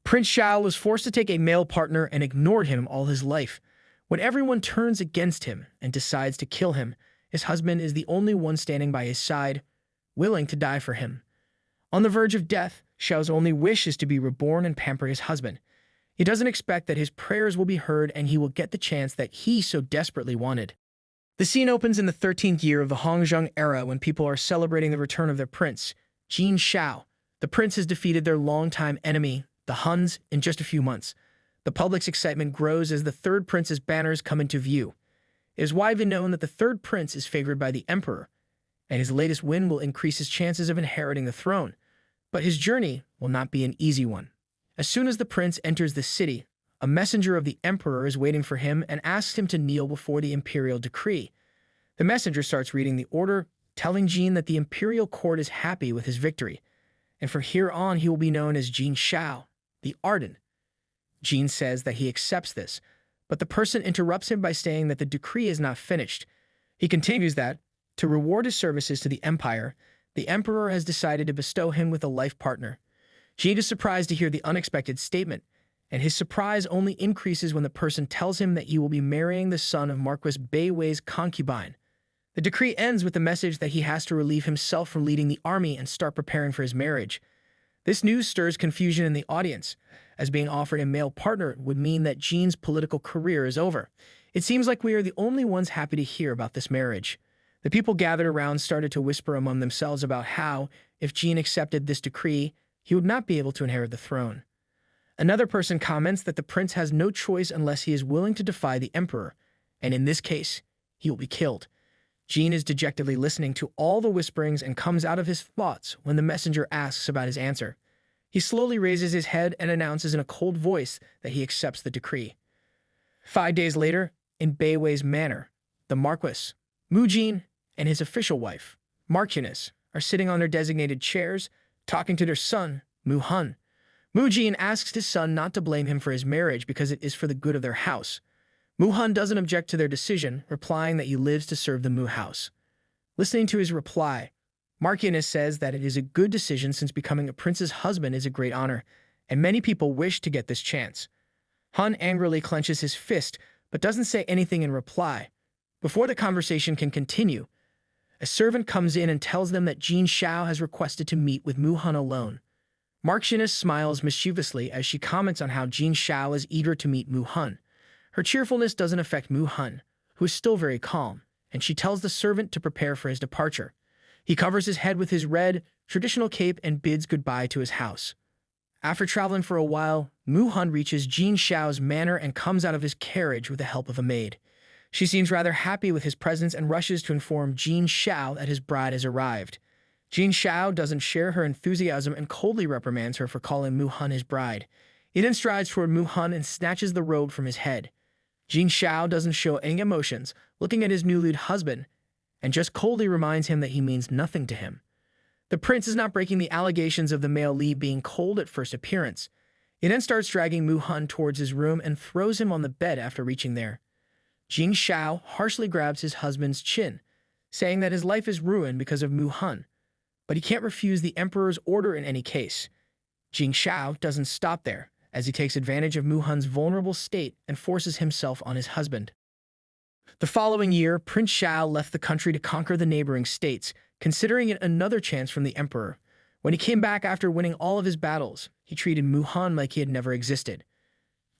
Prince Shao was forced to take a male partner and ignored him all his life. When everyone turns against him and decides to kill him, his husband is the only one standing by his side, willing to die for him. On the verge of death, Shao's only wish is to be reborn and pamper his husband. He doesn't expect that his prayers will be heard and he will get the chance that he so desperately wanted. The scene opens in the 13th year of the Hongzheng era when people are celebrating the return of their prince, Qin Shao. The prince has defeated their longtime enemy, the Huns, in just a few months. The public's excitement grows as the third prince's banners come into view. It is widely known that the third prince is favored by the emperor, and his latest win will increase his chances of inheriting the throne. But his journey will not be an easy one. As soon as the prince enters the city, a messenger of the emperor is waiting for him and asks him to kneel before the imperial decree. The messenger starts reading the order, telling Jin that the imperial court is happy with his victory, and from here on he will be known as Jin Shao, the Ardent. Jin says that he accepts this, but the person interrupts him by saying that the decree is not finished. He continues that, to reward his services to the empire, the emperor has decided to bestow him with a life partner. Jin is surprised to hear the unexpected statement, and his surprise only increases when the person tells him that he will be marrying the son of Marquis Beiwei's concubine. The decree ends with the message that he has to relieve himself from leading the army and start preparing for his marriage. This news stirs confusion in the audience, as being offered a male partner would mean that Jin's political career is over. It seems like we are the only ones happy to hear about this marriage. The people gathered around started to whisper among themselves about how, if Jin accepted this decree, he would not be able to inherit the throne. Another person comments that the prince has no choice unless he is willing to defy the emperor, and in this case, he will be killed. Jin is dejectedly listening to all the whisperings and comes out of his thoughts when the messenger asks about his answer. He slowly raises his head and announces in a cold voice that he accepts the decree. 5 days later, in Beiwei's manor, the Marquis, Mu Jin, and his official wife, Marchioness, are sitting on their designated chairs, talking to their son, Mu Hun. Mu Jin asks his son not to blame him for his marriage because it is for the good of their house. Mu Hun doesn't object to their decision, replying that he lives to serve the Mu house. Listening to his reply, Marchioness says that it is a good decision since becoming a prince's husband is a great honor, and many people wish to get this chance. Hun angrily clenches his fist, but doesn't say anything in reply. Before the conversation can continue, a servant comes in and tells them that Jin Shao has requested to meet with Mu Hun alone. Marchioness smiles mischievously as she comments on how Jin Shao is eager to meet Mu Hun. Her cheerfulness doesn't affect Mu Hun, who is still very calm, and she tells the servant to prepare for his departure. He covers his head with his red, traditional cape and bids goodbye to his house. After traveling for a while, Mu Hun reaches Jin Shao's manor and comes out of his carriage with the help of a maid. She seems rather happy with his presence and rushes to inform Jin Shao that his bride has arrived. Jin Shao doesn't share her enthusiasm and coldly reprimands her for calling Mu Hun his bride. He then strides toward Mu Hun and snatches the robe from his head. Jin Shao doesn't show any emotions, looking at his newly husband, and just coldly reminds him that he means nothing to him. The prince is not breaking the allegations of the male lead being cold at first appearance. He then starts dragging Mu Hun towards his room and throws him on the bed after reaching there. Jin Shao harshly grabs his husband's chin, saying that his life is ruined because of Mu Hun, but he can't refuse the emperor's order in any case. Jin Shao doesn't stop there, as he takes advantage of Mu Hun's vulnerable state and forces himself on his husband. The following year, Prince Shao left the country to conquer the neighboring states, considering it another chance from the emperor. When he came back after winning all of his battles, he treated Mu Hun like he had never existed.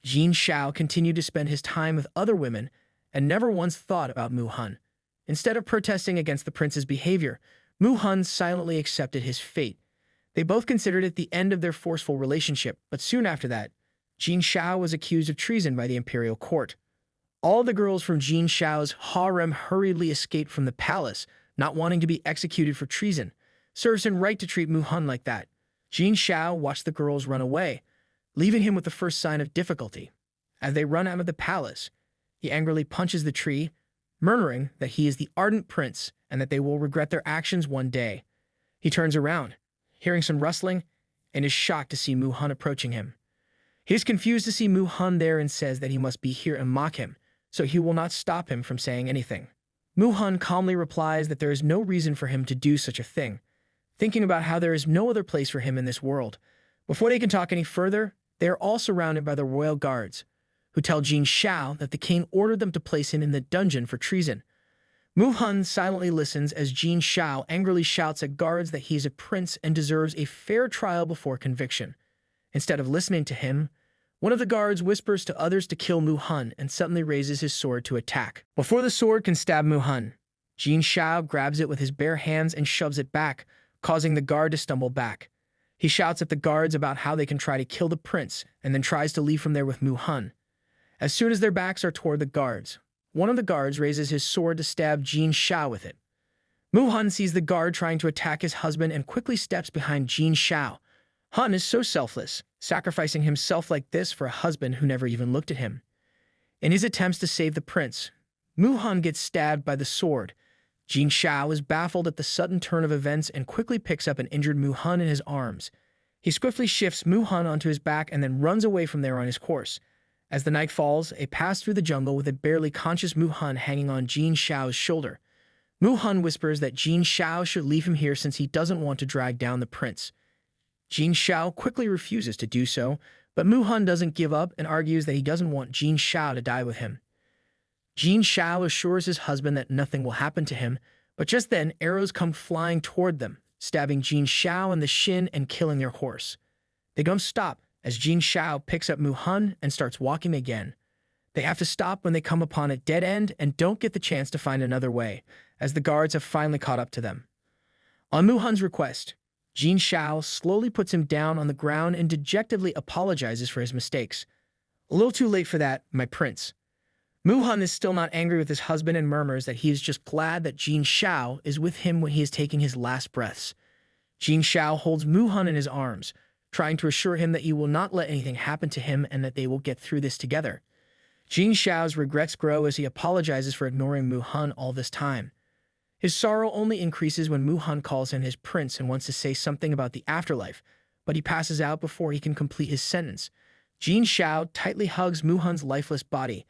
Jin Shao continued to spend his time with other women and never once thought about Mu Hun. Instead of protesting against the prince's behavior, Mu Hun silently accepted his fate. They both considered it the end of their forceful relationship, but soon after that, Jin Shao was accused of treason by the imperial court. All the girls from Jin Shao's harem hurriedly escaped from the palace, not wanting to be executed for treason. Serves him right to treat Mu Hun like that. Jin Shao watched the girls run away, leaving him with the first sign of difficulty. As they run out of the palace, he angrily punches the tree, murmuring that he is the ardent prince and that they will regret their actions one day. He turns around, hearing some rustling, and is shocked to see Mu Hun approaching him. He is confused to see Mu Hun there and says that he must be here and mock him, so he will not stop him from saying anything. Mu Hun calmly replies that there is no reason for him to do such a thing, thinking about how there is no other place for him in this world. Before they can talk any further, They are all surrounded by the royal guards, who tell Jin Shao that the king ordered them to place him in the dungeon for treason. Mu Hun silently listens as Jin Shao angrily shouts at guards that he is a prince and deserves a fair trial before conviction. Instead of listening to him, one of the guards whispers to others to kill Mu Hun and suddenly raises his sword to attack. Before the sword can stab Mu Hun, Jin Shao grabs it with his bare hands and shoves it back, causing the guard to stumble back. He shouts at the guards about how they can try to kill the prince and then tries to leave from there with Mu Hun. As soon as their backs are toward the guards, one of the guards raises his sword to stab Jin Shao with it. Mu Hun sees the guard trying to attack his husband and quickly steps behind Jin Shao. Hun is so selfless, sacrificing himself like this for a husband who never even looked at him. In his attempts to save the prince, Mu Hun gets stabbed by the sword. Jin Shao is baffled at the sudden turn of events and quickly picks up an injured Mu Hun in his arms. He swiftly shifts Mu Hun onto his back and then runs away from there on his horse. As the night falls, they pass through the jungle with a barely conscious Mu Hun hanging on Jin Shao's shoulder. Mu Hun whispers that Jin Shao should leave him here since he doesn't want to drag down the prince. Jin Shao quickly refuses to do so, but Mu Hun doesn't give up and argues that he doesn't want Jin Shao to die with him. Jin Shao assures his husband that nothing will happen to him, but just then arrows come flying toward them, stabbing Jin Shao in the shin and killing their horse. They don't stop as Jin Shao picks up Mu Hun and starts walking again. They have to stop when they come upon a dead end and don't get the chance to find another way, as the guards have finally caught up to them. On Mu Hun's request, Jin Shao slowly puts him down on the ground and dejectedly apologizes for his mistakes. A little too late for that, my prince. Mu Hun is still not angry with his husband and murmurs that he is just glad that Jin Shao is with him when he is taking his last breaths. Jin Shao holds Mu Hun in his arms, trying to assure him that he will not let anything happen to him and that they will get through this together. Jin Shao's regrets grow as he apologizes for ignoring Mu Hun all this time. His sorrow only increases when Mu Hun calls him his prince and wants to say something about the afterlife, but he passes out before he can complete his sentence. Jin Shao tightly hugs Mu Hun's lifeless body,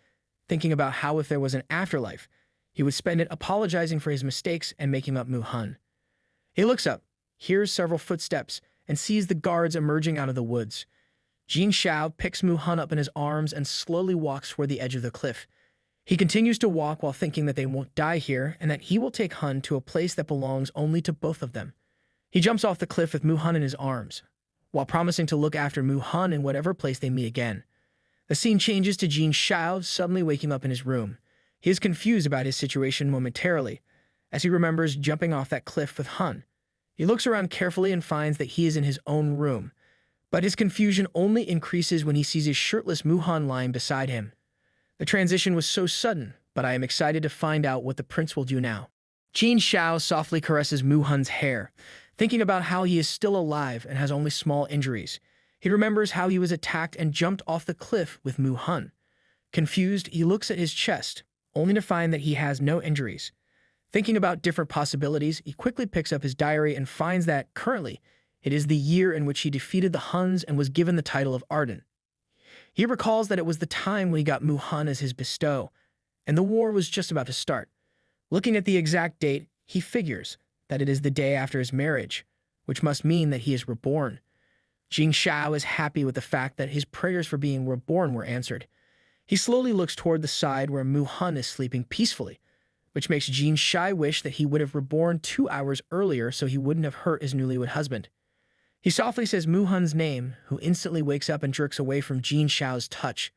thinking about how if there was an afterlife, he would spend it apologizing for his mistakes and making up Mu Hun. He looks up, hears several footsteps, and sees the guards emerging out of the woods. Jin Shao picks Mu Hun up in his arms and slowly walks toward the edge of the cliff. He continues to walk while thinking that they won't die here and that he will take Hun to a place that belongs only to both of them. He jumps off the cliff with Mu Hun in his arms, while promising to look after Mu Hun in whatever place they meet again. The scene changes to Jin Shao suddenly waking up in his room. He is confused about his situation momentarily, as he remembers jumping off that cliff with Hun. He looks around carefully and finds that he is in his own room, but his confusion only increases when he sees his shirtless Mu Hun lying beside him. The transition was so sudden, but I am excited to find out what the prince will do now. Jin Shao softly caresses Mu Hun's hair, thinking about how he is still alive and has only small injuries. He remembers how he was attacked and jumped off the cliff with Mu Hun. Confused, he looks at his chest, only to find that he has no injuries. Thinking about different possibilities, he quickly picks up his diary and finds that, currently, it is the year in which he defeated the Huns and was given the title of Ardent. He recalls that it was the time when he got Mu Hun as his bestow, and the war was just about to start. Looking at the exact date, he figures that it is the day after his marriage, which must mean that he is reborn. Jin Shao is happy with the fact that his prayers for being reborn were answered. He slowly looks toward the side where Mu Hun is sleeping peacefully, which makes Jin Shao wish that he would have reborn 2 hours earlier so he wouldn't have hurt his newlywed husband. He softly says Mu Hun's name, who instantly wakes up and jerks away from Jin Shao's touch.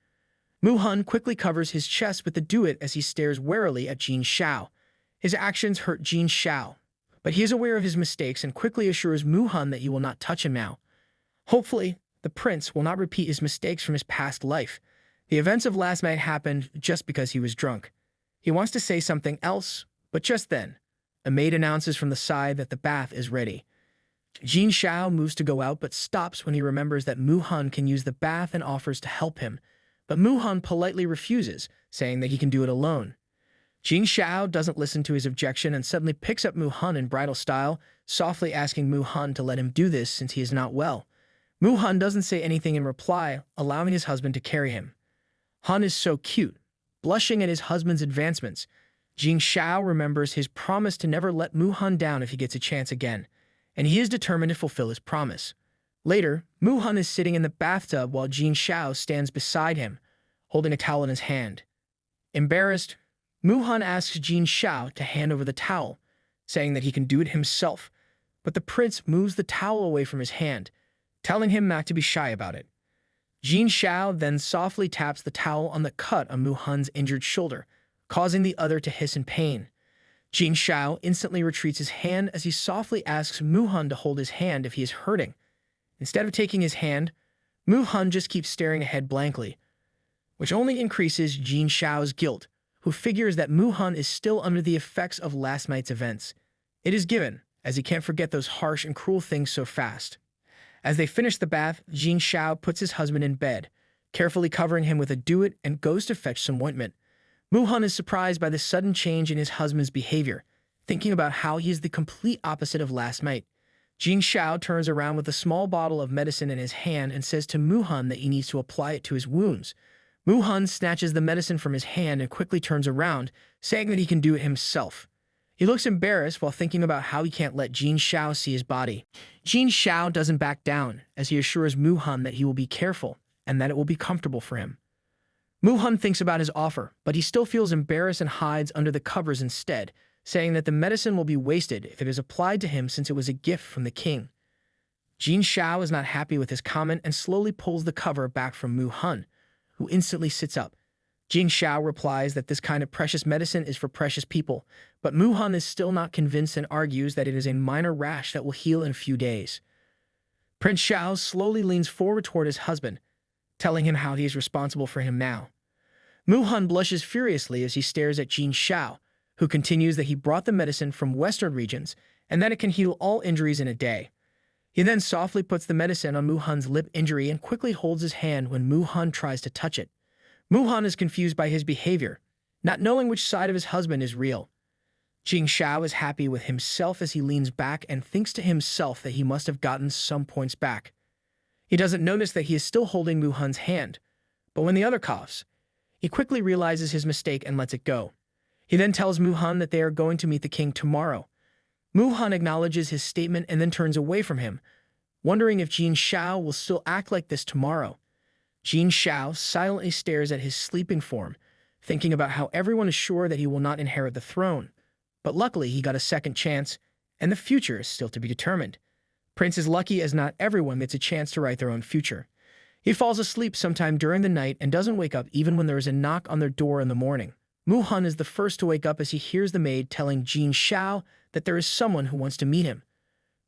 Mu Hun quickly covers his chest with the do-it as he stares warily at Jin Shao. His actions hurt Jin Shao, but he is aware of his mistakes and quickly assures Mu Hun that he will not touch him now. Hopefully, the prince will not repeat his mistakes from his past life. The events of last night happened just because he was drunk. He wants to say something else, but just then, a maid announces from the side that the bath is ready. Jin Shao moves to go out but stops when he remembers that Mu Hun can use the bath and offers to help him, but Mu Hun politely refuses, saying that he can do it alone. Jin Shao doesn't listen to his objection and suddenly picks up Mu Hun in bridal style, softly asking Mu Hun to let him do this since he is not well. Mu Hun doesn't say anything in reply, allowing his husband to carry him. Hun is so cute, blushing at his husband's advancements. Jin Shao remembers his promise to never let Mu Hun down if he gets a chance again, and he is determined to fulfill his promise. Later, Mu Hun is sitting in the bathtub while Jin Shao stands beside him, holding a towel in his hand. Embarrassed, Mu Hun asks Jin Shao to hand over the towel, saying that he can do it himself, but the prince moves the towel away from his hand, telling him not to be shy about it. Jin Shao then softly taps the towel on the cut on Mu Hun's injured shoulder, causing the other to hiss in pain. Jin Shao instantly retreats his hand as he softly asks Mu Hun to hold his hand if he is hurting. Instead of taking his hand, Mu Hun just keeps staring ahead blankly, which only increases Jin Shao's guilt, who figures that Mu Hun is still under the effects of last night's events. It is given, as he can't forget those harsh and cruel things so fast. As they finish the bath, Jin Shao puts his husband in bed, carefully covering him with a doit and goes to fetch some ointment. Mu Hun is surprised by the sudden change in his husband's behavior, thinking about how he is the complete opposite of last night. Jin Shao turns around with a small bottle of medicine in his hand and says to Mu Hun that he needs to apply it to his wounds. Mu Hun snatches the medicine from his hand and quickly turns around, saying that he can do it himself. He looks embarrassed while thinking about how he can't let Jin Shao see his body. Jin Shao doesn't back down, as he assures Mu Hun that he will be careful and that it will be comfortable for him. Mu Hun thinks about his offer, but he still feels embarrassed and hides under the covers instead, saying that the medicine will be wasted if it is applied to him since it was a gift from the king. Jin Shao is not happy with his comment and slowly pulls the cover back from Mu Hun, who instantly sits up. Jin Shao replies that this kind of precious medicine is for precious people, but Mu Hun is still not convinced and argues that it is a minor rash that will heal in a few days. Prince Shao slowly leans forward toward his husband, telling him how he is responsible for him now. Mu Hun blushes furiously as he stares at Jin Shao, who continues that he brought the medicine from western regions and that it can heal all injuries in a day. He then softly puts the medicine on Mu Hun's lip injury and quickly holds his hand when Mu Hun tries to touch it. Mu Hun is confused by his behavior, not knowing which side of his husband is real. Jin Shao is happy with himself as he leans back and thinks to himself that he must have gotten some points back. He doesn't notice that he is still holding Mu Hun's hand, but when the other coughs, he quickly realizes his mistake and lets it go. He then tells Mu Hun that they are going to meet the king tomorrow. Mu Hun acknowledges his statement and then turns away from him, wondering if Jin Shao will still act like this tomorrow. Jin Shao silently stares at his sleeping form, thinking about how everyone is sure that he will not inherit the throne. But luckily, he got a second chance, and the future is still to be determined. Prince is lucky as not everyone gets a chance to write their own future. He falls asleep sometime during the night and doesn't wake up even when there is a knock on their door in the morning. Mu Hun is the first to wake up as he hears the maid telling Jin Shao that there is someone who wants to meet him.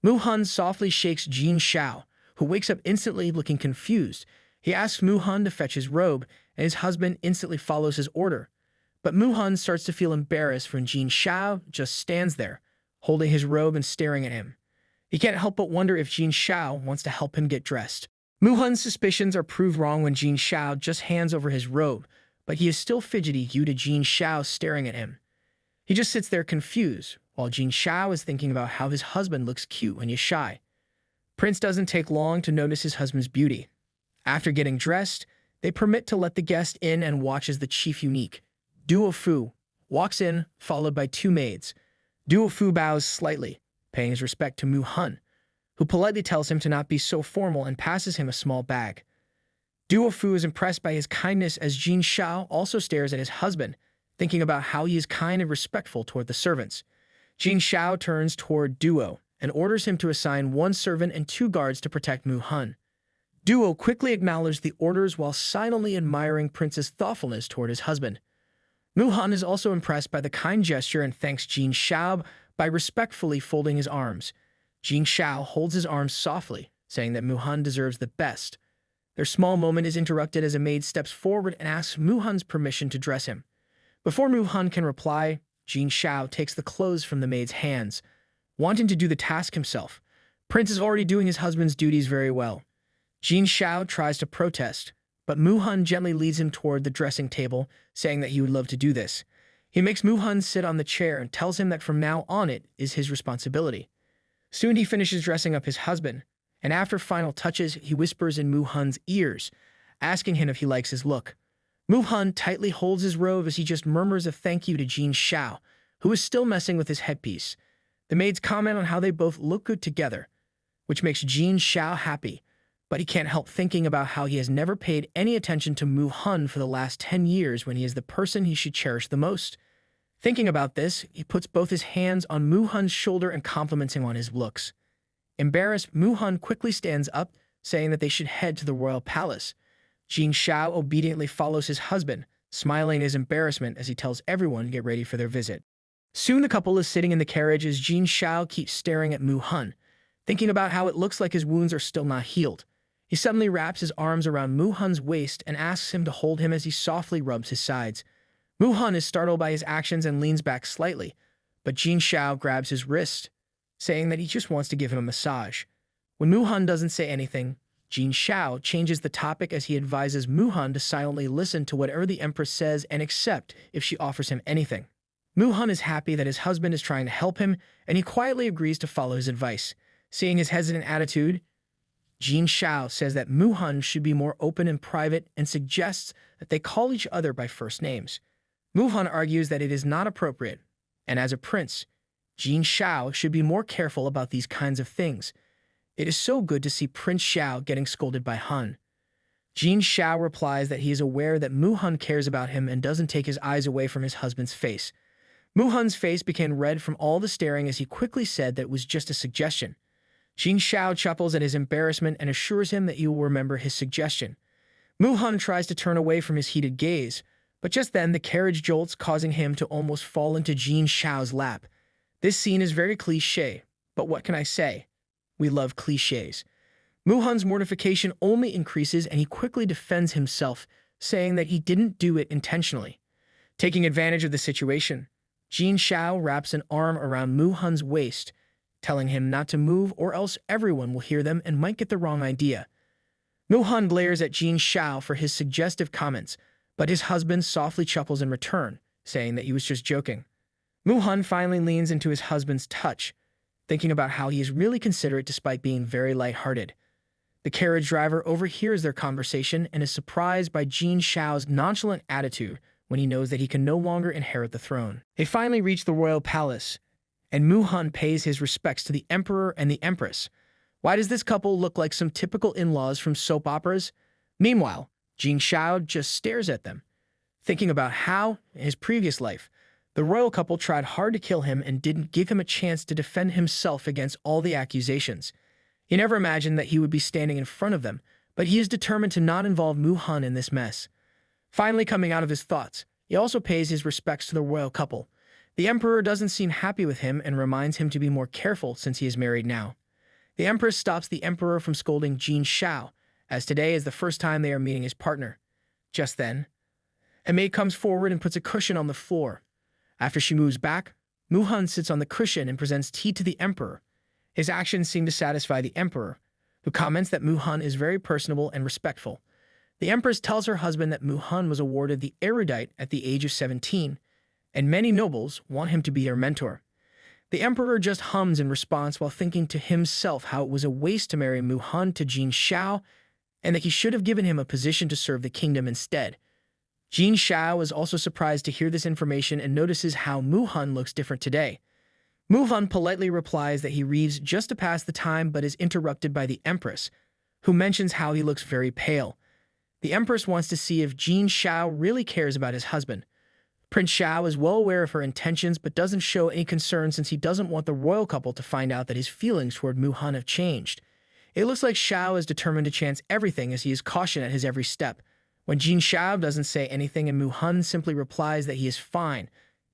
Mu Hun softly shakes Jin Shao, who wakes up instantly looking confused. He asks Mu Hun to fetch his robe, and his husband instantly follows his order. But Mu Hun starts to feel embarrassed when Jin Shao just stands there, holding his robe and staring at him. He can't help but wonder if Jin Shao wants to help him get dressed. Mu Hun's suspicions are proved wrong when Jin Shao just hands over his robe, but he is still fidgety due to Jin Shao staring at him. He just sits there confused, while Jin Shao is thinking about how his husband looks cute when he's shy. Prince doesn't take long to notice his husband's beauty. After getting dressed, they permit to let the guest in and watch as the chief eunuch, Duo Fu, walks in, followed by two maids. Duo Fu bows slightly, paying his respect to Mu Hun, who politely tells him to not be so formal and passes him a small bag. Duo Fu is impressed by his kindness as Jin Shao also stares at his husband, thinking about how he is kind and respectful toward the servants. Jin Shao turns toward Duo and orders him to assign one servant and two guards to protect Mu Hun. Duo quickly acknowledged the orders while silently admiring Prince's thoughtfulness toward his husband. Mu Hun is also impressed by the kind gesture and thanks Jin Shao by respectfully folding his arms. Jin Shao holds his arms softly, saying that Mu Hun deserves the best. Their small moment is interrupted as a maid steps forward and asks Mu Hun's permission to dress him. Before Mu Hun can reply, Jin Shao takes the clothes from the maid's hands, wanting to do the task himself. Prince is already doing his husband's duties very well. Jin Shao tries to protest, but Mu Hun gently leads him toward the dressing table, saying that he would love to do this. He makes Mu Hun sit on the chair and tells him that from now on it is his responsibility. Soon he finishes dressing up his husband, and after final touches, he whispers in Mu Hun's ears, asking him if he likes his look. Mu Hun tightly holds his robe as he just murmurs a thank you to Jin Shao, who is still messing with his headpiece. The maids comment on how they both look good together, which makes Jin Shao happy, but he can't help thinking about how he has never paid any attention to Mu Hun for the last 10 years when he is the person he should cherish the most. Thinking about this, he puts both his hands on Mu Hun's shoulder and compliments him on his looks. Embarrassed, Mu Hun quickly stands up, saying that they should head to the royal palace. Shao obediently follows his husband, smiling his embarrassment as he tells everyone to get ready for their visit. Soon the couple is sitting in the carriage as Shao keeps staring at Mu Hun, thinking about how it looks like his wounds are still not healed. He suddenly wraps his arms around Mu Hun's waist and asks him to hold him as he softly rubs his sides. Mu Hun is startled by his actions and leans back slightly, but Shao grabs his wrist, saying that he just wants to give him a massage. When Mu Hun doesn't say anything, Shao changes the topic as he advises Mu Hun to silently listen to whatever the Empress says and accept if she offers him anything. Mu Hun is happy that his husband is trying to help him, and he quietly agrees to follow his advice. Seeing his hesitant attitude, Shao says that Mu Hun should be more open and private and suggests that they call each other by first names. Mu Hun argues that it is not appropriate, and as a prince, Shao should be more careful about these kinds of things. It is so good to see Prince Shao getting scolded by Hun. Shao replies that he is aware that Mu Hun cares about him and doesn't take his eyes away from his husband's face. Mu Hun's face became red from all the staring as he quickly said that it was just a suggestion. Shao chuckles at his embarrassment and assures him that he will remember his suggestion. Mu Hun tries to turn away from his heated gaze, but just then the carriage jolts, causing him to almost fall into Shao's lap. This scene is very cliché, but what can I say? We love clichés. Mu Hun's mortification only increases and he quickly defends himself, saying that he didn't do it intentionally. Taking advantage of the situation, Shao wraps an arm around Mu Hun's waist, telling him not to move or else everyone will hear them and might get the wrong idea. Mu Hun glares at Shao for his suggestive comments, but his husband softly chuckles in return, saying that he was just joking. Mu Hun finally leans into his husband's touch, thinking about how he is really considerate despite being very lighthearted. The carriage driver overhears their conversation and is surprised by Shao's nonchalant attitude when he knows that he can no longer inherit the throne. They finally reach the royal palace, and Mu Hun pays his respects to the emperor and the empress. Why does this couple look like some typical in-laws from soap operas? Meanwhile, Shao just stares at them, thinking about how, in his previous life, the royal couple tried hard to kill him and didn't give him a chance to defend himself against all the accusations. He never imagined that he would be standing in front of them, but he is determined to not involve Mu Hun in this mess. Finally coming out of his thoughts, he also pays his respects to the royal couple. The emperor doesn't seem happy with him and reminds him to be more careful since he is married now. The empress stops the emperor from scolding Shao, as today is the first time they are meeting his partner. Just then, a maid comes forward and puts a cushion on the floor. After she moves back, Mu Hun sits on the cushion and presents tea to the emperor. His actions seem to satisfy the emperor, who comments that Mu Hun is very personable and respectful. The empress tells her husband that Mu Hun was awarded the erudite at the age of 17, and many nobles want him to be their mentor. The emperor just hums in response while thinking to himself how it was a waste to marry Mu Hun to Shao, and that he should have given him a position to serve the kingdom instead. Shao is also surprised to hear this information and notices how Mu Hun looks different today. Mu Hun politely replies that he reads just to pass the time but is interrupted by the empress, who mentions how he looks very pale. The empress wants to see if Shao really cares about his husband. Prince Shao is well aware of her intentions but doesn't show any concern since he doesn't want the royal couple to find out that his feelings toward Mu Hun have changed. It looks like Shao is determined to chance everything as he is cautioned at his every step. When Shao doesn't say anything and Mu Hun simply replies that he is fine,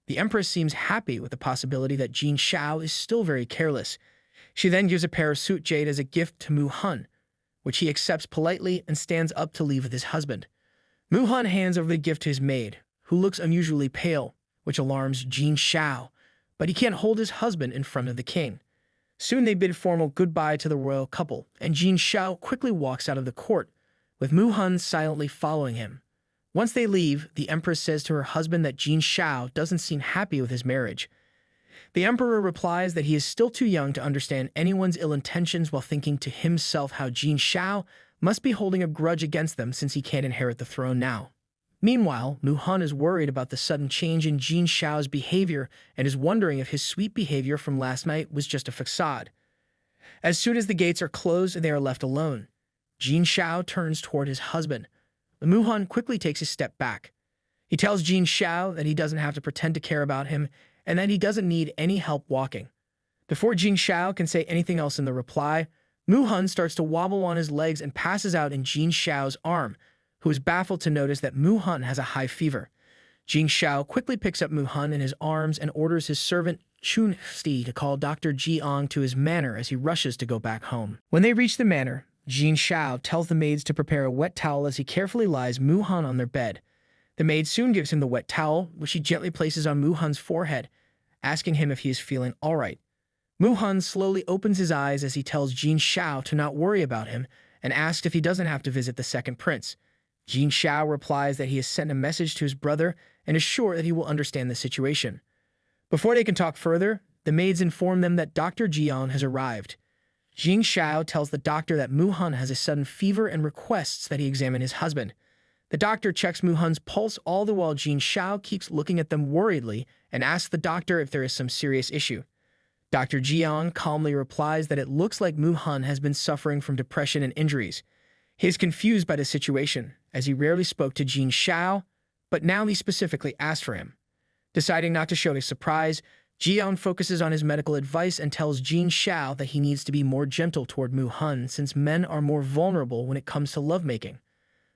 the empress seems happy with the possibility that Shao is still very careless. She then gives a pair of suit jade as a gift to Mu Hun, which he accepts politely and stands up to leave with his husband. Mu Hun hands over the gift to his maid, who looks unusually pale, which alarms Shao, but he can't hold his husband in front of the king. Soon they bid formal goodbye to the royal couple, and Shao quickly walks out of the court, with Mu Hun silently following him. Once they leave, the empress says to her husband that Shao doesn't seem happy with his marriage. The emperor replies that he is still too young to understand anyone's ill intentions while thinking to himself how Shao must be holding a grudge against them since he can't inherit the throne now. Meanwhile, Mu Hun is worried about the sudden change in Shao's behavior and is wondering if his sweet behavior from last night was just a facade. As soon as the gates are closed and they are left alone, Jin Shao turns toward his husband. But Mu-hun quickly takes a step back. He tells Jin Shao that he doesn't have to pretend to care about him and that he doesn't need any help walking. Before Jin Shao can say anything else in the reply, Mu-hun starts to wobble on his legs and passes out in Jin Shao's arm, who is baffled to notice that Mu-hun has a high fever. Jin Shao quickly picks up Mu-hun in his arms and orders his servant Chun Sti to call Dr. Jiang to his manor as he rushes to go back home. When they reach the manor, Jin Shao tells the maids to prepare a wet towel as he carefully lies Mu-hun on their bed. The maid soon gives him the wet towel, which he gently places on Mu-hun's forehead, asking him if he is feeling all right. Mu-hun slowly opens his eyes as he tells Jin Shao to not worry about him and asks if he doesn't have to visit the second prince. Jin Shao replies that he has sent a message to his brother and is sure that he will understand the situation. Before they can talk further, the maids inform them that Dr. Jiang has arrived. Jin Shao tells the doctor that Mu-hun has a sudden fever and requests that he examine his husband. The doctor checks Mu-hun's pulse all the while Jin Shao keeps looking at them worriedly and asks the doctor if there is some serious issue. Dr. Jiang calmly replies that it looks like Mu-hun has been suffering from depression and injuries. He is confused by the situation, as he rarely spoke to Jin Shao, but now he specifically asked for him. Deciding not to show his surprise, Jiang focuses on his medical advice and tells Jin Shao that he needs to be more gentle toward Mu-hun since men are more vulnerable when it comes to lovemaking.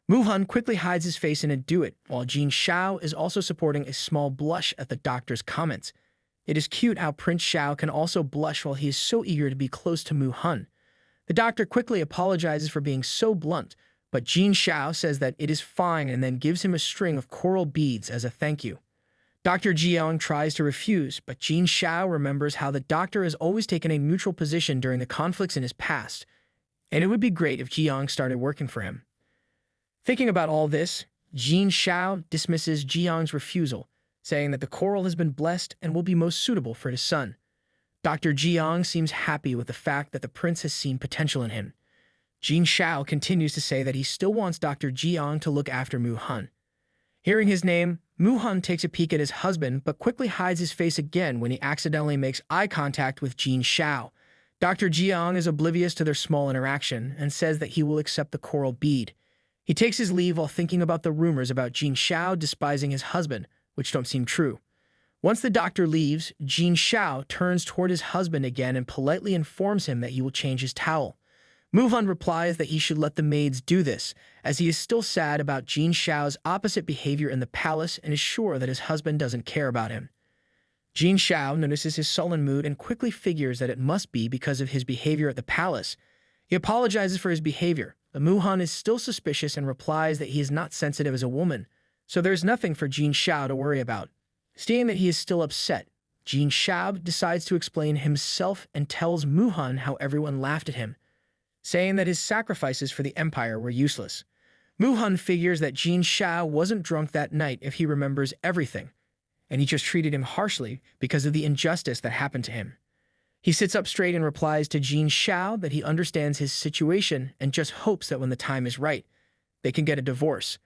Mu-hun quickly hides his face in a duet, while Jin Shao is also supporting a small blush at the doctor's comments. It is cute how Prince Shao can also blush while he is so eager to be close to Mu-hun. The doctor quickly apologizes for being so blunt, but Jin Shao says that it is fine and then gives him a string of coral beads as a thank you. Dr. Jiang tries to refuse, but Jin Shao remembers how the doctor has always taken a neutral position during the conflicts in his past, and it would be great if Jiang started working for him. Thinking about all this, Jin Shao dismisses Jiang's refusal, saying that the coral has been blessed and will be most suitable for his son. Dr. Jiang seems happy with the fact that the prince has seen potential in him. Jin Shao continues to say that he still wants Dr. Jiang to look after Mu-hun. Hearing his name, Mu-hun takes a peek at his husband but quickly hides his face again when he accidentally makes eye contact with Jin Shao. Dr. Jiang is oblivious to their small interaction and says that he will accept the coral bead. He takes his leave while thinking about the rumors about Jin Shao despising his husband, which don't seem true. Once the doctor leaves, Jin Shao turns toward his husband again and politely informs him that he will change his towel. Mu-hun replies that he should let the maids do this, as he is still sad about Jin Shao's opposite behavior in the palace and is sure that his husband doesn't care about him. Jin Shao notices his sullen mood and quickly figures that it must be because of his behavior at the palace. He apologizes for his behavior, but Mu-hun is still suspicious and replies that he is not sensitive as a woman, so there's nothing for Jin Shao to worry about. Seeing that he is still upset, Jin Shao decides to explain himself and tells Mu-hun how everyone laughed at him, saying that his sacrifices for the empire were useless. Mu-hun figures that Jin Shao wasn't drunk that night if he remembers everything, and he just treated him harshly because of the injustice that happened to him. He sits up straight and replies to Jin Shao that he understands his situation and just hopes that when the time is right, they can get a divorce.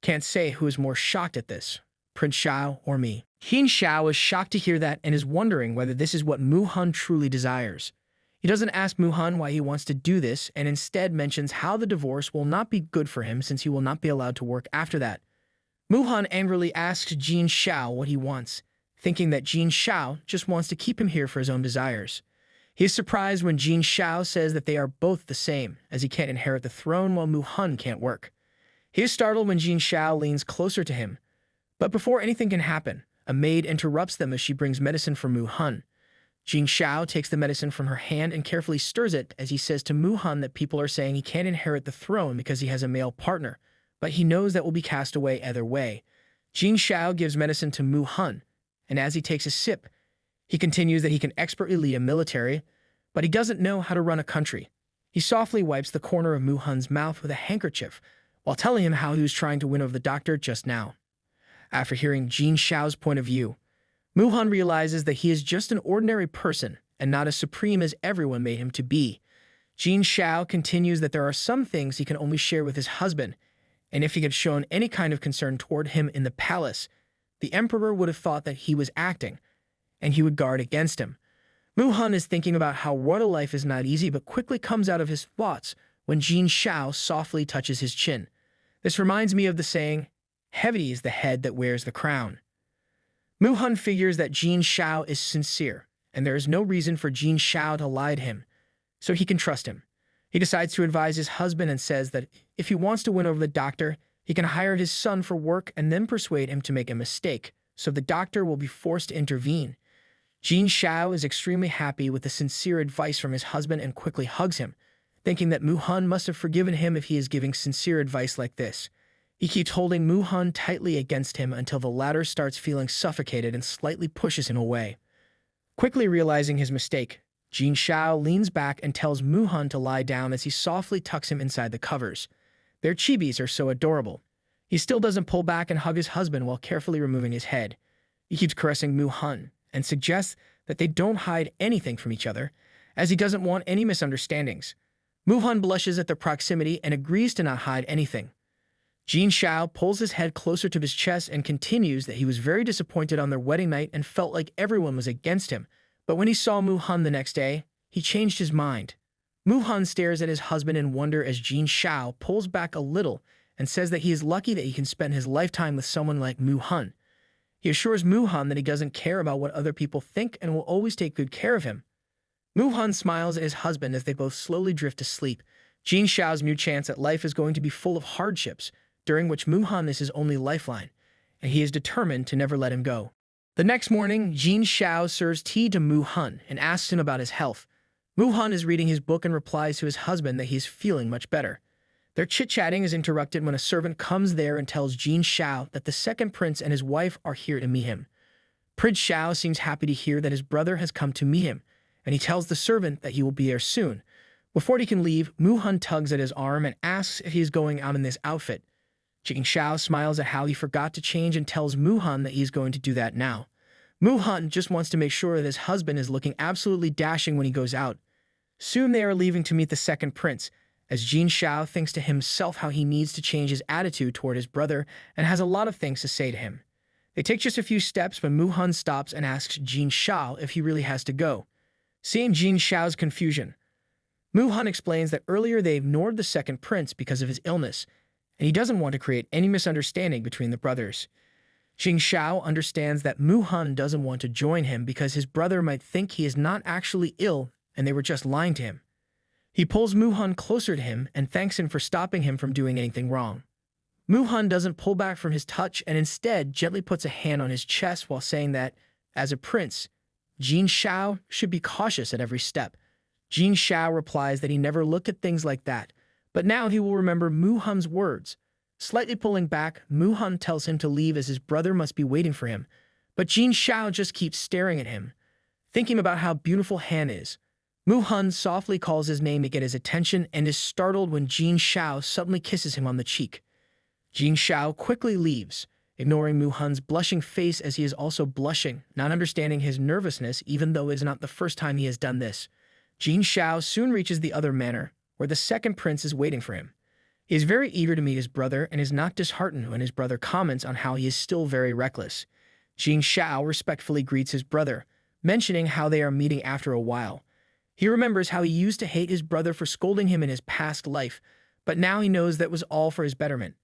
Can't say who is more shocked at this, Prince Shao or me. Jin Shao is shocked to hear that and is wondering whether this is what Mu-hun truly desires. He doesn't ask Mu-hun why he wants to do this and instead mentions how the divorce will not be good for him since he will not be allowed to work after that. Mu-hun angrily asks Jin Shao what he wants, thinking that Jin Shao just wants to keep him here for his own desires. He is surprised when Jin Shao says that they are both the same, as he can't inherit the throne while Mu-hun can't work. He is startled when Jin Shao leans closer to him, but before anything can happen, a maid interrupts them as she brings medicine for Mu-hun. Jin Shao takes the medicine from her hand and carefully stirs it as he says to Mu-hun that people are saying he can't inherit the throne because he has a male partner, but he knows that will be cast away either way. Jin Shao gives medicine to Mu-hun, and as he takes a sip, he continues that he can expertly lead a military, but he doesn't know how to run a country. He softly wipes the corner of Mu-hun's mouth with a handkerchief, while telling him how he was trying to win over the doctor just now. After hearing Jin Shao's point of view, Mu-hun realizes that he is just an ordinary person and not as supreme as everyone made him to be. Jin Shao continues that there are some things he can only share with his husband, and if he had shown any kind of concern toward him in the palace, the emperor would have thought that he was acting, and he would guard against him. Mu-hun is thinking about how royal life is not easy but quickly comes out of his thoughts when Jin Shao softly touches his chin. This reminds me of the saying, "Heavy is the head that wears the crown." Mu-hun figures that Jin Shao is sincere, and there is no reason for Jin Shao to lie to him, so he can trust him. He decides to advise his husband and says that if he wants to win over the doctor, he can hire his son for work and then persuade him to make a mistake, so the doctor will be forced to intervene. Jin Shao is extremely happy with the sincere advice from his husband and quickly hugs him, thinking that Mu-hun must have forgiven him if he is giving sincere advice like this. He keeps holding Mu-hun tightly against him until the latter starts feeling suffocated and slightly pushes him away. Quickly realizing his mistake, Jin Shao leans back and tells Mu-hun to lie down as he softly tucks him inside the covers. Their chibis are so adorable. He still doesn't pull back and hug his husband while carefully removing his head. He keeps caressing Mu-hun and suggests that they don't hide anything from each other, as he doesn't want any misunderstandings. Mu-hun blushes at their proximity and agrees to not hide anything. Jin Shao pulls his head closer to his chest and continues that he was very disappointed on their wedding night and felt like everyone was against him, but when he saw Mu-hun the next day, he changed his mind. Mu-hun stares at his husband in wonder as Jin Shao pulls back a little and says that he is lucky that he can spend his lifetime with someone like Mu-hun. He assures Mu-hun that he doesn't care about what other people think and will always take good care of him. Mu-hun smiles at his husband as they both slowly drift to sleep. Jin Shao's new chance at life is going to be full of hardships, during which Mu-hun is his only lifeline, and he is determined to never let him go. The next morning, Jin Shao serves tea to Mu-hun and asks him about his health. Mu-hun is reading his book and replies to his husband that he is feeling much better. Their chit-chatting is interrupted when a servant comes there and tells Jin Shao that the second prince and his wife are here to meet him. Prince Shao seems happy to hear that his brother has come to meet him, and he tells the servant that he will be there soon. Before he can leave, Mu-hun tugs at his arm and asks if he is going out in this outfit. Jin Shao smiles at how he forgot to change and tells Mu-hun that he is going to do that now. Mu-hun just wants to make sure that his husband is looking absolutely dashing when he goes out. Soon they are leaving to meet the second prince, as Jin Shao thinks to himself how he needs to change his attitude toward his brother and has a lot of things to say to him. They take just a few steps when Mu-hun stops and asks Jin Shao if he really has to go. Seeing Jin Shao's confusion, Mu-hun explains that earlier they ignored the second prince because of his illness, and he doesn't want to create any misunderstanding between the brothers. Jin Shao understands that Mu-hun doesn't want to join him because his brother might think he is not actually ill and they were just lying to him. He pulls Mu-hun closer to him and thanks him for stopping him from doing anything wrong. Mu-hun doesn't pull back from his touch and instead gently puts a hand on his chest while saying that, as a prince, Jin Shao should be cautious at every step. Jin Shao replies that he never looked at things like that, but now he will remember Mu-hun's words. Slightly pulling back, Mu-hun tells him to leave as his brother must be waiting for him, but Jin Shao just keeps staring at him, thinking about how beautiful Han is. Mu-hun softly calls his name to get his attention and is startled when Jin Shao suddenly kisses him on the cheek. Jin Shao quickly leaves, ignoring Mu-hun's blushing face as he is also blushing, not understanding his nervousness even though it is not the first time he has done this. Jin Shao soon reaches the other manor, where the second prince is waiting for him. He is very eager to meet his brother and is not disheartened when his brother comments on how he is still very reckless. Jin Shao respectfully greets his brother, mentioning how they are meeting after a while. He remembers how he used to hate his brother for scolding him in his past life, but now he knows that was all for his betterment.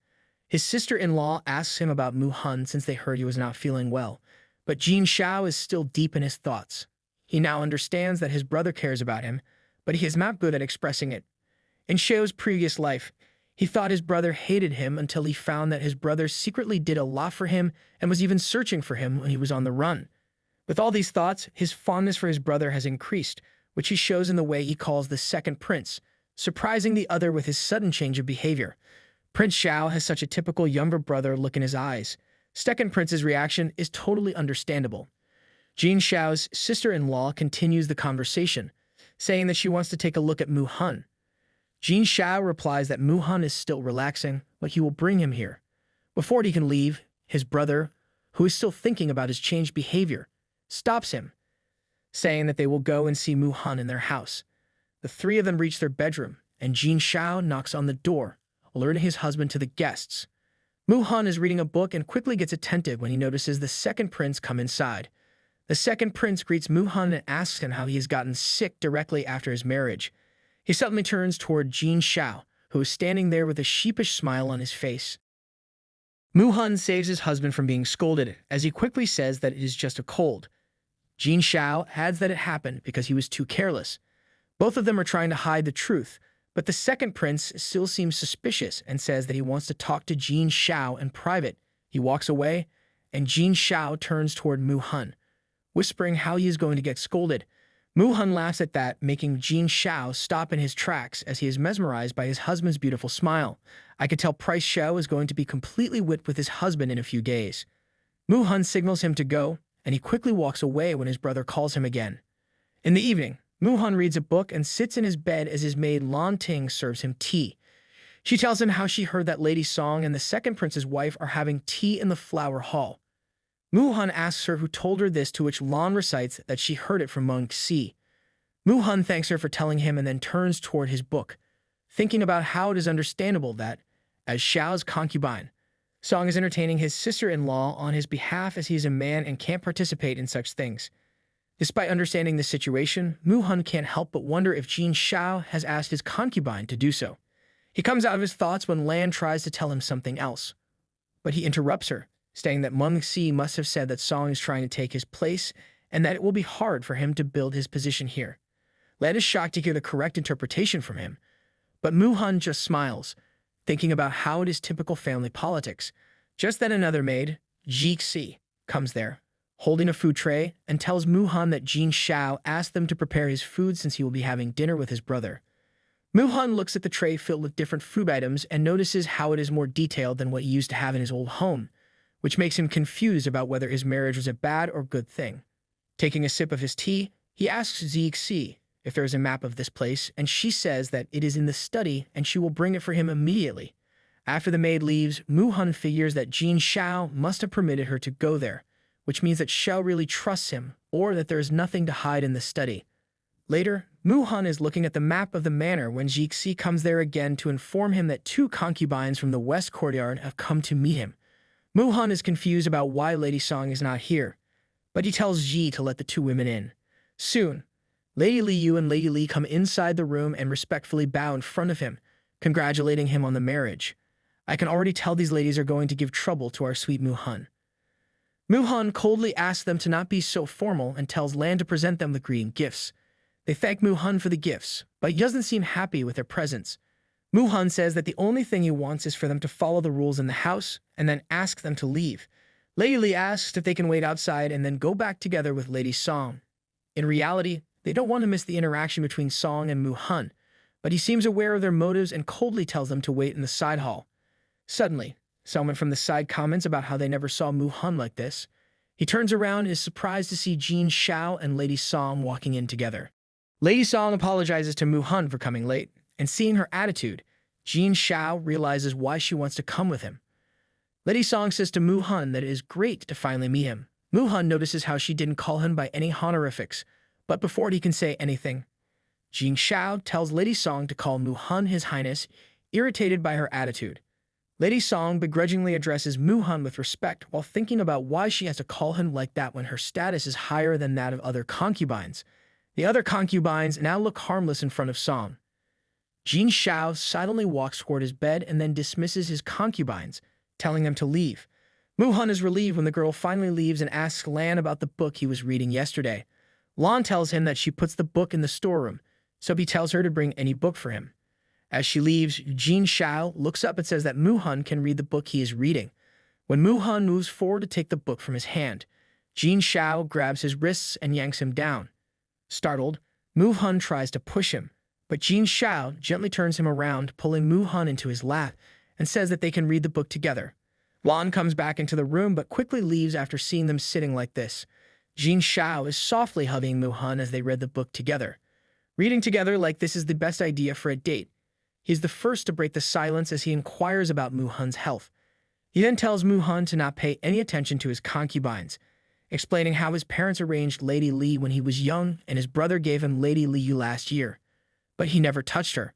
His sister-in-law asks him about Mu-hun since they heard he was not feeling well, but Jin Shao is still deep in his thoughts. He now understands that his brother cares about him, but he is not good at expressing it. In Shao's previous life, he thought his brother hated him until he found that his brother secretly did a lot for him and was even searching for him when he was on the run. With all these thoughts, his fondness for his brother has increased, which he shows in the way he calls the second prince, surprising the other with his sudden change of behavior. Prince Shao has such a typical younger brother look in his eyes. Second prince's reaction is totally understandable. Jin Shao's sister-in-law continues the conversation, saying that she wants to take a look at Mu-hun. Jin Shao replies that Mu-hun is still relaxing, but he will bring him here. Before he can leave, his brother, who is still thinking about his changed behavior, stops him, saying that they will go and see Mu-hun in their house. The three of them reach their bedroom, and Jin Shao knocks on the door, alerting his husband to the guests. Mu-hun is reading a book and quickly gets attentive when he notices the second prince come inside. The second prince greets Mu-hun and asks him how he has gotten sick directly after his marriage. He suddenly turns toward Jin Shao, who is standing there with a sheepish smile on his face. Mu-hun saves his husband from being scolded, as he quickly says that it is just a cold. Jin Shao adds that it happened because he was too careless. Both of them are trying to hide the truth, but the second prince still seems suspicious and says that he wants to talk to Jin Shao in private. He walks away, and Jin Shao turns toward Mu-hun, whispering how he is going to get scolded. Mu-hun laughs at that, making Jin Shao stop in his tracks as he is mesmerized by his husband's beautiful smile. I could tell Prince Shao is going to be completely whipped with his husband in a few days. Mu-hun signals him to go, and he quickly walks away when his brother calls him again. In the evening, Mu-hun reads a book and sits in his bed as his maid Lan Ting serves him tea. She tells him how she heard that Lady Song and the second prince's wife are having tea in the flower hall. Mu-hun asks her who told her this, to which Lan recites that she heard it from Monk Si. Mu-hun thanks her for telling him and then turns toward his book, thinking about how it is understandable that, as Shao's concubine, Song is entertaining his sister-in-law on his behalf as he is a man and can't participate in such things. Despite understanding the situation, Mu-hun can't help but wonder if Jin Shao has asked his concubine to do so. He comes out of his thoughts when Lan tries to tell him something else, but he interrupts her, stating that Meng Si must have said that Song is trying to take his place and that it will be hard for him to build his position here. Lan is shocked to hear the correct interpretation from him, but Mu-hun just smiles, thinking about how it is typical family politics. Just then another maid, Jixi, comes there, holding a food tray, and tells Mu-hun that Jin Shao asked them to prepare his food since he will be having dinner with his brother. Mu-hun looks at the tray filled with different food items and notices how it is more detailed than what he used to have in his old home, which makes him confused about whether his marriage was a bad or good thing. Taking a sip of his tea, he asks Jixi if there is a map of this place, and she says that it is in the study and she will bring it for him immediately. After the maid leaves, Mu-hun figures that Jin Shao must have permitted her to go there, which means that Shao really trusts him, or that there is nothing to hide in the study. Later, Mu-hun is looking at the map of the manor when Jixi comes there again to inform him that two concubines from the west courtyard have come to meet him. Mu-hun is confused about why Lady Song is not here, but he tells Ji to let the two women in. Soon, Lady Liu and Lady Li come inside the room and respectfully bow in front of him, congratulating him on the marriage. I can already tell these ladies are going to give trouble to our sweet Mu-hun. Mu-hun coldly asks them to not be so formal and tells Lan to present them with greeting gifts. They thank Mu-hun for the gifts, but he doesn't seem happy with their presents. Mu-hun says that the only thing he wants is for them to follow the rules in the house and then ask them to leave. Lady Li asks if they can wait outside and then go back together with Lady Song. In reality, they don't want to miss the interaction between Song and Mu-hun, but he seems aware of their motives and coldly tells them to wait in the side hall. Suddenly, someone from the side comments about how they never saw Mu-hun like this. He turns around and is surprised to see Jin Shao and Lady Song walking in together. Lady Song apologizes to Mu-hun for coming late, and seeing her attitude, Jin Shao realizes why she wants to come with him. Lady Song says to Mu-hun that it is great to finally meet him. Mu-hun notices how she didn't call him by any honorifics, but before he can say anything, Jin Shao tells Lady Song to call Mu-hun His Highness, irritated by her attitude. Lady Song begrudgingly addresses Mu-hun with respect while thinking about why she has to call him like that when her status is higher than that of other concubines. The other concubines now look harmless in front of Song. Jin Shao silently walks toward his bed and then dismisses his concubines, telling them to leave. Mu-hun is relieved when the girl finally leaves and asks Lan about the book he was reading yesterday. Lan tells him that she puts the book in the storeroom, so he tells her to bring any book for him. As she leaves, Jin Shao looks up and says that Mu-hun can read the book he is reading. When Mu-hun moves forward to take the book from his hand, Jin Shao grabs his wrists and yanks him down. Startled, Mu-hun tries to push him, but Jin Shao gently turns him around, pulling Mu-hun into his lap, and says that they can read the book together. Lan comes back into the room but quickly leaves after seeing them sitting like this. Jin Shao is softly hugging Mu-hun as they read the book together. Reading together like this is the best idea for a date. He's the first to break the silence as he inquires about Mu-hun's health. He then tells Mu-hun to not pay any attention to his concubines, explaining how his parents arranged Lady Li when he was young and his brother gave him Lady Liu last year, but he never touched her.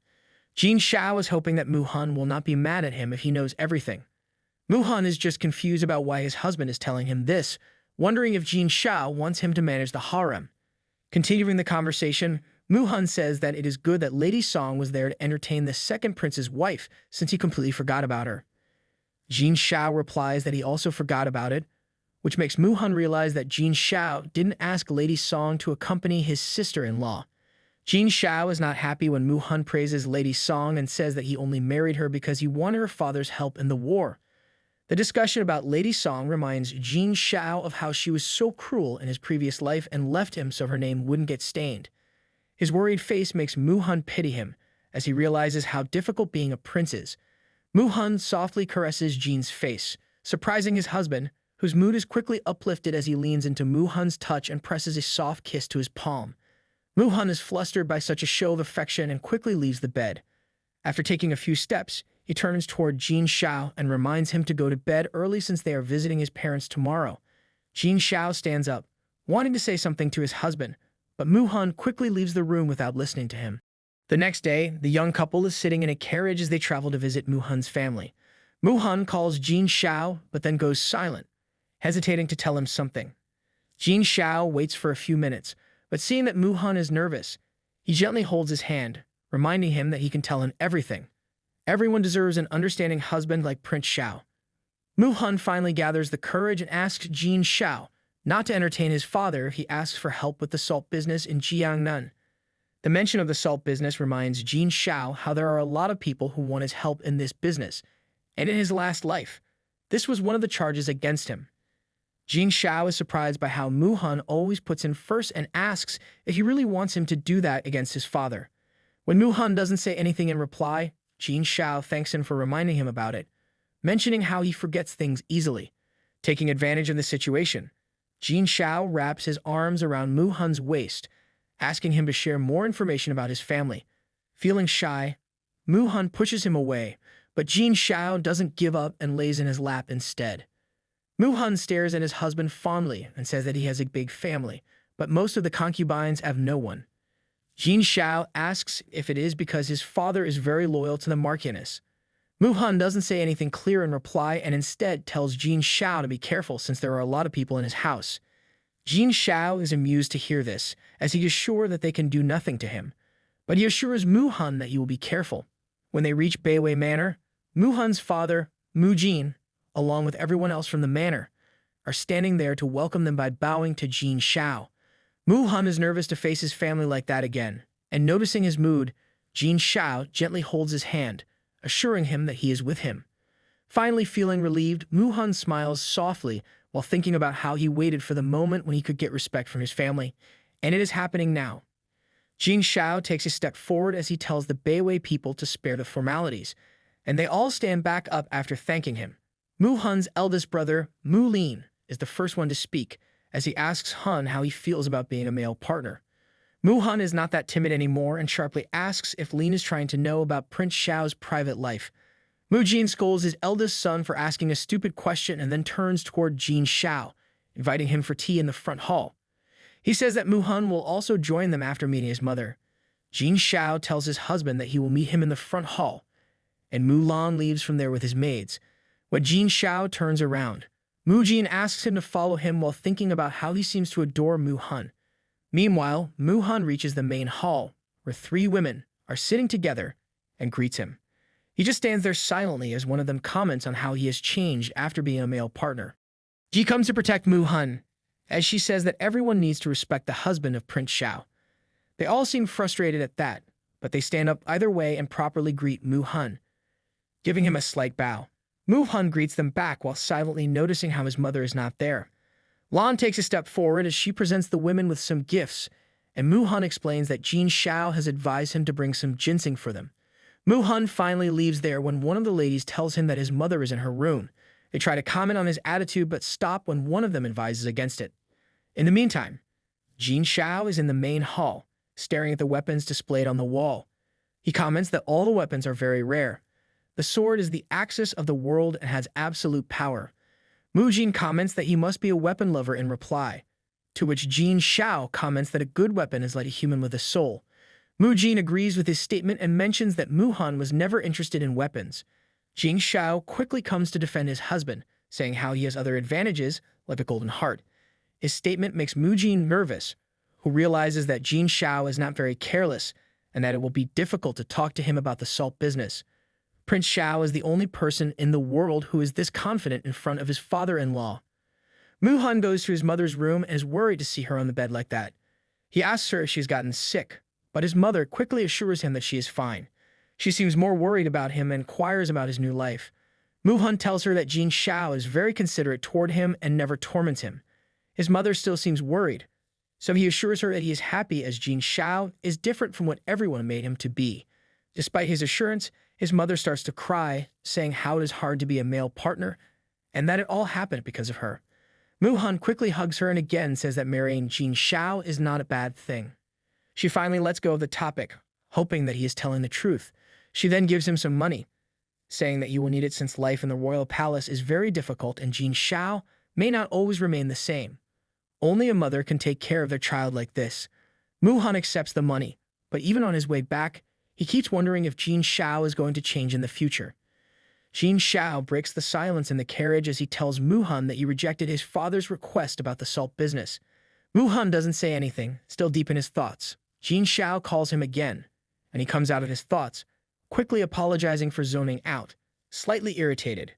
Jin Shao is hoping that Mu-hun will not be mad at him if he knows everything. Mu-hun is just confused about why his husband is telling him this, wondering if Jin Shao wants him to manage the harem. Continuing the conversation, Mu Hun says that it is good that Lady Song was there to entertain the second prince's wife since he completely forgot about her. Jin Shao replies that he also forgot about it, which makes Mu Hun realize that Jin Shao didn't ask Lady Song to accompany his sister-in-law. Jin Shao is not happy when Mu Hun praises Lady Song and says that he only married her because he wanted her father's help in the war. The discussion about Lady Song reminds Jin Shao of how she was so cruel in his previous life and left him so her name wouldn't get stained. His worried face makes Mu Hun pity him, as he realizes how difficult being a prince is. Mu Hun softly caresses Jin's face, surprising his husband, whose mood is quickly uplifted as he leans into Mu Hun's touch and presses a soft kiss to his palm. Mu Hun is flustered by such a show of affection and quickly leaves the bed. After taking a few steps, he turns toward Jin Shao and reminds him to go to bed early since they are visiting his parents tomorrow. Jin Shao stands up, wanting to say something to his husband, but Mu Hun quickly leaves the room without listening to him. The next day, the young couple is sitting in a carriage as they travel to visit Mu Hun's family. Mu Hun calls Jin Shao, but then goes silent, hesitating to tell him something. Jin Shao waits for a few minutes, but seeing that Mu Hun is nervous, he gently holds his hand, reminding him that he can tell him everything. Everyone deserves an understanding husband like Prince Shao. Mu Hun finally gathers the courage and asks Jin Shao not to entertain his father if he asks for help with the salt business in Jiangnan. The mention of the salt business reminds Jin Shao how there are a lot of people who want his help in this business, and in his last life, this was one of the charges against him. Jin Shao is surprised by how Mu Hun always puts him first and asks if he really wants him to do that against his father. When Mu Hun doesn't say anything in reply, Jin Shao thanks him for reminding him about it, mentioning how he forgets things easily. Taking advantage of the situation, Jin Shao wraps his arms around Mu Hun's waist, asking him to share more information about his family. Feeling shy, Mu Hun pushes him away, but Jin Shao doesn't give up and lays in his lap instead. Mu Hun stares at his husband fondly and says that he has a big family, but most of the concubines have no one. Jin Shao asks if it is because his father is very loyal to the Marchioness. Mu Hun doesn't say anything clear in reply and instead tells Jin Shao to be careful since there are a lot of people in his house. Jin Shao is amused to hear this, as he is sure that they can do nothing to him, but he assures Mu Hun that he will be careful. When they reach Beiwei Manor, Mu Hun's father, Mu Jin, along with everyone else from the manor, are standing there to welcome them by bowing to Jin Shao. Mu Hun is nervous to face his family like that again, and noticing his mood, Jin Shao gently holds his hand, assuring him that he is with him. Finally feeling relieved, Mu Hun smiles softly while thinking about how he waited for the moment when he could get respect from his family, and it is happening now. Jin Shao takes a step forward as he tells the Beiwei people to spare the formalities, and they all stand back up after thanking him. Mu Hun's eldest brother, Mu Lin, is the first one to speak, as he asks Hun how he feels about being a male partner. Mu Hun is not that timid anymore and sharply asks if Lin is trying to know about Prince Shao's private life. Mu Jin scolds his eldest son for asking a stupid question and then turns toward Jin Shao, inviting him for tea in the front hall. He says that Mu Hun will also join them after meeting his mother. Jin Shao tells his husband that he will meet him in the front hall, and Mu Lan leaves from there with his maids. When Jin Shao turns around, Mu Jin asks him to follow him while thinking about how he seems to adore Mu Hun. Meanwhile, Mu Hun reaches the main hall, where three women are sitting together, and greets him. He just stands there silently as one of them comments on how he has changed after being a male partner. Ji comes to protect Mu Hun, as she says that everyone needs to respect the husband of Prince Shao. They all seem frustrated at that, but they stand up either way and properly greet Mu Hun, giving him a slight bow. Mu Hun greets them back while silently noticing how his mother is not there. Lan takes a step forward as she presents the women with some gifts, and Mu Hun explains that Jin Shao has advised him to bring some ginseng for them. Mu Hun finally leaves there when one of the ladies tells him that his mother is in her room. They try to comment on his attitude but stop when one of them advises against it. In the meantime, Jin Shao is in the main hall, staring at the weapons displayed on the wall. He comments that all the weapons are very rare. The sword is the axis of the world and has absolute power. Mu Jin comments that he must be a weapon lover in reply, to which Jin Shao comments that a good weapon is like a human with a soul. Mu Jin agrees with his statement and mentions that Mu Hun was never interested in weapons. Jin Shao quickly comes to defend his husband, saying how he has other advantages, like a golden heart. His statement makes Mu Jin nervous, who realizes that Jin Shao is not very careless and that it will be difficult to talk to him about the salt business. Prince Shao is the only person in the world who is this confident in front of his father-in-law. Mu-han goes to his mother's room and is worried to see her on the bed like that. He asks her if she's gotten sick, but his mother quickly assures him that she is fine. She seems more worried about him and inquires about his new life. Mu-han tells her that Jin Shao is very considerate toward him and never torments him. His mother still seems worried, so he assures her that he is happy as Jin Shao is different from what everyone made him to be. Despite his assurance, his mother starts to cry, saying how it is hard to be a male partner and that it all happened because of her. Mu-han quickly hugs her and again says that marrying Jin Shao is not a bad thing. She finally lets go of the topic, hoping that he is telling the truth. She then gives him some money, saying that he will need it since life in the royal palace is very difficult and Jin Shao may not always remain the same. Only a mother can take care of their child like this. Mu-han accepts the money, but even on his way back, he keeps wondering if Jin Shao is going to change in the future. Jin Shao breaks the silence in the carriage as he tells Mu-han that he rejected his father's request about the salt business. Mu-han doesn't say anything, still deep in his thoughts. Jin Shao calls him again, and he comes out of his thoughts, quickly apologizing for zoning out, slightly irritated.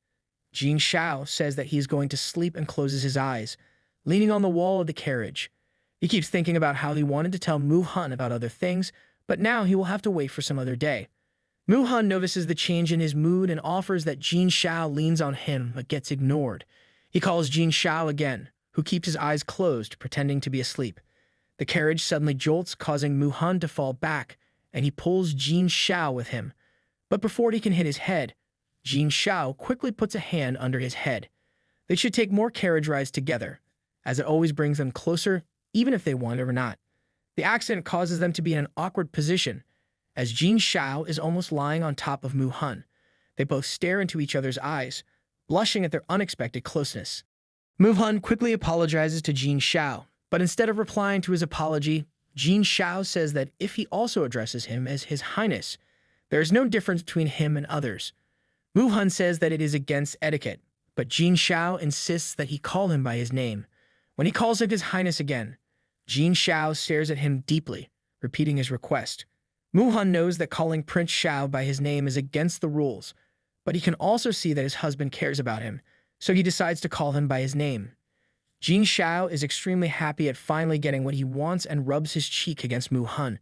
Jin Shao says that he is going to sleep and closes his eyes, leaning on the wall of the carriage. He keeps thinking about how he wanted to tell Mu-han about other things, but now he will have to wait for some other day. Mu-han notices the change in his mood and offers that Jin Shao leans on him but gets ignored. He calls Jin Shao again, who keeps his eyes closed, pretending to be asleep. The carriage suddenly jolts, causing Mu-han to fall back, and he pulls Jin Shao with him. But before he can hit his head, Jin Shao quickly puts a hand under his head. They should take more carriage rides together, as it always brings them closer, even if they want it or not. The accident causes them to be in an awkward position, as Jin Shao is almost lying on top of Mu-han. They both stare into each other's eyes, blushing at their unexpected closeness. Mu-han quickly apologizes to Jin Shao, but instead of replying to his apology, Jin Shao says that if he also addresses him as His Highness, there is no difference between him and others. Mu-han says that it is against etiquette, but Jin Shao insists that he call him by his name. When he calls him His Highness again, Jin Shao stares at him deeply, repeating his request. Mu-han knows that calling Prince Shao by his name is against the rules, but he can also see that his husband cares about him, so he decides to call him by his name. Jin Shao is extremely happy at finally getting what he wants and rubs his cheek against Mu-han,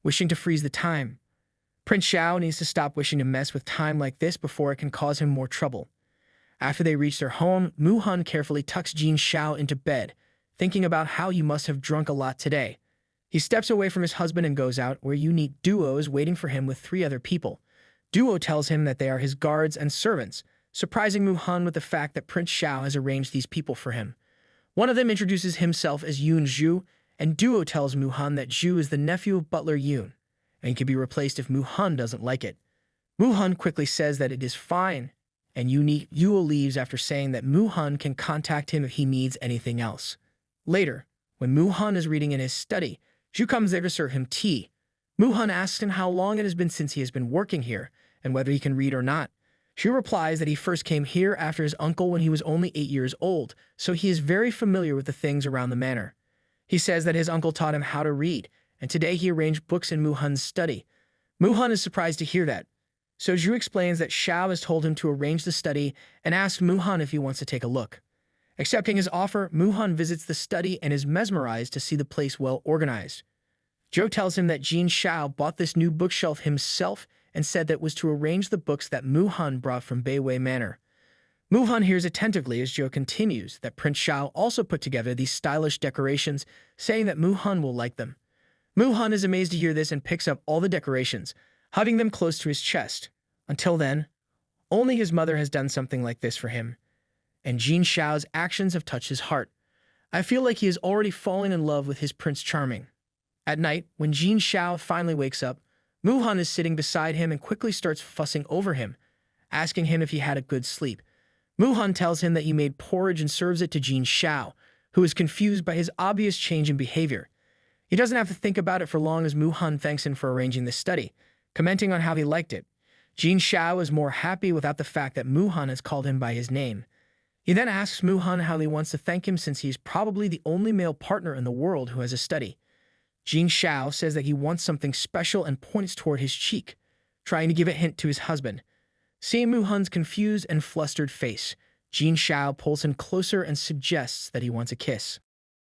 wishing to freeze the time. Prince Shao needs to stop wishing to mess with time like this before it can cause him more trouble. After they reach their home, Mu-han carefully tucks Jin Shao into bed, thinking about how he must have drunk a lot today. He steps away from his husband and goes out, where unique Duo is waiting for him with 3 other people. Duo tells him that they are his guards and servants, surprising Mu-han with the fact that Prince Shao has arranged these people for him. One of them introduces himself as Yoon Zhu, and Duo tells Mu-han that Zhu is the nephew of Butler Yoon, and can be replaced if Mu-han doesn't like it. Mu-han quickly says that it is fine, and unique Duo leaves after saying that Mu-han can contact him if he needs anything else. Later, when Mu-han is reading in his study, Zhu comes there to serve him tea. Mu-han asks him how long it has been since he has been working here, and whether he can read or not. Zhu replies that he first came here after his uncle when he was only 8 years old, so he is very familiar with the things around the manor. He says that his uncle taught him how to read, and today he arranged books in Mu-han's study. Mu-han is surprised to hear that, so Zhu explains that Shao has told him to arrange the study and asks Mu-han if he wants to take a look. Accepting his offer, Mu-han visits the study and is mesmerized to see the place well organized. Zhou tells him that Jin Shao bought this new bookshelf himself and said that was to arrange the books that Mu-han brought from Beiwei Manor. Mu-han hears attentively as Zhou continues that Prince Shao also put together these stylish decorations, saying that Mu-han will like them. Mu-han is amazed to hear this and picks up all the decorations, hugging them close to his chest. Until then, only his mother has done something like this for him, and Jin Shao's actions have touched his heart. I feel like he is already falling in love with his Prince Charming. At night, when Jin Shao finally wakes up, Mu-han is sitting beside him and quickly starts fussing over him, asking him if he had a good sleep. Mu-han tells him that he made porridge and serves it to Jin Shao, who is confused by his obvious change in behavior. He doesn't have to think about it for long as Mu-han thanks him for arranging the study, commenting on how he liked it. Jin Shao is more happy without the fact that Mu-han has called him by his name. He then asks Mu-han how he wants to thank him since he is probably the only male partner in the world who has a study. Jin Shao says that he wants something special and points toward his cheek, trying to give a hint to his husband. Seeing Mu-hun's confused and flustered face, Jin Shao pulls him closer and suggests that he wants a kiss.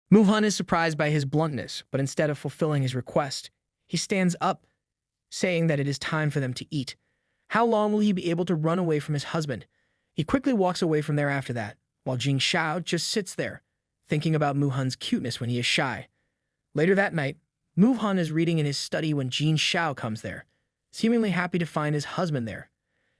Mu-hun is surprised by his bluntness, but instead of fulfilling his request, he stands up, saying that it is time for them to eat. How long will he be able to run away from his husband? He quickly walks away from there after that, while Jin Shao just sits there, thinking about Mu-hun's cuteness when he is shy. Later that night, Mu-hun is reading in his study when Jin Shao comes there, seemingly happy to find his husband there.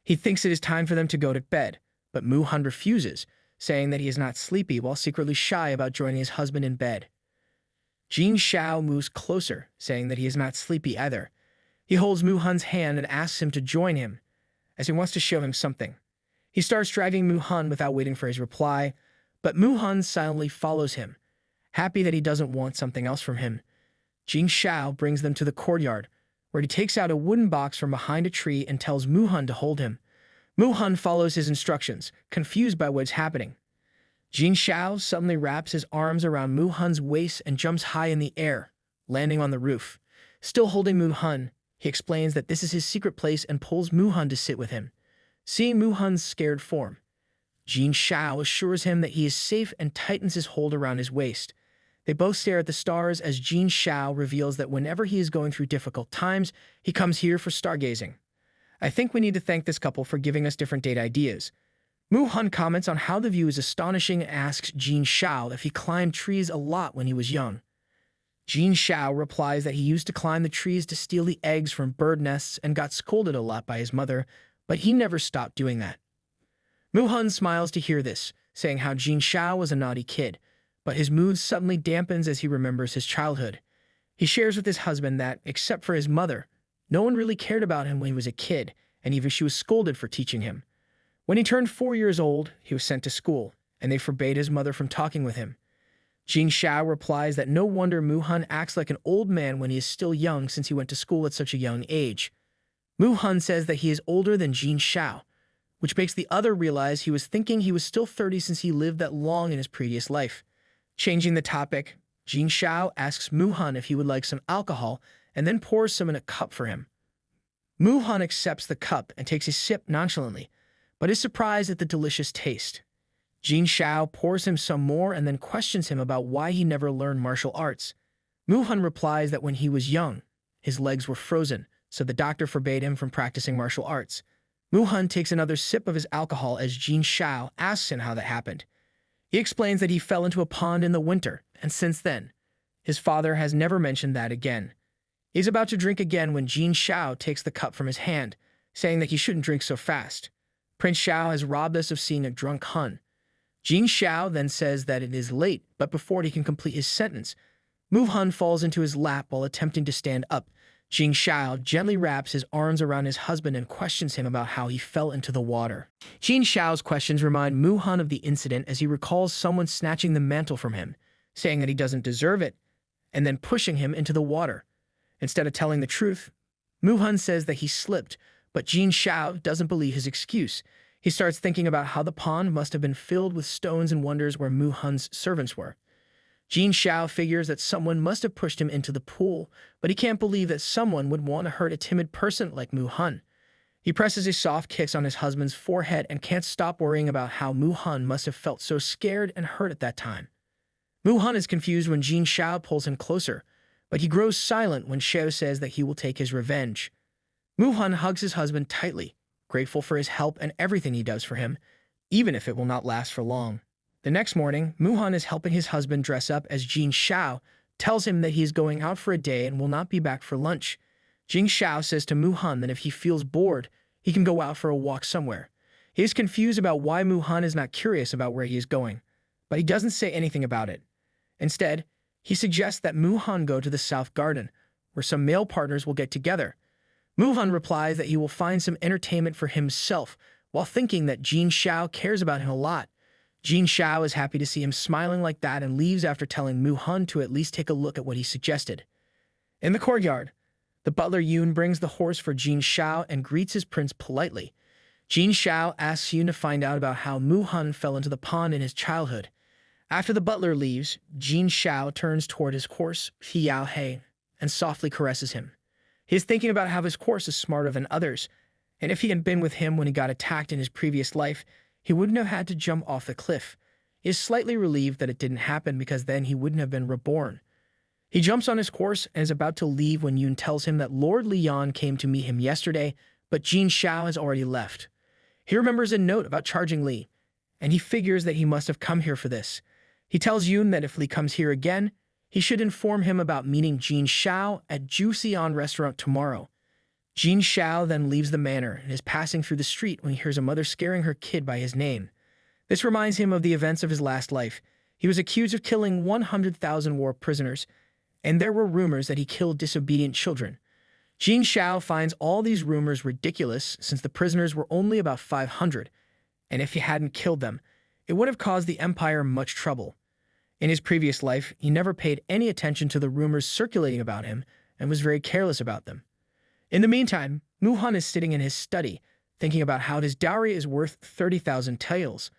He thinks it is time for them to go to bed, but Mu-hun refuses, saying that he is not sleepy while secretly shy about joining his husband in bed. Jin Shao moves closer, saying that he is not sleepy either. He holds Mu-hun's hand and asks him to join him, as he wants to show him something. He starts dragging Mu-hun without waiting for his reply, but Mu-hun silently follows him, happy that he doesn't want something else from him. Jin Shao brings them to the courtyard, where he takes out a wooden box from behind a tree and tells Mu-hun to hold him. Mu-hun follows his instructions, confused by what's happening. Jin Shao suddenly wraps his arms around Mu-hun's waist and jumps high in the air, landing on the roof. Still holding Mu-hun, he explains that this is his secret place and pulls Mu-hun to sit with him. Seeing Mu-hun's scared form, Jin Shao assures him that he is safe and tightens his hold around his waist. They both stare at the stars as Jin Shao reveals that whenever he is going through difficult times, he comes here for stargazing. I think we need to thank this couple for giving us different date ideas. Mu-hun comments on how the view is astonishing and asks Jin Shao if he climbed trees a lot when he was young. Jin Shao replies that he used to climb the trees to steal the eggs from bird nests and got scolded a lot by his mother, but he never stopped doing that. Mu-hun smiles to hear this, saying how Jin Shao was a naughty kid, but his mood suddenly dampens as he remembers his childhood. He shares with his husband that, except for his mother, no one really cared about him when he was a kid, and even she was scolded for teaching him. When he turned 4 years old, he was sent to school, and they forbade his mother from talking with him. Jin Shao replies that no wonder Mu-hun acts like an old man when he is still young since he went to school at such a young age. Mu-hun says that he is older than Jin Shao, which makes the other realize he was thinking he was still 30 since he lived that long in his previous life. Changing the topic, Jin Shao asks Mu-hun if he would like some alcohol and then pours some in a cup for him. Mu-hun accepts the cup and takes a sip nonchalantly, but is surprised at the delicious taste. Jin Shao pours him some more and then questions him about why he never learned martial arts. Mu-hun replies that when he was young, his legs were frozen, so the doctor forbade him from practicing martial arts. Mu-hun takes another sip of his alcohol as Jin Shao asks him how that happened. He explains that he fell into a pond in the winter, and since then, his father has never mentioned that again. He's about to drink again when Jin Shao takes the cup from his hand, saying that he shouldn't drink so fast. Prince Shao has robbed us of seeing a drunk Hun. Jin Shao then says that it is late, but before he can complete his sentence, Mu-hun falls into his lap while attempting to stand up. Jin Shao gently wraps his arms around his husband and questions him about how he fell into the water. Jin Shao's questions remind Mu-hun of the incident as he recalls someone snatching the mantle from him, saying that he doesn't deserve it, and then pushing him into the water. Instead of telling the truth, Mu-hun says that he slipped, but Jin Shao doesn't believe his excuse. He starts thinking about how the pond must have been filled with stones and wonders where Mu-hun's servants were. Jin Shao figures that someone must have pushed him into the pool, but he can't believe that someone would want to hurt a timid person like Mu-hun. He presses a soft kiss on his husband's forehead and can't stop worrying about how Mu-hun must have felt so scared and hurt at that time. Mu-hun is confused when Jin Shao pulls him closer, but he grows silent when Shao says that he will take his revenge. Mu-hun hugs his husband tightly, grateful for his help and everything he does for him, even if it will not last for long. The next morning, Mu-hun is helping his husband dress up as Jin Shao tells him that he is going out for a day and will not be back for lunch. Jin Shao says to Mu-hun that if he feels bored, he can go out for a walk somewhere. He is confused about why Mu-hun is not curious about where he is going, but he doesn't say anything about it. Instead, he suggests that Mu-hun go to the South Garden, where some male partners will get together. Mu-hun replies that he will find some entertainment for himself while thinking that Jin Shao cares about him a lot. Jin Shao is happy to see him smiling like that and leaves after telling Mu-hun to at least take a look at what he suggested. In the courtyard, the butler Yoon brings the horse for Jin Shao and greets his prince politely. Jin Shao asks Yoon to find out about how Mu-hun fell into the pond in his childhood. After the butler leaves, Jin Shao turns toward his horse, Xiao He, and softly caresses him. He is thinking about how his course is smarter than others, and if he had been with him when he got attacked in his previous life, he wouldn't have had to jump off the cliff. He is slightly relieved that it didn't happen because then he wouldn't have been reborn. He jumps on his course and is about to leave when Yoon tells him that Lord Leon came to meet him yesterday, but Jin Shao has already left. He remembers a note about charging Lee, and he figures that he must have come here for this. He tells Yoon that if Lee comes here again, he should inform him about meeting Jin Shao at Juxian restaurant tomorrow. Jin Shao then leaves the manor and is passing through the street when he hears a mother scaring her kid by his name. This reminds him of the events of his last life. He was accused of killing 100,000 war prisoners, and there were rumors that he killed disobedient children. Jin Shao finds all these rumors ridiculous since the prisoners were only about 500, and if he hadn't killed them, it would have caused the empire much trouble. In his previous life, he never paid any attention to the rumors circulating about him and was very careless about them. In the meantime, Mu-hun is sitting in his study, thinking about how his dowry is worth 30,000 taels,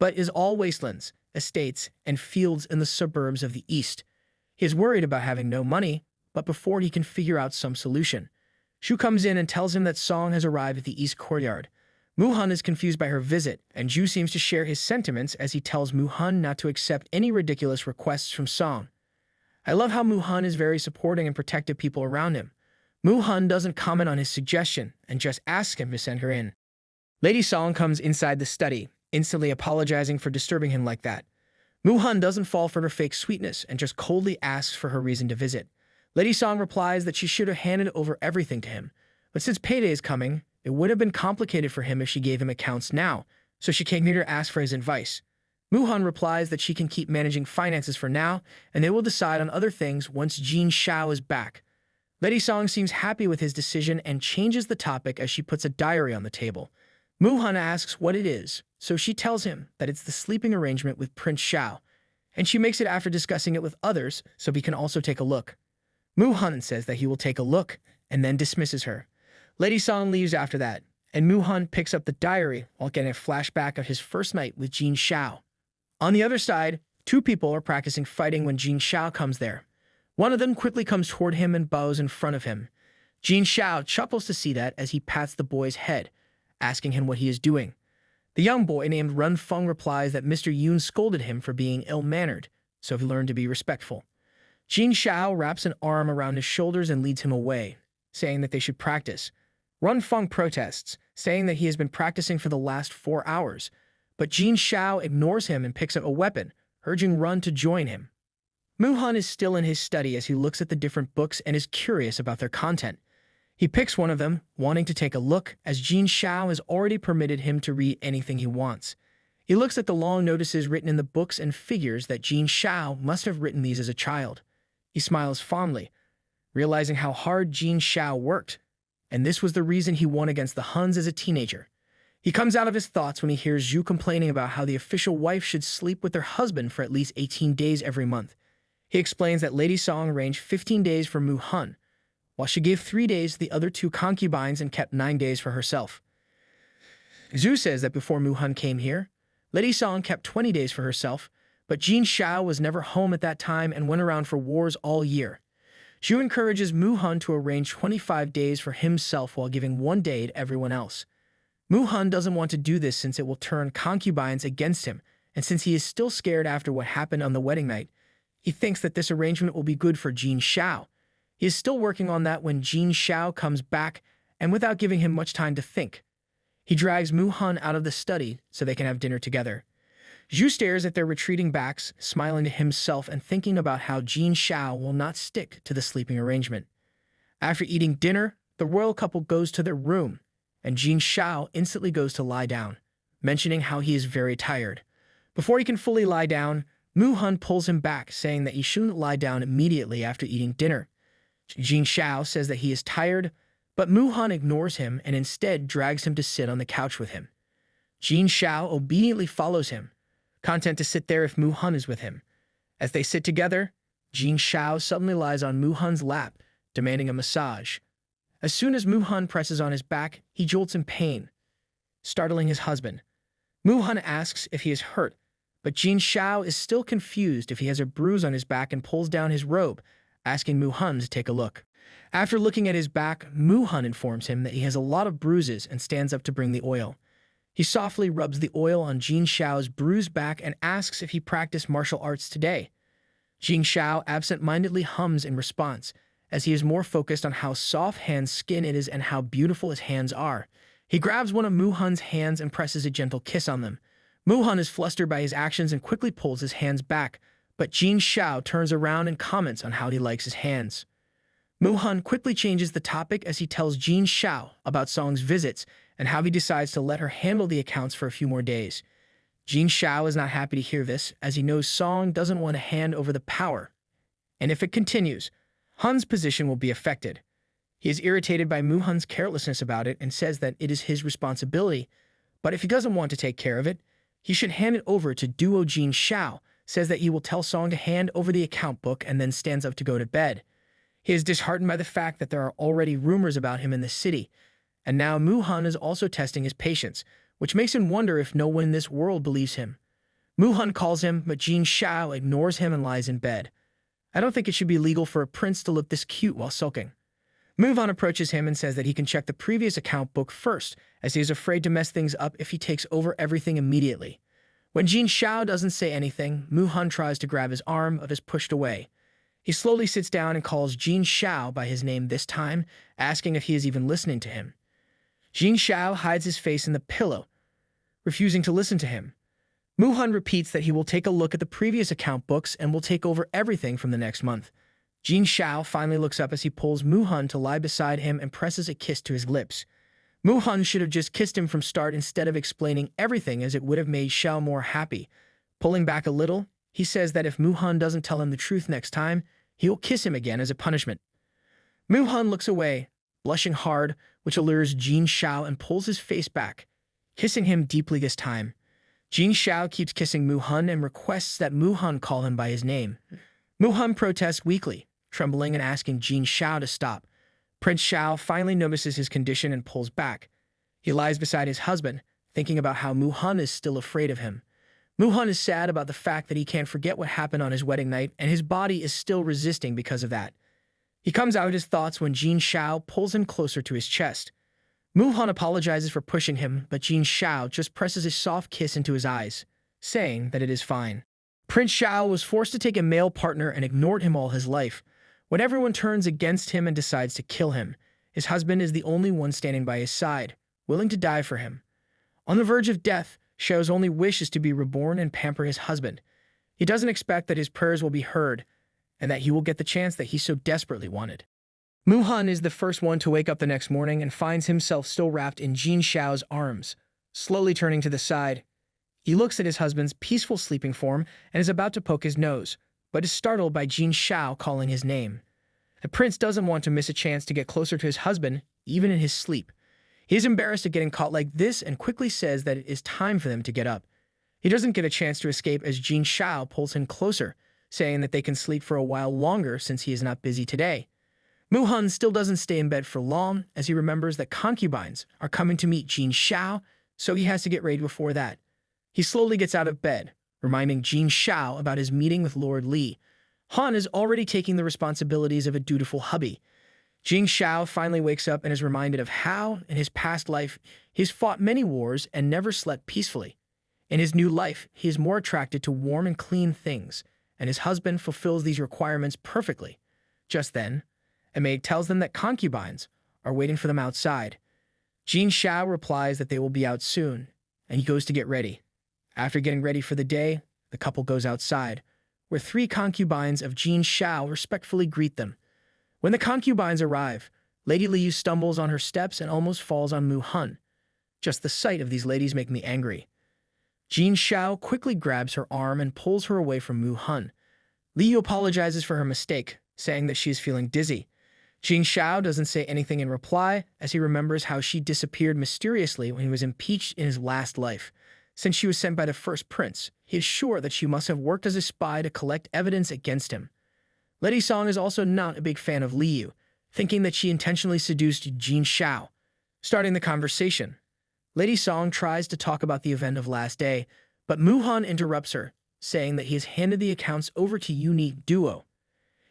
but is all wastelands, estates, and fields in the suburbs of the east. He is worried about having no money, but before he can figure out some solution, Shu comes in and tells him that Song has arrived at the east courtyard. Mu-hun is confused by her visit, and Ju seems to share his sentiments as he tells Mu-hun not to accept any ridiculous requests from Song. I love how Mu-hun is very supporting and protective people around him. Mu-hun doesn't comment on his suggestion and just asks him to send her in. Lady Song comes inside the study, instantly apologizing for disturbing him like that. Mu-hun doesn't fall for her fake sweetness and just coldly asks for her reason to visit. Lady Song replies that she should have handed over everything to him, but since payday is coming, it would have been complicated for him if she gave him accounts now, so she came here to ask for his advice. Mu-hun replies that she can keep managing finances for now, and they will decide on other things once Jin Shao is back. Lady Song seems happy with his decision and changes the topic as she puts a diary on the table. Mu-hun asks what it is, so she tells him that it's the sleeping arrangement with Prince Shao, and she makes it after discussing it with others so he can also take a look. Mu-hun says that he will take a look and then dismisses her. Lady Song leaves after that, and Mu-hun picks up the diary while getting a flashback of his first night with Jin Shao. On the other side, two people are practicing fighting when Jin Shao comes there. One of them quickly comes toward him and bows in front of him. Jin Shao chuckles to see that as he pats the boy's head, asking him what he is doing. The young boy named Run Feng replies that Mr. Yoon scolded him for being ill-mannered, so he learned to be respectful. Jin Shao wraps an arm around his shoulders and leads him away, saying that they should practice. Run Feng protests, saying that he has been practicing for the last 4 hours, but Jin Shao ignores him and picks up a weapon, urging Run to join him. Mu-hun is still in his study as he looks at the different books and is curious about their content. He picks one of them, wanting to take a look, as Jin Shao has already permitted him to read anything he wants. He looks at the long notices written in the books and figures that Jin Shao must have written these as a child. He smiles fondly, realizing how hard Jin Shao worked, and this was the reason he won against the Huns as a teenager. He comes out of his thoughts when he hears Zhu complaining about how the official wife should sleep with their husband for at least 18 days every month. He explains that Lady Song arranged 15 days for Mu-hun, while she gave 3 days to the other 2 concubines and kept 9 days for herself. Zhu says that before Mu-hun came here, Lady Song kept 20 days for herself, but Jin Shao was never home at that time and went around for wars all year. Zhu encourages Mu-hun to arrange 25 days for himself while giving 1 day to everyone else. Mu-hun doesn't want to do this since it will turn concubines against him, and since he is still scared after what happened on the wedding night, he thinks that this arrangement will be good for Jin Shao. He is still working on that when Jin Shao comes back, and without giving him much time to think, he drags Mu-hun out of the study so they can have dinner together. Zhu stares at their retreating backs, smiling to himself and thinking about how Jin Shao will not stick to the sleeping arrangement. After eating dinner, the royal couple goes to their room, and Jin Shao instantly goes to lie down, mentioning how he is very tired. Before he can fully lie down, Mu-hun pulls him back, saying that he shouldn't lie down immediately after eating dinner. Jin Shao says that he is tired, but Mu-hun ignores him and instead drags him to sit on the couch with him. Jin Shao obediently follows him, content to sit there if Mu-hun is with him. As they sit together, Jin Shao suddenly lies on Mu-hun's lap, demanding a massage. As soon as Mu-hun presses on his back, he jolts in pain, startling his husband. Mu-hun asks if he is hurt, but Jin Shao is still confused if he has a bruise on his back and pulls down his robe, asking Mu-hun to take a look. After looking at his back, Mu-hun informs him that he has a lot of bruises and stands up to bring the oil. He softly rubs the oil on Jin Shao's bruised back and asks if he practiced martial arts today. Jin Shao absent-mindedly hums in response, as he is more focused on how soft Han's skin it is and how beautiful his hands are. He grabs one of Mu-hun's hands and presses a gentle kiss on them. Mu-hun is flustered by his actions and quickly pulls his hands back, but Jin Shao turns around and comments on how he likes his hands. Mu-hun quickly changes the topic as he tells Jin Shao about Song's visits and how he decides to let her handle the accounts for a few more days. Jin Shao is not happy to hear this, as he knows Song doesn't want to hand over the power, and if it continues, Hun's position will be affected. He is irritated by Mu-hun's carelessness about it and says that it is his responsibility, but if he doesn't want to take care of it, he should hand it over to Duo. Jin Shao says that he will tell Song to hand over the account book and then stands up to go to bed. He is disheartened by the fact that there are already rumors about him in the city, and now Mu-hun is also testing his patience, which makes him wonder if no one in this world believes him. Mu-hun calls him, but Jin Shao ignores him and lies in bed. I don't think it should be legal for a prince to look this cute while sulking. Mu-hun approaches him and says that he can check the previous account book first, as he is afraid to mess things up if he takes over everything immediately. When Jin Shao doesn't say anything, Mu-hun tries to grab his arm, but is pushed away. He slowly sits down and calls Jin Shao by his name this time, asking if he is even listening to him. Jin Shao hides his face in the pillow, refusing to listen to him. Mu-hun repeats that he will take a look at the previous account books and will take over everything from the next month. Jin Shao finally looks up as he pulls Mu-hun to lie beside him and presses a kiss to his lips. Mu-hun should have just kissed him from start instead of explaining everything, as it would have made Shao more happy. Pulling back a little, he says that if Mu-hun doesn't tell him the truth next time, he will kiss him again as a punishment. Mu-hun looks away, blushing hard, which allures Jin Shao and pulls his face back, kissing him deeply this time. Jin Shao keeps kissing Mu-hun and requests that Mu-hun call him by his name. Mu-hun protests weakly, trembling and asking Jin Shao to stop. Prince Shao finally notices his condition and pulls back. He lies beside his husband, thinking about how Mu-hun is still afraid of him. Mu-hun is sad about the fact that he can't forget what happened on his wedding night, and his body is still resisting because of that. He comes out his thoughts when Jin Shao pulls him closer to his chest. Mu-hun apologizes for pushing him, but Jin Shao just presses a soft kiss into his eyes, saying that it is fine. Prince Shao was forced to take a male partner and ignored him all his life. When everyone turns against him and decides to kill him, his husband is the only one standing by his side, willing to die for him. On the verge of death, Shao's only wish is to be reborn and pamper his husband. He doesn't expect that his prayers will be heard, and that he will get the chance that he so desperately wanted. Mu-hun is the first one to wake up the next morning and finds himself still wrapped in Jin Shao's arms. Slowly turning to the side, he looks at his husband's peaceful sleeping form and is about to poke his nose, but is startled by Jin Shao calling his name. The prince doesn't want to miss a chance to get closer to his husband, even in his sleep. He is embarrassed at getting caught like this and quickly says that it is time for them to get up. He doesn't get a chance to escape as Jin Shao pulls him closer, saying that they can sleep for a while longer since he is not busy today. Mu-hun still doesn't stay in bed for long, as he remembers that concubines are coming to meet Jin Shao, so he has to get ready before that. He slowly gets out of bed, reminding Jin Shao about his meeting with Lord Li. Han is already taking the responsibilities of a dutiful hubby. Jin Shao finally wakes up and is reminded of how, in his past life, he has fought many wars and never slept peacefully. In his new life, he is more attracted to warm and clean things, and his husband fulfills these requirements perfectly. Just then, a maid tells them that concubines are waiting for them outside. Jin Shao replies that they will be out soon, and he goes to get ready. After getting ready for the day, the couple goes outside, where 3 concubines of Jin Shao respectfully greet them. When the concubines arrive, Lady Liu stumbles on her steps and almost falls on Mu-hun. Just the sight of these ladies make me angry. Jin Shao quickly grabs her arm and pulls her away from Mu-hun. Liu apologizes for her mistake, saying that she is feeling dizzy. Jin Shao doesn't say anything in reply, as he remembers how she disappeared mysteriously when he was impeached in his last life. Since she was sent by the first prince, he is sure that she must have worked as a spy to collect evidence against him. Lady Song is also not a big fan of Liu, thinking that she intentionally seduced Jin Shao. Starting the conversation, Lady Song tries to talk about the event of last day, but Mu-hun interrupts her, saying that he has handed the accounts over to Unique Duo.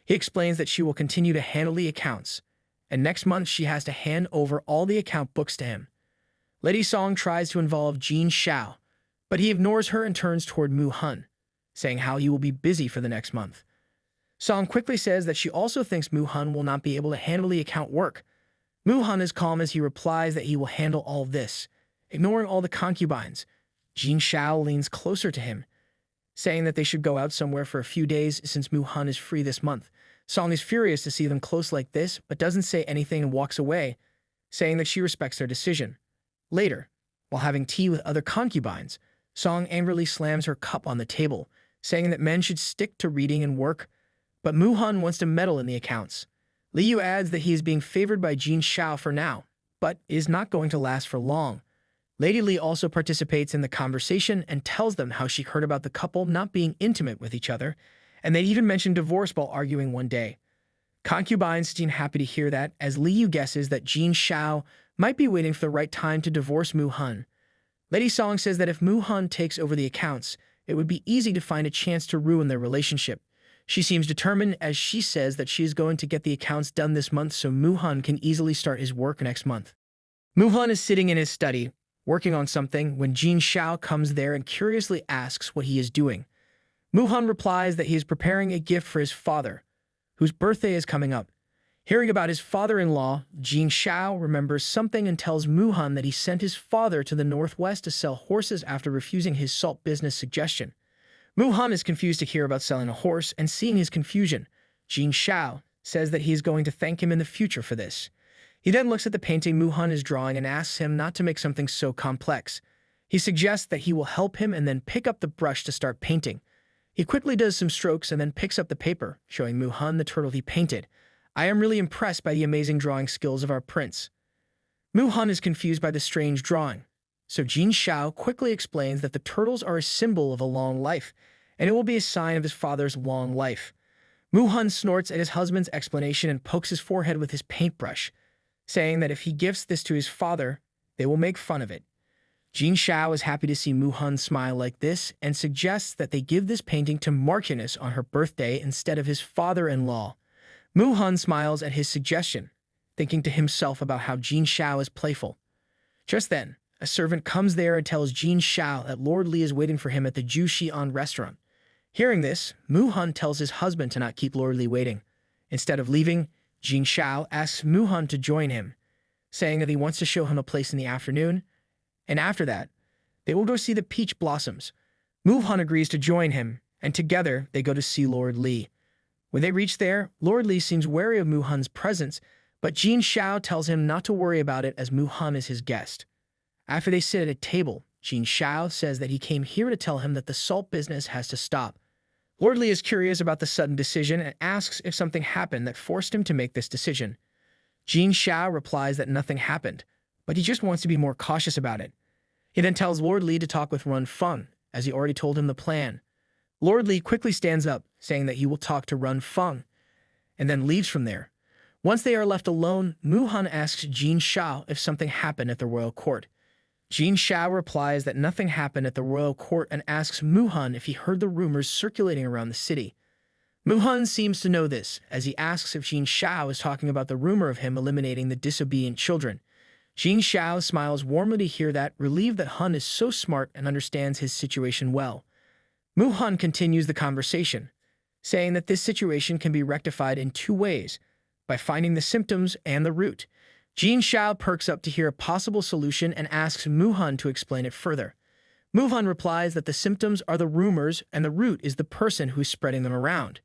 He explains that she will continue to handle the accounts, and next month she has to hand over all the account books to him. Lady Song tries to involve Shao, but he ignores her and turns toward Mu Hun, saying how he will be busy for the next month. Song quickly says that she also thinks Mu Hun will not be able to handle the account work. Mu Hun is calm as he replies that he will handle all this, ignoring all the concubines. Shao leans closer to him, saying that they should go out somewhere for a few days since Mu Hun is free this month. Song is furious to see them close like this, but doesn't say anything and walks away, saying that she respects their decision. Later, while having tea with other concubines, Song angrily slams her cup on the table, saying that men should stick to reading and work, but Mu Hun wants to meddle in the accounts. Liu adds that he is being favored by Shao for now, but is not going to last for long. Lady Li also participates in the conversation and tells them how she heard about the couple not being intimate with each other, and they even mentioned divorce while arguing one day. Concubines seem happy to hear that, as Liu guesses that Shao might be waiting for the right time to divorce Mu Hun. Lady Song says that if Mu Hun takes over the accounts, it would be easy to find a chance to ruin their relationship. She seems determined as she says that she is going to get the accounts done this month so Mu Hun can easily start his work next month. Mu Hun is sitting in his study, working on something, when Shao comes there and curiously asks what he is doing. Mu Hun replies that he is preparing a gift for his father, whose birthday is coming up. Hearing about his father-in-law, Shao remembers something and tells Mu Hun that he sent his father to the northwest to sell horses after refusing his salt business suggestion. Mu Hun is confused to hear about selling a horse, and seeing his confusion, Shao says that he is going to thank him in the future for this. He then looks at the painting Mu Hun is drawing and asks him not to make something so complex. He suggests that he will help him and then pick up the brush to start painting. He quickly does some strokes and then picks up the paper, showing Mu Hun the turtle he painted. I am really impressed by the amazing drawing skills of our prince. Mu Hun is confused by the strange drawing, so Shao quickly explains that the turtles are a symbol of a long life, and it will be a sign of his father's long life. Mu Hun snorts at his husband's explanation and pokes his forehead with his paintbrush, saying that if he gives this to his father, they will make fun of it. Shao is happy to see Mu Hun smile like this and suggests that they give this painting to Marchioness on her birthday instead of his father-in-law. Mu Hun smiles at his suggestion, thinking to himself about how Shao is playful. Just then, a servant comes there and tells Shao that Lord Li is waiting for him at the Ju Xi'an restaurant. Hearing this, Mu Hun tells his husband to not keep Lord Li waiting. Instead of leaving, Shao asks Mu Hun to join him, saying that he wants to show him a place in the afternoon, and after that, they will go see the peach blossoms. Mu Hun agrees to join him, and together they go to see Lord Li. When they reach there, Lord Li seems wary of Mu Hun's presence, but Shao tells him not to worry about it as Mu Hun is his guest. After they sit at a table, Shao says that he came here to tell him that the salt business has to stop. Lord Li is curious about the sudden decision and asks if something happened that forced him to make this decision. Shao replies that nothing happened, but he just wants to be more cautious about it. He then tells Lord Li to talk with Run Feng, as he already told him the plan. Lord Li quickly stands up, saying that he will talk to Run Feng, and then leaves from there. Once they are left alone, Mu Hun asks Shao if something happened at the royal court. Shao replies that nothing happened at the royal court and asks Mu Hun if he heard the rumors circulating around the city. Mu Hun seems to know this, as he asks if Shao is talking about the rumor of him eliminating the disobedient children. Shao smiles warmly to hear that, relieved that Hun is so smart and understands his situation well. Mu Hun continues the conversation, saying that this situation can be rectified in two ways, by finding the symptoms and the root. Shao perks up to hear a possible solution and asks Mu Hun to explain it further. Mu Hun replies that the symptoms are the rumors and the root is the person who is spreading them around.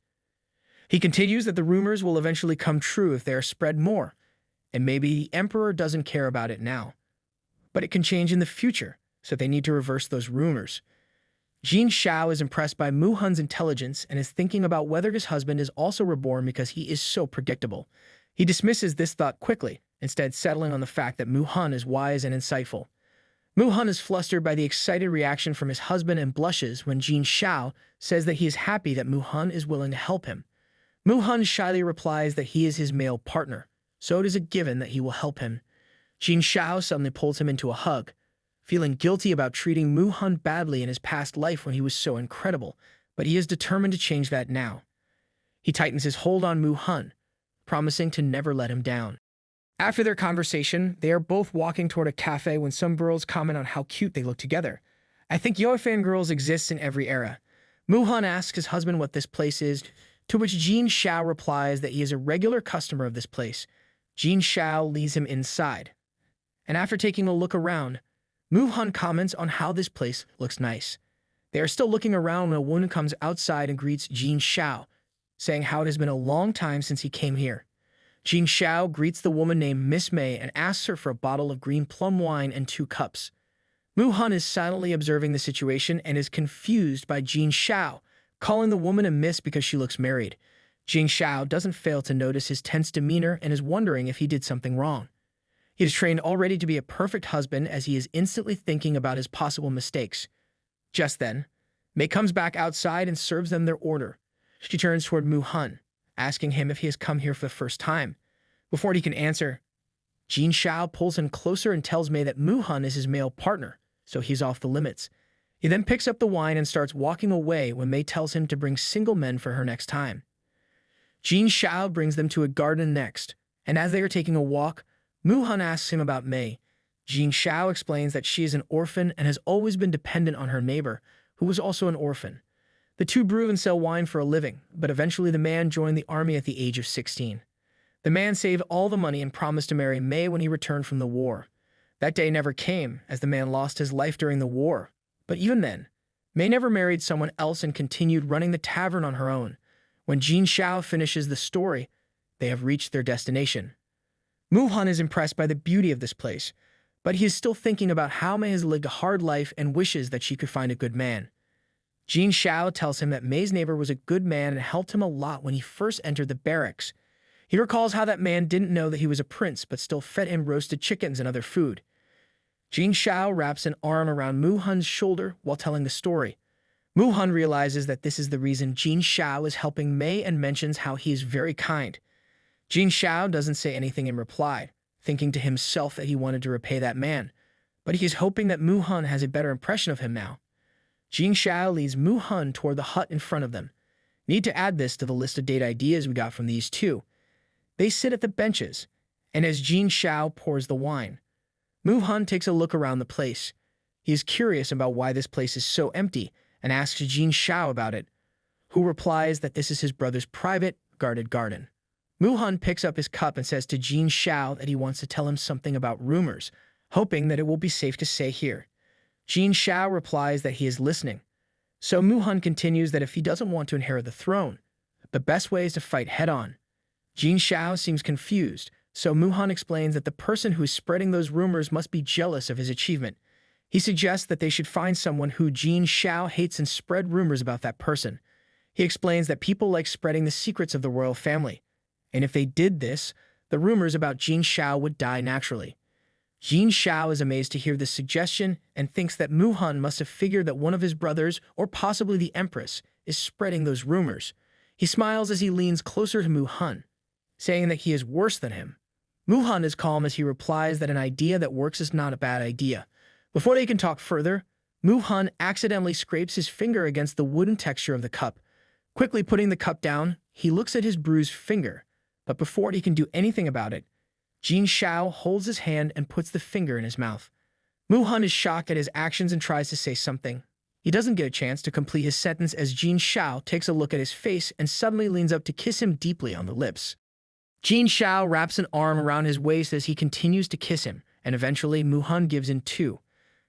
He continues that the rumors will eventually come true if they are spread more, and maybe the emperor doesn't care about it now. But it can change in the future, so they need to reverse those rumors. Shao is impressed by Mu Hun's intelligence and is thinking about whether his husband is also reborn because he is so predictable. He dismisses this thought quickly, instead settling on the fact that Mu Hun is wise and insightful. Mu Hun is flustered by the excited reaction from his husband and blushes when Shao says that he is happy that Mu Hun is willing to help him. Mu Hun shyly replies that he is his male partner, so it is a given that he will help him. Shao suddenly pulls him into a hug, feeling guilty about treating Mu Hun badly in his past life when he was so incredible, but he is determined to change that now. He tightens his hold on Mu-hun, promising to never let him down. After their conversation, they are both walking toward a cafe when some girls comment on how cute they look together. I think Yo fangirls exists in every era. Mu-hun asks his husband what this place is, to which Jin Shao replies that he is a regular customer of this place. Jin Shao leads him inside. And after taking a look around, Mu-hun comments on how this place looks nice. They are still looking around when a woman comes outside and greets Jin Shao, saying how it has been a long time since he came here. Jin Shao greets the woman named Miss May and asks her for a bottle of green plum wine and 2 cups. Mu-hun is silently observing the situation and is confused by Jin Shao, calling the woman a miss because she looks married. Jin Shao doesn't fail to notice his tense demeanor and is wondering if he did something wrong. He is trained already to be a perfect husband as he is instantly thinking about his possible mistakes. Just then, May comes back outside and serves them their order. She turns toward Mu-hun, asking him if he has come here for the first time. Before he can answer, Jin Shao pulls him closer and tells May that Mu-hun is his male partner, so he's off the limits. He then picks up the wine and starts walking away when May tells him to bring single men for her next time. Jin Shao brings them to a garden next, and as they are taking a walk, Mu-hun asks him about May. Jin Shao explains that she is an orphan and has always been dependent on her neighbor, who was also an orphan. The two brew and sell wine for a living, but eventually the man joined the army at the age of 16. The man saved all the money and promised to marry May when he returned from the war. That day never came, as the man lost his life during the war. But even then, May never married someone else and continued running the tavern on her own. When Jin Shao finishes the story, they have reached their destination. Mu-hun is impressed by the beauty of this place, but he is still thinking about how May has lived a hard life and wishes that she could find a good man. Jin Shao tells him that May's neighbor was a good man and helped him a lot when he first entered the barracks. He recalls how that man didn't know that he was a prince but still fed him roasted chickens and other food. Jin Shao wraps an arm around Mu-hun's shoulder while telling the story. Mu-hun realizes that this is the reason Jin Shao is helping May and mentions how he is very kind. Jin Shao doesn't say anything in reply, thinking to himself that he wanted to repay that man, but he is hoping that Mu-hun has a better impression of him now. Jin Shao leads Mu-hun toward the hut in front of them. Need to add this to the list of date ideas we got from these two. They sit at the benches, and as Jin Shao pours the wine, Mu-hun takes a look around the place. He is curious about why this place is so empty and asks Jin Shao about it, who replies that this is his brother's private, guarded garden. Mu-hun picks up his cup and says to Jin Shao that he wants to tell him something about rumors, hoping that it will be safe to say here. Jin Shao replies that he is listening. So Mu-hun continues that if he doesn't want to inherit the throne, the best way is to fight head-on. Jin Shao seems confused, so Mu-hun explains that the person who is spreading those rumors must be jealous of his achievement. He suggests that they should find someone who Jin Shao hates and spread rumors about that person. He explains that people like spreading the secrets of the royal family, and if they did this, the rumors about Jin Shao would die naturally. Jin Shao is amazed to hear this suggestion and thinks that Mu-hun must have figured that one of his brothers, or possibly the Empress, is spreading those rumors. He smiles as he leans closer to Mu-hun, saying that he is worse than him. Mu-hun is calm as he replies that an idea that works is not a bad idea. Before they can talk further, Mu-hun accidentally scrapes his finger against the wooden texture of the cup. Quickly putting the cup down, he looks at his bruised finger, but before he can do anything about it, Jin Shao holds his hand and puts the finger in his mouth. Mu-hun is shocked at his actions and tries to say something. He doesn't get a chance to complete his sentence as Jin Shao takes a look at his face and suddenly leans up to kiss him deeply on the lips. Jin Shao wraps an arm around his waist as he continues to kiss him, and eventually Mu-hun gives in too.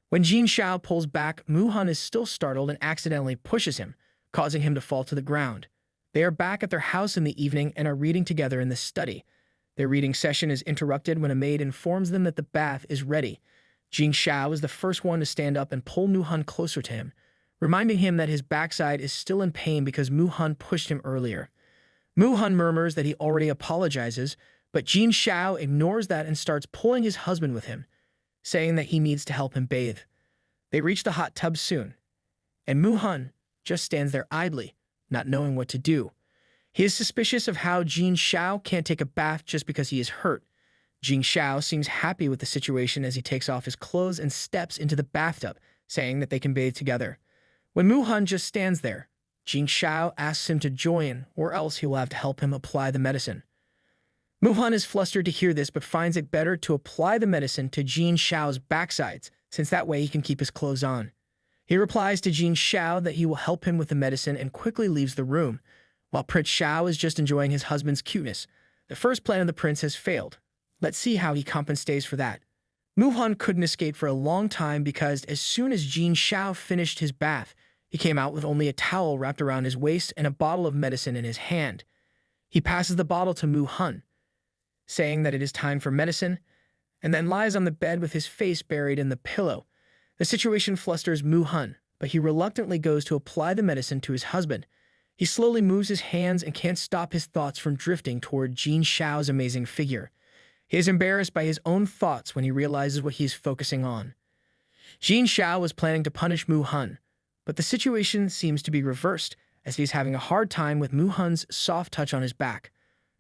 When Jin Shao pulls back, Mu-hun is still startled and accidentally pushes him, causing him to fall to the ground. They are back at their house in the evening and are reading together in the study. Their reading session is interrupted when a maid informs them that the bath is ready. Jin Shao is the first one to stand up and pull Mu-hun closer to him, reminding him that his backside is still in pain because Mu-hun pushed him earlier. Mu-hun murmurs that he already apologizes, but Jin Shao ignores that and starts pulling his husband with him, saying that he needs to help him bathe. They reach the hot tub soon, and Mu-hun just stands there idly, not knowing what to do. He is suspicious of how Jin Shao can't take a bath just because he is hurt. Jin Shao seems happy with the situation as he takes off his clothes and steps into the bathtub, saying that they can bathe together. When Mu-hun just stands there, Jin Shao asks him to join, or else he will have to help him apply the medicine. Mu-hun is flustered to hear this, but finds it better to apply the medicine to Jin Shao's backsides, since that way he can keep his clothes on. He replies to Jin Shao that he will help him with the medicine and quickly leaves the room, while Prince Shao is just enjoying his husband's cuteness. The first plan of the prince has failed. Let's see how he compensates for that. Mu-hun couldn't escape for a long time because as soon as Jin Shao finished his bath, he came out with only a towel wrapped around his waist and a bottle of medicine in his hand. He passes the bottle to Mu-hun, saying that it is time for medicine, and then lies on the bed with his face buried in the pillow. The situation flusters Mu-hun, but he reluctantly goes to apply the medicine to his husband. He slowly moves his hands and can't stop his thoughts from drifting toward Jin Shao's amazing figure. He is embarrassed by his own thoughts when he realizes what he is focusing on. Jin Shao was planning to punish Mu-hun, but the situation seems to be reversed, as he is having a hard time with Mu-hun's soft touch on his back.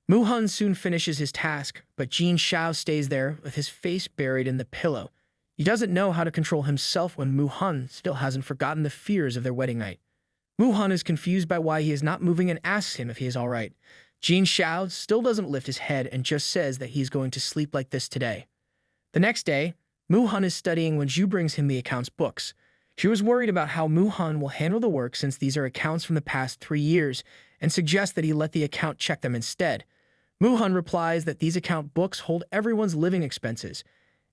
Mu-hun soon finishes his task, but Jin Shao stays there with his face buried in the pillow. He doesn't know how to control himself when Mu-hun still hasn't forgotten the fears of their wedding night. Mu-hun is confused by why he is not moving and asks him if he is all right. Jin Shao still doesn't lift his head and just says that he is going to sleep like this today. The next day, Mu-hun is studying when Zhu brings him the accounts books. She was worried about how Mu-hun will handle the work since these are accounts from the past 3 years and suggests that he let the account check them instead. Mu-hun replies that these account books hold everyone's living expenses,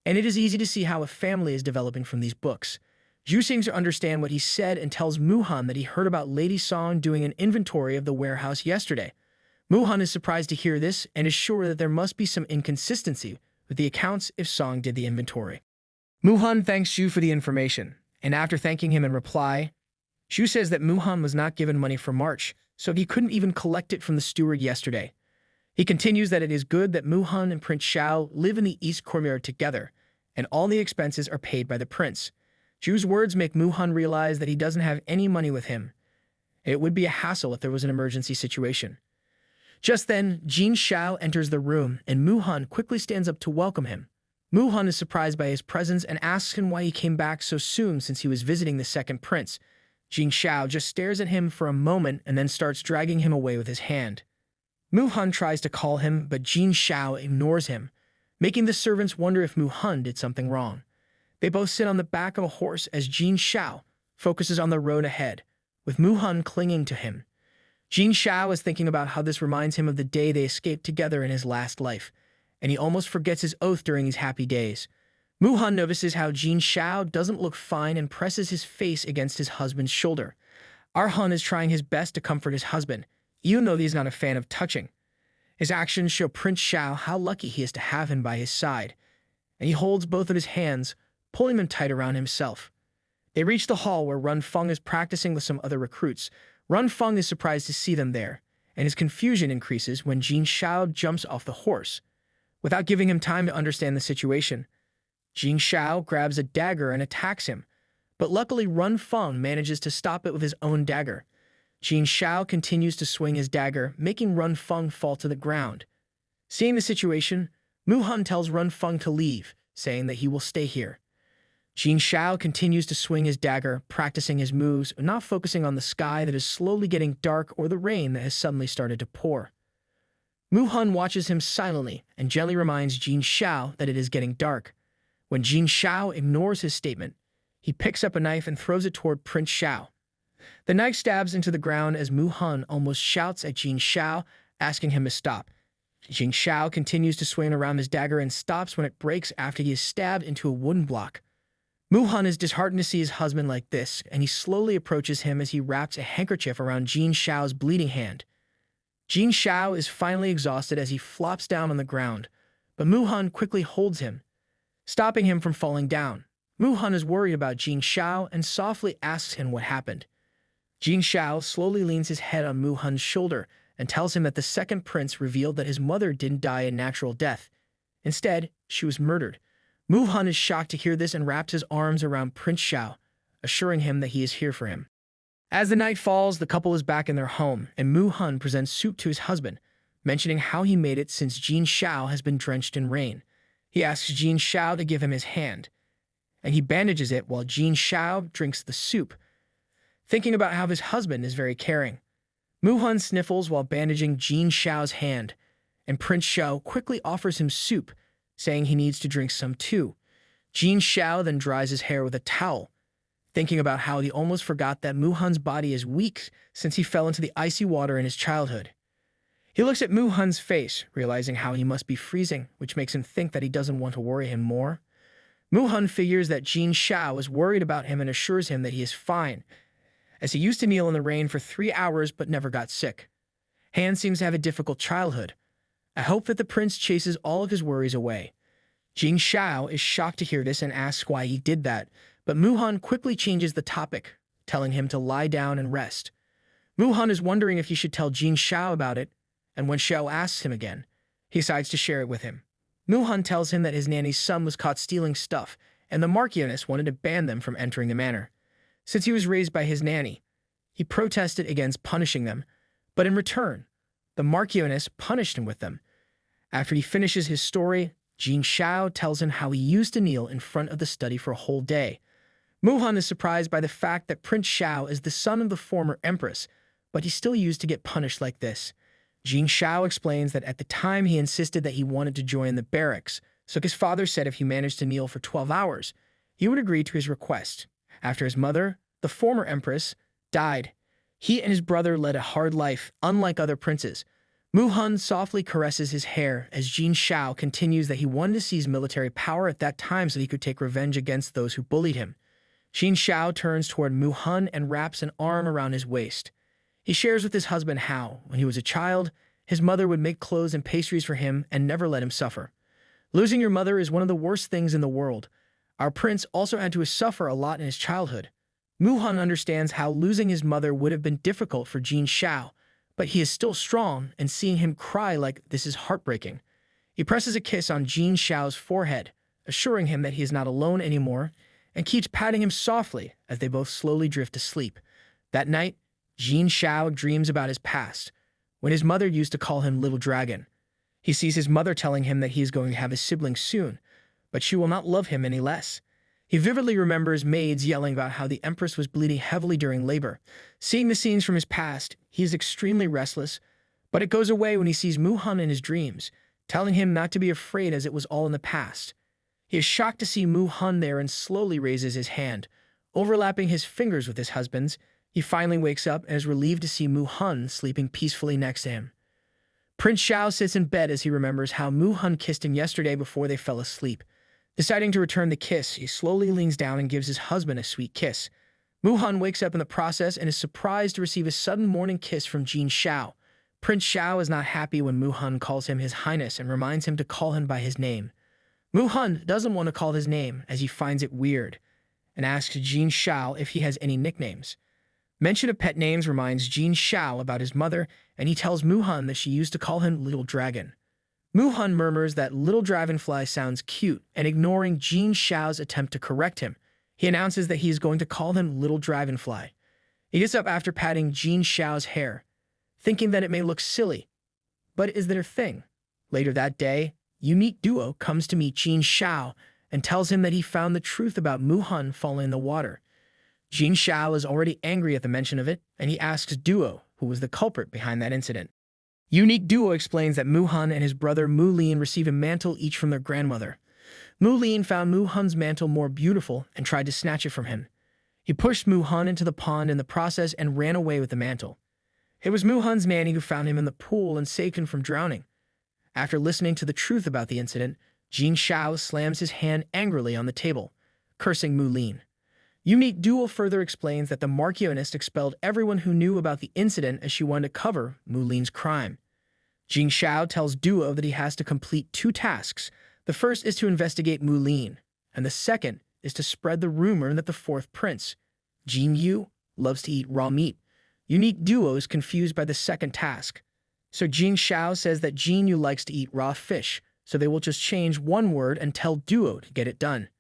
and it is easy to see how a family is developing from these books. Zhu seems to understand what he said and tells Mu-hun that he heard about Lady Song doing an inventory of the warehouse yesterday. Mu-hun is surprised to hear this and is sure that there must be some inconsistency with the accounts if Song did the inventory. Mu-hun thanks Zhu for the information, and after thanking him in reply, Zhu says that Mu-hun was not given money for March, so he couldn't even collect it from the steward yesterday. He continues that it is good that Mu-hun and Prince Shao live in the East Courtyard together, and all the expenses are paid by the prince. Zhu's words make Mu-hun realize that he doesn't have any money with him. It would be a hassle if there was an emergency situation. Just then, Jin Shao enters the room, and Mu-hun quickly stands up to welcome him. Mu-hun is surprised by his presence and asks him why he came back so soon since he was visiting the second prince. Jin Shao just stares at him for a moment and then starts dragging him away with his hand. Mu-hun tries to call him, but Jin Shao ignores him, making the servants wonder if Mu-hun did something wrong. They both sit on the back of a horse as Jin Shao focuses on the road ahead, with Mu-hun clinging to him. Jin Shao is thinking about how this reminds him of the day they escaped together in his last life, and he almost forgets his oath during these happy days. Mu-hun notices how Jin Shao doesn't look fine and presses his face against his husband's shoulder. Hun is trying his best to comfort his husband, even though he's not a fan of touching. His actions show Prince Shao how lucky he is to have him by his side, and he holds both of his hands, pulling them tight around himself. They reach the hall where Run Feng is practicing with some other recruits. Run Feng is surprised to see them there, and his confusion increases when Jin Shao jumps off the horse. Without giving him time to understand the situation, Jin Shao grabs a dagger and attacks him, but luckily Run Feng manages to stop it with his own dagger. Jin Shao continues to swing his dagger, making Run Feng fall to the ground. Seeing the situation, Mu-hun tells Run Feng to leave, saying that he will stay here. Jin Shao continues to swing his dagger, practicing his moves, not focusing on the sky that is slowly getting dark or the rain that has suddenly started to pour. Mu-hun watches him silently and gently reminds Jin Shao that it is getting dark. When Jin Shao ignores his statement, he picks up a knife and throws it toward Prince Shao. The knife stabs into the ground as Mu-hun almost shouts at Jin Shao, asking him to stop. Jin Shao continues to swing around his dagger and stops when it breaks after he is stabbed into a wooden block. Mu-hun is disheartened to see his husband like this, and he slowly approaches him as he wraps a handkerchief around Jin Shao's bleeding hand. Jin Shao is finally exhausted as he flops down on the ground, but Mu-hun quickly holds him, stopping him from falling down. Mu-hun is worried about Jin Shao and softly asks him what happened. Jin Shao slowly leans his head on Mu-hun's shoulder and tells him that the second prince revealed that his mother didn't die a natural death. Instead, she was murdered. Mu-hun is shocked to hear this and wraps his arms around Prince Shao, assuring him that he is here for him. As the night falls, the couple is back in their home, and Mu-hun presents soup to his husband, mentioning how he made it since Jin Shao has been drenched in rain. He asks Jin Shao to give him his hand, and he bandages it while Jin Shao drinks the soup. thinking about how his husband is very caring. Mu-hun sniffles while bandaging Jin Shao's hand, and Prince Shao quickly offers him soup, saying he needs to drink some too. Jin Shao then dries his hair with a towel, thinking about how he almost forgot that Mu-hun's body is weak since he fell into the icy water in his childhood. He looks at Mu-hun's face, realizing how he must be freezing, which makes him think that he doesn't want to worry him more. Mu-hun figures that Jin Shao is worried about him and assures him that he is fine, as he used to kneel in the rain for 3 hours but never got sick. Han seems to have a difficult childhood. I hope that the prince chases all of his worries away. Jin Shao is shocked to hear this and asks why he did that, but Mu-hun quickly changes the topic, telling him to lie down and rest. Mu-hun is wondering if he should tell Jin Shao about it, and when Shao asks him again, he decides to share it with him. Mu-hun tells him that his nanny's son was caught stealing stuff, and the Marchioness wanted to ban them from entering the manor. Since he was raised by his nanny, he protested against punishing them, but in return, the Marchioness punished him with them. After he finishes his story, Jin Shao tells him how he used to kneel in front of the study for a whole day. Mu-hun is surprised by the fact that Prince Shao is the son of the former empress, but he still used to get punished like this. Jin Shao explains that at the time he insisted that he wanted to join the barracks, so his father said if he managed to kneel for 12 hours, he would agree to his request. After his mother, the former empress, died, he and his brother led a hard life, unlike other princes. Mu-hun softly caresses his hair as Jin Shao continues that he wanted to seize military power at that time so he could take revenge against those who bullied him. Jin Shao turns toward Mu-hun and wraps an arm around his waist. He shares with his husband how, when he was a child, his mother would make clothes and pastries for him and never let him suffer. Losing your mother is one of the worst things in the world. Our prince also had to suffer a lot in his childhood. Mu-hun understands how losing his mother would have been difficult for Jin Shao, but he is still strong, and seeing him cry like this is heartbreaking. He presses a kiss on Jin Shao's forehead, assuring him that he is not alone anymore, and keeps patting him softly as they both slowly drift to sleep. That night, Jin Shao dreams about his past, when his mother used to call him Little Dragon. He sees his mother telling him that he is going to have a sibling soon, but she will not love him any less. He vividly remembers maids yelling about how the empress was bleeding heavily during labor. Seeing the scenes from his past, he is extremely restless, but it goes away when he sees Mu-hun in his dreams, telling him not to be afraid as it was all in the past. He is shocked to see Mu-hun there and slowly raises his hand, overlapping his fingers with his husband's. He finally wakes up and is relieved to see Mu-hun sleeping peacefully next to him. Prince Shao sits in bed as he remembers how Mu-hun kissed him yesterday before they fell asleep. Deciding to return the kiss, he slowly leans down and gives his husband a sweet kiss. Mu-hun wakes up in the process and is surprised to receive a sudden morning kiss from Jin Shao. Prince Shao is not happy when Mu-hun calls him His Highness and reminds him to call him by his name. Mu-hun doesn't want to call his name as he finds it weird, and asks Jin Shao if he has any nicknames. Mention of pet names reminds Jin Shao about his mother, and he tells Mu-hun that she used to call him Little Dragon. Mu-hun murmurs that Little Dragonfly sounds cute, and ignoring Jin Shao's attempt to correct him, he announces that he is going to call him Little Dragonfly. He gets up after patting Jin Shao's hair, thinking that it may look silly, but is their thing. Later that day, Unique Duo comes to meet Jin Shao and tells him that he found the truth about Mu-hun falling in the water. Jin Shao is already angry at the mention of it, and he asks Duo who was the culprit behind that incident. Unique Duo explains that Mu-hun and his brother Mu-lin received a mantle each from their grandmother. Mu-lin found Mu-hun's mantle more beautiful and tried to snatch it from him. He pushed Mu-hun into the pond in the process and ran away with the mantle. It was Mu-hun's nanny who found him in the pool and saved him from drowning. After listening to the truth about the incident, Jin Shao slams his hand angrily on the table, cursing Mu-lin. Unique Duo further explains that the Marchionist expelled everyone who knew about the incident as she wanted to cover Mu-lin's crime. Jin Shao tells Duo that he has to complete 2 tasks. The first is to investigate Mu-lin, and the second is to spread the rumor that the 4th prince, Jin Yu, loves to eat raw meat. Unique Duo is confused by the second task, so Jin Shao says that Jin Yu likes to eat raw fish, so they will just change one word and tell Duo to get it done.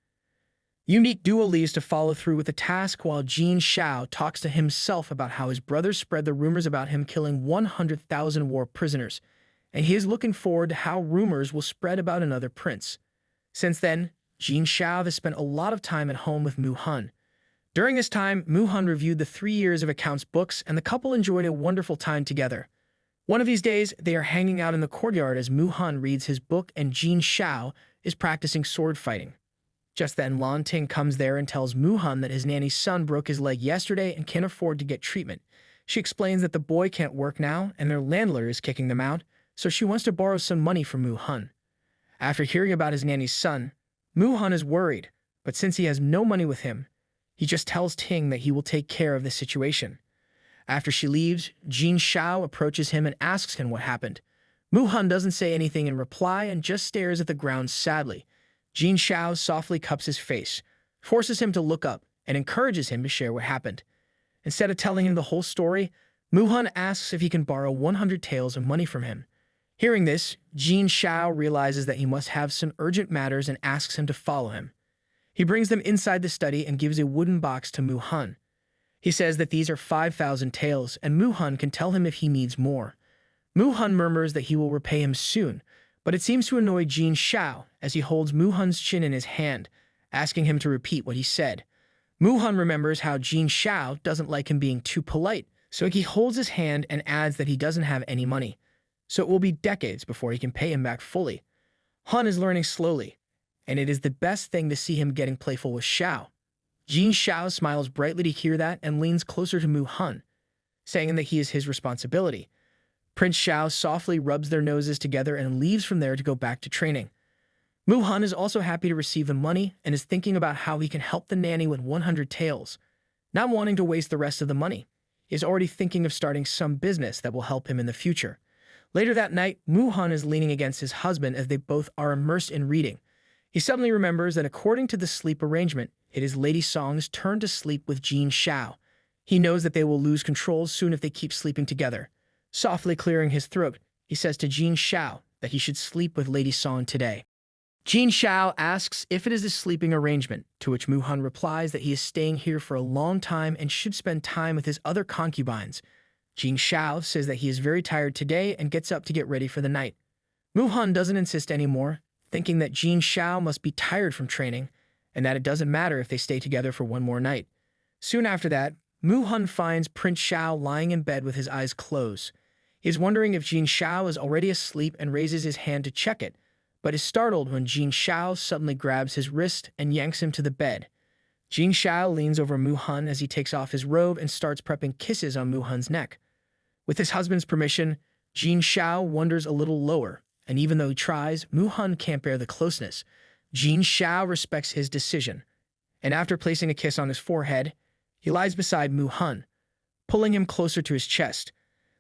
Unique Duo leaves to follow through with the task while Jin Shao talks to himself about how his brothers spread the rumors about him killing 100,000 war prisoners, and he is looking forward to how rumors will spread about another prince. Since then, Jin Shao has spent a lot of time at home with Mu-hun. During this time, Mu-hun reviewed the 3 years of accounts books, and the couple enjoyed a wonderful time together. One of these days, they are hanging out in the courtyard as Mu-hun reads his book and Shao is practicing sword fighting. Just then, Lan Ting comes there and tells Mu-hun that his nanny's son broke his leg yesterday and can't afford to get treatment. She explains that the boy can't work now and their landlord is kicking them out, so she wants to borrow some money from Mu-hun. After hearing about his nanny's son, Mu-hun is worried, but since he has no money with him, he just tells Ting that he will take care of the situation. After she leaves, Shao approaches him and asks him what happened. Mu-hun doesn't say anything in reply and just stares at the ground sadly. Shao softly cups his face, forces him to look up, and encourages him to share what happened. Instead of telling him the whole story, Mu-hun asks if he can borrow 100 taels of money from him. Hearing this, Shao realizes that he must have some urgent matters and asks him to follow him. He brings them inside the study and gives a wooden box to Mu-hun. He says that these are 5,000 taels, and Mu-hun can tell him if he needs more. Mu-hun murmurs that he will repay him soon, but it seems to annoy Shao as he holds Mu-hun's chin in his hand, asking him to repeat what he said. Mu-hun remembers how Shao doesn't like him being too polite, so he holds his hand and adds that he doesn't have any money, so it will be decades before he can pay him back fully. Hun is learning slowly, and it is the best thing to see him getting playful with Shao. Shao smiles brightly to hear that and leans closer to Mu-hun, saying that he is his responsibility. Prince Shao softly rubs their noses together and leaves from there to go back to training. Mu-hun is also happy to receive the money and is thinking about how he can help the nanny with 100 taels. Not wanting to waste the rest of the money, he is already thinking of starting some business that will help him in the future. Later that night, Mu-hun is leaning against his husband as they both are immersed in reading. He suddenly remembers that according to the sleep arrangement, it is Lady Song's turn to sleep with Shao. He knows that they will lose control soon if they keep sleeping together. Softly clearing his throat, he says to Shao that he should sleep with Lady Song today. Shao asks if it is a sleeping arrangement, to which Mu-hun replies that he is staying here for a long time and should spend time with his other concubines. Shao says that he is very tired today and gets up to get ready for the night. Mu-hun doesn't insist anymore, thinking that Shao must be tired from training, and that it doesn't matter if they stay together for one more night. Soon after that, Mu-hun finds Prince Shao lying in bed with his eyes closed. He is wondering if Shao is already asleep and raises his hand to check it, but is startled when Shao suddenly grabs his wrist and yanks him to the bed. Shao leans over Mu-hun as he takes off his robe and starts prepping kisses on Mu-hun's neck. With his husband's permission, Shao wanders a little lower, and even though he tries, Mu-hun can't bear the closeness. Shao respects his decision, and after placing a kiss on his forehead, he lies beside Mu-hun, pulling him closer to his chest.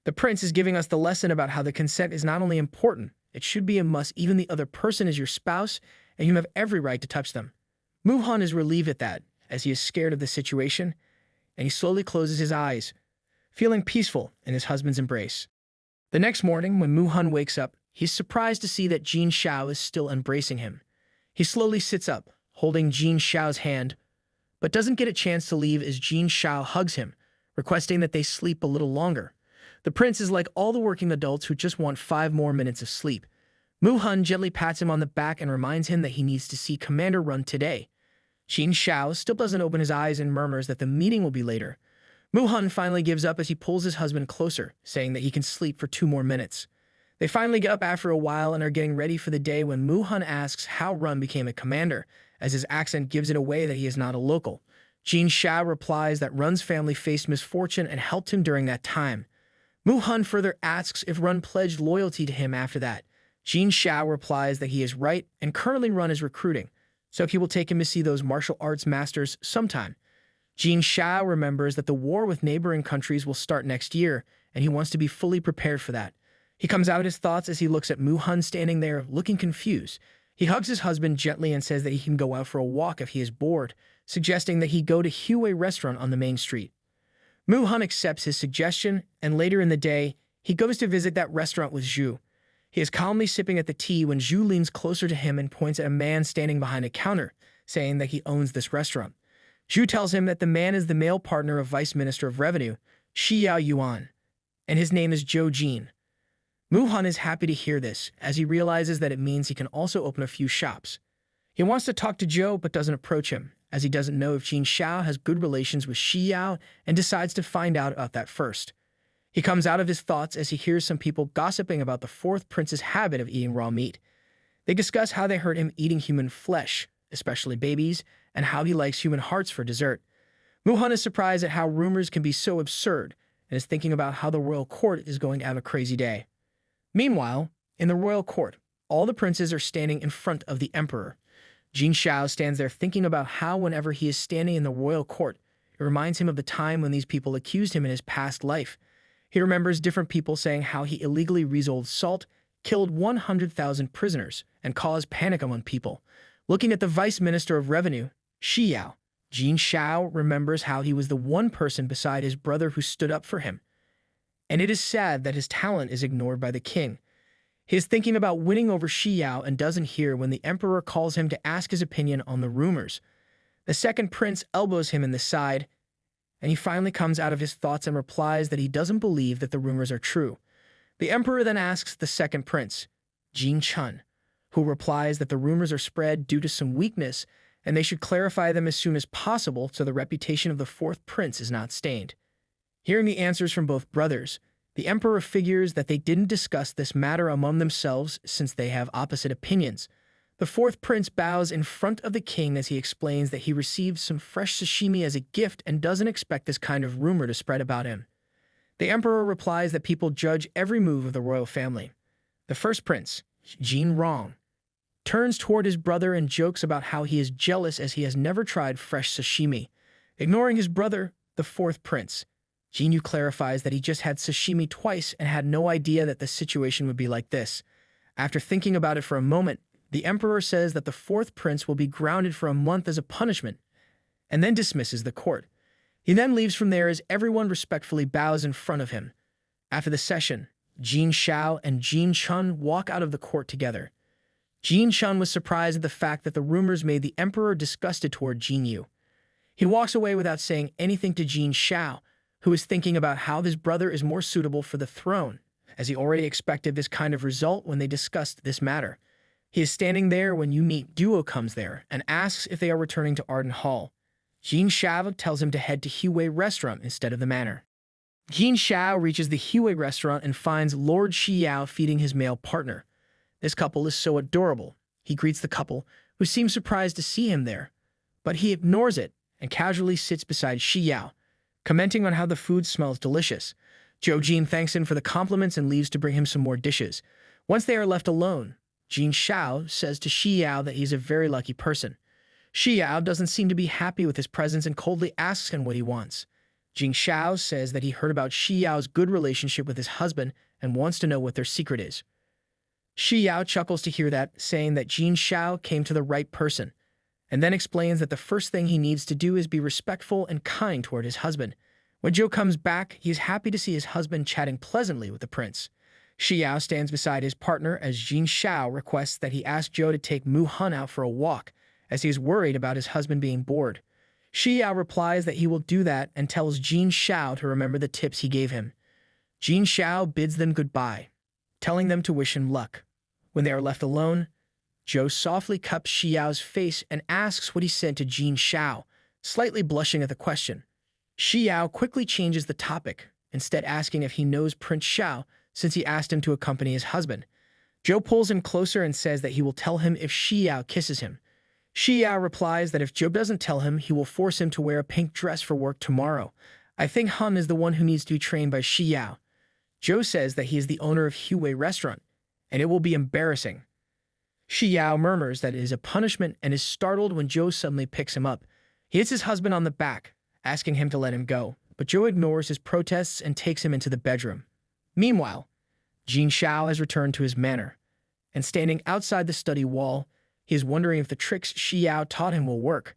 The prince is giving us the lesson about how the consent is not only important, it should be a must. Even the other person is your spouse, and you have every right to touch them. Mu-hun is relieved at that, as he is scared of the situation, and he slowly closes his eyes, feeling peaceful in his husband's embrace. The next morning, when Mu-hun wakes up, he's surprised to see that Shao is still embracing him. He slowly sits up, holding Shao's hand, but doesn't get a chance to leave as Shao hugs him, requesting that they sleep a little longer. The prince is like all the working adults who just want 5 more minutes of sleep. Mu-hun gently pats him on the back and reminds him that he needs to see Commander Run today. Shao still doesn't open his eyes and murmurs that the meeting will be later. Mu-hun finally gives up as he pulls his husband closer, saying that he can sleep for 2 more minutes. They finally get up after a while and are getting ready for the day when Mu-hun asks how Run became a commander, as his accent gives it away that he is not a local. Shao replies that Run's family faced misfortune and helped him during that time. Mu-hun further asks if Run pledged loyalty to him after that. Shao replies that he is right and currently Run is recruiting, so he will take him to see those martial arts masters sometime. Shao remembers that the war with neighboring countries will start next year, and he wants to be fully prepared for that. He comes out his thoughts as he looks at Mu-hun standing there, looking confused. He hugs his husband gently and says that he can go out for a walk if he is bored, suggesting that he go to Hue restaurant on the main street. Mu-hun accepts his suggestion, and later in the day, he goes to visit that restaurant with Zhu. He is calmly sipping at the tea when Zhu leans closer to him and points at a man standing behind a counter, saying that he owns this restaurant. Zhu tells him that the man is the male partner of Vice Minister of Revenue, Xiyao Yuan, and his name is Zhou Jin. Mu-hun is happy to hear this, as he realizes that it means he can also open a few shops. He wants to talk to Zhou but doesn't approach him, as he doesn't know if Jin Shao has good relations with Shi Yao and decides to find out about that first. He comes out of his thoughts as he hears some people gossiping about the fourth prince's habit of eating raw meat. They discuss how they heard him eating human flesh, especially babies, and how he likes human hearts for dessert. Mu-hun is surprised at how rumors can be so absurd and is thinking about how the royal court is going to have a crazy day. Meanwhile, in the royal court, all the princes are standing in front of the emperor. Jin Shao stands there thinking about how whenever he is standing in the royal court, it reminds him of the time when these people accused him in his past life. He remembers different people saying how he illegally resold salt, killed 100,000 prisoners, and caused panic among people. Looking at the vice minister of revenue, Shi Yao, Jin Shao remembers how he was the one person beside his brother who stood up for him. And it is sad that his talent is ignored by the king. He is thinking about winning over Shi Yao and doesn't hear when the emperor calls him to ask his opinion on the rumors. The second prince elbows him in the side, and he finally comes out of his thoughts and replies that he doesn't believe that the rumors are true. The emperor then asks the second prince, Jin Chun, who replies that the rumors are spread due to some weakness and they should clarify them as soon as possible so the reputation of the fourth prince is not stained. Hearing the answers from both brothers, the emperor figures that they didn't discuss this matter among themselves since they have opposite opinions. The fourth prince bows in front of the king as he explains that he received some fresh sashimi as a gift and doesn't expect this kind of rumor to spread about him. The emperor replies that people judge every move of the royal family. The first prince, Jin Rong, turns toward his brother and jokes about how he is jealous as he has never tried fresh sashimi. Ignoring his brother, the fourth prince, Jin Yu clarifies that he just had sashimi twice and had no idea that the situation would be like this. After thinking about it for a moment, the emperor says that the fourth prince will be grounded for a month as a punishment, and then dismisses the court. He then leaves from there as everyone respectfully bows in front of him. After the session, Jin Shao and Jin Chun walk out of the court together. Jin Chun was surprised at the fact that the rumors made the emperor disgusted toward Jin Yu. He walks away without saying anything to Jin Shao, who is thinking about how his brother is more suitable for the throne, as he already expected this kind of result when they discussed this matter. He is standing there when Yu meet Duo comes there and asks if they are returning to Arden Hall. Jin Shao tells him to head to Huey restaurant instead of the manor. Jin Shao reaches the Huey restaurant and finds Lord Shi Yao feeding his male partner. This couple is so adorable. He greets the couple, who seem surprised to see him there, but he ignores it and casually sits beside Shi Yao, commenting on how the food smells delicious. Zhou Jin thanks him for the compliments and leaves to bring him some more dishes. Once they are left alone, Jin Shao says to Shi Yao that he's a very lucky person. Shi Yao doesn't seem to be happy with his presence and coldly asks him what he wants. Jin Shao says that he heard about Shi Yao's good relationship with his husband and wants to know what their secret is. Shi Yao chuckles to hear that, saying that Jin Shao came to the right person, and then explains that the first thing he needs to do is be respectful and kind toward his husband. When Zhou comes back, he is happy to see his husband chatting pleasantly with the prince. Shi Yao stands beside his partner as Jin Shao requests that he ask Zhou to take Mu-hun out for a walk, as he is worried about his husband being bored. Shi Yao replies that he will do that and tells Jin Shao to remember the tips he gave him. Jin Shao bids them goodbye, telling them to wish him luck. When they are left alone, Zhou softly cups Shi Yao's face and asks what he said to Jin Shao, slightly blushing at the question. Shi Yao quickly changes the topic, instead asking if he knows Prince Shao, since he asked him to accompany his husband. Zhou pulls him closer and says that he will tell him if Shi Yao kisses him. Shi Yao replies that if Zhou doesn't tell him, he will force him to wear a pink dress for work tomorrow. I think Hun is the one who needs to be trained by Shi Yao. Zhou says that he is the owner of Huey restaurant, and it will be embarrassing. Shi Yao murmurs that it is a punishment and is startled when Zhou suddenly picks him up. He hits his husband on the back, asking him to let him go, but Zhou ignores his protests and takes him into the bedroom. Meanwhile, Jin Shao has returned to his manor, and standing outside the study wall, he is wondering if the tricks Shi Yao taught him will work.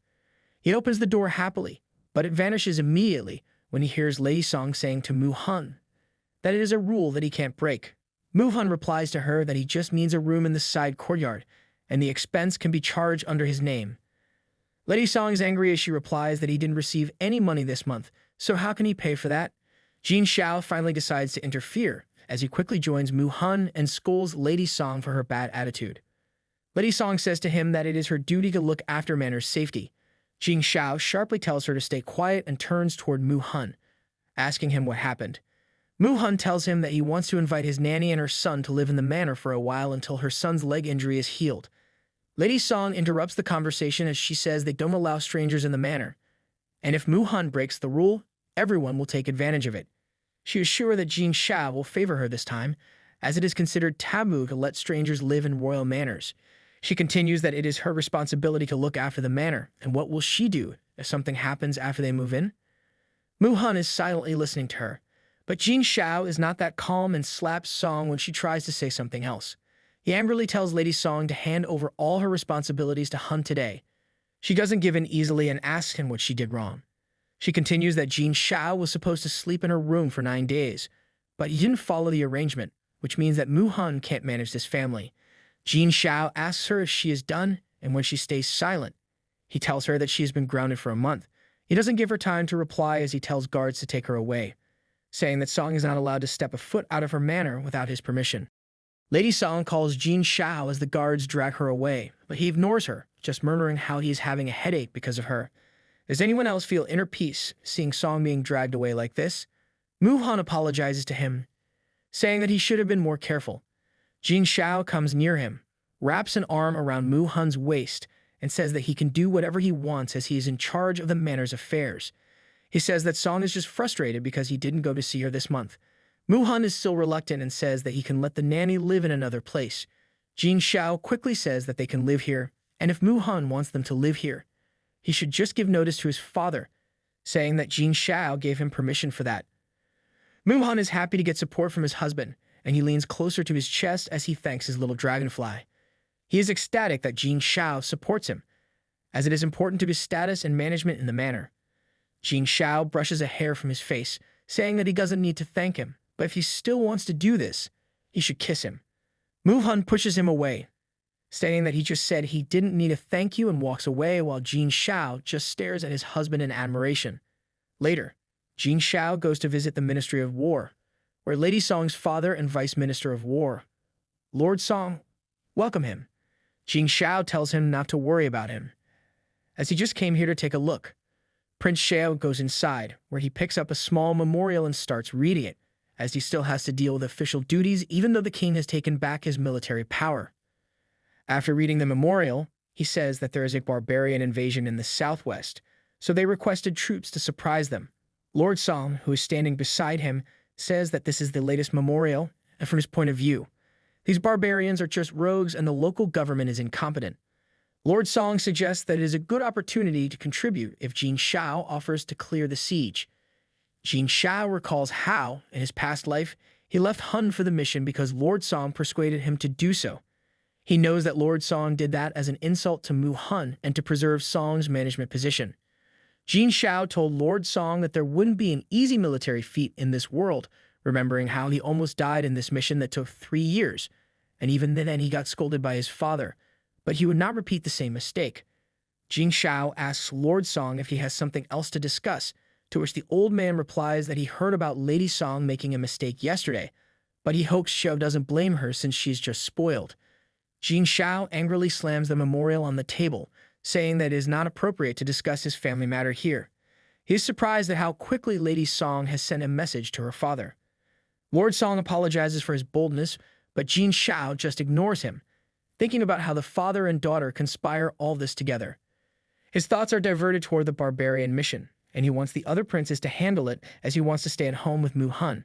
He opens the door happily, but it vanishes immediately when he hears Lady Song saying to Mu-hun that it is a rule that he can't break. Mu-hun replies to her that he just needs a room in the side courtyard, and the expense can be charged under his name. Lady Song is angry as she replies that he didn't receive any money this month, so how can he pay for that? Jin Shao finally decides to interfere, as he quickly joins Mu-hun and scolds Lady Song for her bad attitude. Lady Song says to him that it is her duty to look after Manor's safety. Jing Shao sharply tells her to stay quiet and turns toward Mu Hun, asking him what happened. Mu Hun tells him that he wants to invite his nanny and her son to live in the manor for a while until her son's leg injury is healed. Lady Song interrupts the conversation as she says they don't allow strangers in the manor, and if Mu Hun breaks the rule, everyone will take advantage of it. She is sure that Jing Shao will favor her this time, as it is considered taboo to let strangers live in royal manors. She continues that it is her responsibility to look after the manor, and what will she do if something happens after they move in? Mu Hun is silently listening to her, but Jing Shao is not that calm and slaps Song when she tries to say something else. He angrily tells Lady Song to hand over all her responsibilities to Hun today. She doesn't give in easily and asks him what she did wrong. She continues that Jing Shao was supposed to sleep in her room for 9 days, but he didn't follow the arrangement, which means that Mu Hun can't manage this family. Jing Shao asks her if she is done, and when she stays silent, he tells her that she has been grounded for a month. He doesn't give her time to reply as he tells guards to take her away, saying that Song is not allowed to step a foot out of her manor without his permission. Lady Song calls Jing Shao as the guards drag her away, but he ignores her, just murmuring how he is having a headache because of her. Does anyone else feel inner peace seeing Song being dragged away like this? Mu Hun apologizes to him, saying that he should have been more careful. Jing Shao comes near him, wraps an arm around Mu Hun's waist, and says that he can do whatever he wants as he is in charge of the manor's affairs. He says that Song is just frustrated because he didn't go to see her this month. Mu Hun is still reluctant and says that he can let the nanny live in another place. Jing Shao quickly says that they can live here, and if Mu Hun wants them to live here, he should just give notice to his father, saying that Jing Shao gave him permission for that. Mu Hun is happy to get support from his husband, and he leans closer to his chest as he thanks his little dragonfly. He is ecstatic that Jing Shao supports him, as it is important to his status and management in the manor. Jing Shao brushes a hair from his face, saying that he doesn't need to thank him, but if he still wants to do this, he should kiss him. Mu Hun pushes him away, stating that he just said he didn't need a thank you and walks away while Jing Shao just stares at his husband in admiration. Later, Jing Shao goes to visit the Ministry of War, where Lady Song's father and Vice Minister of War, Lord Song, welcome him. Jing Shao tells him not to worry about him, as he just came here to take a look. Prince Shao goes inside, where he picks up a small memorial and starts reading it, as he still has to deal with official duties even though the king has taken back his military power. After reading the memorial, he says that there is a barbarian invasion in the southwest, so they requested troops to surprise them. Lord Song, who is standing beside him, says that this is the latest memorial, and from his point of view, these barbarians are just rogues and the local government is incompetent. Lord Song suggests that it is a good opportunity to contribute if Jing Shao offers to clear the siege. Jing Shao recalls how, in his past life, he left Hun for the mission because Lord Song persuaded him to do so. He knows that Lord Song did that as an insult to Mu Hun and to preserve Song's management position. Jing Shao told Lord Song that there wouldn't be an easy military feat in this world, remembering how he almost died in this mission that took 3 years, and even then he got scolded by his father, but he would not repeat the same mistake. Jing Shao asks Lord Song if he has something else to discuss, to which the old man replies that he heard about Lady Song making a mistake yesterday, but he hopes Shao doesn't blame her since she's just spoiled. Jing Shao angrily slams the memorial on the table, saying that it is not appropriate to discuss his family matter here. He is surprised at how quickly Lady Song has sent a message to her father. Lord Song apologizes for his boldness, but Jing Shao just ignores him, thinking about how the father and daughter conspire all this together. His thoughts are diverted toward the barbarian mission, and he wants the other princes to handle it as he wants to stay at home with Mu Hun.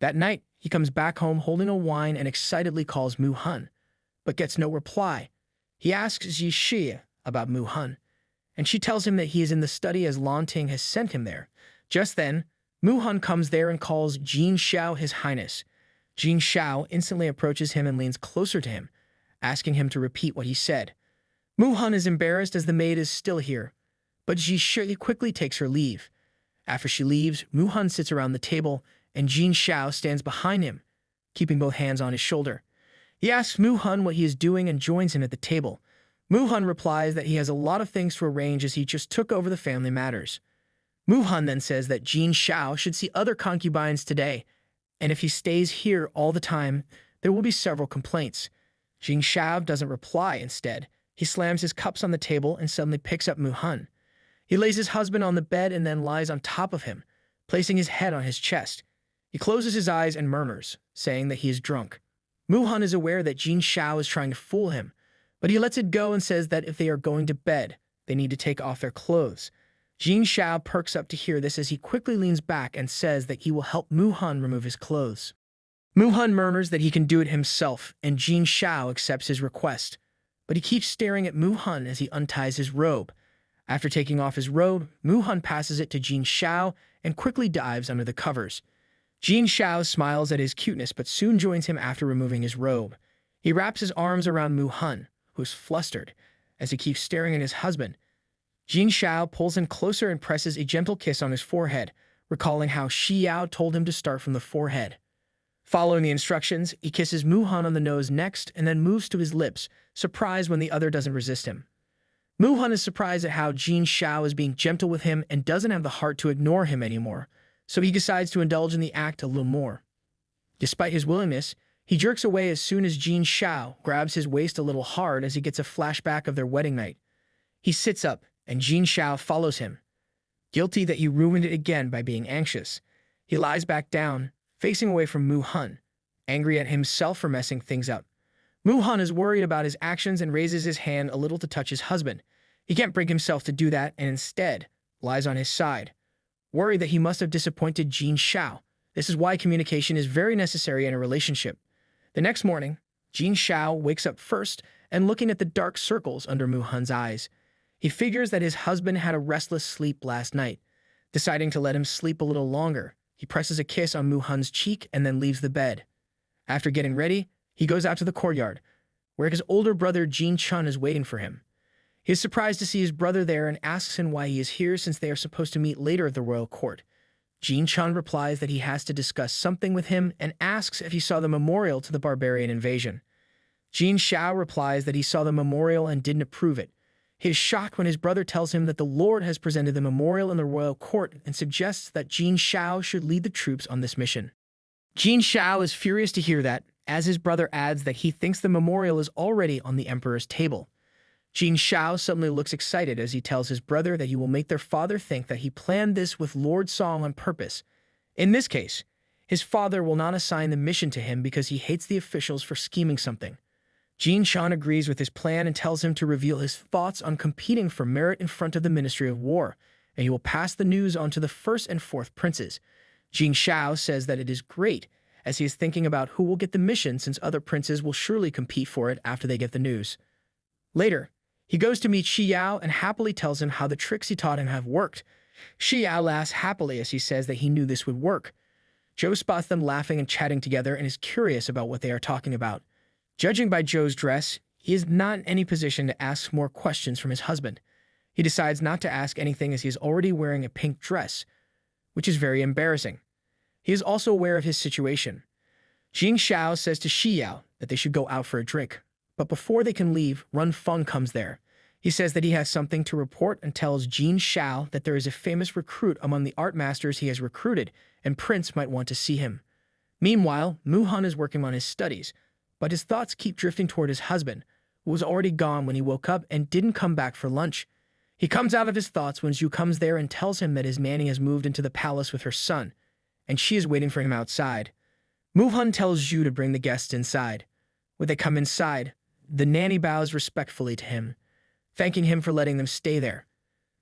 That night, he comes back home holding a wine and excitedly calls Mu Hun, but gets no reply. He asks Ji Shi about Mu Hun, and she tells him that he is in the study as Lan Ting has sent him there. Just then, Mu Hun comes there and calls Jing Shao his highness. Jing Shao instantly approaches him and leans closer to him, asking him to repeat what he said. Mu Hun is embarrassed as the maid is still here, but Ji Shi quickly takes her leave. After she leaves, Mu Hun sits around the table, and Jing Shao stands behind him, keeping both hands on his shoulder. He asks Mu Hun what he is doing and joins him at the table. Mu Hun replies that he has a lot of things to arrange as he just took over the family matters. Mu Hun then says that Jing Shao should see other concubines today, and if he stays here all the time, there will be several complaints. Jing Shao doesn't reply instead. He slams his cups on the table and suddenly picks up Mu Hun. He lays his husband on the bed and then lies on top of him, placing his head on his chest. He closes his eyes and murmurs, saying that he is drunk. Mu-hun is aware that Jin Shao is trying to fool him, but he lets it go and says that if they are going to bed, they need to take off their clothes. Jin Shao perks up to hear this as he quickly leans back and says that he will help Mu-hun remove his clothes. Mu-hun murmurs that he can do it himself, and Jin Shao accepts his request, but he keeps staring at Mu-hun as he unties his robe. After taking off his robe, Mu-hun passes it to Jin Shao and quickly dives under the covers. Jin Shao smiles at his cuteness but soon joins him after removing his robe. He wraps his arms around Mu-hun, who is flustered, as he keeps staring at his husband. Jin Shao pulls him closer and presses a gentle kiss on his forehead, recalling how Xiao told him to start from the forehead. Following the instructions, he kisses Mu-hun on the nose next and then moves to his lips, surprised when the other doesn't resist him. Mu-hun is surprised at how Jin Shao is being gentle with him and doesn't have the heart to ignore him anymore, so he decides to indulge in the act a little more. Despite his willingness, he jerks away as soon as Jin Shao grabs his waist a little hard as he gets a flashback of their wedding night. He sits up, and Jin Shao follows him. Guilty that he ruined it again by being anxious, he lies back down, facing away from Mu-hun, angry at himself for messing things up. Mu-hun is worried about his actions and raises his hand a little to touch his husband. He can't bring himself to do that and instead lies on his side, worried that he must have disappointed Jin Shao. This is why communication is very necessary in a relationship. The next morning, Jin Shao wakes up first and looking at the dark circles under Mu-hun's eyes. He figures that his husband had a restless sleep last night. Deciding to let him sleep a little longer, he presses a kiss on Mu-hun's cheek and then leaves the bed. After getting ready, he goes out to the courtyard, where his older brother Jin Chun is waiting for him. He is surprised to see his brother there and asks him why he is here since they are supposed to meet later at the royal court. Jin Chun replies that he has to discuss something with him and asks if he saw the memorial to the barbarian invasion. Jin Shao replies that he saw the memorial and didn't approve it. He is shocked when his brother tells him that the Lord has presented the memorial in the royal court and suggests that Jin Shao should lead the troops on this mission. Jin Shao is furious to hear that, as his brother adds that he thinks the memorial is already on the emperor's table. Jin Shao suddenly looks excited as he tells his brother that he will make their father think that he planned this with Lord Song on purpose. In this case, his father will not assign the mission to him because he hates the officials for scheming something. Jin Chun agrees with his plan and tells him to reveal his thoughts on competing for merit in front of the Ministry of War, and he will pass the news on to the first and fourth princes. Jin Shao says that it is great, as he is thinking about who will get the mission since other princes will surely compete for it after they get the news. Later, he goes to meet Xiao and happily tells him how the tricks he taught him have worked. Xiao laughs happily as he says that he knew this would work. Zhou spots them laughing and chatting together and is curious about what they are talking about. Judging by Zhou's dress, he is not in any position to ask more questions from his husband. He decides not to ask anything as he is already wearing a pink dress, which is very embarrassing. He is also aware of his situation. Jin Shao says to Xiao that they should go out for a drink, but before they can leave, Run Feng comes there. He says that he has something to report and tells Jin Shao that there is a famous recruit among the art masters he has recruited, and Prince might want to see him. Meanwhile, Mu-hun is working on his studies, but his thoughts keep drifting toward his husband, who was already gone when he woke up and didn't come back for lunch. He comes out of his thoughts when Zhu comes there and tells him that his nanny has moved into the palace with her son, and she is waiting for him outside. Mu-hun tells Zhu to bring the guests inside. When they come inside, the nanny bows respectfully to him, thanking him for letting them stay there.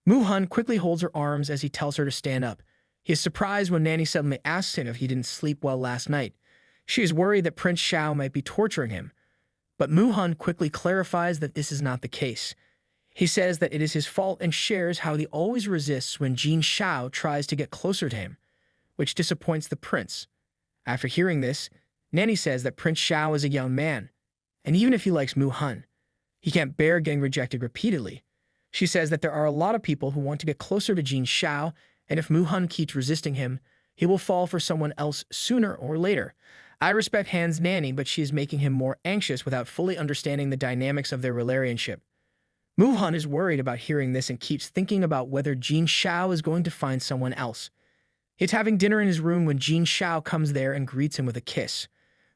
Mu-hun quickly holds her arms as he tells her to stand up. He is surprised when Nanny suddenly asks him if he didn't sleep well last night. She is worried that Prince Shao might be torturing him, but Mu-hun quickly clarifies that this is not the case. He says that it is his fault and shares how he always resists when Jin Shao tries to get closer to him, which disappoints the prince. After hearing this, Nanny says that Prince Shao is a young man, and even if he likes Mu-hun, he can't bear getting rejected repeatedly. She says that there are a lot of people who want to get closer to Jin Shao, and if Mu-hun keeps resisting him, he will fall for someone else sooner or later. I respect Han's nanny, but she is making him more anxious without fully understanding the dynamics of their relationship. Mu-hun is worried about hearing this and keeps thinking about whether Jin Shao is going to find someone else. He's having dinner in his room when Jin Shao comes there and greets him with a kiss.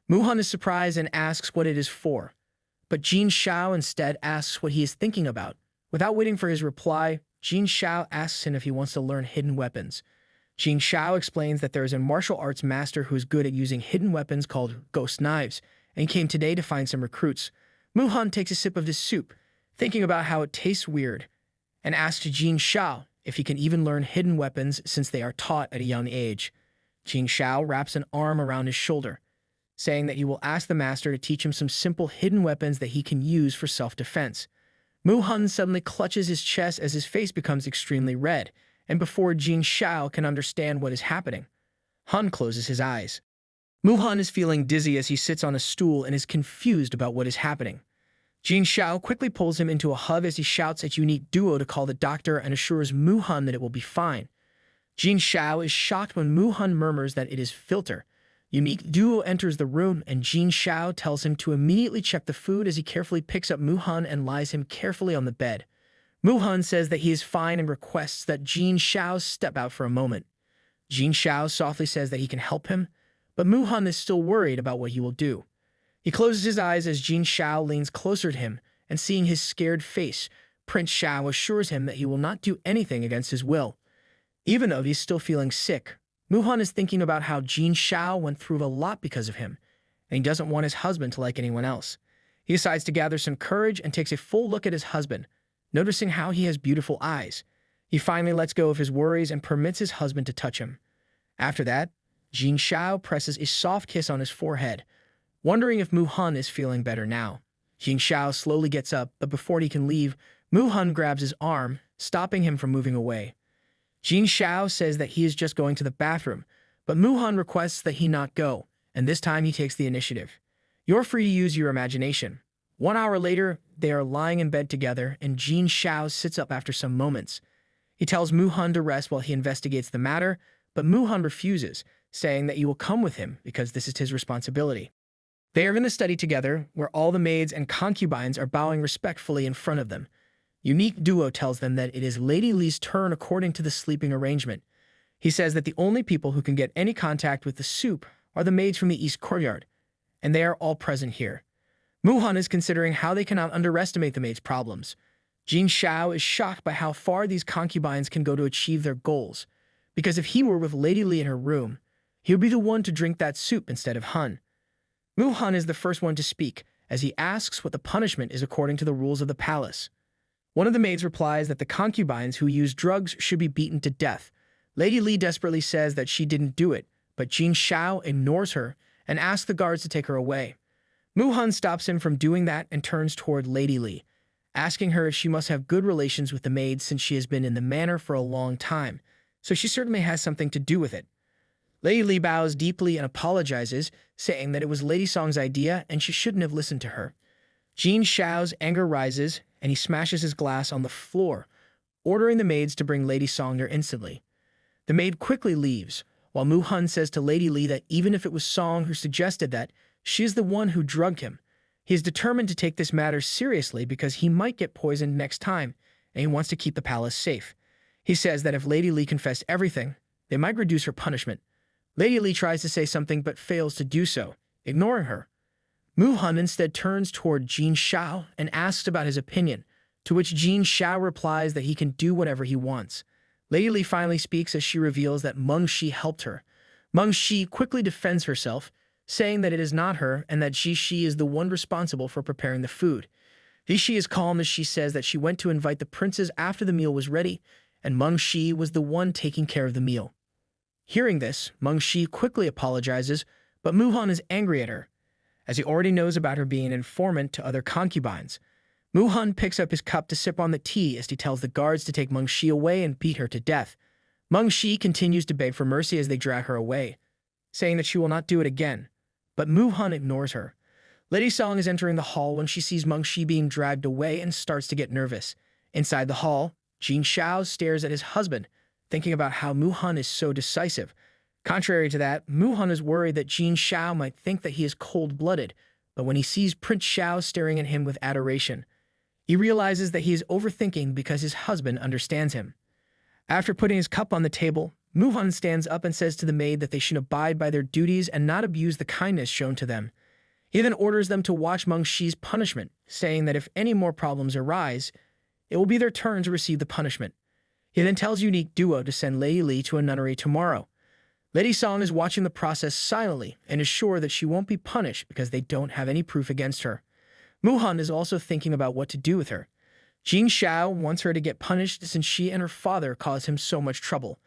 Mu-hun is surprised and asks what it is for, but Jin Shao instead asks what he is thinking about. Without waiting for his reply, Shao asks him if he wants to learn hidden weapons. Shao explains that there is a martial arts master who is good at using hidden weapons called ghost knives, and he came today to find some recruits. Han takes a sip of his soup, thinking about how it tastes weird, and asks Shao if he can even learn hidden weapons since they are taught at a young age. Shao wraps an arm around his shoulder, saying that he will ask the master to teach him some simple hidden weapons that he can use for self-defense. Han suddenly clutches his chest as his face becomes extremely red, and before Shao can understand what is happening, Han closes his eyes. Han is feeling dizzy as he sits on a stool and is confused about what is happening. Shao quickly pulls him into a hug as he shouts at Unique Duo to call the doctor and assures Han that it will be fine. Shao is shocked when Han murmurs that it is Filter. Unique Duo enters the room and Shao tells him to immediately check the food as he carefully picks up Han and lies him carefully on the bed. Han says that he is fine and requests that Shao step out for a moment. Shao softly says that he can help him, but Han is still worried about what he will do. He closes his eyes as Shao leans closer to him, and seeing his scared face, Prince Shao assures him that he will not do anything against his will. Even though he's still feeling sick, Han is thinking about how Shao went through a lot because of him, and he doesn't want his husband to like anyone else. He decides to gather some courage and takes a full look at his husband, noticing how he has beautiful eyes. He finally lets go of his worries and permits his husband to touch him. After that, Shao presses a soft kiss on his forehead, wondering if Han is feeling better now. Shao slowly gets up, but before he can leave, Han grabs his arm, stopping him from moving away. Shao says that he is just going to the bathroom, but Han requests that he not go, and this time he takes the initiative. You're free to use your imagination. 1 hour later, they are lying in bed together, and Shao sits up after some moments. He tells Han to rest while he investigates the matter, but Han refuses, saying that he will come with him because this is his responsibility. They are going to study together, where all the maids and concubines are bowing respectfully in front of them. Unique Duo tells them that it is Lady Li's turn according to the sleeping arrangement. He says that the only people who can get any contact with the soup are the maids from the East Courtyard, and they are all present here. Han is considering how they cannot underestimate the maids' problems. Shao is shocked by how far these concubines can go to achieve their goals, because if he were with Lady Li in her room, he would be the one to drink that soup instead of Han. Han is the first one to speak, as he asks what the punishment is according to the rules of the palace. One of the maids replies that the concubines who use drugs should be beaten to death. Lady Li desperately says that she didn't do it, but Shao ignores her and asks the guards to take her away. Han stops him from doing that and turns toward Lady Li, asking her if she must have good relations with the maids since she has been in the manor for a long time, so she certainly has something to do with it. Lady Li bows deeply and apologizes, saying that it was Lady Song's idea and she shouldn't have listened to her. Shao's anger rises, and he smashes his glass on the floor, ordering the maids to bring Lady Song there instantly. The maid quickly leaves, while Han says to Lady Li that even if it was Song who suggested that, she is the one who drugged him. He is determined to take this matter seriously because he might get poisoned next time, and he wants to keep the palace safe. He says that if Lady Li confessed everything, they might reduce her punishment. Lady Li tries to say something but fails to do so, ignoring her. Han instead turns toward Shao and asks about his opinion, to which Shao replies that he can do whatever he wants. Lady Li finally speaks as she reveals that Meng Shi helped her. Meng Shi quickly defends herself, saying that it is not her and that Shi is the one responsible for preparing the food. Shi is calm as she says that she went to invite the princes after the meal was ready, and Meng Shi was the one taking care of the meal. Hearing this, Meng Shi quickly apologizes, but Han is angry at her, as he already knows about her being an informant to other concubines. Han picks up his cup to sip on the tea as he tells the guards to take Meng Shi away and beat her to death. Meng Shi continues to beg for mercy as they drag her away, saying that she will not do it again, but Han ignores her. Lady Song is entering the hall when she sees Meng Shi being dragged away and starts to get nervous. Inside the hall, Shao stares at his husband, thinking about how Han is so decisive. Contrary to that, Han is worried that Shao might think that he is cold-blooded, but when he sees Prince Shao staring at him with adoration, he realizes that he is overthinking because his husband understands him. After putting his cup on the table, Han stands up and says to the maid that they should abide by their duties and not abuse the kindness shown to them. He then orders them to watch Meng Shi's punishment, saying that if any more problems arise, it will be their turn to receive the punishment. He then tells Unique Duo to send Lady Li to a nunnery tomorrow. Lady Song is watching the process silently and is sure that she won't be punished because they don't have any proof against her. Muhan is also thinking about what to do with her. Jing Shao wants her to get punished since she and her father caused him so much trouble.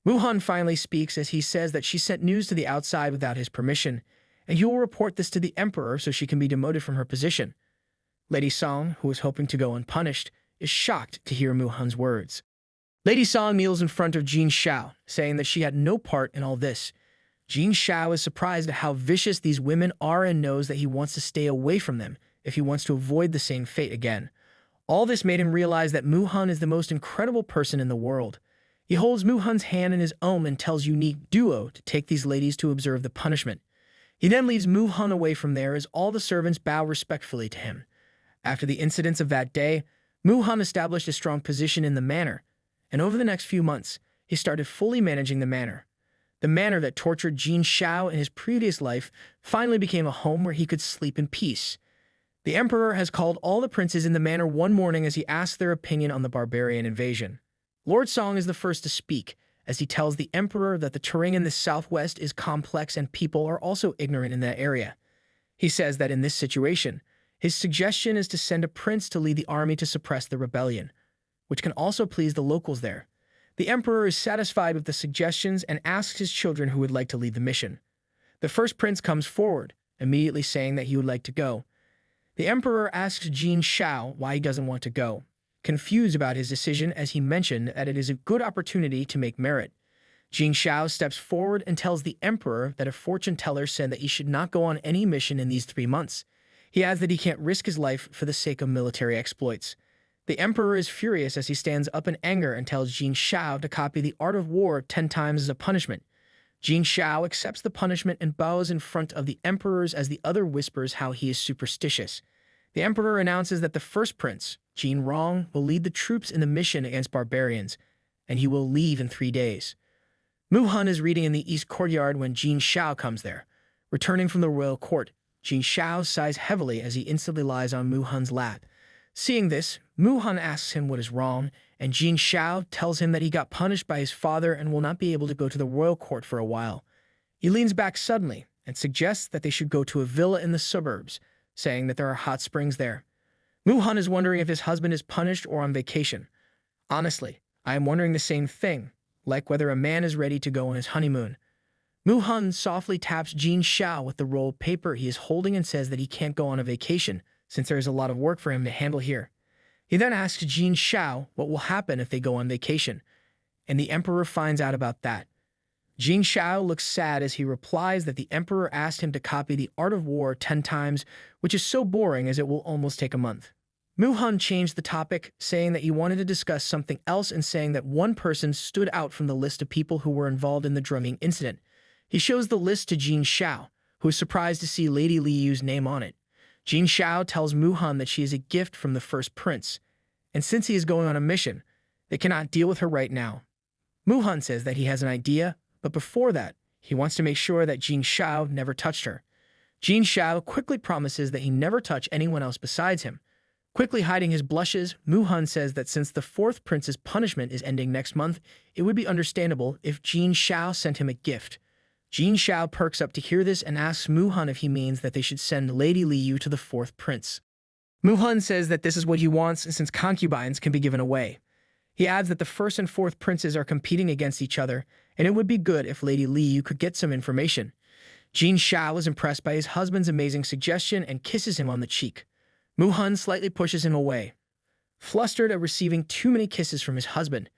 Muhan finally speaks as he says that she sent news to the outside without his permission, and he will report this to the emperor so she can be demoted from her position. Lady Song, who is hoping to go unpunished, is shocked to hear Muhan's words. Lady Song kneels in front of Jing Shao, saying that she had no part in all this. Jing Shao is surprised at how vicious these women are and knows that he wants to stay away from them if he wants to avoid the same fate again. All this made him realize that Muhan is the most incredible person in the world. He holds Muhan's hand in his own and tells Unique Duo to take these ladies to observe the punishment. He then leaves Muhan away from there as all the servants bow respectfully to him. After the incidents of that day, Muhan established a strong position in the manor, and over the next few months, he started fully managing the manor. The manor that tortured Jing Shao in his previous life finally became a home where he could sleep in peace. The emperor has called all the princes in the manor one morning as he asks their opinion on the barbarian invasion. Lord Song is the first to speak, as he tells the emperor that the terrain in the southwest is complex and people are also ignorant in that area. He says that in this situation, his suggestion is to send a prince to lead the army to suppress the rebellion, which can also please the locals there. The emperor is satisfied with the suggestions and asks his children who would like to lead the mission. The first prince comes forward, immediately saying that he would like to go. The emperor asks Jing Shao why he doesn't want to go, confused about his decision as he mentioned that it is a good opportunity to make merit. Jing Shao steps forward and tells the emperor that a fortune teller said that he should not go on any mission in these 3 months. He adds that he can't risk his life for the sake of military exploits. The emperor is furious as he stands up in anger and tells Jing Shao to copy the art of war 10 times as a punishment. Jing Shao accepts the punishment and bows in front of the emperors as the other whispers how he is superstitious. The emperor announces that the first prince, Jin Rong, will lead the troops in the mission against barbarians, and he will leave in 3 days. Muhan is reading in the east courtyard when Jing Shao comes there. Returning from the royal court, Jing Shao sighs heavily as he instantly lies on Muhan's lap. Seeing this, Muhan asks him what is wrong, and Jing Shao tells him that he got punished by his father and will not be able to go to the royal court for a while. He leans back suddenly and suggests that they should go to a villa in the suburbs, saying that there are hot springs there. Muhan is wondering if his husband is punished or on vacation. Honestly, I am wondering the same thing, like whether a man is ready to go on his honeymoon. Muhan softly taps Jing Shao with the roll of paper he is holding and says that he can't go on a vacation, since there is a lot of work for him to handle here. He then asks Jing Shao what will happen if they go on vacation, and the emperor finds out about that. Jing Shao looks sad as he replies that the emperor asked him to copy the art of war 10 times, which is so boring as it will almost take a month. Muhan changed the topic, saying that he wanted to discuss something else and saying that one person stood out from the list of people who were involved in the drumming incident. He shows the list to Jing Shao, who is surprised to see Lady Li Yu's name on it. Jing Shao tells Muhan that she is a gift from the first prince, and since he is going on a mission, they cannot deal with her right now. Muhan says that he has an idea, but before that, he wants to make sure that Jing Shao never touched her. Jing Shao quickly promises that he never touch anyone else besides him. Quickly hiding his blushes, Muhan says that since the fourth prince's punishment is ending next month, it would be understandable if Jing Shao sent him a gift. Jing Shao perks up to hear this and asks Muhan if he means that they should send Lady Li Yu to the fourth prince. Muhan says that this is what he wants since concubines can be given away. He adds that the first and fourth princes are competing against each other, and it would be good if Lady Li Yu could get some information. Jing Shao is impressed by his husband's amazing suggestion and kisses him on the cheek. Muhan slightly pushes him away. Flustered at receiving too many kisses from his husband,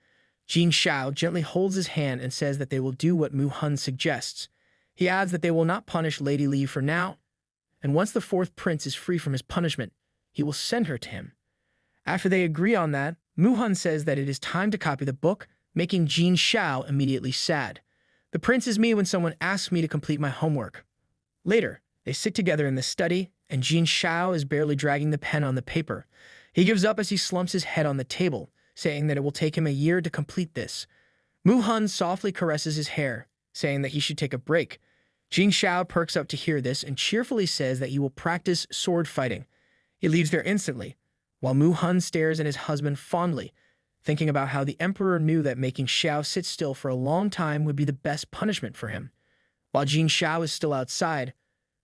Jing Shao gently holds his hand and says that they will do what Muhan suggests. He adds that they will not punish Lady Li for now, and once the fourth prince is free from his punishment, he will send her to him. After they agree on that, Muhan says that it is time to copy the book, making Jing Shao immediately sad. The prince is me when someone asks me to complete my homework. Later, they sit together in the study, and Jing Shao is barely dragging the pen on the paper. He gives up as he slumps his head on the table, saying that it will take him a year to complete this. Muhan softly caresses his hair, saying that he should take a break. Jing Shao perks up to hear this and cheerfully says that he will practice sword fighting. He leaves there instantly, while Muhan stares at his husband fondly, thinking about how the emperor knew that making Shao sit still for a long time would be the best punishment for him. While Jin Shao is still outside,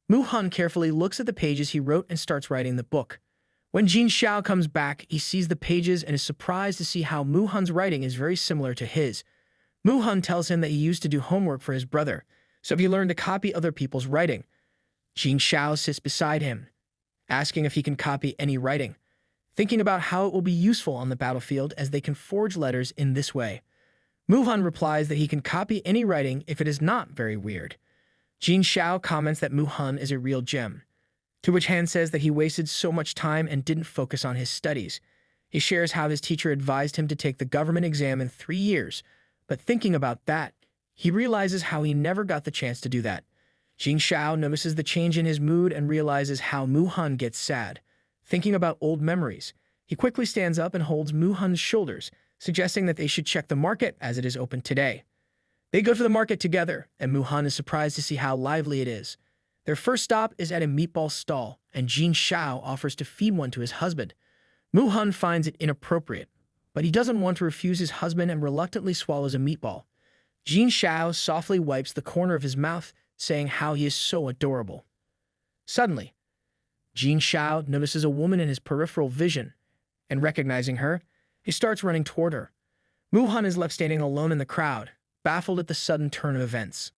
Mu Han carefully looks at the pages he wrote and starts writing the book. When Jin Shao comes back, he sees the pages and is surprised to see how Mu Han's writing is very similar to his. Mu Han tells him that he used to do homework for his brother, so he learned to copy other people's writing. Jin Shao sits beside him, asking if he can copy any writing, thinking about how it will be useful on the battlefield as they can forge letters in this way. Mu Han replies that he can copy any writing if it is not very weird. Jin Shao comments that Mu Han is a real gem, to which Han says that he wasted so much time and didn't focus on his studies. He shares how his teacher advised him to take the government exam in 3 years, but thinking about that, he realizes how he never got the chance to do that. Jin Shao notices the change in his mood and realizes how Mu Han gets sad. Thinking about old memories, he quickly stands up and holds Mu Han's shoulders, suggesting that they should check the market as it is open today. They go to the market together, and Mu Han is surprised to see how lively it is. Their first stop is at a meatball stall, and Jin Shao offers to feed one to his husband. Mu Han finds it inappropriate, but he doesn't want to refuse his husband and reluctantly swallows a meatball. Jin Shao softly wipes the corner of his mouth, saying how he is so adorable. Suddenly, Jin Shao notices a woman in his peripheral vision, and recognizing her, he starts running toward her. Mu Han is left standing alone in the crowd, baffled at the sudden turn of events.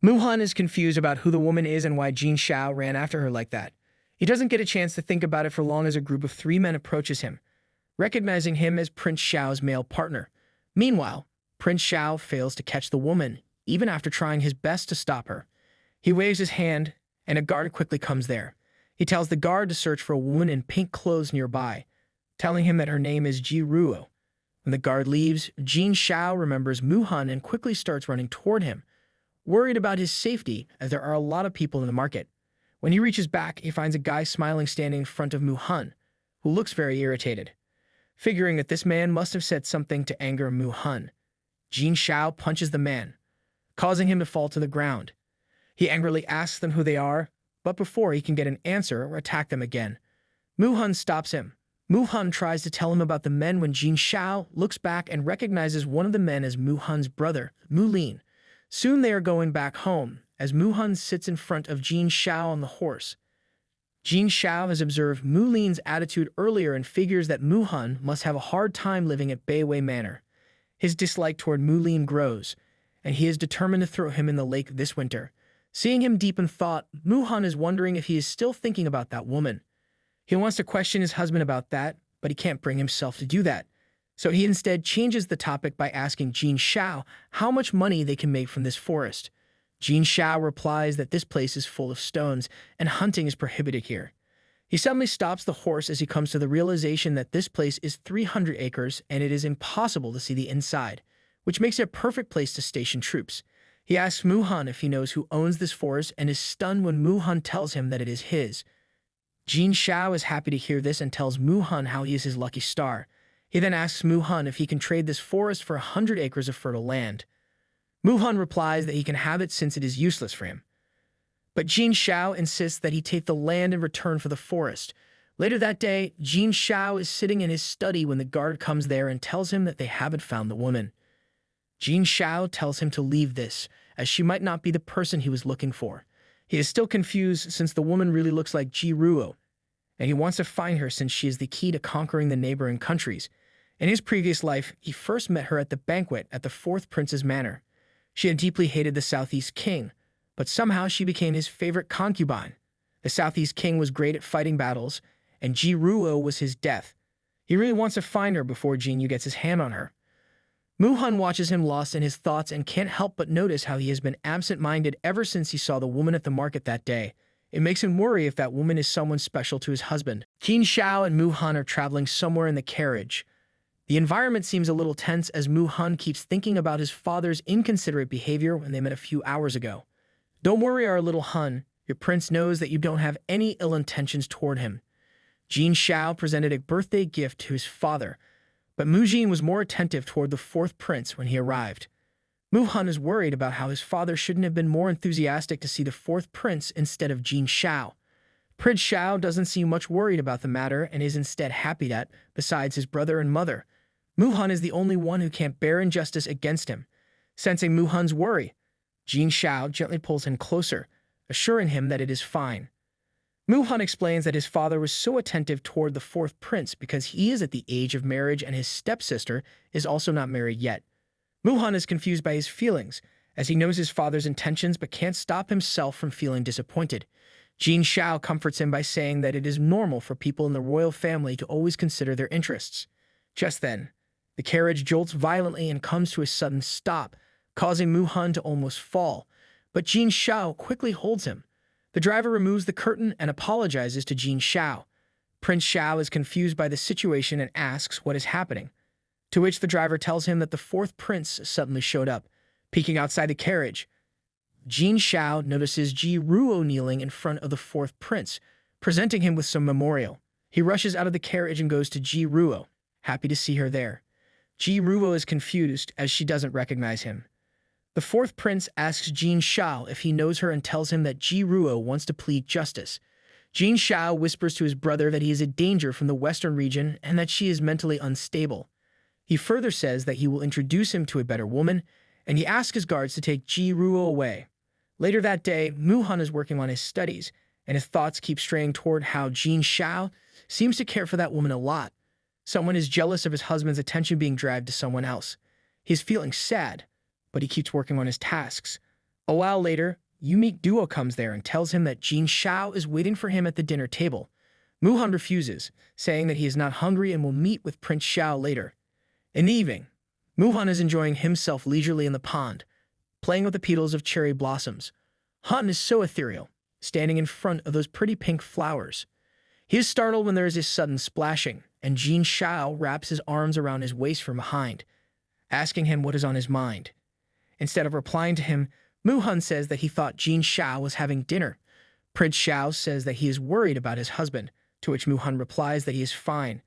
Mu Han is confused about who the woman is and why Jin Shao ran after her like that. He doesn't get a chance to think about it for long as a group of 3 men approaches him, recognizing him as Prince Shao's male partner. Meanwhile, Prince Shao fails to catch the woman, even after trying his best to stop her. He waves his hand, and a guard quickly comes there. He tells the guard to search for a woman in pink clothes nearby, telling him that her name is Ji Ruo. When the guard leaves, Jin Shao remembers Mu Han and quickly starts running toward him, worried about his safety as there are a lot of people in the market. When he reaches back, he finds a guy smiling standing in front of Mu Han, who looks very irritated. Figuring that this man must have said something to anger Mu Han, Jin Shao punches the man, causing him to fall to the ground. He angrily asks them who they are, but before he can get an answer or attack them again, Mu Han stops him. Mu Han tries to tell him about the men when Jin Shao looks back and recognizes one of the men as Mu Han's brother, Mu Lin. Soon they are going back home, as Mu Han sits in front of Jin Shao on the horse. Jin Shao has observed Mu Lin's attitude earlier and figures that Mu Han must have a hard time living at Beiwei Manor. His dislike toward Mu Lin grows, and he is determined to throw him in the lake this winter. Seeing him deep in thought, Mu Han is wondering if he is still thinking about that woman. He wants to question his husband about that, but he can't bring himself to do that. So he instead changes the topic by asking Jin Shao how much money they can make from this forest. Jin Shao replies that this place is full of stones and hunting is prohibited here. He suddenly stops the horse as he comes to the realization that this place is 300 acres and it is impossible to see the inside, which makes it a perfect place to station troops. He asks Mu Han if he knows who owns this forest and is stunned when Mu Han tells him that it is his. Jin Shao is happy to hear this and tells Mu Han how he is his lucky star. He then asks Mu Han if he can trade this forest for 100 acres of fertile land. Mu Han replies that he can have it since it is useless for him. But Jin Shao insists that he take the land in return for the forest. Later that day, Jin Shao is sitting in his study when the guard comes there and tells him that they haven't found the woman. Jin Shao tells him to leave this, as she might not be the person he was looking for. He is still confused since the woman really looks like Ji Ruo, and he wants to find her since she is the key to conquering the neighboring countries. In his previous life, he first met her at the banquet at the 4th Prince's Manor. She had deeply hated the Southeast King, but somehow she became his favorite concubine. The Southeast King was great at fighting battles, and Ji Ruo was his death. He really wants to find her before Jinyu gets his hand on her. Mu Han watches him lost in his thoughts and can't help but notice how he has been absent-minded ever since he saw the woman at the market that day. It makes him worry if that woman is someone special to his husband. Jin Shao and Mu Han are traveling somewhere in the carriage. The environment seems a little tense as Mu Han keeps thinking about his father's inconsiderate behavior when they met a few hours ago. Don't worry, our little Hun. Your prince knows that you don't have any ill intentions toward him. Jin Shao presented a birthday gift to his father, but Mu Jin was more attentive toward the 4th prince when he arrived. Mu Han is worried about how his father shouldn't have been more enthusiastic to see the 4th prince instead of Jin Shao. Prince Shao doesn't seem much worried about the matter and is instead happy that, besides his brother and mother, Mu-hun is the only one who can't bear injustice against him. Sensing Mu-hun's worry, Shao gently pulls him closer, assuring him that it is fine. Mu-hun explains that his father was so attentive toward the fourth prince because he is at the age of marriage and his stepsister is also not married yet. Mu-hun is confused by his feelings, as he knows his father's intentions but can't stop himself from feeling disappointed. Shao comforts him by saying that it is normal for people in the royal family to always consider their interests. Just then, the carriage jolts violently and comes to a sudden stop, causing Mu-hun to almost fall, but Shao quickly holds him. The driver removes the curtain and apologizes to Shao. Prince Shao is confused by the situation and asks what is happening, to which the driver tells him that the fourth prince suddenly showed up, peeking outside the carriage. Shao notices Ji Ruo kneeling in front of the fourth prince, presenting him with some memorial. He rushes out of the carriage and goes to Ji Ruo, happy to see her there. Ji Ruo is confused as she doesn't recognize him. The fourth prince asks Shao if he knows her and tells him that Ji Ruo wants to plead justice. Shao whispers to his brother that he is a danger from the western region and that she is mentally unstable. He further says that he will introduce him to a better woman, and he asks his guards to take Ji Ruo away. Later that day, Mu-hun is working on his studies, and his thoughts keep straying toward how Shao seems to care for that woman a lot. Someone is jealous of his husband's attention being dragged to someone else. He's feeling sad, but he keeps working on his tasks. A while later, Unique Duo comes there and tells him that Shao is waiting for him at the dinner table. Mu-hun refuses, saying that he is not hungry and will meet with Prince Shao later. In the evening, Mu-hun is enjoying himself leisurely in the pond, playing with the petals of cherry blossoms. Hun is so ethereal, standing in front of those pretty pink flowers. He is startled when there is a sudden splashing, and Shao wraps his arms around his waist from behind, asking him what is on his mind. Instead of replying to him, Mu-hun says that he thought Shao was having dinner. Prince Shao says that he is worried about his husband, to which Mu-hun replies that he is fine,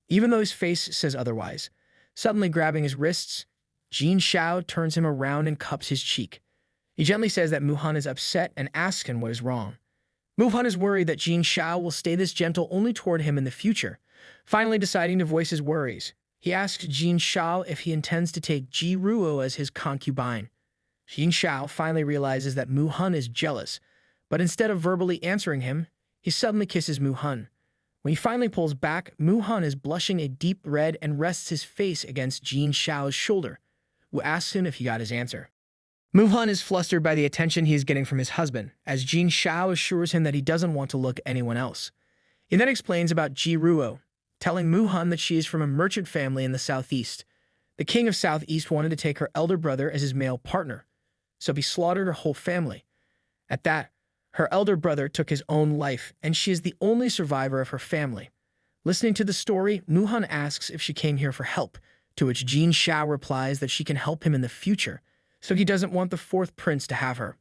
even though his face says otherwise. Suddenly grabbing his wrists, Shao turns him around and cups his cheek. He gently says that Mu-hun is upset and asks him what is wrong. Mu-hun is worried that Shao will stay this gentle only toward him in the future. Finally deciding to voice his worries, he asks Shao if he intends to take Ji Ruo as his concubine. Shao finally realizes that Mu-hun is jealous, but instead of verbally answering him, he suddenly kisses Mu-hun. When he finally pulls back, Mu-hun is blushing a deep red and rests his face against Shao's shoulder, who asks him if he got his answer. Mu-hun is flustered by the attention he is getting from his husband, as Shao assures him that he doesn't want to look at anyone else. He then explains about Ji Ruo, telling Mu-hun that she is from a merchant family in the southeast. The king of southeast wanted to take her elder brother as his male partner, so he slaughtered her whole family. At that, her elder brother took his own life, and she is the only survivor of her family. Listening to the story, Mu-hun asks if she came here for help, to which Shao replies that she can help him in the future, so he doesn't want the fourth prince to have her.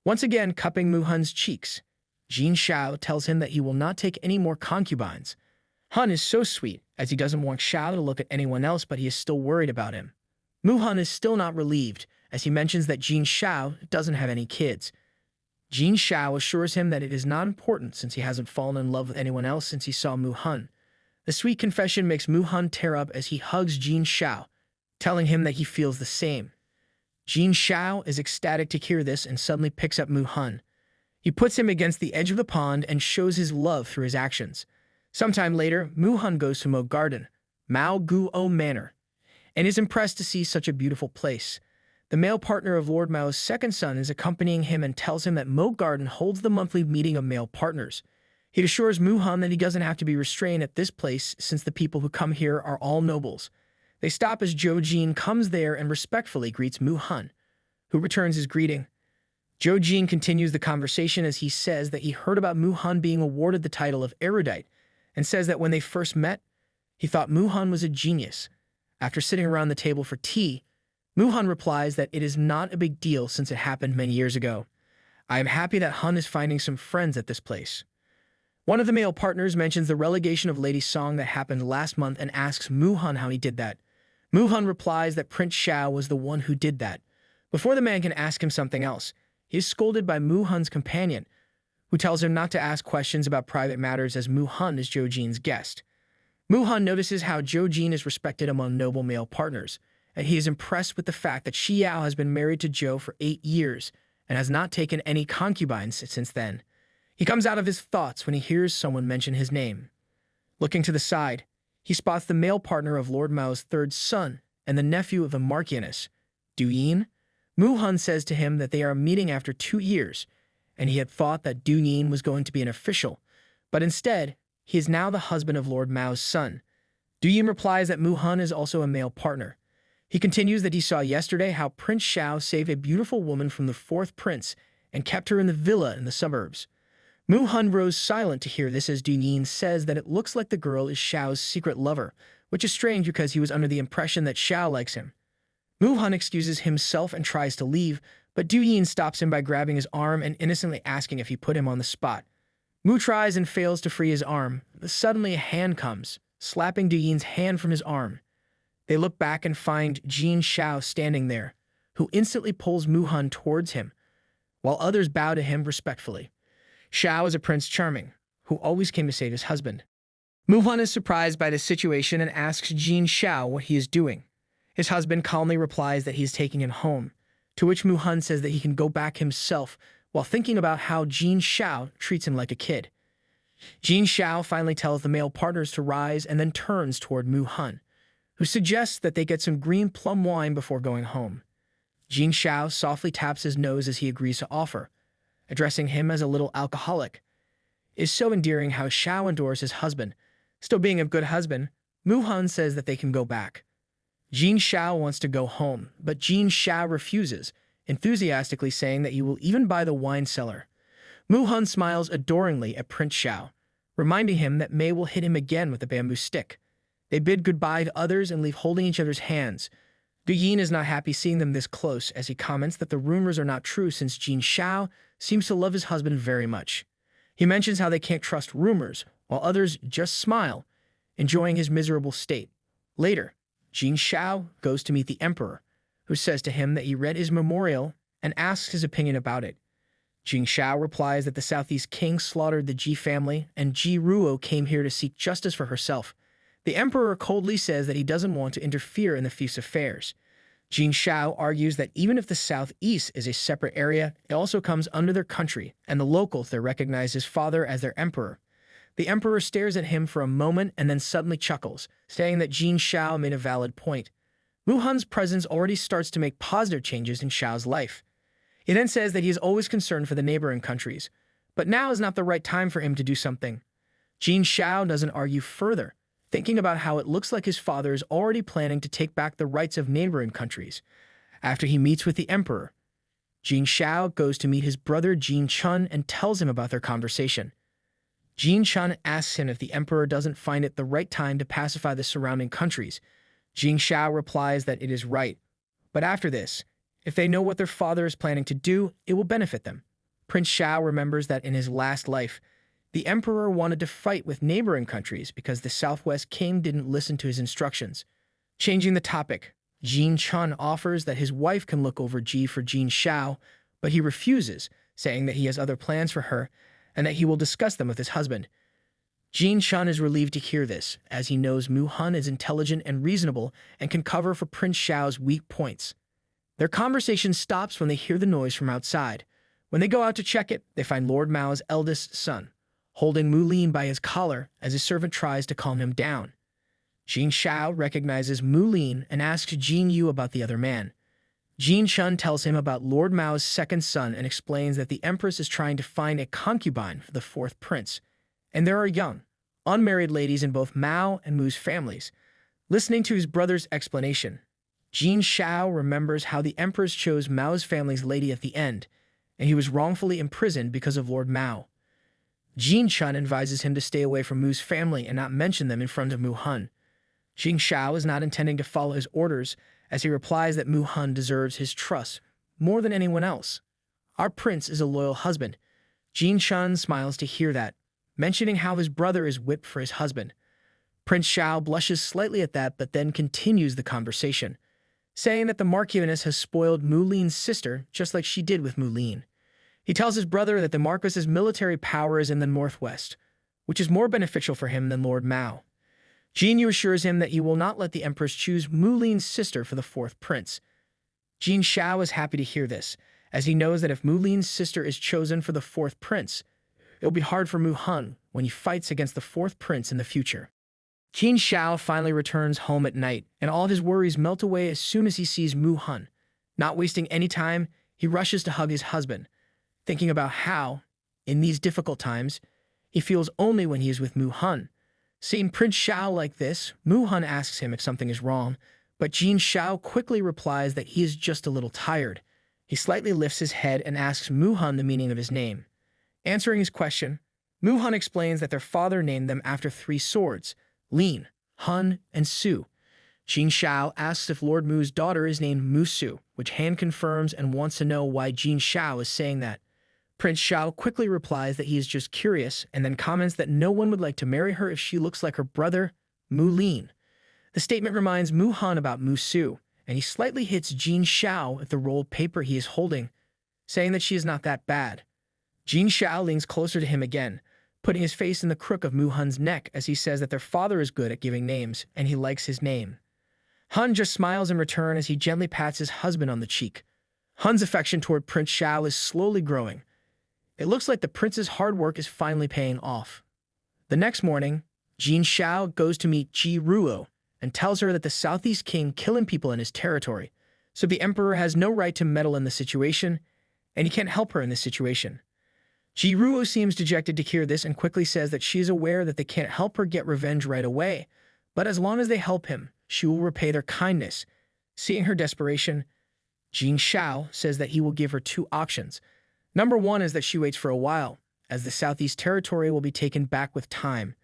Once again cupping Mu-hun's cheeks, Shao tells him that he will not take any more concubines. Hun is so sweet, as he doesn't want Shao to look at anyone else, but he is still worried about him. Mu-hun is still not relieved, as he mentions that Shao doesn't have any kids. Shao assures him that it is not important since he hasn't fallen in love with anyone else since he saw Mu-hun. The sweet confession makes Mu-hun tear up as he hugs Shao, telling him that he feels the same. Shao is ecstatic to hear this and suddenly picks up Mu-hun. He puts him against the edge of the pond and shows his love through his actions. Sometime later, Mu-hun goes to Mo Garden, Mao Guo Manor, and is impressed to see such a beautiful place. The male partner of Lord Mao's second son is accompanying him and tells him that Mo Garden holds the monthly meeting of male partners. He assures Mu-hun that he doesn't have to be restrained at this place since the people who come here are all nobles. They stop as Jin comes there and respectfully greets Mu-hun, who returns his greeting. Jin continues the conversation as he says that he heard about Mu-hun being awarded the title of erudite, and says that when they first met, he thought Mu-hun was a genius. After sitting around the table for tea, Mu-hun replies that it is not a big deal since it happened many years ago. I am happy that Hun is finding some friends at this place. One of the male partners mentions the relegation of Lady Song that happened last month and asks Mu-hun how he did that. Mu-hun replies that Prince Shao was the one who did that. Before the man can ask him something else, he is scolded by Mu-hun's companion, who tells him not to ask questions about private matters as Mu-hun is Jin's guest. Mu Han notices how Zhou Jin is respected among noble male partners, and he is impressed with the fact that Shi Yao has been married to Zhou for 8 years and has not taken any concubines since then. He comes out of his thoughts when he hears someone mention his name. Looking to the side, he spots the male partner of Lord Mao's third son and the nephew of the Marchioness, Du Yin. Mu Han says to him that they are meeting after 2 years, and he had thought that Du Yin was going to be an official, but instead, he is now the husband of Lord Mao's son. Du Yin replies that Mu Han is also a male partner. He continues that he saw yesterday how Prince Shao saved a beautiful woman from the fourth prince and kept her in the villa in the suburbs. Mu Han grows silent to hear this as Du Yin says that it looks like the girl is Shao's secret lover, which is strange because he was under the impression that Shao likes him. Mu Han excuses himself and tries to leave, but Du Yin stops him by grabbing his arm and innocently asking if he put him on the spot. Mu tries and fails to free his arm, but suddenly a hand comes, slapping Du Yin's hand from his arm. They look back and find Jin Shao standing there, who instantly pulls Mu Han towards him, while others bow to him respectfully. Shao is a Prince Charming, who always came to save his husband. Mu Han is surprised by this situation and asks Jin Shao what he is doing. His husband calmly replies that he is taking him home, to which Mu Han says that he can go back himself while thinking about how Jin Shao treats him like a kid. Jin Shao finally tells the male partners to rise and then turns toward Mu Han, who suggests that they get some green plum wine before going home. Jin Shao softly taps his nose as he agrees to offer, addressing him as a little alcoholic. It is so endearing how Shao adores his husband. Still being a good husband, Mu Han says that they can go back. Jin Shao wants to go home, but Jin Shao refuses, enthusiastically saying that he will even buy the wine cellar. Mu Han smiles adoringly at Prince Shao, reminding him that Mei will hit him again with a bamboo stick. They bid goodbye to others and leave holding each other's hands. Du Yin is not happy seeing them this close, as he comments that the rumors are not true since Jin Shao seems to love his husband very much. He mentions how they can't trust rumors, while others just smile, enjoying his miserable state. Later, Jin Shao goes to meet the emperor, who says to him that he read his memorial and asks his opinion about it. Jin Shao replies that the Southeast king slaughtered the Ji family and Ji Ruo came here to seek justice for herself. The emperor coldly says that he doesn't want to interfere in the feast's affairs. Jin Shao argues that even if the Southeast is a separate area, it also comes under their country, and the locals there recognize his father as their emperor. The emperor stares at him for a moment and then suddenly chuckles, saying that Jin Shao made a valid point. Mu Han's presence already starts to make positive changes in Shao's life. He then says that he is always concerned for the neighboring countries, but now is not the right time for him to do something. Jin Shao doesn't argue further, thinking about how it looks like his father is already planning to take back the rights of neighboring countries. After he meets with the emperor, Jin Shao goes to meet his brother Jin Chun and tells him about their conversation. Jin Chun asks him if the emperor doesn't find it the right time to pacify the surrounding countries. Jin Shao replies that it is right, but after this, if they know what their father is planning to do, it will benefit them. Prince Shao remembers that in his last life, the emperor wanted to fight with neighboring countries because the Southwest king didn't listen to his instructions. Changing the topic, Jin Chun offers that his wife can look over Ji for Jin Shao, but he refuses, saying that he has other plans for her and that he will discuss them with his husband. Jin Chun is relieved to hear this, as he knows Mu Han is intelligent and reasonable and can cover for Prince Shao's weak points. Their conversation stops when they hear the noise from outside. When they go out to check it, they find Lord Mao's eldest son, holding Mu Lin by his collar as his servant tries to calm him down. Jin Shao recognizes Mu Lin and asks Jin Yu about the other man. Jin Chun tells him about Lord Mao's second son and explains that the empress is trying to find a concubine for the fourth prince, and there are young, unmarried ladies in both Mao and Mu's families. Listening to his brother's explanation, Jin Shao remembers how the empress chose Mao's family's lady at the end, and he was wrongfully imprisoned because of Lord Mao. Jin Chun advises him to stay away from Mu's family and not mention them in front of Mu Han. Jin Shao is not intending to follow his orders, as he replies that Mu Han deserves his trust more than anyone else. Our prince is a loyal husband. Jin Chun smiles to hear that, mentioning how his brother is whipped for his husband. Prince Shao blushes slightly at that, but then continues the conversation, saying that the Marchioness has spoiled Mu Lin's sister just like she did with Mu Lin. He tells his brother that the Marquis's military power is in the northwest, which is more beneficial for him than Lord Mao. Jin Yu assures him that he will not let the Empress choose Mu Lin's sister for the fourth prince. Jin Shao is happy to hear this, as he knows that if Mu Lin's sister is chosen for the fourth prince, it will be hard for Mu Han when he fights against the fourth prince in the future. Jin Shao finally returns home at night, and all of his worries melt away as soon as he sees Mu Han. Not wasting any time, he rushes to hug his husband, thinking about how, in these difficult times, he feels only when he is with Mu Han. Seeing Prince Shao like this, Mu Han asks him if something is wrong, but Jin Shao quickly replies that he is just a little tired. He slightly lifts his head and asks Mu Han the meaning of his name. Answering his question, Mu Han explains that their father named them after 3 swords, Lin, Han, and Su. Jin Shao asks if Lord Mu's daughter is named Musu, which Han confirms and wants to know why Jin Shao is saying that. Prince Shao quickly replies that he is just curious and then comments that no one would like to marry her if she looks like her brother, Mu Lin. The statement reminds Mu Han about Musu, and he slightly hits Jin Shao at the rolled paper he is holding, saying that she is not that bad. Jin Shao leans closer to him again, putting his face in the crook of Mu Han's neck as he says that their father is good at giving names and he likes his name. Han just smiles in return as he gently pats his husband on the cheek. Han's affection toward Prince Shao is slowly growing. It looks like the prince's hard work is finally paying off. The next morning, Jin Shao goes to meet Ji Ruo and tells her that the Southeast King killing people in his territory, so the emperor has no right to meddle in the situation, and he can't help her in this situation. Ji Ruo seems dejected to hear this and quickly says that she is aware that they can't help her get revenge right away, but as long as they help him, she will repay their kindness. Seeing her desperation, Jin Shao says that he will give her 2 options. Number 1 is that she waits for a while, as the Southeast Territory will be taken back with time.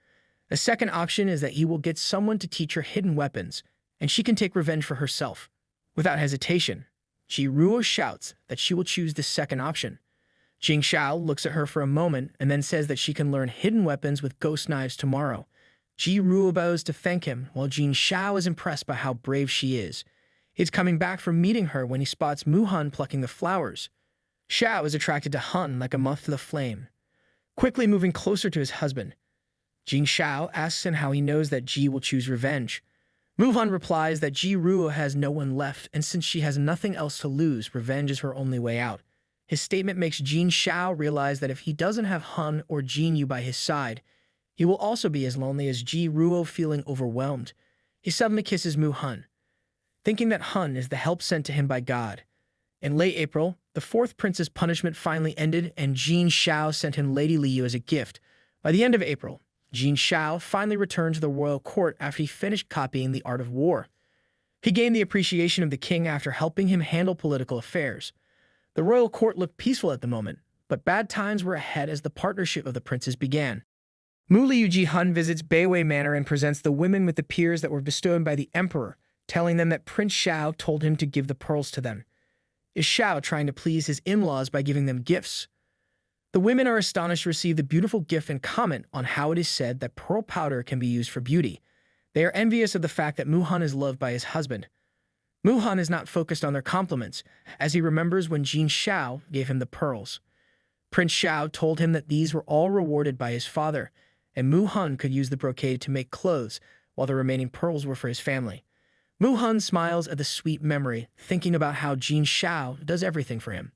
The second option is that he will get someone to teach her hidden weapons, and she can take revenge for herself. Without hesitation, Ji Ruo shouts that she will choose the second option. Jin Shao looks at her for a moment and then says that she can learn hidden weapons with ghost knives tomorrow. Ji Ruo bows to thank him, while Jin Shao is impressed by how brave she is. He's coming back from meeting her when he spots Mu Han plucking the flowers. Shao is attracted to Han like a moth to the flame. Quickly moving closer to his husband, Jin Shao asks him how he knows that Ji will choose revenge. Mu Han replies that Ji Ruo has no one left, and since she has nothing else to lose, revenge is her only way out. His statement makes Jin Shao realize that if he doesn't have Han or Jin Yu by his side, he will also be as lonely as Ji Ruo, feeling overwhelmed. He suddenly kisses Mu Han, thinking that Han is the help sent to him by God. In late April, the fourth prince's punishment finally ended, and Jin Shao sent him Lady Liu as a gift. By the end of April, Jin Shao finally returned to the royal court after he finished copying The Art of War. He gained the appreciation of the king after helping him handle political affairs. The royal court looked peaceful at the moment, but bad times were ahead as the partnership of the princes began. Mu Liu Ji-hun visits Beiwei Manor and presents the women with the peers that were bestowed by the emperor, telling them that Prince Shao told him to give the pearls to them. Is Shao trying to please his in-laws by giving them gifts? The women are astonished to receive the beautiful gift and comment on how it is said that pearl powder can be used for beauty. They are envious of the fact that Mu Han is loved by his husband. Mu Han is not focused on their compliments, as he remembers when Jin Shao gave him the pearls. Prince Shao told him that these were all rewarded by his father, and Mu Han could use the brocade to make clothes, while the remaining pearls were for his family. Mu Han smiles at the sweet memory, thinking about how Jin Shao does everything for him.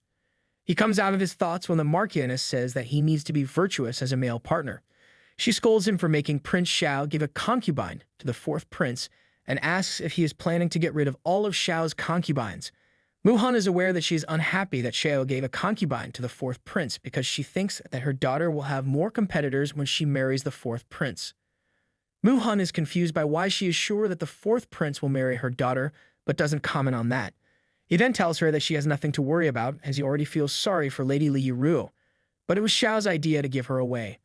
He comes out of his thoughts when the Marchioness says that he needs to be virtuous as a male partner. She scolds him for making Prince Shao give a concubine to the fourth prince and asks if he is planning to get rid of all of Shao's concubines. Mu Han is aware that she is unhappy that Shao gave a concubine to the fourth prince because she thinks that her daughter will have more competitors when she marries the fourth prince. Mu Han is confused by why she is sure that the fourth prince will marry her daughter, but doesn't comment on that. He then tells her that she has nothing to worry about, as he already feels sorry for Lady Liu Ruo, but it was Shao's idea to give her away.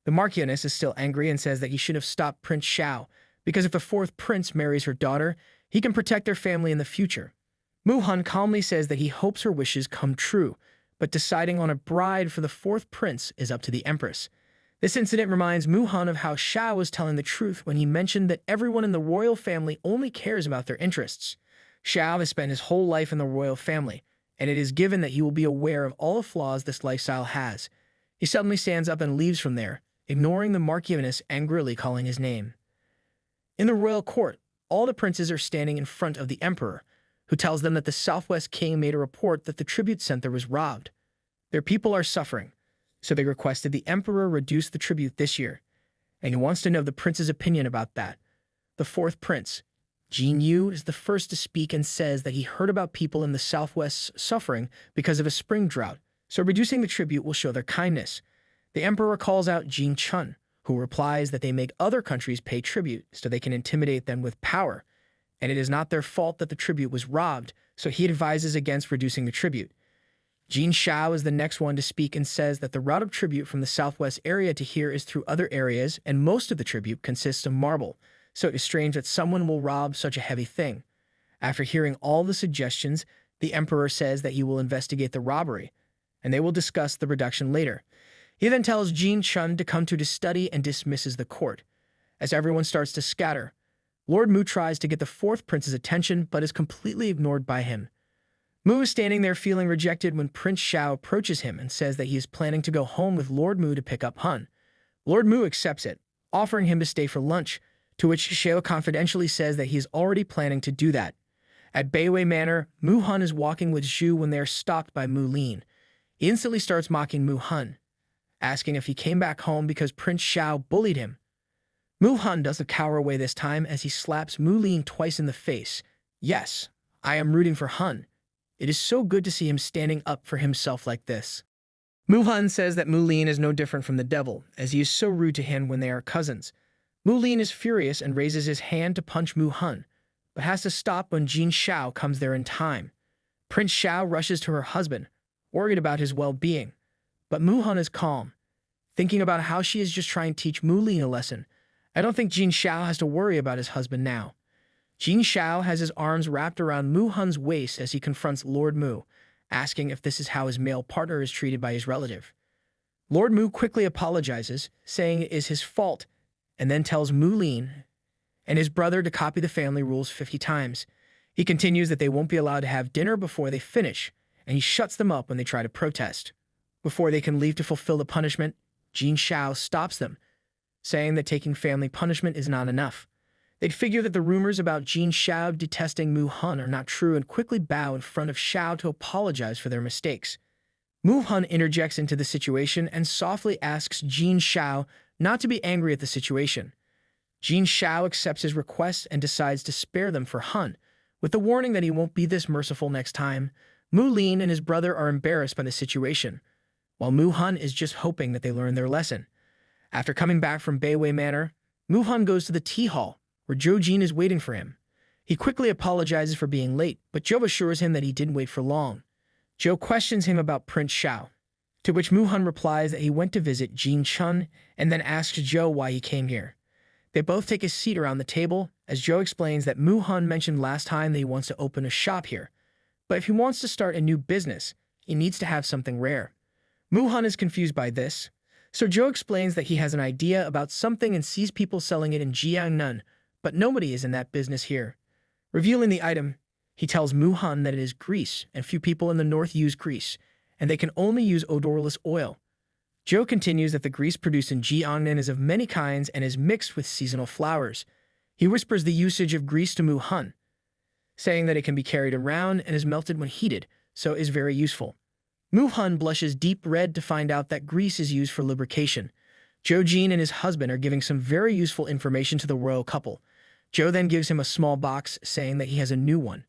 The Marchioness is still angry and says that he should have stopped Prince Shao, because if the fourth prince marries her daughter, he can protect their family in the future. Mu Han calmly says that he hopes her wishes come true, but deciding on a bride for the fourth prince is up to the Empress. This incident reminds Mu Han of how Shao was telling the truth when he mentioned that everyone in the royal family only cares about their interests. Shao has spent his whole life in the royal family, and it is given that he will be aware of all the flaws this lifestyle has. He suddenly stands up and leaves from there, ignoring the Marchioness angrily calling his name. In the royal court, all the princes are standing in front of the emperor, who tells them that the Southwest king made a report that the tribute center was robbed. Their people are suffering, so they requested the emperor reduce the tribute this year, and he wants to know the prince's opinion about that. The fourth prince, Jin Yu, is the first to speak and says that he heard about people in the Southwest suffering because of a spring drought, so reducing the tribute will show their kindness. The emperor calls out Jin Chun, who replies that they make other countries pay tribute so they can intimidate them with power, and it is not their fault that the tribute was robbed, so he advises against reducing the tribute. Jin Shao is the next one to speak and says that the route of tribute from the Southwest area to here is through other areas, and most of the tribute consists of marble, so it is strange that someone will rob such a heavy thing. After hearing all the suggestions, the emperor says that he will investigate the robbery, and they will discuss the reduction later. He then tells Jin Chun to come to his study and dismisses the court. As everyone starts to scatter, Lord Mu tries to get the fourth prince's attention but is completely ignored by him. Mu is standing there feeling rejected when Prince Shao approaches him and says that he is planning to go home with Lord Mu to pick up Hun. Lord Mu accepts it, offering him to stay for lunch, to which Shao confidentially says that he is already planning to do that. At Beiwei Manor, Mu Hun is walking with Zhu when they are stopped by Mu Lin. He instantly starts mocking Mu Hun, asking if he came back home because Prince Shao bullied him. Mu Hun doesn't cower away this time as he slaps Mu Lin twice in the face. Yes, I am rooting for Hun. It is so good to see him standing up for himself like this. Mu Hun says that Mu Lin is no different from the devil, as he is so rude to him when they are cousins. Mu Lin is furious and raises his hand to punch Mu Hun, but has to stop when Jin Shao comes there in time. Prince Shao rushes to her husband, worried about his well-being, but Mu Hun is calm, thinking about how she is just trying to teach Mu Lin a lesson. I don't think Jin Shao has to worry about his husband now. Jin Shao has his arms wrapped around Mu Hun's waist as he confronts Lord Mu, asking if this is how his male partner is treated by his relative. Lord Mu quickly apologizes, saying it is his fault, and then tells Mu Lin and his brother to copy the family rules 50 times. He continues that they won't be allowed to have dinner before they finish, and he shuts them up when they try to protest. Before they can leave to fulfill the punishment, Jin Shao stops them, saying that taking family punishment is not enough. They'd figure that the rumors about Jin Shao detesting Mu Hun are not true and quickly bow in front of Shao to apologize for their mistakes. Mu Hun interjects into the situation and softly asks Jin Shao not to be angry at the situation. Jin Shao accepts his request and decides to spare them for Hun, with the warning that he won't be this merciful next time. Mu Lin and his brother are embarrassed by the situation, while Mu Hun is just hoping that they learn their lesson. After coming back from Beiwei Manor, Mu Hun goes to the tea hall, where Zhou Jin is waiting for him. He quickly apologizes for being late, but Zhou assures him that he didn't wait for long. Zhou questions him about Prince Shao, to which Mu Hun replies that he went to visit Jin Chun and then asks Zhou why he came here. They both take a seat around the table, as Zhou explains that Mu Hun mentioned last time that he wants to open a shop here, but if he wants to start a new business, he needs to have something rare. Mu Hun is confused by this, so Zhou explains that he has an idea about something and sees people selling it in Jiangnan, but nobody is in that business here. Revealing the item, he tells Mu Hun that it is grease, and few people in the north use grease, and they can only use odorless oil. Zhou continues that the grease produced in Jiangnan is of many kinds and is mixed with seasonal flowers. He whispers the usage of grease to Mu Hun, saying that it can be carried around and is melted when heated, so is very useful. Mu Hun blushes deep red to find out that grease is used for lubrication. Zhou Jin and his husband are giving some very useful information to the royal couple. Zhou then gives him a small box, saying that he has a new one,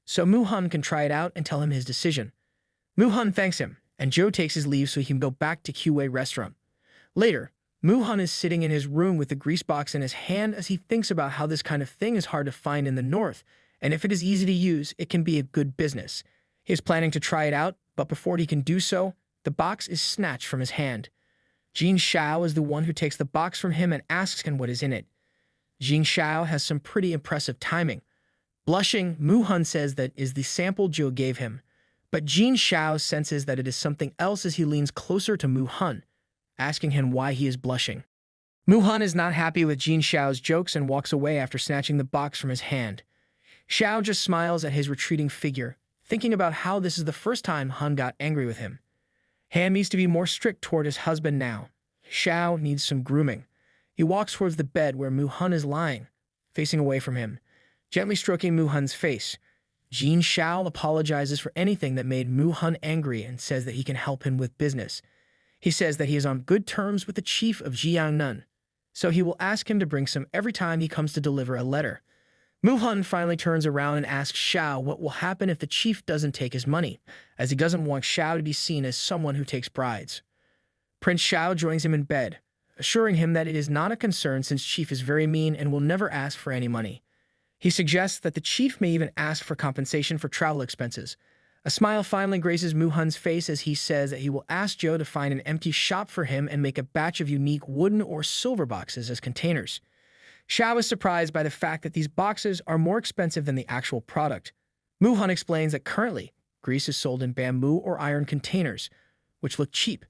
so Mu Hun can try it out and tell him his decision. Mu Hun thanks him, and Zhou takes his leave so he can go back to QA restaurant. Later, Mu Hun is sitting in his room with the grease box in his hand as he thinks about how this kind of thing is hard to find in the north, and if it is easy to use, it can be a good business. He is planning to try it out, but before he can do so, the box is snatched from his hand. Jin Shao is the one who takes the box from him and asks him what is in it. Jin Shao has some pretty impressive timing. Blushing, Mu Hun says that is the sample Zhou gave him, but Jin Shao senses that it is something else as he leans closer to Mu Hun, asking him why he is blushing. Mu Hun is not happy with Jin Shao's jokes and walks away after snatching the box from his hand. Shao just smiles at his retreating figure, thinking about how this is the first time Hun got angry with him. Han needs to be more strict toward his husband now. Shao needs some grooming. He walks towards the bed where Mu Hun is lying, facing away from him, gently stroking Mu Hun's face. Jin Shao apologizes for anything that made Mu Hun angry and says that he can help him with business. He says that he is on good terms with the chief of Jiangnan, so he will ask him to bring some every time he comes to deliver a letter. Mu Hun finally turns around and asks Shao what will happen if the chief doesn't take his money, as he doesn't want Shao to be seen as someone who takes brides. Prince Shao joins him in bed, assuring him that it is not a concern since Chief is very mean and will never ask for any money. He suggests that the chief may even ask for compensation for travel expenses. A smile finally graces Mu Hun's face as he says that he will ask Zhou to find an empty shop for him and make a batch of unique wooden or silver boxes as containers. Shao is surprised by the fact that these boxes are more expensive than the actual product. Mu Hun explains that currently, grease is sold in bamboo or iron containers, which look cheap.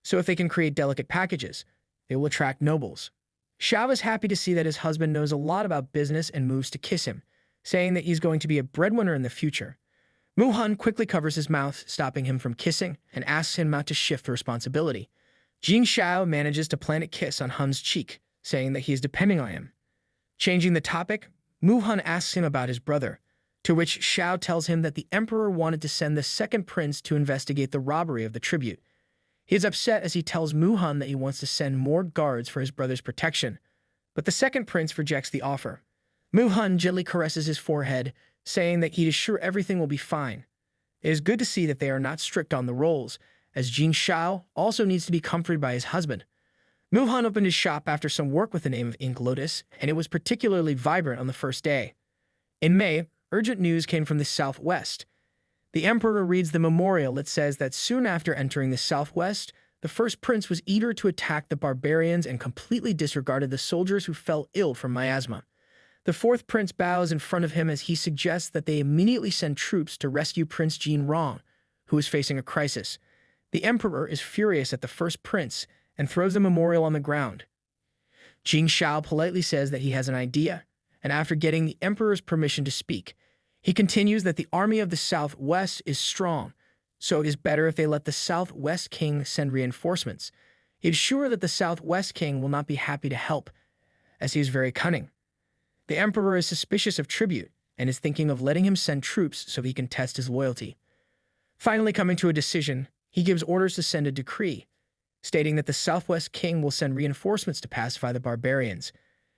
So if they can create delicate packages, they will attract nobles. Shao is happy to see that his husband knows a lot about business and moves to kiss him, saying that he's going to be a breadwinner in the future. Mu Hun quickly covers his mouth, stopping him from kissing, and asks him not to shift the responsibility. Jin Shao manages to plant a kiss on Hun's cheek, saying that he is depending on him. Changing the topic, Mu Hun asks him about his brother, to which Shao tells him that the emperor wanted to send the second prince to investigate the robbery of the tribute. He is upset as he tells Mu Hun that he wants to send more guards for his brother's protection, but the second prince rejects the offer. Mu Hun gently caresses his forehead, saying that he is sure everything will be fine. It is good to see that they are not strict on the roles, as Jin Shao also needs to be comforted by his husband. Mu Hun opened his shop after some work with the name of Ink Lotus, and it was particularly vibrant on the first day. In May, urgent news came from the southwest. The emperor reads the memorial that says that soon after entering the southwest, the first prince was eager to attack the barbarians and completely disregarded the soldiers who fell ill from miasma. The fourth prince bows in front of him as he suggests that they immediately send troops to rescue Prince Jin Rong, who is facing a crisis. The emperor is furious at the first prince and throws the memorial on the ground. Jin Shao politely says that he has an idea, and after getting the emperor's permission to speak, he continues that the army of the southwest is strong, so it is better if they let the southwest king send reinforcements. He is sure that the southwest king will not be happy to help, as he is very cunning. The emperor is suspicious of tribute and is thinking of letting him send troops so he can test his loyalty. Finally coming to a decision, he gives orders to send a decree, stating that the southwest king will send reinforcements to pacify the barbarians.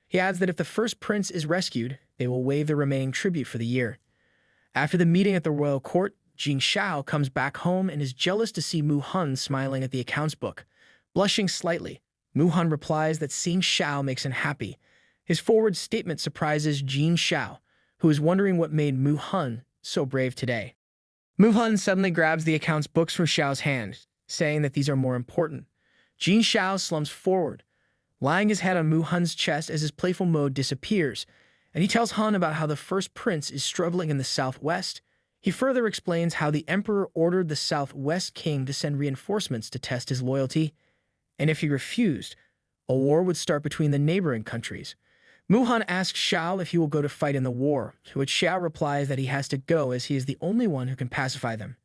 He adds that if the first prince is rescued, they will waive the remaining tribute for the year. After the meeting at the royal court, Jin Shao comes back home and is jealous to see Mu Hun smiling at the accounts book. Blushing slightly, Mu Hun replies that seeing Shao makes him happy. His forward statement surprises Jin Shao, who is wondering what made Mu Hun so brave today. Mu Hun suddenly grabs the accounts books from Shao's hand, saying that these are more important. Jin Shao slumps forward, lying his head on Mu Hun's chest as his playful mode disappears, and he tells Hun about how the first prince is struggling in the southwest. He further explains how the emperor ordered the southwest king to send reinforcements to test his loyalty, and if he refused, a war would start between the neighboring countries. Mu Hun asks Shao if he will go to fight in the war, to which Shao replies that he has to go as he is the only one who can pacify them.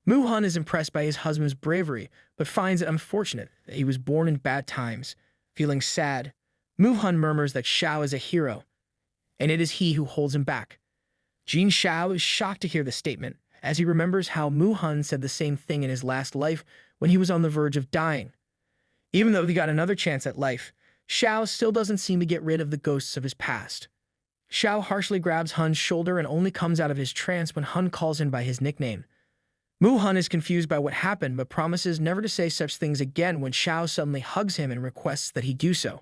Mu Hun is impressed by his husband's bravery, but finds it unfortunate that he was born in bad times. Feeling sad, Mu Hun murmurs that Shao is a hero, and it is he who holds him back. Jin Shao is shocked to hear the statement, as he remembers how Mu Hun said the same thing in his last life when he was on the verge of dying. Even though he got another chance at life, Shao still doesn't seem to get rid of the ghosts of his past. Shao harshly grabs Hun's shoulder and only comes out of his trance when Hun calls him by his nickname. Mu Hun is confused by what happened but promises never to say such things again when Shao suddenly hugs him and requests that he do so.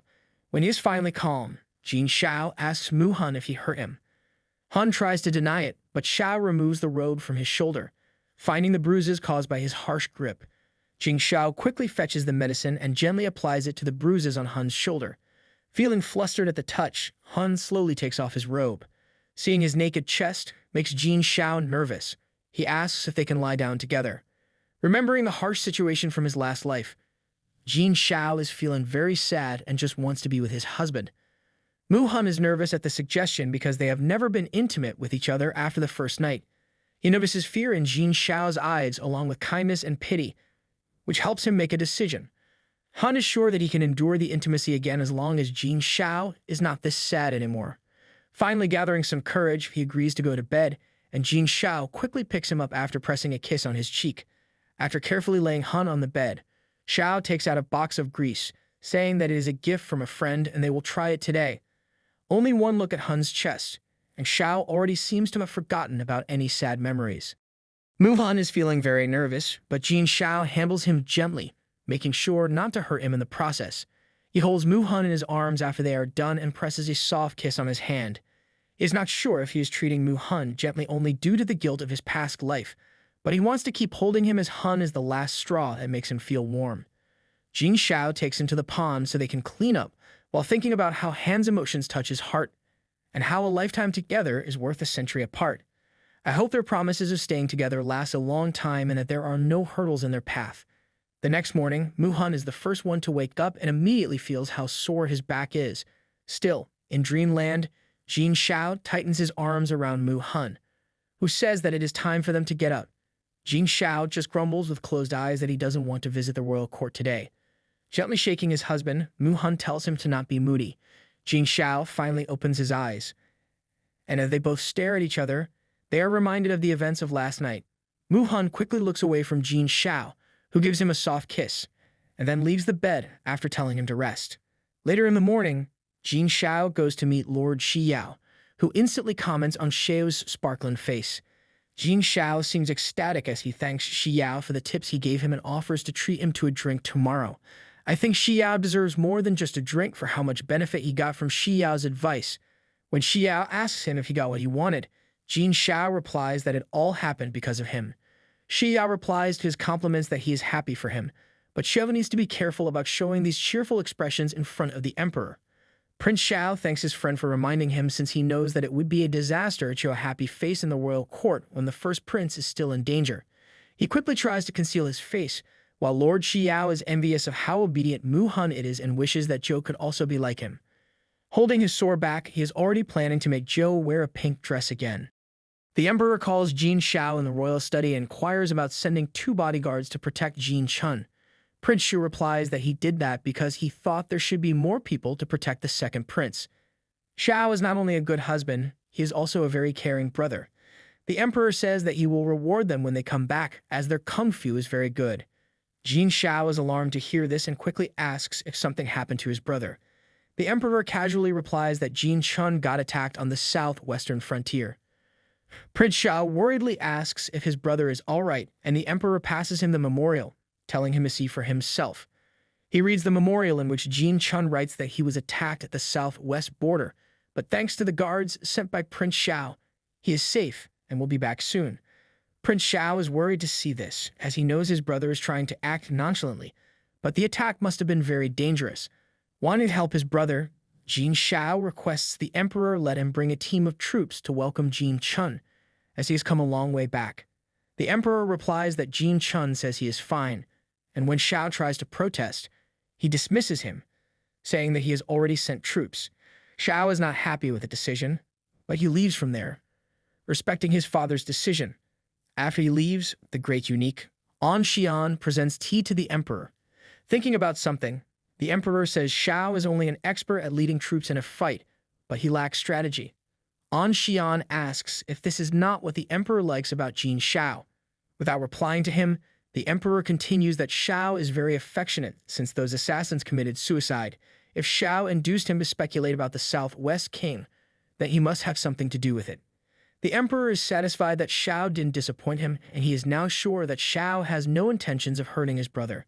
When he is finally calm, Jin Shao asks Mu Hun if he hurt him. Hun tries to deny it, but Shao removes the robe from his shoulder, finding the bruises caused by his harsh grip. Jin Shao quickly fetches the medicine and gently applies it to the bruises on Hun's shoulder. Feeling flustered at the touch, Hun slowly takes off his robe. Seeing his naked chest makes Jin Shao nervous. He asks if they can lie down together. Remembering the harsh situation from his last life, Jin Shao is feeling very sad and just wants to be with his husband. Mu Hun is nervous at the suggestion because they have never been intimate with each other after the first night. He notices fear in Jin Shao's eyes along with kindness and pity, which helps him make a decision. Hun is sure that he can endure the intimacy again as long as Jin Shao is not this sad anymore. Finally gathering some courage, he agrees to go to bed, and Jin Shao quickly picks him up after pressing a kiss on his cheek. After carefully laying Hun on the bed, Shao takes out a box of grease, saying that it is a gift from a friend and they will try it today. Only one look at Hun's chest, and Shao already seems to have forgotten about any sad memories. Mu-hun is feeling very nervous, but Jin Shao handles him gently, making sure not to hurt him in the process. He holds Mu-hun in his arms after they are done and presses a soft kiss on his hand. He is not sure if he is treating Mu-hun gently only due to the guilt of his past life, but he wants to keep holding him as Hun is the last straw that makes him feel warm. Jin Shao takes him to the pond so they can clean up, while thinking about how Han's emotions touch his heart, and how a lifetime together is worth a century apart. I hope their promises of staying together last a long time and that there are no hurdles in their path. The next morning, Mu-hun is the first one to wake up and immediately feels how sore his back is. Still, in dreamland, Jin Shao tightens his arms around Mu-hun, who says that it is time for them to get up. Jin Shao just grumbles with closed eyes that he doesn't want to visit the royal court today. Gently shaking his husband, Mu-hun tells him to not be moody. Jin Shao finally opens his eyes, and as they both stare at each other, they are reminded of the events of last night. Mu-hun quickly looks away from Jin Shao, who gives him a soft kiss, and then leaves the bed after telling him to rest. Later in the morning, Jin Shao goes to meet Lord Xiao, who instantly comments on Shao's sparkling face. Jin Shao seems ecstatic as he thanks Xiao for the tips he gave him and offers to treat him to a drink tomorrow. I think Xiao deserves more than just a drink for how much benefit he got from Xiao's advice. When Xiao asks him if he got what he wanted, Jin Shao replies that it all happened because of him. Xiao replies to his compliments that he is happy for him, but Xiao needs to be careful about showing these cheerful expressions in front of the emperor. Prince Shao thanks his friend for reminding him since he knows that it would be a disaster to show a happy face in the royal court when the first prince is still in danger. He quickly tries to conceal his face, while Lord Xiao is envious of how obedient Mu-hun it is and wishes that Zhou could also be like him. Holding his sore back, he is already planning to make Zhou wear a pink dress again. The emperor calls Jin Shao in the royal study and inquires about sending 2 bodyguards to protect Jin Chun. Prince Shu replies that he did that because he thought there should be more people to protect the second prince. Shao is not only a good husband, he is also a very caring brother. The emperor says that he will reward them when they come back, as their kung fu is very good. Jin Shao is alarmed to hear this and quickly asks if something happened to his brother. The emperor casually replies that Jin Chun got attacked on the southwestern frontier. Prince Shao worriedly asks if his brother is alright, and the emperor passes him the memorial, telling him to see for himself. He reads the memorial in which Jin Chun writes that he was attacked at the southwest border, but thanks to the guards sent by Prince Shao, he is safe and will be back soon. Prince Shao is worried to see this, as he knows his brother is trying to act nonchalantly, but the attack must have been very dangerous. Wanting to help his brother, Jin Shao requests the emperor let him bring a team of troops to welcome Jin Chun, as he has come a long way back. The emperor replies that Jin Chun says he is fine, and when Shao tries to protest, he dismisses him, saying that he has already sent troops. Shao is not happy with the decision, but he leaves from there, respecting his father's decision. After he leaves, the great eunuch, An Xian, presents tea to the emperor. Thinking about something, the emperor says Shao is only an expert at leading troops in a fight, but he lacks strategy. An Xian asks if this is not what the emperor likes about Jin Shao. Without replying to him, the emperor continues that Shao is very affectionate since those assassins committed suicide. If Shao induced him to speculate about the Southwest King, then he must have something to do with it. The emperor is satisfied that Shao didn't disappoint him, and he is now sure that Shao has no intentions of hurting his brother.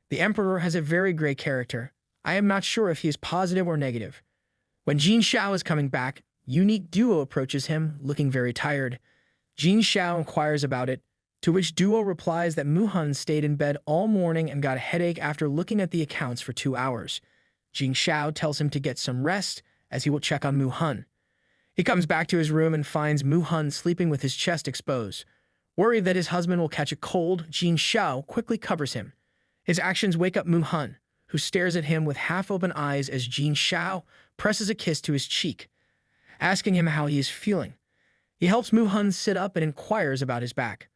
The emperor has a very great character. I am not sure if he is positive or negative. When Jin Shao is coming back, Unique Duo approaches him, looking very tired. Jin Shao inquires about it, to which Duo replies that Mu-hun stayed in bed all morning and got a headache after looking at the accounts for 2 hours. Jin Shao tells him to get some rest, as he will check on Mu-hun. He comes back to his room and finds Mu-hun sleeping with his chest exposed. Worried that his husband will catch a cold, Jin Shao quickly covers him. His actions wake up Mu-hun, who stares at him with half-open eyes as Jin Shao presses a kiss to his cheek, asking him how he is feeling. He helps Mu-hun sit up and inquires about his back.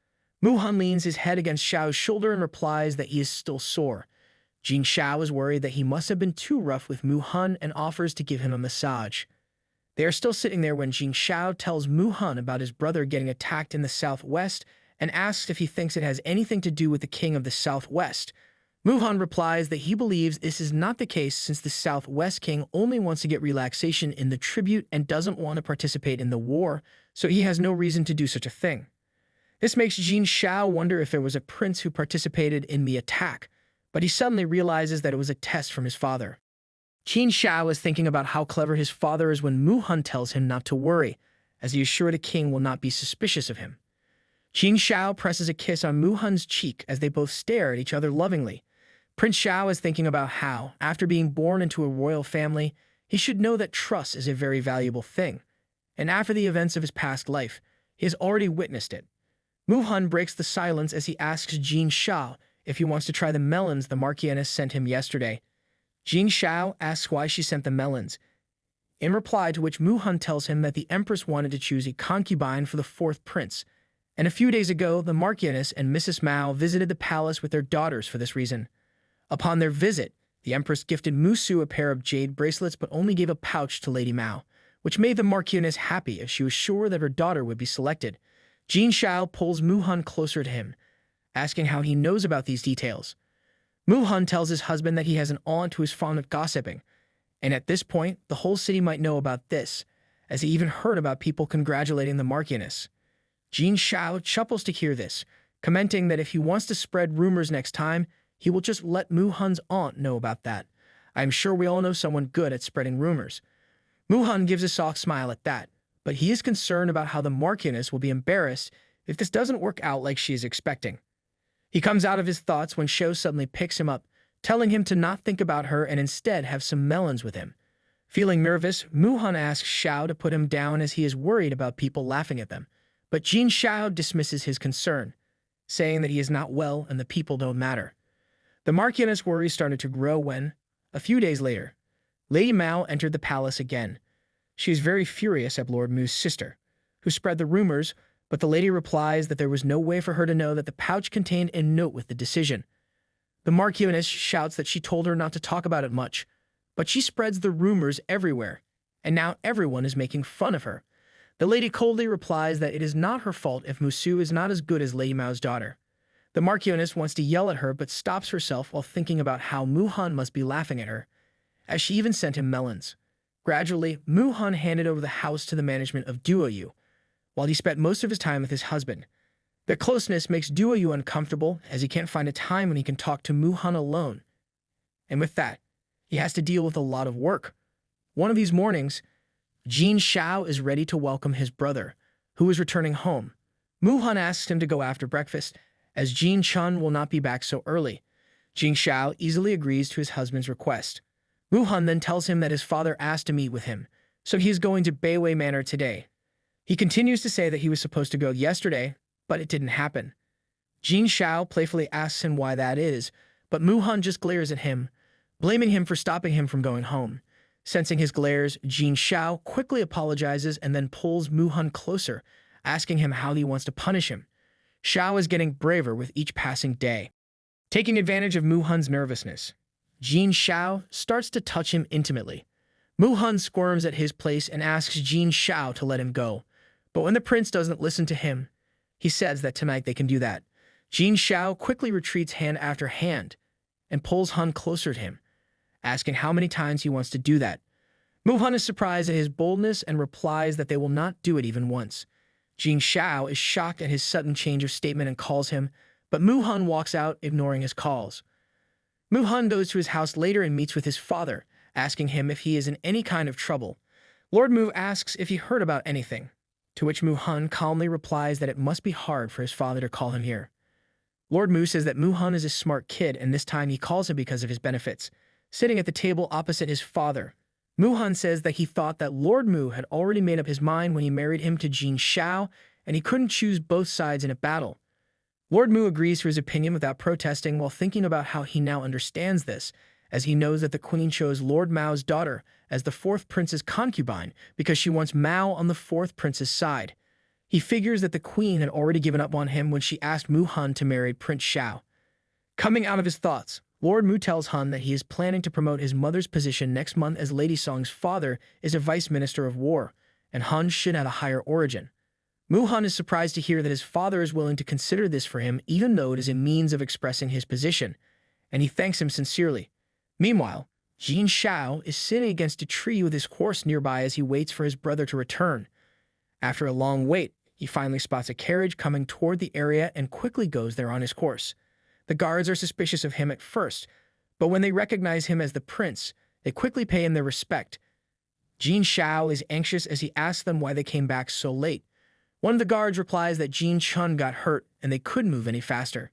Mu-hun leans his head against Shao's shoulder and replies that he is still sore. Jin Shao is worried that he must have been too rough with Mu-hun and offers to give him a massage. They are still sitting there when Shao tells Mu Han about his brother getting attacked in the southwest and asks if he thinks it has anything to do with the king of the southwest. Mu Han replies that he believes this is not the case since the southwest king only wants to get relaxation in the tribute and doesn't want to participate in the war, so he has no reason to do such a thing. This makes Shao wonder if there was a prince who participated in the attack, but he suddenly realizes that it was a test from his father. Shao is thinking about how clever his father is when Mu Han tells him not to worry, as he is sure the king will not be suspicious of him. Shao presses a kiss on Mu Han's cheek as they both stare at each other lovingly. Prince Shao is thinking about how, after being born into a royal family, he should know that trust is a very valuable thing, and after the events of his past life, he has already witnessed it. Mu Han breaks the silence as he asks Shao if he wants to try the melons the Marchioness sent him yesterday. Shao asks why she sent the melons, in reply to which Mu Han tells him that the Empress wanted to choose a concubine for the fourth prince, and a few days ago the Marchioness and Mrs. Mao visited the palace with their daughters for this reason. Upon their visit, the Empress gifted Musu a pair of jade bracelets but only gave a pouch to Lady Mao, which made the Marchioness happy as she was sure that her daughter would be selected. Shao pulls Mu Han closer to him, asking how he knows about these details. Mu Han tells his husband that he has an aunt who is fond of gossiping, and at this point, the whole city might know about this, as he even heard about people congratulating the Marchioness. Shao chuckles to hear this, commenting that if he wants to spread rumors next time, he will just let Mu Han's aunt know about that. I am sure we all know someone good at spreading rumors. Mu Han gives a soft smile at that, but he is concerned about how the Marchioness will be embarrassed if this doesn't work out like she is expecting. He comes out of his thoughts when Shao suddenly picks him up, telling him to not think about her and instead have some melons with him. Feeling nervous, Mu Han asks Shao to put him down as he is worried about people laughing at them, but Shao dismisses his concern, saying that he is not well and the people don't matter. The Marchioness' worries started to grow when, a few days later, Lady Mao entered the palace again. She is very furious at Lord Mu's sister, who spread the rumors, but the lady replies that there was no way for her to know that the pouch contained a note with the decision. The Marchioness shouts that she told her not to talk about it much, but she spreads the rumors everywhere, and now everyone is making fun of her. The lady coldly replies that it is not her fault if Musu is not as good as Lady Mao's daughter. The Marchioness wants to yell at her but stops herself while thinking about how Mu Han must be laughing at her, as she even sent him melons. Gradually, Mu Han handed over the house to the management of Duo Yu, while he spent most of his time with his husband. Their closeness makes Duo Yu uncomfortable as he can't find a time when he can talk to Mu Han alone. And with that, he has to deal with a lot of work. One of these mornings, Shao is ready to welcome his brother, who is returning home. Mu Han asks him to go after breakfast, as Chun will not be back so early. Shao easily agrees to his husband's request. Mu Han then tells him that his father asked to meet with him, so he is going to Beiwei Manor today. He continues to say that he was supposed to go yesterday, but it didn't happen. Shao playfully asks him why that is, but Mu Han just glares at him, blaming him for stopping him from going home. Sensing his glares, Shao quickly apologizes and then pulls Mu Han closer, asking him how he wants to punish him. Shao is getting braver with each passing day. Taking advantage of Mu Han's nervousness, Shao starts to touch him intimately. Mu Han squirms at his place and asks Shao to let him go, but when the prince doesn't listen to him, he says that tonight they can do that. Shao quickly retreats hand after hand and pulls Han closer to him, asking how many times he wants to do that. Mu Han is surprised at his boldness and replies that they will not do it even once. Shao is shocked at his sudden change of statement and calls him, but Mu Han walks out, ignoring his calls. Mu Han goes to his house later and meets with his father, asking him if he is in any kind of trouble. Lord Mu asks if he heard about anything, to which Mu Han calmly replies that it must be hard for his father to call him here. Lord Mu says that Mu Han is a smart kid and this time he calls him because of his benefits. Sitting at the table opposite his father, Mu Han says that he thought that Lord Mu had already made up his mind when he married him to Shao, and he couldn't choose both sides in a battle. Lord Mu agrees to his opinion without protesting while thinking about how he now understands this, as he knows that the queen chose Lord Mao's daughter as the fourth prince's concubine because she wants Mao on the fourth prince's side. He figures that the queen had already given up on him when she asked Mu Han to marry Prince Shao. Coming out of his thoughts, Lord Mu tells Han that he is planning to promote his mother's position next month, as Lady Song's father is a vice minister of war, and Han should have a higher origin. Mu Han is surprised to hear that his father is willing to consider this for him, even though it is a means of expressing his position, and he thanks him sincerely. Meanwhile, Jin Shao is sitting against a tree with his horse nearby as he waits for his brother to return. After a long wait, he finally spots a carriage coming toward the area and quickly goes there on his horse. The guards are suspicious of him at first, but when they recognize him as the prince, they quickly pay him their respect. Jin Shao is anxious as he asks them why they came back so late. One of the guards replies that Jin Chun got hurt and they couldn't move any faster.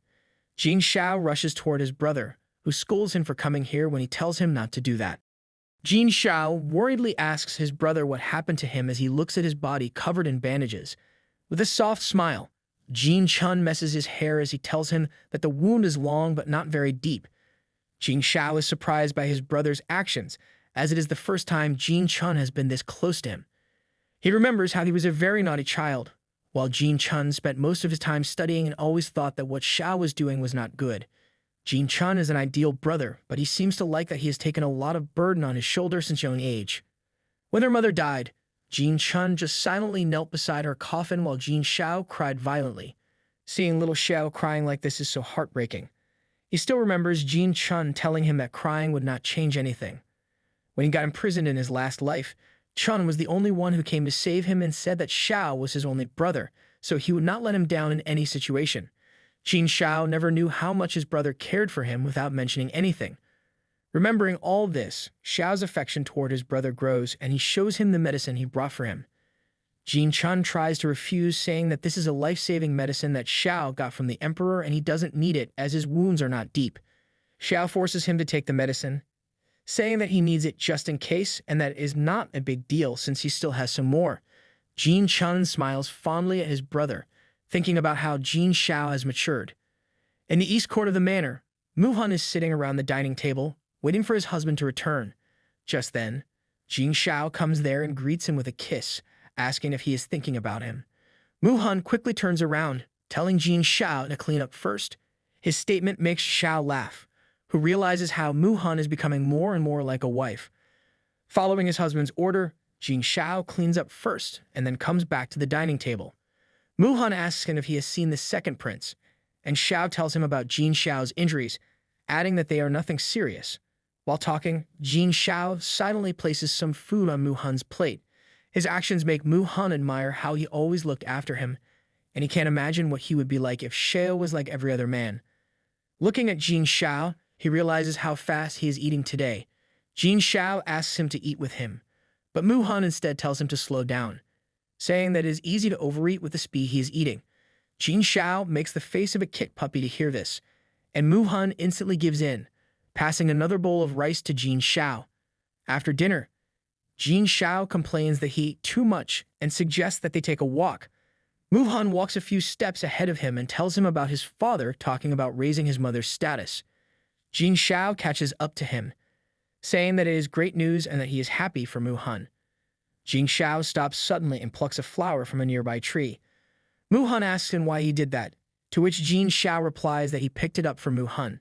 Jin Shao rushes toward his brother, who scolds him for coming here when he tells him not to do that. Jin Shao worriedly asks his brother what happened to him as he looks at his body covered in bandages. With a soft smile, Jin Chun messes his hair as he tells him that the wound is long but not very deep. Jin Shao is surprised by his brother's actions, as it is the first time Jin Chun has been this close to him. He remembers how he was a very naughty child, while Jin Chun spent most of his time studying and always thought that what Shao was doing was not good. Jin Chun is an ideal brother, but he seems to like that he has taken a lot of burden on his shoulders since young age. When their mother died, Jin Chun just silently knelt beside her coffin while Jin Shao cried violently. Seeing little Shao crying like this is so heartbreaking. He still remembers Jin Chun telling him that crying would not change anything. When he got imprisoned in his last life, Chun was the only one who came to save him and said that Shao was his only brother, so he would not let him down in any situation. Jin Shao never knew how much his brother cared for him without mentioning anything. Remembering all this, Shao's affection toward his brother grows, and he shows him the medicine he brought for him. Jin Chun tries to refuse, saying that this is a life-saving medicine that Shao got from the emperor and he doesn't need it as his wounds are not deep. Shao forces him to take the medicine, saying that he needs it just in case and that it is not a big deal since he still has some more. Jin Chun smiles fondly at his brother, thinking about how Jin Shao has matured. In the east court of the manor, Mu Han is sitting around the dining table, waiting for his husband to return. Just then, Jin Shao comes there and greets him with a kiss, asking if he is thinking about him. Mu Han quickly turns around, telling Jin Shao to clean up first. His statement makes Shao laugh, who realizes how Mu Han is becoming more and more like a wife. Following his husband's order, Jin Shao cleans up first and then comes back to the dining table. Mu Han asks him if he has seen the second prince, and Shao tells him about Jin Shao's injuries, adding that they are nothing serious. While talking, Jin Shao silently places some food on Mu Han's plate. His actions make Mu Han admire how he always looked after him, and he can't imagine what he would be like if Shao was like every other man. Looking at Jin Shao, he realizes how fast he is eating today. Jin Shao asks him to eat with him, but Mu Han instead tells him to slow down, saying that it is easy to overeat with the speed he is eating. Jin Shao makes the face of a kit puppy to hear this, and Mu Han instantly gives in, passing another bowl of rice to Jin Shao. After dinner, Jin Shao complains that he ate too much and suggests that they take a walk. Mu Han walks a few steps ahead of him and tells him about his father talking about raising his mother's status. Jin Shao catches up to him, saying that it is great news and that he is happy for Mu Han. Jin Shao stops suddenly and plucks a flower from a nearby tree. Mu Han asks him why he did that, to which Jin Shao replies that he picked it up for Mu Han.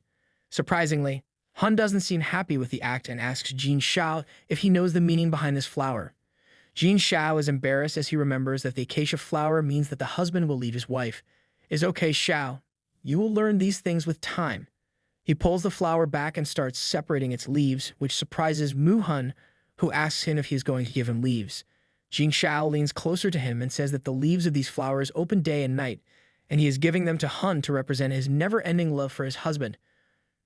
Surprisingly, Han doesn't seem happy with the act and asks Jin Shao if he knows the meaning behind this flower. Jin Shao is embarrassed as he remembers that the acacia flower means that the husband will leave his wife. "It's okay, Shao. You will learn these things with time." He pulls the flower back and starts separating its leaves, which surprises Mu Han, who asks him if he is going to give him leaves. Jin Shao leans closer to him and says that the leaves of these flowers open day and night, and he is giving them to Han to represent his never-ending love for his husband.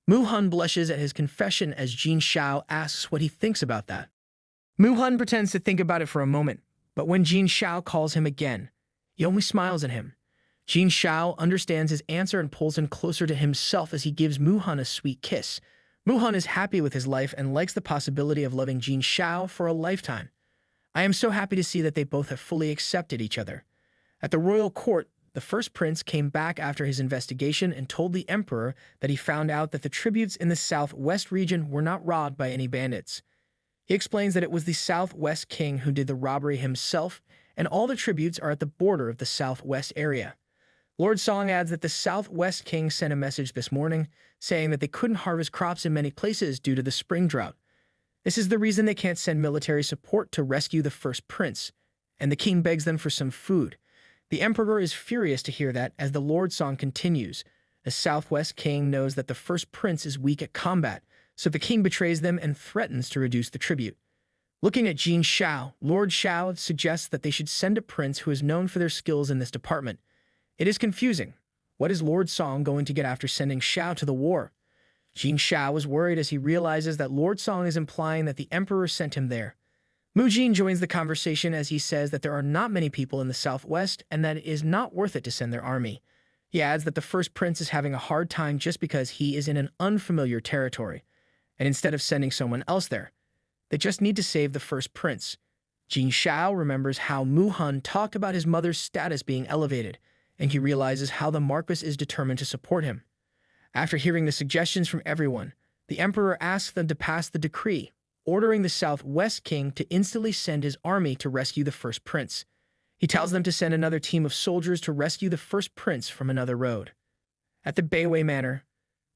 Mu Han blushes at his confession as Jin Shao asks what he thinks about that. Mu Han pretends to think about it for a moment, but when Jin Shao calls him again, he only smiles at him. Jin Shao understands his answer and pulls him closer to himself as he gives Mu Han a sweet kiss. Mu Han is happy with his life and likes the possibility of loving Jin Shao for a lifetime. I am so happy to see that they both have fully accepted each other. At the royal court, the first prince came back after his investigation and told the emperor that he found out that the tributes in the southwest region were not robbed by any bandits. He explains that it was the southwest king who did the robbery himself, and all the tributes are at the border of the southwest area. Lord Song adds that the Southwest King sent a message this morning saying that they couldn't harvest crops in many places due to the spring drought. This is the reason they can't send military support to rescue the first prince, and the king begs them for some food. The emperor is furious to hear that as the Lord Song continues. The Southwest King knows that the first prince is weak at combat, so the king betrays them and threatens to reduce the tribute. Looking at Shao, Lord Shao suggests that they should send a prince who is known for their skills in this department. It is confusing. What is Lord Song going to get after sending Shao to the war? Shao is worried as he realizes that Lord Song is implying that the emperor sent him there. Jin joins the conversation as he says that there are not many people in the southwest and that it is not worth it to send their army. He adds that the first prince is having a hard time just because he is in an unfamiliar territory, and instead of sending someone else there, they just need to save the first prince. Shao remembers how Hun talked about his mother's status being elevated, and he realizes how the Marquis is determined to support him. After hearing the suggestions from everyone, the emperor asks them to pass the decree, ordering the Southwest King to instantly send his army to rescue the first prince. He tells them to send another team of soldiers to rescue the first prince from another road. At the Bayway Manor,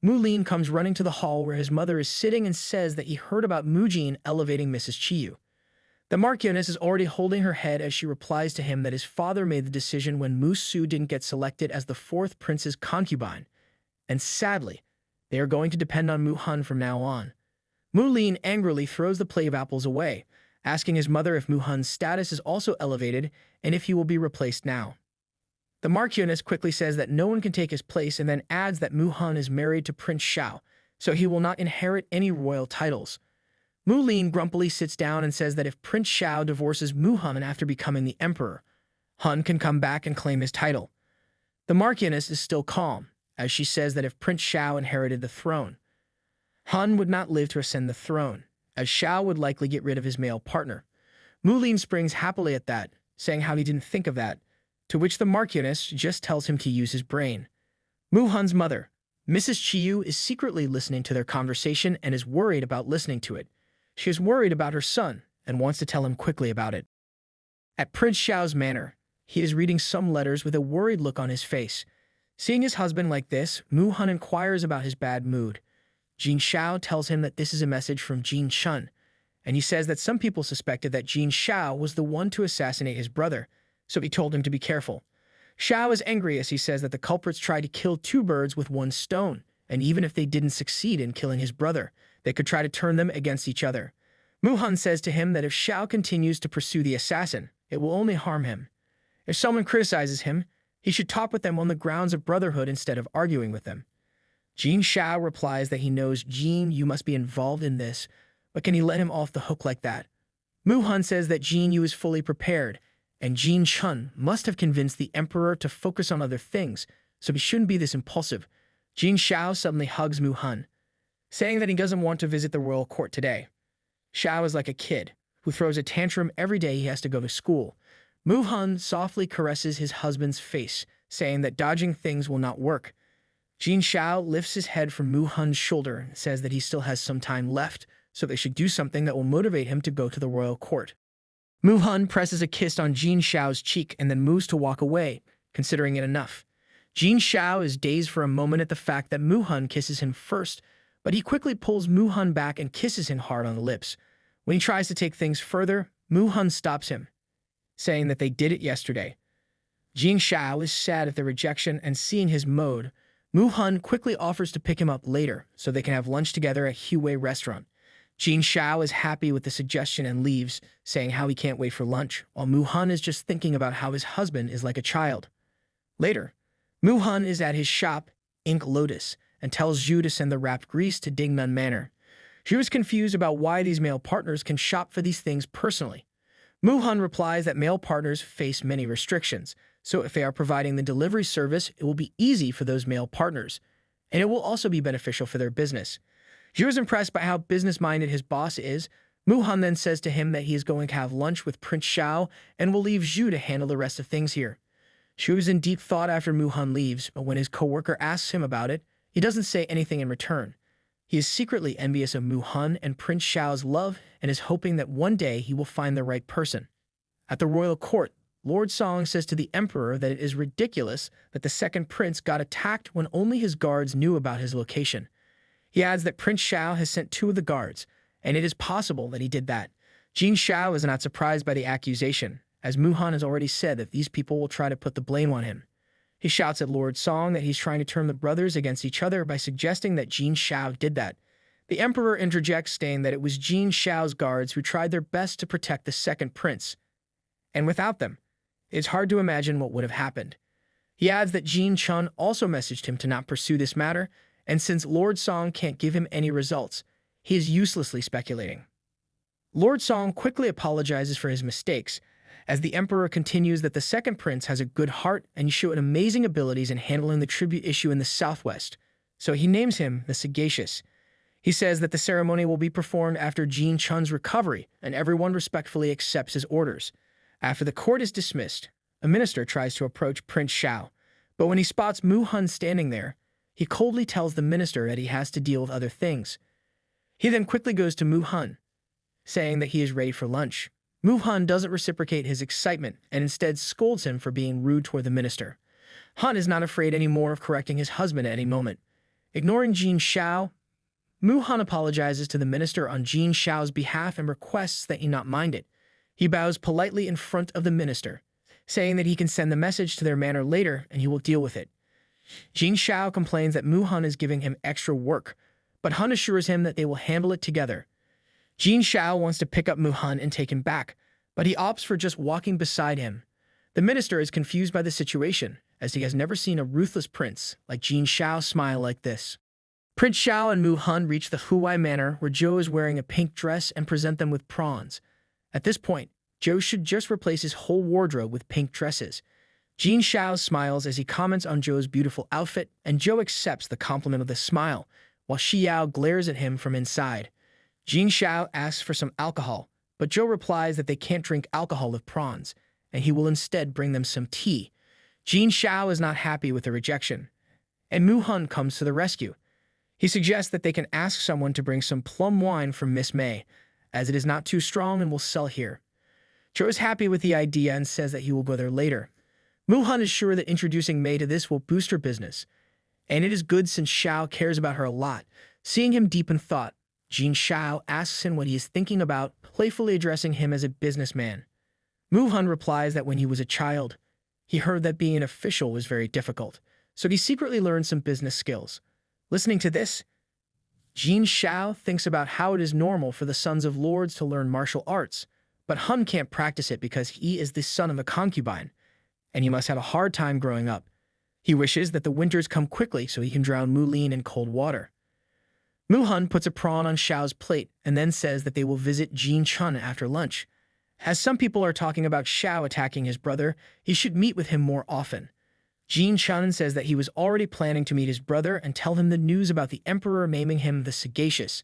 Lin comes running to the hall where his mother is sitting and says that he heard about Jin elevating Mrs. Chiyu. The Marchioness is already holding her head as she replies to him that his father made the decision when Su didn't get selected as the fourth prince's concubine, and sadly, they are going to depend on Hun from now on. Lin angrily throws the plate of apples away, asking his mother if Hun's status is also elevated and if he will be replaced now. The Marchioness quickly says that no one can take his place and then adds that Hun is married to Prince Shao, so he will not inherit any royal titles. Lin grumpily sits down and says that if Prince Shao divorces Hun after becoming the emperor, Hun can come back and claim his title. The Marchioness is still calm, as she says that if Prince Shao inherited the throne, Hun would not live to ascend the throne, as Shao would likely get rid of his male partner. Lin springs happily at that, saying how he didn't think of that, to which the Marchioness just tells him to use his brain. Hun's mother, Mrs. Chiyu, is secretly listening to their conversation and is worried about listening to it. She is worried about her son and wants to tell him quickly about it. At Prince Shao's manor, he is reading some letters with a worried look on his face. Seeing his husband like this, Hun inquires about his bad mood. Shao tells him that this is a message from Jin Chun, and he says that some people suspected that Shao was the one to assassinate his brother, so he told him to be careful. Shao is angry as he says that the culprits tried to kill two birds with one stone, and even if they didn't succeed in killing his brother, they could try to turn them against each other. Hun says to him that if Shao continues to pursue the assassin, it will only harm him. If someone criticizes him, he should talk with them on the grounds of brotherhood instead of arguing with them. Shao replies that he knows you must be involved in this, but can he let him off the hook like that? Hun says that Yu is fully prepared, and Jin Chun must have convinced the emperor to focus on other things, so he shouldn't be this impulsive. Shao suddenly hugs Hun, saying that he doesn't want to visit the royal court today. Shao is like a kid who throws a tantrum every day he has to go to school. Hun softly caresses his husband's face, saying that dodging things will not work. Shao lifts his head from Hun's shoulder and says that he still has some time left, so they should do something that will motivate him to go to the royal court. Hun presses a kiss on Shao's cheek and then moves to walk away, considering it enough. Shao is dazed for a moment at the fact that Hun kisses him first, but he quickly pulls Hun back and kisses him hard on the lips. When he tries to take things further, Hun stops him, saying that they did it yesterday. Shao is sad at the rejection and seeing his mode. Hun quickly offers to pick him up later so they can have lunch together at Huey restaurant. Shao is happy with the suggestion and leaves, saying how he can't wait for lunch, while Hun is just thinking about how his husband is like a child. Later, Hun is at his shop, Ink Lotus, and tells Zhu to send the wrapped grease to Dingnun Manor. Zhu is confused about why these male partners can shop for these things personally. Hun replies that male partners face many restrictions, so if they are providing the delivery service, it will be easy for those male partners, and it will also be beneficial for their business. Zhu is impressed by how business-minded his boss is. Hun then says to him that he is going to have lunch with Prince Shao and will leave Zhu to handle the rest of things here. Zhu is in deep thought after Hun leaves, but when his coworker asks him about it, he doesn't say anything in return. He is secretly envious of Hun and Prince Shao's love and is hoping that one day he will find the right person. At the royal court, Lord Song says to the emperor that it is ridiculous that the second prince got attacked when only his guards knew about his location. He adds that Prince Shao has sent 2 of the guards, and it is possible that he did that. Shao is not surprised by the accusation, as Mu Han has already said that these people will try to put the blame on him. He shouts at Lord Song that he's trying to turn the brothers against each other by suggesting that Shao did that. The emperor interjects, saying that it was Shao's guards who tried their best to protect the second prince, and without them, it's hard to imagine what would have happened. He adds that Jin Chun also messaged him to not pursue this matter, and since Lord Song can't give him any results, he is uselessly speculating. Lord Song quickly apologizes for his mistakes, as the emperor continues that the second prince has a good heart and showed amazing abilities in handling the tribute issue in the southwest, so he names him the Sagacious. He says that the ceremony will be performed after Jin Chun's recovery, and everyone respectfully accepts his orders. After the court is dismissed, a minister tries to approach Prince Shao, but when he spots Mu Han standing there, he coldly tells the minister that he has to deal with other things. He then quickly goes to Mu Han, saying that he is ready for lunch. Mu Han doesn't reciprocate his excitement and instead scolds him for being rude toward the minister. Han is not afraid anymore of correcting his husband at any moment. Ignoring Jin Shao, Mu Han apologizes to the minister on Jin Shao's behalf and requests that he not mind it. He bows politely in front of the minister, saying that he can send the message to their manor later and he will deal with it. Jin Shao complains that Mu Han is giving him extra work, but Han assures him that they will handle it together. Jin Shao wants to pick up Mu Han and take him back, but he opts for just walking beside him. The minister is confused by the situation, as he has never seen a ruthless prince like Jin Shao smile like this. Prince Shao and Mu Han reach the Huai Manor, where Zhou is wearing a pink dress, and present them with prawns. At this point, Zhou should just replace his whole wardrobe with pink dresses. Jin Shao smiles as he comments on Zhou's beautiful outfit, and Zhou accepts the compliment with a smile, while Xiao glares at him from inside. Jin Shao asks for some alcohol, but Zhou replies that they can't drink alcohol with prawns, and he will instead bring them some tea. Jin Shao is not happy with the rejection, and Mu Han comes to the rescue. He suggests that they can ask someone to bring some plum wine from Miss May, as it is not too strong and will sell here. Zhou is happy with the idea and says that he will go there later. Mu Han is sure that introducing May to this will boost her business, and it is good since Shao cares about her a lot. Seeing him deep in thought, Jin Shao asks him what he is thinking about, playfully addressing him as a businessman. Mu Han replies that when he was a child, he heard that being an official was very difficult, so he secretly learned some business skills. Listening to this, Jin Shao thinks about how it is normal for the sons of lords to learn martial arts, but Han can't practice it because he is the son of a concubine, and he must have a hard time growing up. He wishes that the winters come quickly so he can drown Mu Lin in cold water. Mu Han puts a prawn on Shao's plate and then says that they will visit Jin Chun after lunch. As some people are talking about Shao attacking his brother, he should meet with him more often. Jin Chun says that he was already planning to meet his brother and tell him the news about the emperor naming him the Sagacious.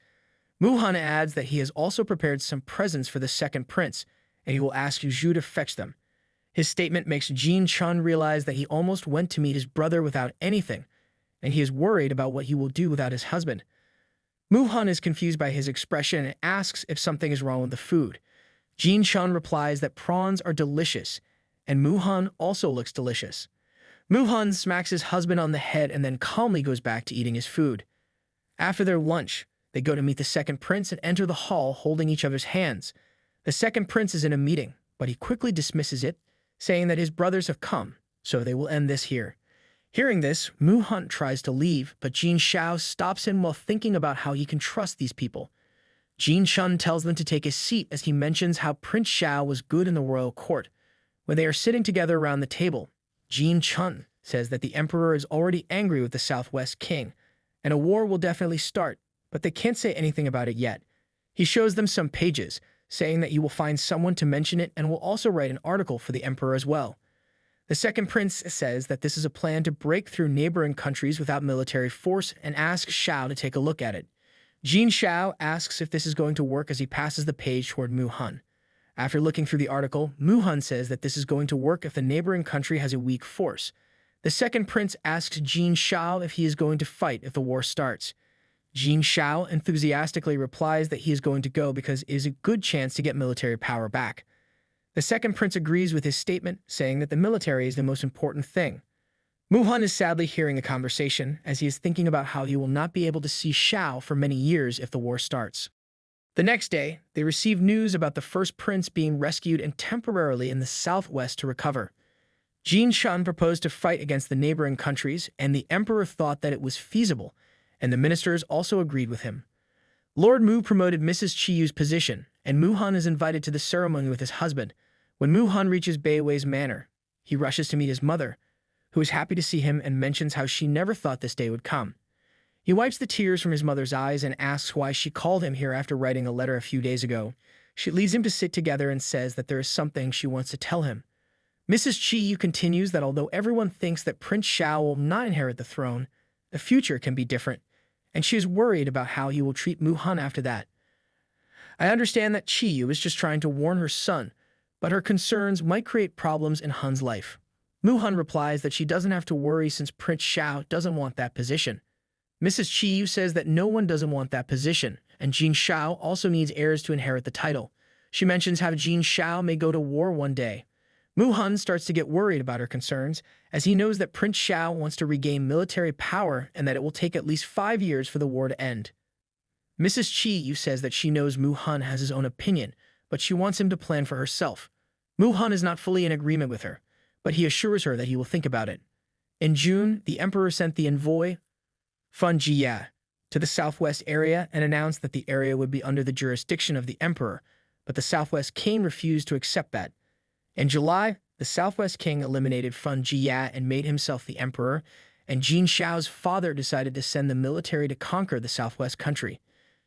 Mu Han adds that he has also prepared some presents for the second prince, and he will ask Zhu to fetch them. His statement makes Jin Chun realize that he almost went to meet his brother without anything, and he is worried about what he will do without his husband. Mu Han is confused by his expression and asks if something is wrong with the food. Jin Chun replies that prawns are delicious, and Mu Han also looks delicious. Mu Han smacks his husband on the head and then calmly goes back to eating his food. After their lunch, they go to meet the second prince and enter the hall holding each other's hands. The second prince is in a meeting, but he quickly dismisses it, saying that his brothers have come, so they will end this here. Hearing this, Mu Han tries to leave, but Jin Shao stops him while thinking about how he can trust these people. Jin Chun tells them to take a seat as he mentions how Prince Shao was good in the royal court. When they are sitting together around the table, Jin Chun says that the emperor is already angry with the Southwest king, and a war will definitely start, but they can't say anything about it yet. He shows them some pages, saying that you will find someone to mention it and will also write an article for the emperor as well. The second prince says that this is a plan to break through neighboring countries without military force and asks Shao to take a look at it. Jin Shao asks if this is going to work as he passes the page toward Mu Han. After looking through the article, Mu Han says that this is going to work if the neighboring country has a weak force. The second prince asks Jin Shao if he is going to fight if the war starts. Jin Shao enthusiastically replies that he is going to go because it is a good chance to get military power back. The second prince agrees with his statement, saying that the military is the most important thing. Mu-hun is sadly hearing the conversation, as he is thinking about how he will not be able to see Shao for many years if the war starts. The next day, they receive news about the first prince being rescued and temporarily in the southwest to recover. Jin Shun proposed to fight against the neighboring countries, and the emperor thought that it was feasible, and the ministers also agreed with him. Lord Mu promoted Mrs. Chiyu's position, and Mu-hun is invited to the ceremony with his husband. When Mu-hun reaches Beiwei's manor, he rushes to meet his mother, who is happy to see him and mentions how she never thought this day would come. He wipes the tears from his mother's eyes and asks why she called him here after writing a letter a few days ago. She leads him to sit together and says that there is something she wants to tell him. Mrs. Chiyu continues that although everyone thinks that Prince Shao will not inherit the throne, the future can be different, and she is worried about how he will treat Mu-hun after that. I understand that Chiyu is just trying to warn her son, but her concerns might create problems in Hun's life. Mu-hun replies that she doesn't have to worry since Prince Shao doesn't want that position. Mrs. Chiyu says that no one doesn't want that position, and Jin Shao also needs heirs to inherit the title. She mentions how Jin Shao may go to war one day. Mu-hun starts to get worried about her concerns, as he knows that Prince Shao wants to regain military power and that it will take at least 5 years for the war to end. Mrs. Chiyu says that she knows Mu-hun has his own opinion, but she wants him to plan for herself. Mu-hun is not fully in agreement with her, but he assures her that he will think about it. In June, the emperor sent the envoy, Fan Jia, to the southwest area and announced that the area would be under the jurisdiction of the emperor, but the southwest king refused to accept that. In July, the southwest king eliminated Fan Jia and made himself the emperor, and Jin Shao's father decided to send the military to conquer the southwest country.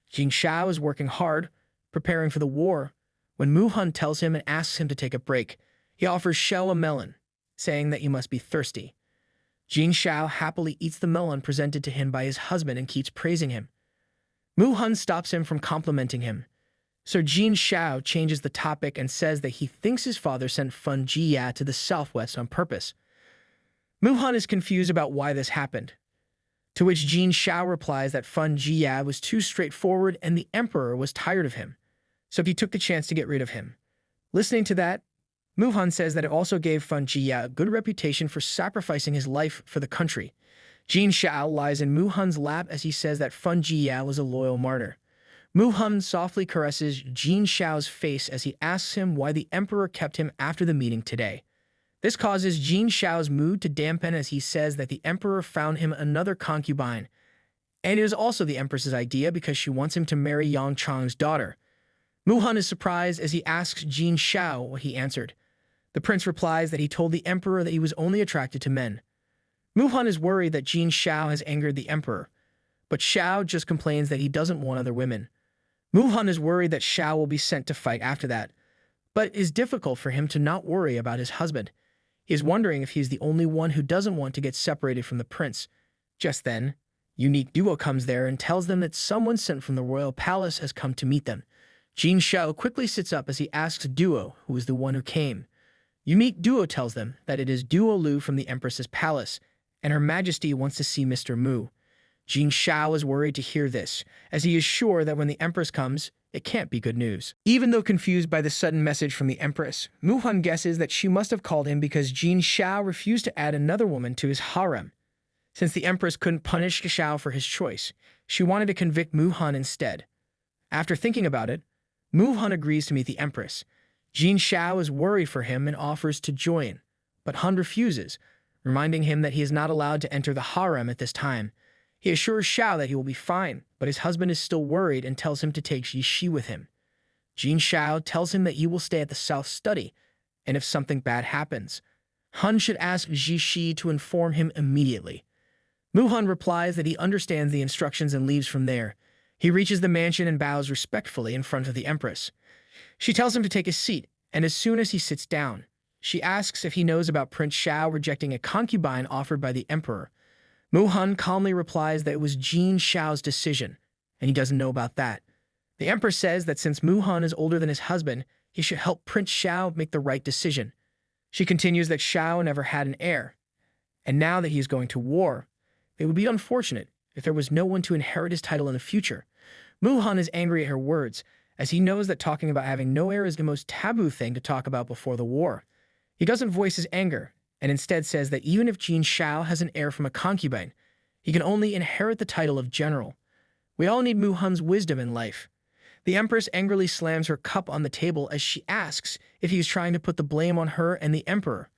Jin Shao is working hard, preparing for the war, when Mu-hun tells him and asks him to take a break. He offers Shao a melon, saying that he must be thirsty. Jin Shao happily eats the melon presented to him by his husband and keeps praising him. Mu-hun stops him from complimenting him. So Jin Shao changes the topic and says that he thinks his father sent Fan Jia to the southwest on purpose. Mu-hun is confused about why this happened, to which Jin Shao replies that Fan Jia was too straightforward and the emperor was tired of him, so he took the chance to get rid of him. Listening to that, Mu-hun says that it also gave Fan Jia a good reputation for sacrificing his life for the country. Jin Shao lies in Mu-hun's lap as he says that Fan Jia was a loyal martyr. Mu-hun softly caresses Jin Shao's face as he asks him why the emperor kept him after the meeting today. This causes Jin Shao's mood to dampen as he says that the emperor found him another concubine, and it is also the empress's idea because she wants him to marry Yang Chang's daughter. Mu-hun is surprised as he asks Jin Shao what he answered. The prince replies that he told the emperor that he was only attracted to men. Mu-hun is worried that Jin Shao has angered the emperor, but Shao just complains that he doesn't want other women. Mu-hun is worried that Shao will be sent to fight after that, but it is difficult for him to not worry about his husband. He is wondering if he is the only one who doesn't want to get separated from the prince. Just then, Unique Duo comes there and tells them that someone sent from the royal palace has come to meet them. Jin Shao quickly sits up as he asks Duo who is the one who came. Unique Duo tells them that it is Duo Lu from the Empress's palace, and Her Majesty wants to see Mr. Mu. Jin Shao is worried to hear this, as he is sure that when the Empress comes, it can't be good news. Even though confused by the sudden message from the Empress, Mu-hun guesses that she must have called him because Jin Shao refused to add another woman to his harem. Since the Empress couldn't punish Shao for his choice, she wanted to convict Mu-hun instead. After thinking about it, Mu-hun agrees to meet the Empress. Jin Shao is worried for him and offers to join, but Hun refuses, reminding him that he is not allowed to enter the harem at this time. He assures Shao that he will be fine, but his husband is still worried and tells him to take Ji with him. Jin Shao tells him that he will stay at the South Study, and if something bad happens, Hun should ask Ji to inform him immediately. Mu-hun replies that he understands the instructions and leaves from there. He reaches the mansion and bows respectfully in front of the Empress. She tells him to take a seat, and as soon as he sits down, she asks if he knows about Prince Shao rejecting a concubine offered by the Emperor. Mu-hun calmly replies that it was Jin Shao's decision, and he doesn't know about that. The Empress says that since Mu-hun is older than his husband, he should help Prince Shao make the right decision. She continues that Shao never had an heir, and now that he is going to war, it would be unfortunate if there was no one to inherit his title in the future. Mu-hun is angry at her words, as he knows that talking about having no heir is the most taboo thing to talk about before the war. He doesn't voice his anger, and instead says that even if Shao has an heir from a concubine, he can only inherit the title of general. We all need Han's wisdom in life. The Empress angrily slams her cup on the table as she asks if he is trying to put the blame on her and the Emperor.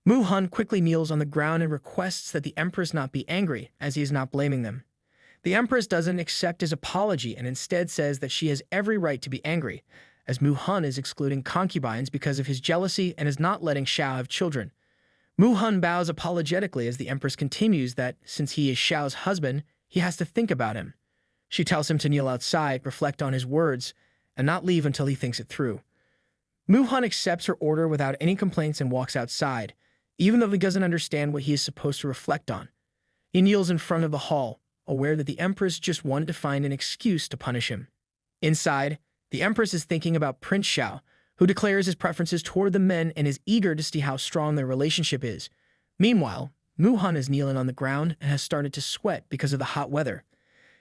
Han quickly kneels on the ground and requests that the Empress not be angry, as he is not blaming them. The Empress doesn't accept his apology and instead says that she has every right to be angry, as Han is excluding concubines because of his jealousy and is not letting Shao have children. Han bows apologetically as the Empress continues that, since he is Shao's husband, he has to think about him. She tells him to kneel outside, reflect on his words, and not leave until he thinks it through. Han accepts her order without any complaints and walks outside, even though he doesn't understand what he is supposed to reflect on. He kneels in front of the hall, aware that the Empress just wanted to find an excuse to punish him. Inside, the Empress is thinking about Prince Shao, who declares his preferences toward the men and is eager to see how strong their relationship is. Meanwhile, Han is kneeling on the ground and has started to sweat because of the hot weather.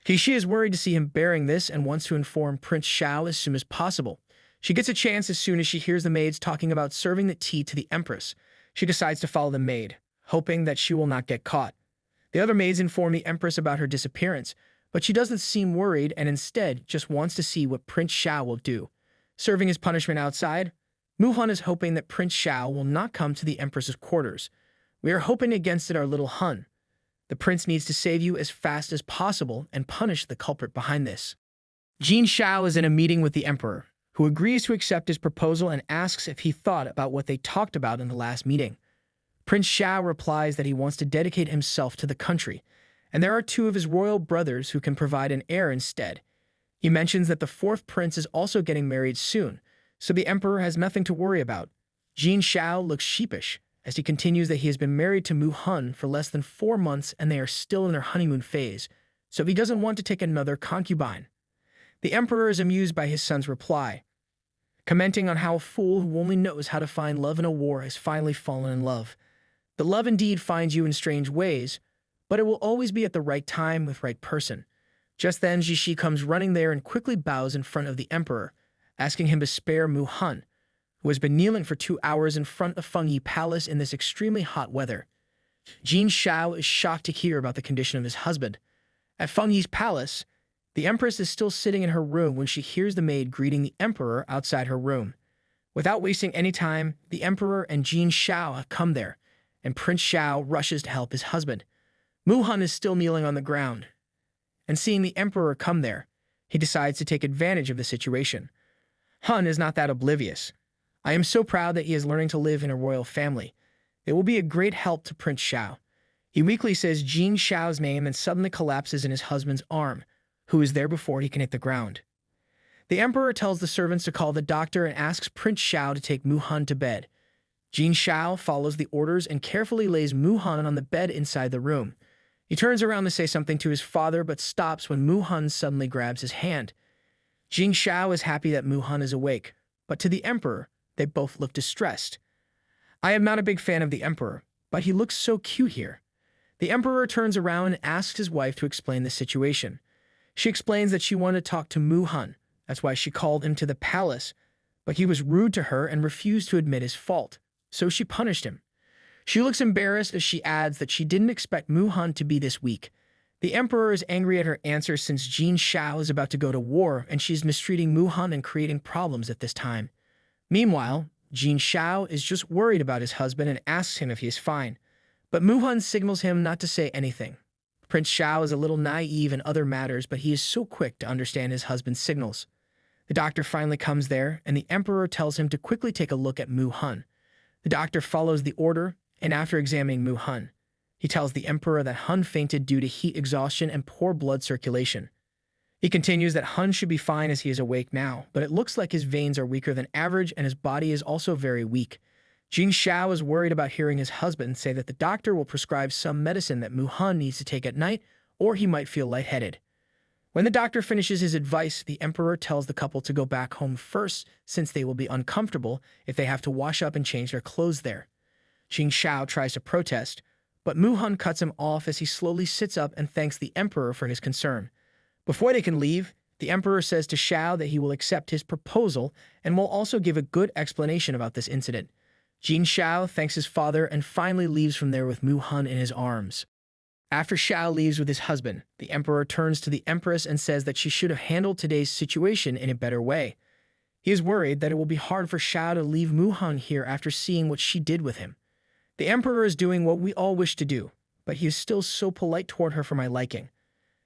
She is worried to see him bearing this and wants to inform Prince Shao as soon as possible. She gets a chance as soon as she hears the maids talking about serving the tea to the Empress. She decides to follow the maid, hoping that she will not get caught. The other maids inform the Empress about her disappearance, but she doesn't seem worried and instead just wants to see what Prince Shao will do. Serving his punishment outside, Han is hoping that Prince Shao will not come to the Empress's quarters. We are hoping against it, our little Hun. The prince needs to save you as fast as possible and punish the culprit behind this. Shao is in a meeting with the Emperor, who agrees to accept his proposal and asks if he thought about what they talked about in the last meeting. Prince Shao replies that he wants to dedicate himself to the country, and there are two of his royal brothers who can provide an heir instead. He mentions that the fourth prince is also getting married soon, so the Emperor has nothing to worry about. Shao looks sheepish, as he continues that he has been married to Han for less than 4 months and they are still in their honeymoon phase, so he doesn't want to take another concubine. The Emperor is amused by his son's reply, commenting on how a fool who only knows how to find love in a war has finally fallen in love. The love indeed finds you in strange ways, but it will always be at the right time with right person. Just then, Shi comes running there and quickly bows in front of the Emperor, asking him to spare Han, who has been kneeling for 2 hours in front of Fengyi Palace in this extremely hot weather. Shao is shocked to hear about the condition of his husband. At Fengyi's palace, the Empress is still sitting in her room when she hears the maid greeting the Emperor outside her room. Without wasting any time, the Emperor and Shao have come there, and Prince Shao rushes to help his husband. Han is still kneeling on the ground, and seeing the Emperor come there, he decides to take advantage of the situation. Han is not that oblivious. I am so proud that he is learning to live in a royal family. It will be a great help to Prince Shao. He weakly says Shao's name and suddenly collapses in his husband's arm, who is there before he can hit the ground. The Emperor tells the servants to call the doctor and asks Prince Shao to take Han to bed. Shao follows the orders and carefully lays Han on the bed inside the room. He turns around to say something to his father but stops when Han suddenly grabs his hand. Shao is happy that Han is awake, but to the Emperor, they both look distressed. I am not a big fan of the Emperor, but he looks so cute here. The Emperor turns around and asks his wife to explain the situation. She explains that she wanted to talk to Han. That's why she called him to the palace, but he was rude to her and refused to admit his fault, so she punished him. She looks embarrassed as she adds that she didn't expect Han to be this weak. The Emperor is angry at her answer since Shao is about to go to war and she's mistreating Han and creating problems at this time. Meanwhile, Shao is just worried about his husband and asks him if he is fine, but Han signals him not to say anything. Prince Shao is a little naive in other matters, but he is so quick to understand his husband's signals. The doctor finally comes there, and the Emperor tells him to quickly take a look at Han. The doctor follows the order, and after examining Han, he tells the Emperor that Han fainted due to heat exhaustion and poor blood circulation. He continues that Han should be fine as he is awake now, but it looks like his veins are weaker than average and his body is also very weak. Shao is worried about hearing his husband say that the doctor will prescribe some medicine that Han needs to take at night, or he might feel lightheaded. When the doctor finishes his advice, the Emperor tells the couple to go back home first, since they will be uncomfortable if they have to wash up and change their clothes there. Shao tries to protest, but Han cuts him off as he slowly sits up and thanks the Emperor for his concern. Before they can leave, The emperor says to Shao that he will accept his proposal and will also give a good explanation about this incident. Shao thanks his father and finally leaves from there with Mu Hun in his arms. After Shao leaves with his husband, the emperor turns to the empress and says that she should have handled today's situation in a better way. He is worried that it will be hard for Shao to leave Mu Hun here after seeing what she did with him. The emperor is doing what we all wish to do, but he is still so polite toward her for my liking.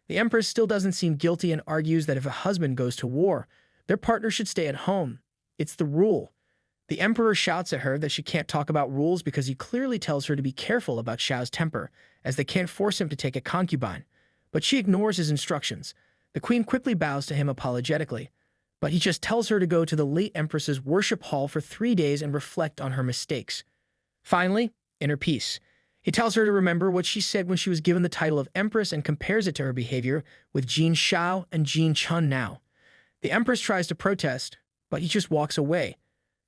The empress still doesn't seem guilty and argues that if a husband goes to war, their partner should stay at home. It's the rule. The emperor shouts at her that she can't talk about rules because he clearly tells her to be careful about Shao's temper, as they can't force him to take a concubine. But she ignores his instructions. The queen quickly bows to him apologetically, but he just tells her to go to the late empress's worship hall for 3 days and reflect on her mistakes. Finally, inner peace. He tells her to remember what she said when she was given the title of empress and compares it to her behavior with Shao and Chun now. The empress tries to protest, but he just walks away,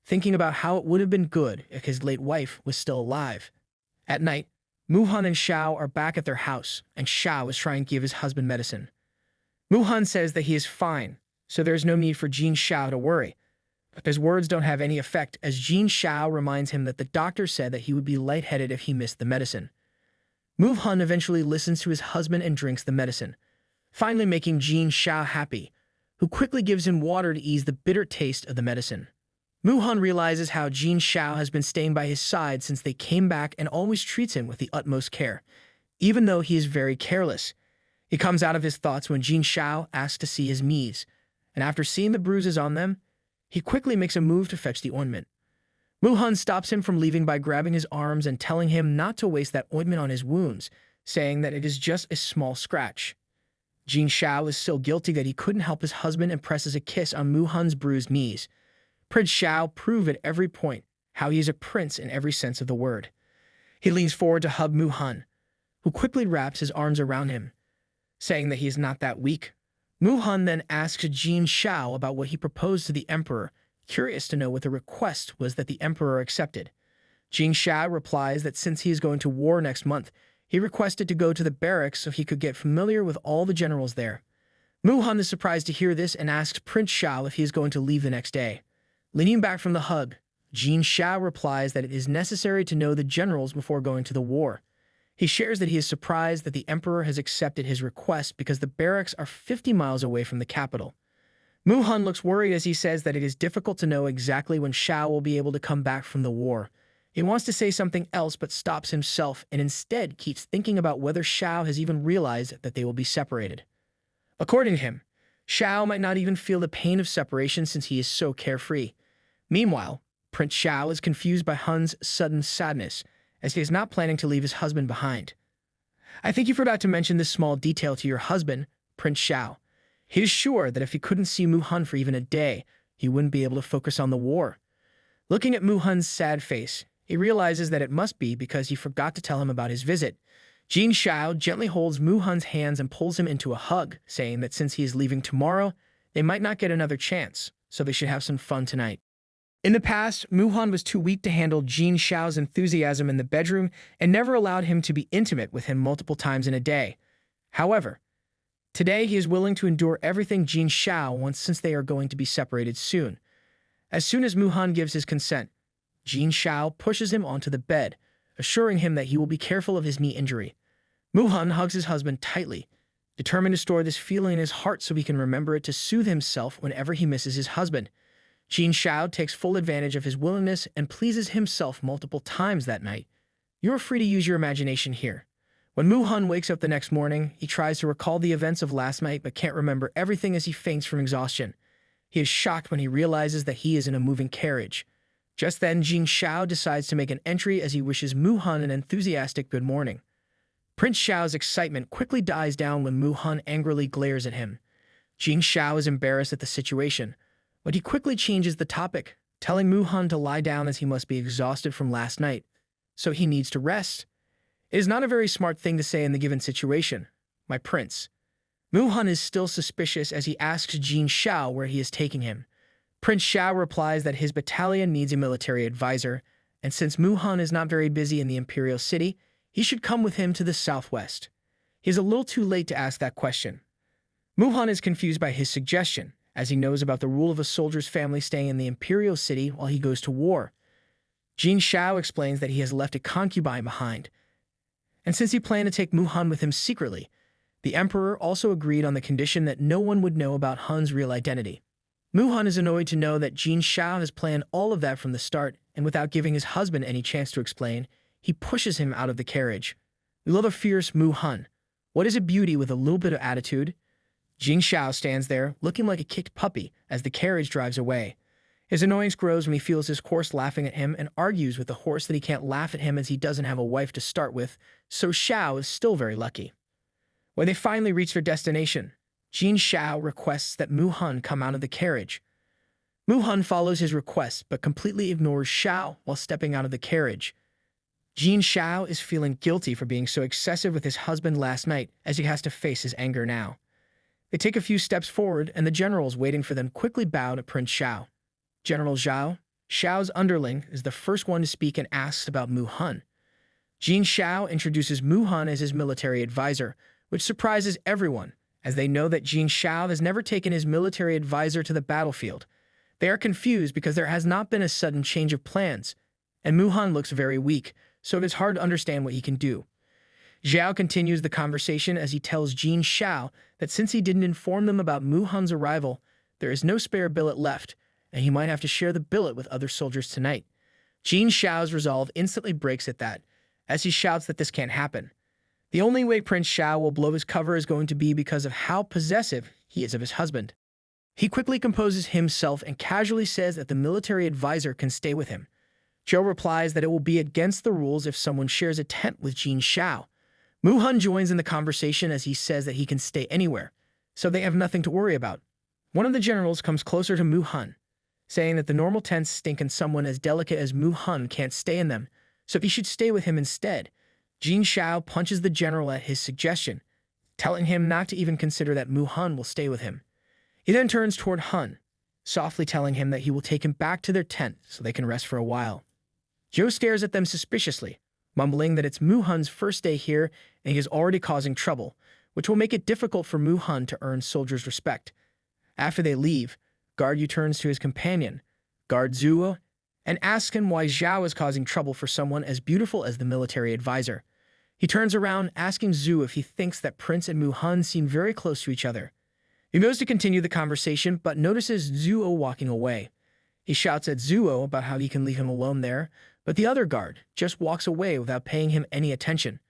thinking about how it would have been good if his late wife was still alive. At night, Mu Hun and Shao are back at their house, and Shao is trying to give his husband medicine. Mu Hun says that he is fine, so there is no need for Shao to worry. But his words don't have any effect as Shao reminds him that the doctor said that he would be lightheaded if he missed the medicine. Mu Hun eventually listens to his husband and drinks the medicine, finally making Shao happy, who quickly gives him water to ease the bitter taste of the medicine. Mu Hun realizes how Shao has been staying by his side since they came back and always treats him with the utmost care, even though he is very careless. He comes out of his thoughts when Shao asks to see his knees, and after seeing the bruises on them, he quickly makes a move to fetch the ointment. Mu Hun stops him from leaving by grabbing his arms and telling him not to waste that ointment on his wounds, saying that it is just a small scratch. Shao is still guilty that he couldn't help his husband and presses a kiss on Mu Hun's bruised knees. Prince Shao proved at every point how he is a prince in every sense of the word. He leans forward to hug Mu Hun, who quickly wraps his arms around him, saying that he is not that weak. Mu Hun then asks Shao about what he proposed to the emperor, curious to know what the request was that the emperor accepted. Shao replies that since he is going to war next month, he requested to go to the barracks so he could get familiar with all the generals there. Mu Hun is surprised to hear this and asks Prince Shao if he is going to leave the next day. Leaning back from the hug, Shao replies that it is necessary to know the generals before going to the war. He shares that he is surprised that the emperor has accepted his request because the barracks are 50 miles away from the capital. Mu Hun looks worried as he says that it is difficult to know exactly when Shao will be able to come back from the war. He wants to say something else but stops himself and instead keeps thinking about whether Shao has even realized that they will be separated. According to him, Shao might not even feel the pain of separation since he is so carefree. Meanwhile, Prince Shao is confused by Hun's sudden sadness, as he is not planning to leave his husband behind. I think you forgot to mention this small detail to your husband, Prince Shao. He is sure that if he couldn't see Mu Hun for even a day, he wouldn't be able to focus on the war. Looking at Mu Hun's sad face, he realizes that it must be because he forgot to tell him about his visit. Shao gently holds Mu Hun's hands and pulls him into a hug, saying that since he is leaving tomorrow, they might not get another chance, so they should have some fun tonight. In the past, Mu Hun was too weak to handle Shao's enthusiasm in the bedroom and never allowed him to be intimate with him multiple times in a day. However, today he is willing to endure everything Shao wants since they are going to be separated soon. As soon as Mu Hun gives his consent, Shao pushes him onto the bed, assuring him that he will be careful of his knee injury. Mu Hun hugs his husband tightly, determined to store this feeling in his heart so he can remember it to soothe himself whenever he misses his husband. Shao takes full advantage of his willingness and pleases himself multiple times that night. You are free to use your imagination here. When Mu Hun wakes up the next morning, he tries to recall the events of last night but can't remember everything as he faints from exhaustion. He is shocked when he realizes that he is in a moving carriage. Just then, Shao decides to make an entry as he wishes Mu Hun an enthusiastic good morning. Prince Shao's excitement quickly dies down when Mu Hun angrily glares at him. Shao is embarrassed at the situation, but he quickly changes the topic, telling Mu Hun to lie down as he must be exhausted from last night, so he needs to rest. It is not a very smart thing to say in the given situation, my prince. Mu Hun is still suspicious as he asks Shao where he is taking him. Prince Shao replies that his battalion needs a military advisor, and since Mu Hun is not very busy in the imperial city, he should come with him to the southwest. He is a little too late to ask that question. Mu-Han is confused by his suggestion, as he knows about the rule of a soldier's family staying in the imperial city while he goes to war. Shao explains that he has left a concubine behind, and since he planned to take Mu-Han with him secretly, the emperor also agreed on the condition that no one would know about Han's real identity. Mu-Han is annoyed to know that Shao has planned all of that from the start, and without giving his husband any chance to explain, he pushes him out of the carriage. We love a fierce Mu-Han. What is a beauty with a little bit of attitude? Shao stands there, looking like a kicked puppy, as the carriage drives away. His annoyance grows when he feels his horse laughing at him and argues with the horse that he can't laugh at him as he doesn't have a wife to start with, so Shao is still very lucky. When they finally reach their destination, Shao requests that Mu-Han come out of the carriage. Mu-Han follows his request but completely ignores Shao while stepping out of the carriage. Shao is feeling guilty for being so excessive with his husband last night as he has to face his anger now. They take a few steps forward and the generals waiting for them quickly bow to Prince Shao. General Shao, Shao's underling, is the first one to speak and asks about Mu-Han. Shao introduces Mu-Han as his military advisor, which surprises everyone, as they know that Shao has never taken his military advisor to the battlefield. They are confused because there has not been a sudden change of plans, and Mu-Han looks very weak, so it is hard to understand what he can do. Zhao continues the conversation as he tells Shao that since he didn't inform them about Mu-Han's arrival, there is no spare billet left, and he might have to share the billet with other soldiers tonight. Shao's resolve instantly breaks at that, as he shouts that this can't happen. The only way Prince Shao will blow his cover is going to be because of how possessive he is of his husband. He quickly composes himself and casually says that the military advisor can stay with him. Zhou replies that it will be against the rules if someone shares a tent with Shao. Mu-Han joins in the conversation as he says that he can stay anywhere, so they have nothing to worry about. One of the generals comes closer to Mu-Han, saying that the normal tents stink and someone as delicate as Mu-Han can't stay in them, so he should stay with him instead. Shao punches the general at his suggestion, telling him not to even consider that Mu-Han will stay with him. He then turns toward Han, softly telling him that he will take him back to their tent so they can rest for a while. Zhou stares at them suspiciously, mumbling that it's Mu-Han's first day here and he is already causing trouble, which will make it difficult for Mu-Han to earn soldiers' respect. After they leave, Guard Yu turns to his companion, Guard Zuo, and asks him why Zhao is causing trouble for someone as beautiful as the military advisor. He turns around, asking Zhu if he thinks that Prince and Mu-Han seem very close to each other. He goes to continue the conversation, but notices Zuo walking away. He shouts at Zuo about how he can leave him alone there, but the other guard just walks away without paying him any attention.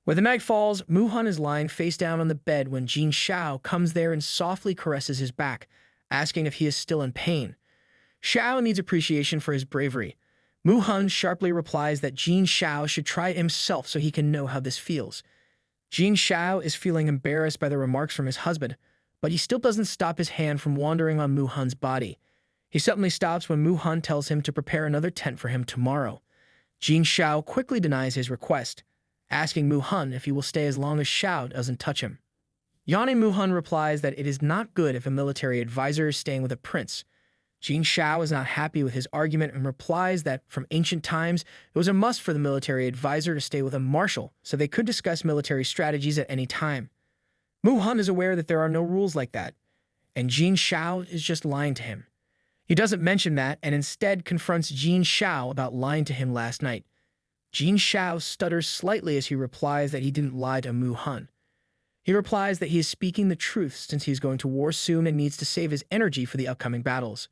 When the night falls, Mu-Han is lying face down on the bed when Shao comes there and softly caresses his back, asking if he is still in pain. Shao needs appreciation for his bravery. Mu-Han sharply replies that Shao should try it himself so he can know how this feels. Shao is feeling embarrassed by the remarks from his husband, but he still doesn't stop his hand from wandering on Mu-Han's body. He suddenly stops when Mu-Han tells him to prepare another tent for him tomorrow. Shao quickly denies his request, asking Mu-Han if he will stay as long as Shao doesn't touch him. Yawning, Mu-Han replies that it is not good if a military advisor is staying with a prince. Shao is not happy with his argument and replies that from ancient times, it was a must for the military advisor to stay with a marshal so they could discuss military strategies at any time. Mu-Han is aware that there are no rules like that, and Shao is just lying to him. He doesn't mention that and instead confronts Shao about lying to him last night. Shao stutters slightly as he replies that he didn't lie to Mu-Han. He replies that he is speaking the truth since he is going to war soon and needs to save his energy for the upcoming battles.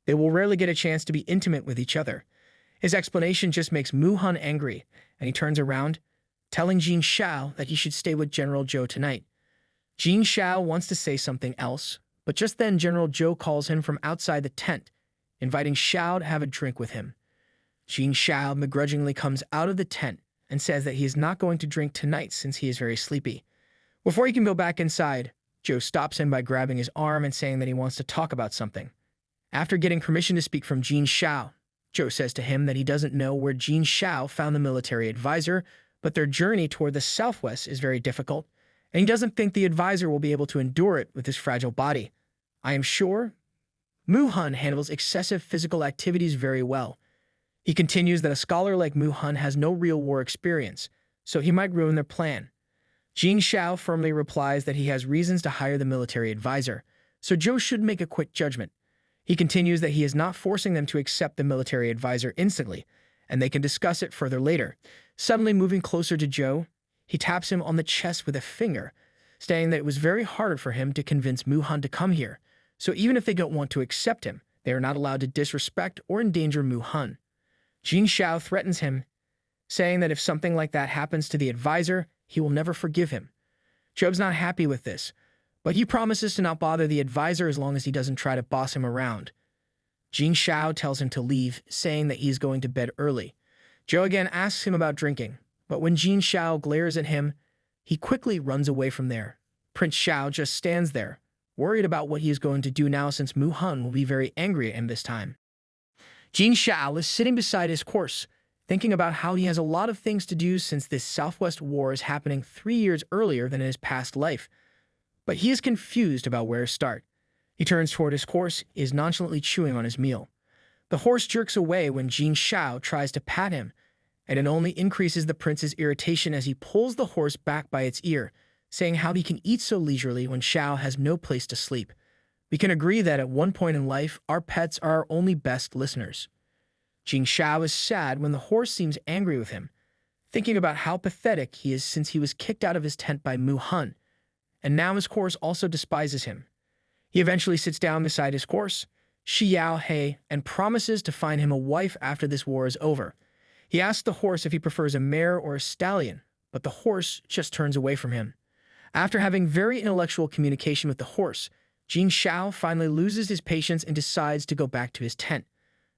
They will rarely get a chance to be intimate with each other. His explanation just makes Mu-Han angry, and he turns around, telling Shao that he should stay with General Zhou tonight. Shao wants to say something else, but just then General Zhou calls him from outside the tent, inviting Shao to have a drink with him. Shao begrudgingly comes out of the tent and says that he is not going to drink tonight since he is very sleepy. Before he can go back inside, Zhou stops him by grabbing his arm and saying that he wants to talk about something. After getting permission to speak from Shao, Zhou says to him that he doesn't know where Shao found the military advisor, but their journey toward the southwest is very difficult, and he doesn't think the advisor will be able to endure it with his fragile body. I am sure Mu-Han handles excessive physical activities very well. He continues that a scholar like Mu-Han has no real war experience, so he might ruin their plan. Jin Shao firmly replies that he has reasons to hire the military advisor, so Zhou should make a quick judgment. He continues that he is not forcing them to accept the military advisor instantly, and they can discuss it further later. Suddenly moving closer to Zhou, he taps him on the chest with a finger, saying that it was very hard for him to convince Mu-Han to come here, so even if they don't want to accept him, they are not allowed to disrespect or endanger Mu-Han. Jin Shao threatens him, saying that if something like that happens to the advisor, he will never forgive him. Zhou's not happy with this, but he promises to not bother the advisor as long as he doesn't try to boss him around. Jin Shao tells him to leave, saying that he's going to bed early. Zhou again asks him about drinking, but when Jin Shao glares at him, he quickly runs away from there. Prince Shao just stands there, worried about what he is going to do now since Mu-Han will be very angry at him this time. Jin Shao is sitting beside his horse, thinking about how he has a lot of things to do since this Southwest War is happening 3 years earlier than in his past life. But he is confused about where to start. He turns toward his horse, is nonchalantly chewing on his meal. The horse jerks away when Jin Shao tries to pat him, and it only increases the prince's irritation as he pulls the horse back by its ear, saying how he can eat so leisurely when Shao has no place to sleep. We can agree that at one point in life, our pets are our only best listeners. Jin Shao is sad when the horse seems angry with him, thinking about how pathetic he is since he was kicked out of his tent by Mu-Han, and now his horse also despises him. He eventually sits down beside his horse, Xiao, and promises to find him a wife after this war is over. He asks the horse if he prefers a mare or a stallion, but the horse just turns away from him. After having very intellectual communication with the horse, Jin Shao finally loses his patience and decides to go back to his tent.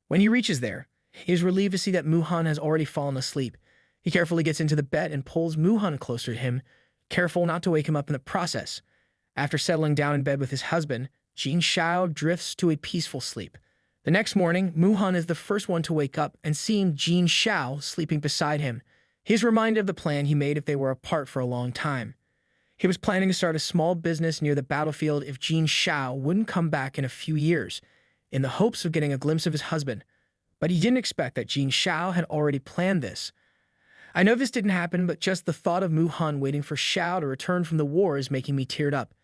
When he reaches there, he is relieved to see that Mu-Han has already fallen asleep. He carefully gets into the bed and pulls Mu-Han closer to him, careful not to wake him up in the process. After settling down in bed with his husband, Jin Shao drifts to a peaceful sleep. The next morning, Mu-Han is the first one to wake up and seeing Jin Shao sleeping beside him. He is reminded of the plan he made if they were apart for a long time. He was planning to start a small business near the battlefield if Jin Shao wouldn't come back in a few years, in the hopes of getting a glimpse of his husband. But he didn't expect that Jin Shao had already planned this. I know this didn't happen, but just the thought of Mu-Han waiting for Shao to return from the war is making me teared up.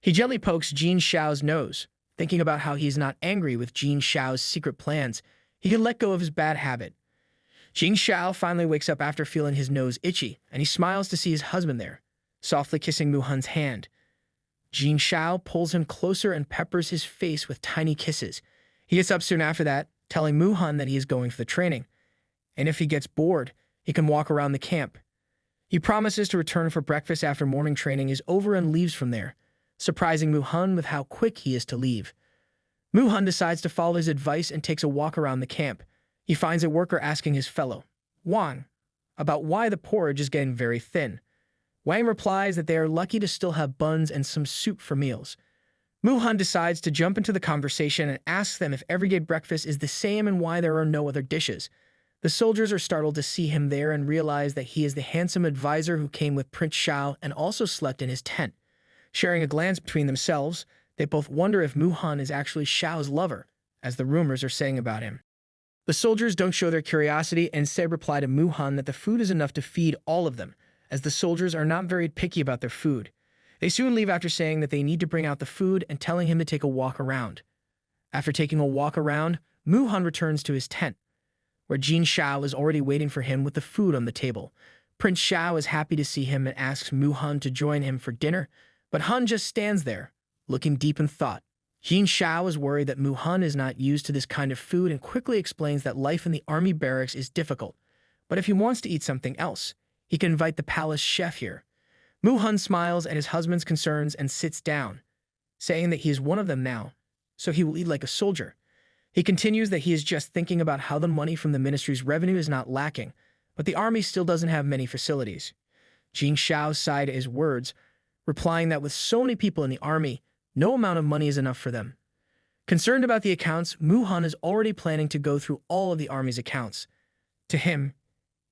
He gently pokes Jin Shao's nose, thinking about how he's not angry with Jin Shao's secret plans. He can let go of his bad habit. Jin Shao finally wakes up after feeling his nose itchy, and he smiles to see his husband there, softly kissing Mu-Han's hand. Jin Shao pulls him closer and peppers his face with tiny kisses. He gets up soon after that, telling Mu-Han that he is going for the training, and if he gets bored, he can walk around the camp. He promises to return for breakfast after morning training is over and leaves from there, surprising Mu-Han with how quick he is to leave. Mu-Han decides to follow his advice and takes a walk around the camp. He finds a worker asking his fellow, Wang, about why the porridge is getting very thin. Wang replies that they are lucky to still have buns and some soup for meals. Mu-Han decides to jump into the conversation and asks them if everyday breakfast is the same and why there are no other dishes. The soldiers are startled to see him there and realize that he is the handsome advisor who came with Prince Shao and also slept in his tent. Sharing a glance between themselves, they both wonder if Mu-Han is actually Shao's lover, as the rumors are saying about him. The soldiers don't show their curiosity and instead reply to Mu-Han that the food is enough to feed all of them, as the soldiers are not very picky about their food. They soon leave after saying that they need to bring out the food and telling him to take a walk around. After taking a walk around, Mu-Han returns to his tent, where Jin Shao is already waiting for him with the food on the table. Prince Shao is happy to see him and asks Mu-Han to join him for dinner, but Han just stands there, looking deep in thought. Jin Shao is worried that Mu-Han is not used to this kind of food and quickly explains that life in the army barracks is difficult, but if he wants to eat something else, he can invite the palace chef here. Mu-Han smiles at his husband's concerns and sits down, saying that he is one of them now, so he will eat like a soldier. He continues that he is just thinking about how the money from the ministry's revenue is not lacking, but the army still doesn't have many facilities. Jin Shao sighed at his words, replying that with so many people in the army, no amount of money is enough for them. Concerned about the accounts, Mu-Han is already planning to go through all of the army's accounts. To him,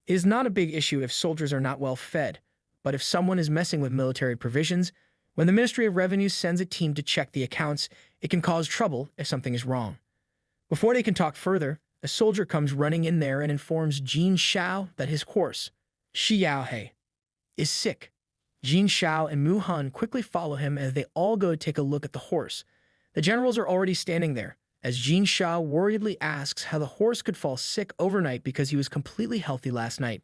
it is not a big issue if soldiers are not well fed, but if someone is messing with military provisions, when the Ministry of Revenue sends a team to check the accounts, it can cause trouble if something is wrong. Before they can talk further, a soldier comes running in there and informs Jin Shao that his horse, Xiao, is sick. Jin Shao and Mu Han quickly follow him as they all go to take a look at the horse. The generals are already standing there, as Jin Shao worriedly asks how the horse could fall sick overnight because he was completely healthy last night.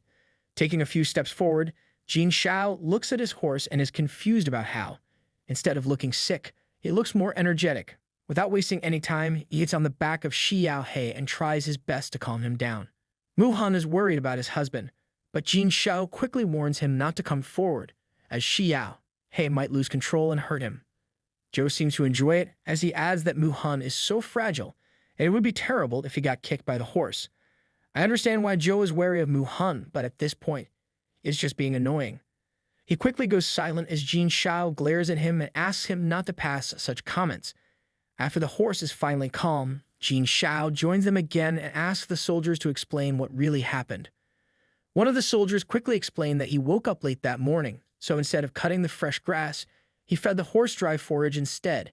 Taking a few steps forward, Jin Shao looks at his horse and is confused about how, instead of looking sick, it looks more energetic. Without wasting any time, he gets on the back of Xiao He and tries his best to calm him down. Mu Han is worried about his husband, but Jin Shao quickly warns him not to come forward, as Xiao He might lose control and hurt him. Zhou seems to enjoy it, as he adds that Mu Han is so fragile, and it would be terrible if he got kicked by the horse. I understand why Zhou is wary of Mu Han, but at this point, it's just being annoying. He quickly goes silent as Jin Shao glares at him and asks him not to pass such comments. After the horse is finally calm, Jin Shao joins them again and asks the soldiers to explain what really happened. One of the soldiers quickly explained that he woke up late that morning, so instead of cutting the fresh grass, he fed the horse dry forage instead.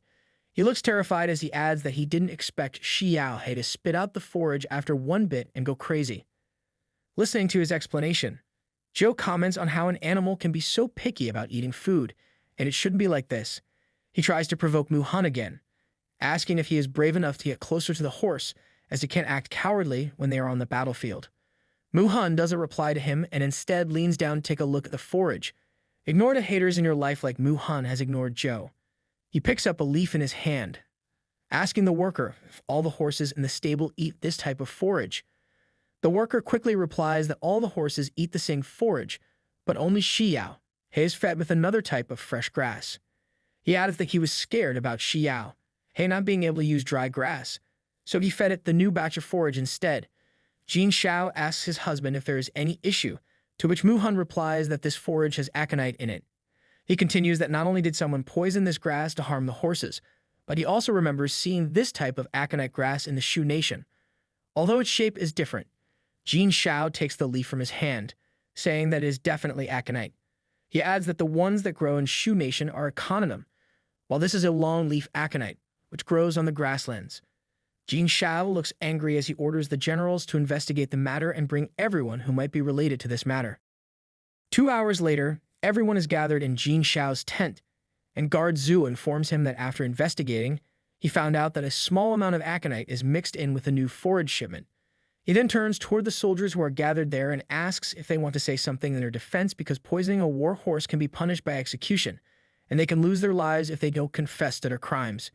He looks terrified as he adds that he didn't expect Xiao He to spit out the forage after one bit and go crazy. Listening to his explanation, Zhou comments on how an animal can be so picky about eating food, and it shouldn't be like this. He tries to provoke Mu Han again, asking if he is brave enough to get closer to the horse, as he can't act cowardly when they are on the battlefield. Mu Han doesn't reply to him and instead leans down to take a look at the forage. Ignore the haters in your life like Mu Han has ignored Zhou. He picks up a leaf in his hand, asking the worker if all the horses in the stable eat this type of forage. The worker quickly replies that all the horses eat the same forage, but only Xiao He is fed with another type of fresh grass. He adds that he was scared about Xiao He not being able to use dry grass, so he fed it the new batch of forage instead. Jin Shao asks his husband if there is any issue, to which Mu Han replies that this forage has aconite in it. He continues that not only did someone poison this grass to harm the horses, but he also remembers seeing this type of aconite grass in the Shu Nation. Although its shape is different, Jin Shao takes the leaf from his hand, saying that it is definitely aconite. He adds that the ones that grow in Shu Nation are a cononym, while this is a long-leaf aconite, which grows on the grasslands. Jin Shao looks angry as he orders the generals to investigate the matter and bring everyone who might be related to this matter. 2 hours later, everyone is gathered in Jin Shao's tent, and guard Zhu informs him that after investigating, he found out that a small amount of aconite is mixed in with a new forage shipment. He then turns toward the soldiers who are gathered there and asks if they want to say something in their defense because poisoning a war horse can be punished by execution, and they can lose their lives if they don't confess to their crimes.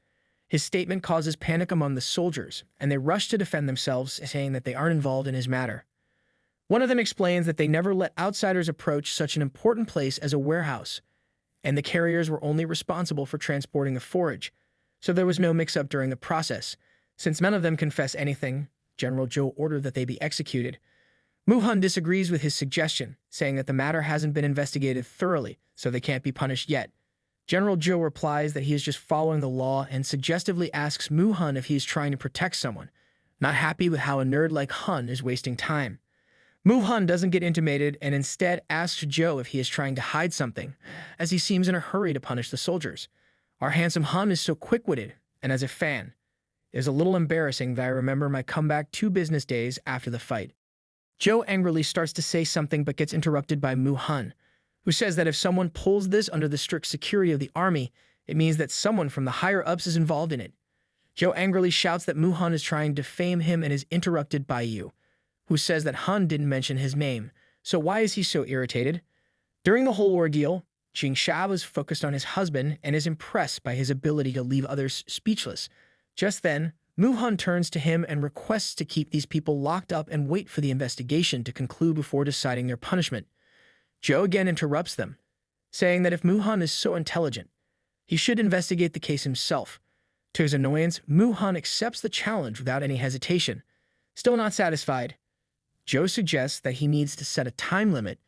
His statement causes panic among the soldiers, and they rush to defend themselves, saying that they aren't involved in his matter. One of them explains that they never let outsiders approach such an important place as a warehouse, and the carriers were only responsible for transporting the forage, so there was no mix-up during the process. Since none of them confess anything, General Zhou ordered that they be executed. Mu Han disagrees with his suggestion, saying that the matter hasn't been investigated thoroughly, so they can't be punished yet. General Zhou replies that he is just following the law and suggestively asks Mu Han if he is trying to protect someone, not happy with how a nerd like Han is wasting time. Mu Han doesn't get intimated and instead asks Zhou if he is trying to hide something, as he seems in a hurry to punish the soldiers. Our handsome Han is so quick-witted, and as a fan, it is a little embarrassing that I remember my comeback 2 business days after the fight. Zhou angrily starts to say something but gets interrupted by Mu Han, who says that if someone pulls this under the strict security of the army, it means that someone from the higher-ups is involved in it. Zhou angrily shouts that Mu Han is trying to defame him and is interrupted by Yu, who says that Han didn't mention his name, so why is he so irritated? During the whole ordeal, Jin Shao is focused on his husband and is impressed by his ability to leave others speechless. Just then, Mu Han turns to him and requests to keep these people locked up and wait for the investigation to conclude before deciding their punishment. Zhou again interrupts them, saying that if Mu Han is so intelligent, he should investigate the case himself. To his annoyance, Mu Han accepts the challenge without any hesitation. Still not satisfied, Zhou suggests that he needs to set a time limit,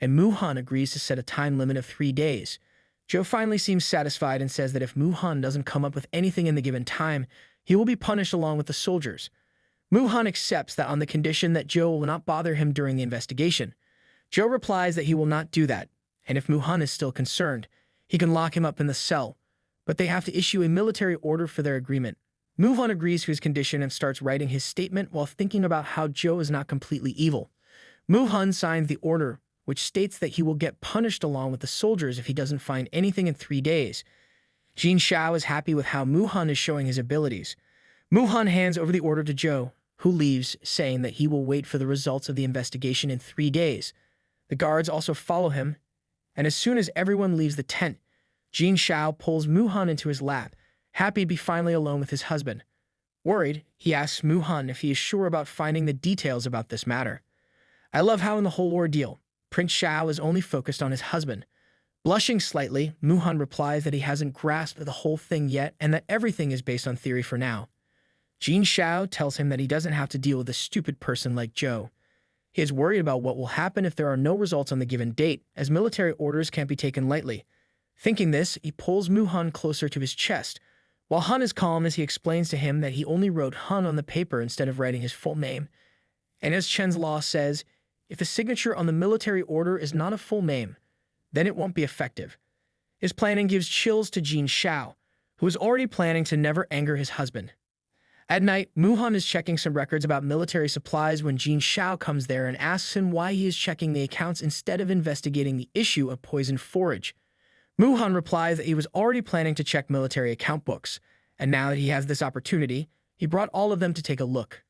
and Mu Han agrees to set a time limit of 3 days. Zhou finally seems satisfied and says that if Mu Han doesn't come up with anything in the given time, he will be punished along with the soldiers. Mu Han accepts that on the condition that Zhou will not bother him during the investigation. Zhou replies that he will not do that, and if Mu Han is still concerned, he can lock him up in the cell, but they have to issue a military order for their agreement. Mu Han agrees to his condition and starts writing his statement while thinking about how Zhou is not completely evil. Mu Han signs the order, which states that he will get punished along with the soldiers if he doesn't find anything in 3 days. Shao is happy with how Mu-hun is showing his abilities. Mu-hun hands over the order to Zhou, who leaves, saying that he will wait for the results of the investigation in 3 days. The guards also follow him, and as soon as everyone leaves the tent, Shao pulls Mu-hun into his lap, happy to be finally alone with his husband. Worried, he asks Mu-hun if he is sure about finding the details about this matter. I love how in the whole ordeal, Prince Shao is only focused on his husband. Blushing slightly, Mu-hun replies that he hasn't grasped the whole thing yet and that everything is based on theory for now. Shao tells him that he doesn't have to deal with a stupid person like Zhou. He is worried about what will happen if there are no results on the given date, as military orders can't be taken lightly. Thinking this, he pulls Mu-hun closer to his chest, while Hun is calm as he explains to him that he only wrote Hun on the paper instead of writing his full name. And as Chen's law says, if the signature on the military order is not a full name, then it won't be effective. His planning gives chills to Shao, who is already planning to never anger his husband. At night, Mu-hun is checking some records about military supplies when Shao comes there and asks him why he is checking the accounts instead of investigating the issue of poisoned forage. Mu-hun replies that he was already planning to check military account books, and now that he has this opportunity, he brought all of them to take a look.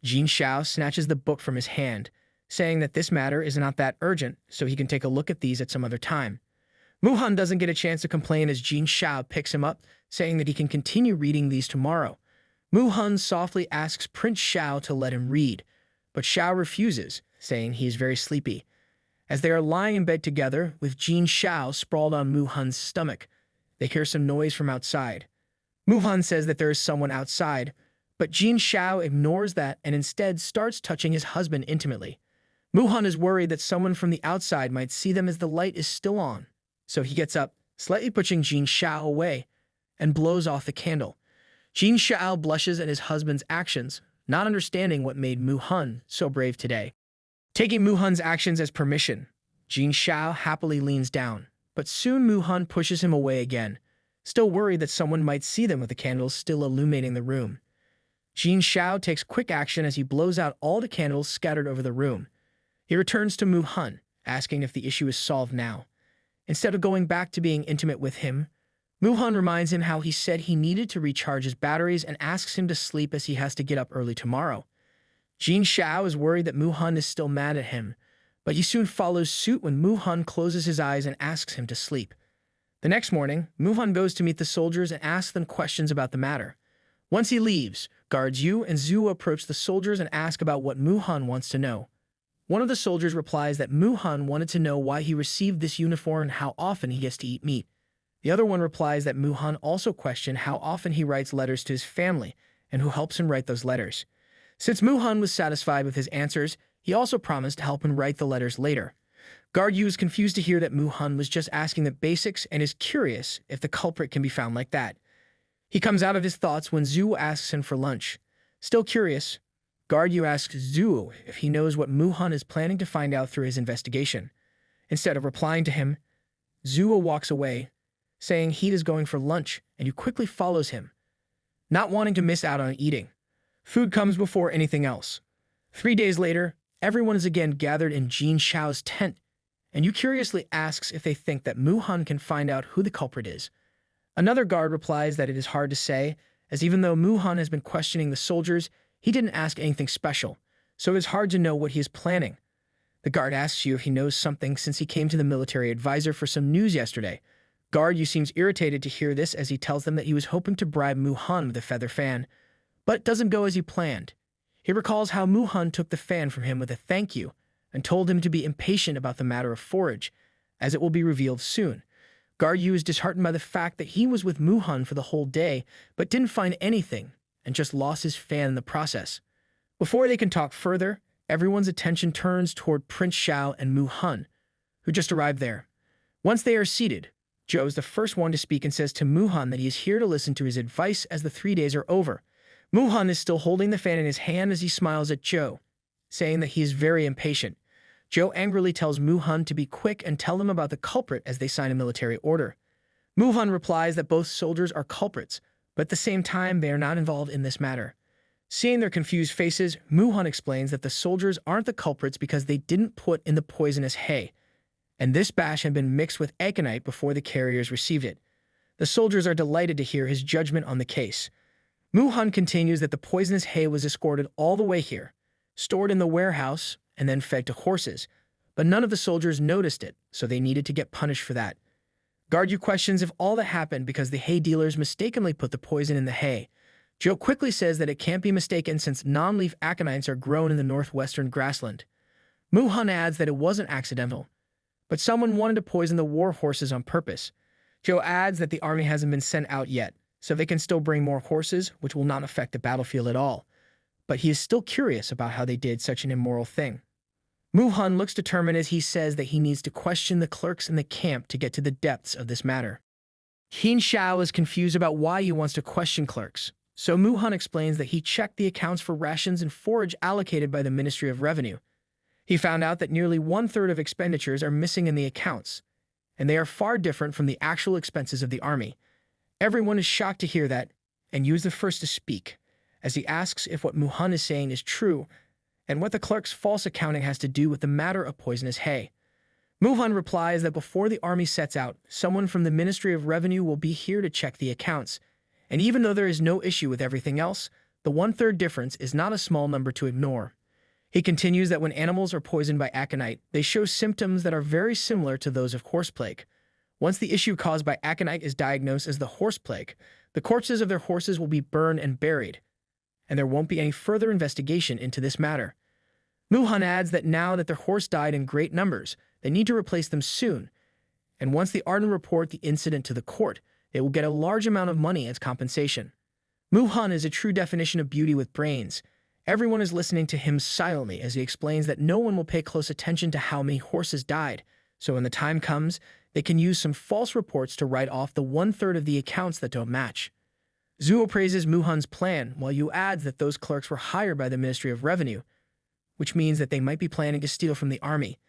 Shao snatches the book from his hand, saying that this matter is not that urgent, so he can take a look at these at some other time. Mu-hun doesn't get a chance to complain as Shao picks him up, saying that he can continue reading these tomorrow. Mu-hun softly asks Prince Shao to let him read, but Shao refuses, saying he is very sleepy. As they are lying in bed together, with Shao sprawled on Mu-hun's stomach, they hear some noise from outside. Mu-hun says that there is someone outside, but Shao ignores that and instead starts touching his husband intimately. Mu-hun is worried that someone from the outside might see them as the light is still on, so he gets up, slightly pushing Shao away, and blows off the candle. Shao blushes at his husband's actions, not understanding what made Mu-hun so brave today. Taking Mu-hun's actions as permission, Shao happily leans down, but soon Mu-hun pushes him away again, still worried that someone might see them with the candles still illuminating the room. Shao takes quick action as he blows out all the candles scattered over the room. He returns to Mu-hun, asking if the issue is solved now. Instead of going back to being intimate with him, Mu-hun reminds him how he said he needed to recharge his batteries and asks him to sleep as he has to get up early tomorrow. Shao is worried that Mu-hun is still mad at him, but he soon follows suit when Mu-hun closes his eyes and asks him to sleep. The next morning, Mu-hun goes to meet the soldiers and asks them questions about the matter. Once he leaves, guards Yu and Zhu approach the soldiers and ask about what Mu-hun wants to know. One of the soldiers replies that Mu-hun wanted to know why he received this uniform and how often he gets to eat meat. The other one replies that Mu-hun also questioned how often he writes letters to his family and who helps him write those letters. Since Mu-hun was satisfied with his answers, he also promised to help him write the letters later. Guard Yu is confused to hear that Mu-hun was just asking the basics and is curious if the culprit can be found like that. He comes out of his thoughts when Zhu asks him for lunch. Still curious, Guard Yu asks Zhu if he knows what Mu-hun is planning to find out through his investigation. Instead of replying to him, Zhu walks away, saying he is going for lunch, and Yu quickly follows him, not wanting to miss out on eating. Food comes before anything else. 3 days later, everyone is again gathered in Shao's tent, and Yu curiously asks if they think that Mu-hun can find out who the culprit is. Another guard replies that it is hard to say, as even though Mu-hun has been questioning the soldiers, he didn't ask anything special, so it is hard to know what he is planning. The guard asks Yu if he knows something since he came to the military advisor for some news yesterday. Guard Yu seems irritated to hear this as he tells them that he was hoping to bribe Mu-hun with a feather fan, but it doesn't go as he planned. He recalls how Mu-hun took the fan from him with a thank you and told him to be impatient about the matter of forage, as it will be revealed soon. Guard Yu is disheartened by the fact that he was with Mu-hun for the whole day, but didn't find anything and just lost his fan in the process. Before they can talk further, everyone's attention turns toward Prince Shao and Mu-hun, who just arrived there. Once they are seated, Zhou is the first one to speak and says to Mu-hun that he is here to listen to his advice as the 3 days are over. Mu-hun is still holding the fan in his hand as he smiles at Zhou, saying that he is very impatient. Zhou angrily tells Mu-hun to be quick and tell them about the culprit as they sign a military order. Mu-hun replies that both soldiers are culprits, but at the same time they are not involved in this matter. Seeing their confused faces, Mu-hun explains that the soldiers aren't the culprits because they didn't put in the poisonous hay, and this batch had been mixed with aconite before the carriers received it. The soldiers are delighted to hear his judgment on the case. Mu-hun continues that the poisonous hay was escorted all the way here, stored in the warehouse, and then fed to horses, but none of the soldiers noticed it, so they needed to get punished for that. Gardu questions if all that happened because the hay dealers mistakenly put the poison in the hay. Joe quickly says that it can't be mistaken since non-leaf aconites are grown in the northwestern grassland. Mu-hun adds that it wasn't accidental, but someone wanted to poison the war horses on purpose. Joe adds that the army hasn't been sent out yet, so they can still bring more horses, which will not affect the battlefield at all. But he is still curious about how they did such an immoral thing. Mu-hun looks determined as he says that he needs to question the clerks in the camp to get to the depths of this matter. Shao is confused about why he wants to question clerks, so Mu-hun explains that he checked the accounts for rations and forage allocated by the Ministry of Revenue. He found out that nearly one-third of expenditures are missing in the accounts, and they are far different from the actual expenses of the army. Everyone is shocked to hear that, and Yu is the first to speak, as he asks if what Mu-hun is saying is true, and what the clerk's false accounting has to do with the matter of poisonous hay. Mu-hun replies that before the army sets out, someone from the Ministry of Revenue will be here to check the accounts, and even though there is no issue with everything else, the one-third difference is not a small number to ignore. He continues that when animals are poisoned by aconite, they show symptoms that are very similar to those of horse plague. Once the issue caused by aconite is diagnosed as the horse plague, the corpses of their horses will be burned and buried, and there won't be any further investigation into this matter. Mu-hun adds that now that their horse died in great numbers, they need to replace them soon, and once the Arden report the incident to the court, they will get a large amount of money as compensation. Mu-hun is a true definition of beauty with brains. Everyone is listening to him silently as he explains that no one will pay close attention to how many horses died, so when the time comes, they can use some false reports to write off the one-third of the accounts that don't match. Zuo praises Mu-hun's plan, while Yu adds that those clerks were hired by the Ministry of Revenue, which means that they might be planning to steal from the army.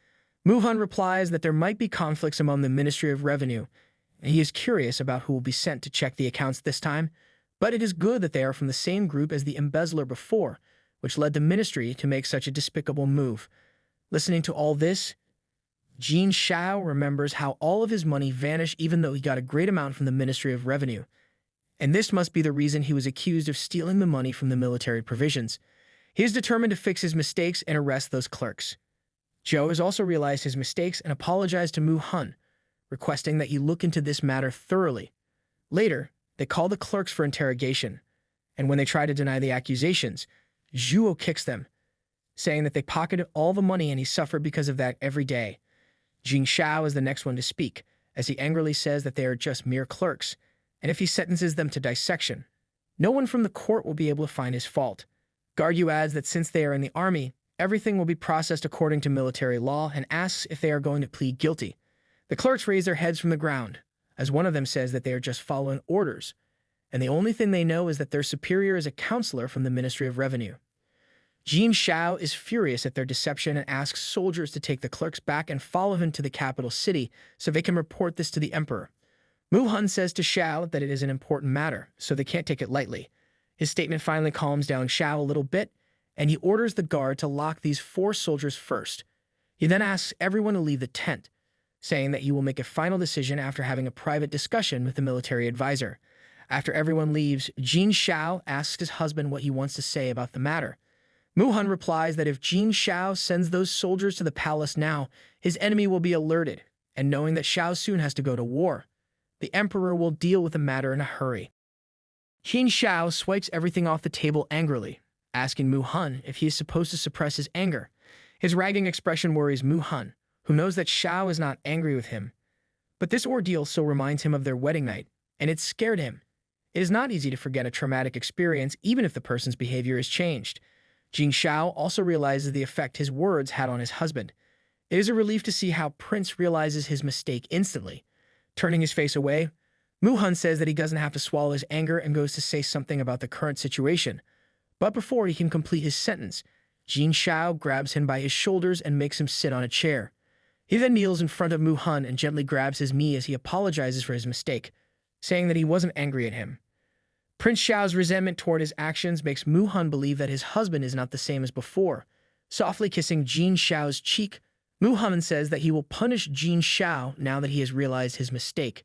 Mu-hun replies that there might be conflicts among the Ministry of Revenue, and he is curious about who will be sent to check the accounts this time, but it is good that they are from the same group as the embezzler before, which led the ministry to make such a despicable move. Listening to all this, Shao remembers how all of his money vanished even though he got a great amount from the Ministry of Revenue. And this must be the reason he was accused of stealing the money from the military provisions. He is determined to fix his mistakes and arrest those clerks. Joe has also realized his mistakes and apologized to Mu-hun, requesting that he look into this matter thoroughly. Later, they call the clerks for interrogation, and when they try to deny the accusations, Zhuo kicks them, saying that they pocketed all the money and he suffered because of that every day. Shao is the next one to speak, as he angrily says that they are just mere clerks, and if he sentences them to dissection, no one from the court will be able to find his fault. Gargu adds that since they are in the army, everything will be processed according to military law and asks if they are going to plead guilty. The clerks raise their heads from the ground, as one of them says that they are just following orders, and the only thing they know is that their superior is a counselor from the Ministry of Revenue. Shao is furious at their deception and asks soldiers to take the clerks back and follow him to the capital city so they can report this to the emperor. Mu-hun says to Shao that it is an important matter, so they can't take it lightly. His statement finally calms down Shao a little bit, and he orders the guard to lock these 4 soldiers first. He then asks everyone to leave the tent, saying that he will make a final decision after having a private discussion with the military advisor. After everyone leaves, Shao asks his husband what he wants to say about the matter. Mu-hun replies that if Shao sends those soldiers to the palace now, his enemy will be alerted, and knowing that Shao soon has to go to war, the emperor will deal with the matter in a hurry. Shao swipes everything off the table angrily, asking Mu-hun if he is supposed to suppress his anger. His ragging expression worries Mu-hun, who knows that Shao is not angry with him. But this ordeal still reminds him of their wedding night, and it scared him. It is not easy to forget a traumatic experience even if the person's behavior is changed. Shao also realizes the effect his words had on his husband. It is a relief to see how Prince realizes his mistake instantly. Turning his face away, Mu-hun says that he doesn't have to swallow his anger and goes to say something about the current situation. But before he can complete his sentence, Shao grabs him by his shoulders and makes him sit on a chair. He then kneels in front of Mu-hun and gently grabs his knee as he apologizes for his mistake, saying that he wasn't angry at him. Prince Shao's resentment toward his actions makes Mu-hun believe that his husband is not the same as before. Softly kissing Jin Shao's cheek, Mu-hun says that he will punish Jin Shao now that he has realized his mistake.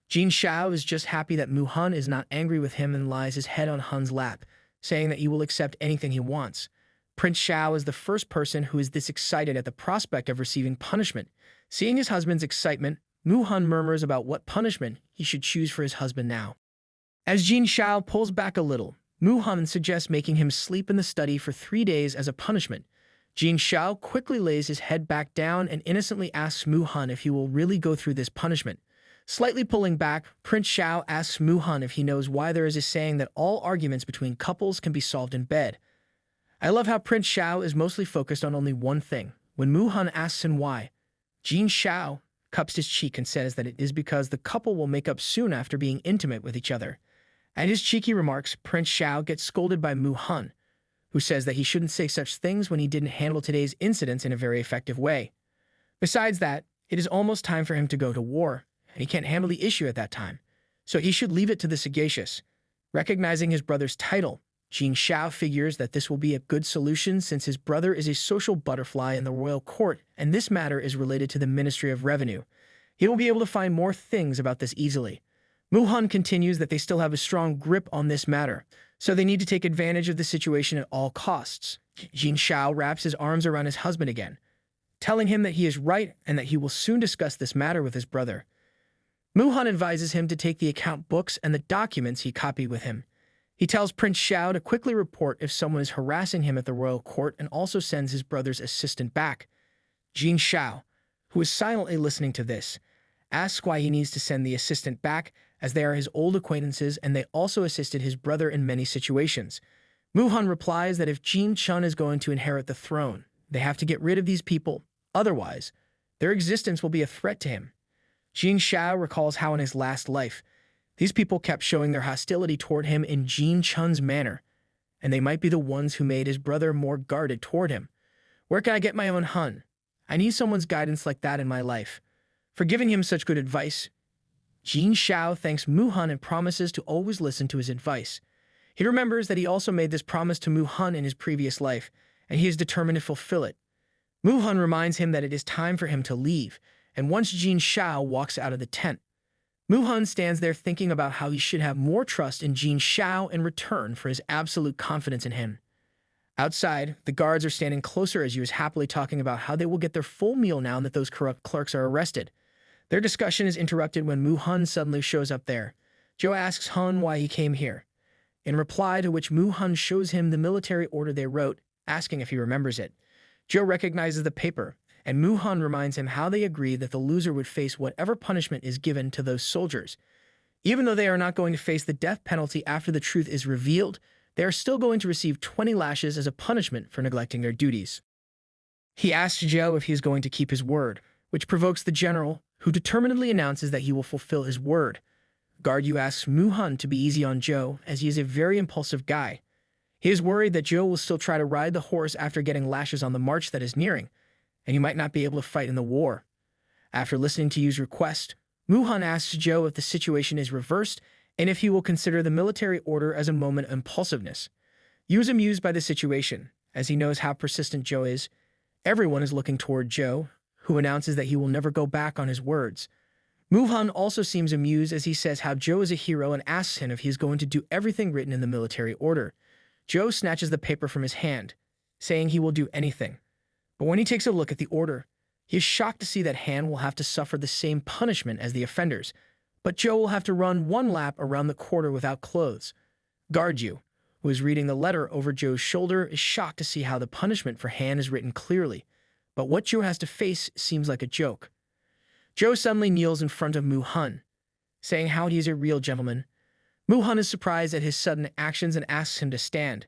Jin Shao is just happy that Mu-hun is not angry with him and lies his head on Hun's lap, saying that he will accept anything he wants. Prince Shao is the first person who is this excited at the prospect of receiving punishment. Seeing his husband's excitement, Mu-hun murmurs about what punishment he should choose for his husband now. As Jin Shao pulls back a little, Mu-hun suggests making him sleep in the study for 3 days as a punishment. Jin Shao quickly lays his head back down and innocently asks Mu-hun if he will really go through this punishment. Slightly pulling back, Prince Shao asks Mu-hun if he knows why there is a saying that all arguments between couples can be solved in bed. I love how Prince Shao is mostly focused on only one thing. When Mu-hun asks him why, Jin Shao cups his cheek and says that it is because the couple will make up soon after being intimate with each other. At his cheeky remarks, Prince Shao gets scolded by Mu-hun, who says that he shouldn't say such things when he didn't handle today's incidents in a very effective way. Besides that, it is almost time for him to go to war, and he can't handle the issue at that time, so he should leave it to the sagacious. Recognizing his brother's title, Jin Shao figures that this will be a good solution since his brother is a social butterfly in the royal court, and this matter is related to the Ministry of Revenue. He will be able to find more things about this easily. Mu-hun continues that they still have a strong grip on this matter, so they need to take advantage of the situation at all costs. Jin Shao wraps his arms around his husband again, telling him that he is right and that he will soon discuss this matter with his brother. Mu-hun advises him to take the account books and the documents he copied with him. He tells Prince Shao to quickly report if someone is harassing him at the royal court and also sends his brother's assistant back. Jin Shao, who is silently listening to this, asks why he needs to send the assistant back, as they are his old acquaintances and they also assisted his brother in many situations. Mu-hun replies that if Jin Chun is going to inherit the throne, they have to get rid of these people, otherwise, their existence will be a threat to him. Jin Shao recalls how in his last life, these people kept showing their hostility toward him in Jin Chun's manner, and they might be the ones who made his brother more guarded toward him. Where can I get my own Hun? I need someone's guidance like that in my life. For giving him such good advice, Jin Shao thanks Mu-hun and promises to always listen to his advice. He remembers that he also made this promise to Mu-hun in his previous life, and he is determined to fulfill it. Mu-hun reminds him that it is time for him to leave, and once Jin Shao walks out of the tent, Mu-hun stands there thinking about how he should have more trust in Jin Shao in return for his absolute confidence in him. Outside, the guards are standing closer as he is happily talking about how they will get their full meal now that those corrupt clerks are arrested. Their discussion is interrupted when Mu-hun suddenly shows up there. Joe asks Hun why he came here, in reply to which Mu-hun shows him the military order they wrote, asking if he remembers it. Joe recognizes the paper, and Mu-hun reminds him how they agreed that the loser would face whatever punishment is given to those soldiers. Even though they are not going to face the death penalty after the truth is revealed, they are still going to receive 20 lashes as a punishment for neglecting their duties. He asks Joe if he is going to keep his word, which provokes the general, who determinedly announces that he will fulfill his word. Guard Yu asks Mu-hun to be easy on Joe, as he is a very impulsive guy. He is worried that Joe will still try to ride the horse after getting lashes on the march that is nearing, and he might not be able to fight in the war. After listening to Yu's request, Mu-hun asks Joe if the situation is reversed and if he will consider the military order as a moment of impulsiveness. Yu is amused by the situation, as he knows how persistent Joe is. Everyone is looking toward Joe, who announces that he will never go back on his words. Mu-hun also seems amused as he says how Joe is a hero and asks him if he is going to do everything written in the military order. Joe snatches the paper from his hand, saying he will do anything. But when he takes a look at the order, he is shocked to see that Han will have to suffer the same punishment as the offenders, but Joe will have to run 1 lap around the quarter without clothes. Guard Yu, who is reading the letter over Joe's shoulder, is shocked to see how the punishment for Han is written clearly, but what Joe has to face seems like a joke. Joe suddenly kneels in front of Mu-hun, saying how he is a real gentleman. Mu-hun is surprised at his sudden actions and asks him to stand,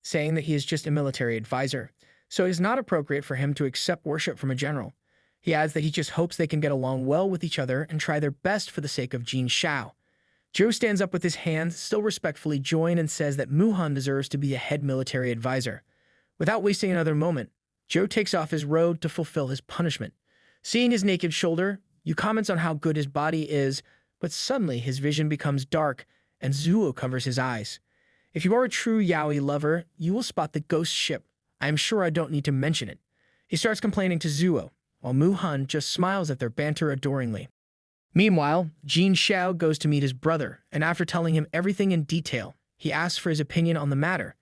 saying that he is just a military advisor, so it is not appropriate for him to accept worship from a general. He adds that he just hopes they can get along well with each other and try their best for the sake of Jin Shao. Joe stands up with his hands, still respectfully joined, and says that Mu-hun deserves to be a head military advisor. Without wasting another moment, Joe takes off his robe to fulfill his punishment. Seeing his naked shoulder, Yu comments on how good his body is, but suddenly his vision becomes dark, and Zuo covers his eyes. If you are a true yaoi lover, you will spot the ghost ship. I am sure I don't need to mention it. He starts complaining to Zuo, while Mu-hun just smiles at their banter adoringly. Meanwhile, Shao goes to meet his brother, and after telling him everything in detail, he asks for his opinion on the matter.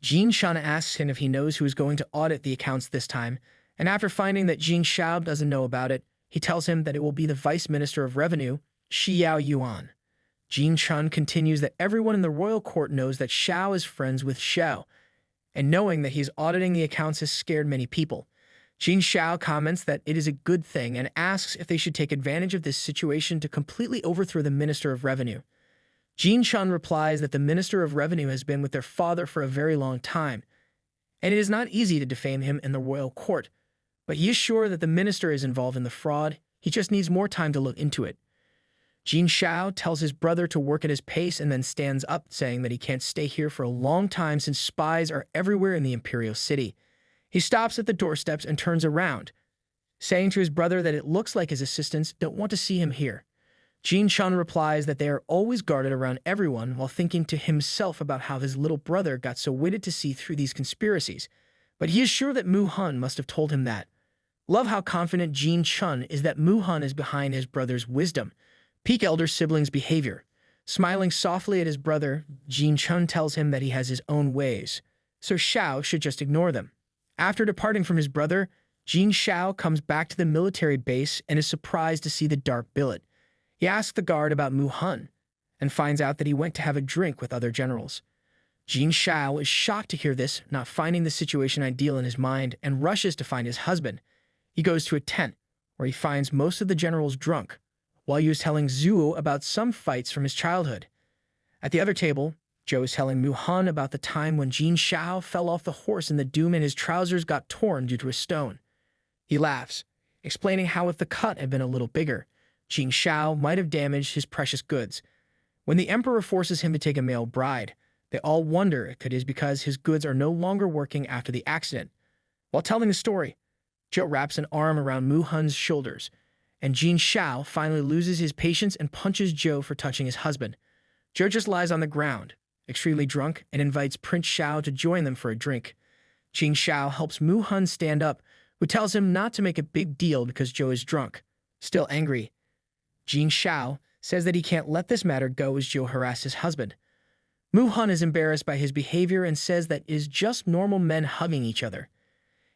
Shan asks him if he knows who is going to audit the accounts this time, and after finding that Shao doesn't know about it, he tells him that it will be the Vice Minister of Revenue, Xiao Yuan. Chun continues that everyone in the royal court knows that Shao is friends with Shao, and knowing that he's auditing the accounts has scared many people. Shao comments that it is a good thing and asks if they should take advantage of this situation to completely overthrow the Minister of Revenue. Chun replies that the Minister of Revenue has been with their father for a very long time, and it is not easy to defame him in the royal court, but he is sure that the minister is involved in the fraud. He just needs more time to look into it. Shao tells his brother to work at his pace and then stands up, saying that he can't stay here for a long time since spies are everywhere in the imperial city. He stops at the doorsteps and turns around, saying to his brother that it looks like his assistants don't want to see him here. Chun replies that they are always guarded around everyone, while thinking to himself about how his little brother got so witted to see through these conspiracies. But he is sure that Mu-hun must have told him that. Love how confident Chun is that Mu-hun is behind his brother's wisdom. Peak elder sibling's behavior. Smiling softly at his brother, Chun tells him that he has his own ways, so Shao should just ignore them. After departing from his brother, Shao comes back to the military base and is surprised to see the dark billet. He asks the guard about Mu-hun, and finds out that he went to have a drink with other generals. Shao is shocked to hear this, not finding the situation ideal in his mind, and rushes to find his husband. He goes to a tent, where he finds most of the generals drunk, while he was telling Zuo about some fights from his childhood. At the other table, Zhou is telling Mu-hun about the time when Shao fell off the horse in the doom and his trousers got torn due to a stone. He laughs, explaining how if the cut had been a little bigger, Shao might have damaged his precious goods. When the emperor forces him to take a male bride, they all wonder if it is because his goods are no longer working after the accident. While telling the story, Zhou wraps an arm around Mu-hun's shoulders, and Shao finally loses his patience and punches Zhou for touching his husband. Zhou just lies on the ground, extremely drunk, and invites Prince Shao to join them for a drink. Shao helps Mu-hun stand up, who tells him not to make a big deal because Zhou is drunk. Still angry, Shao says that he can't let this matter go as Zhou harasses his husband. Mu-hun is embarrassed by his behavior and says that it is just normal men hugging each other.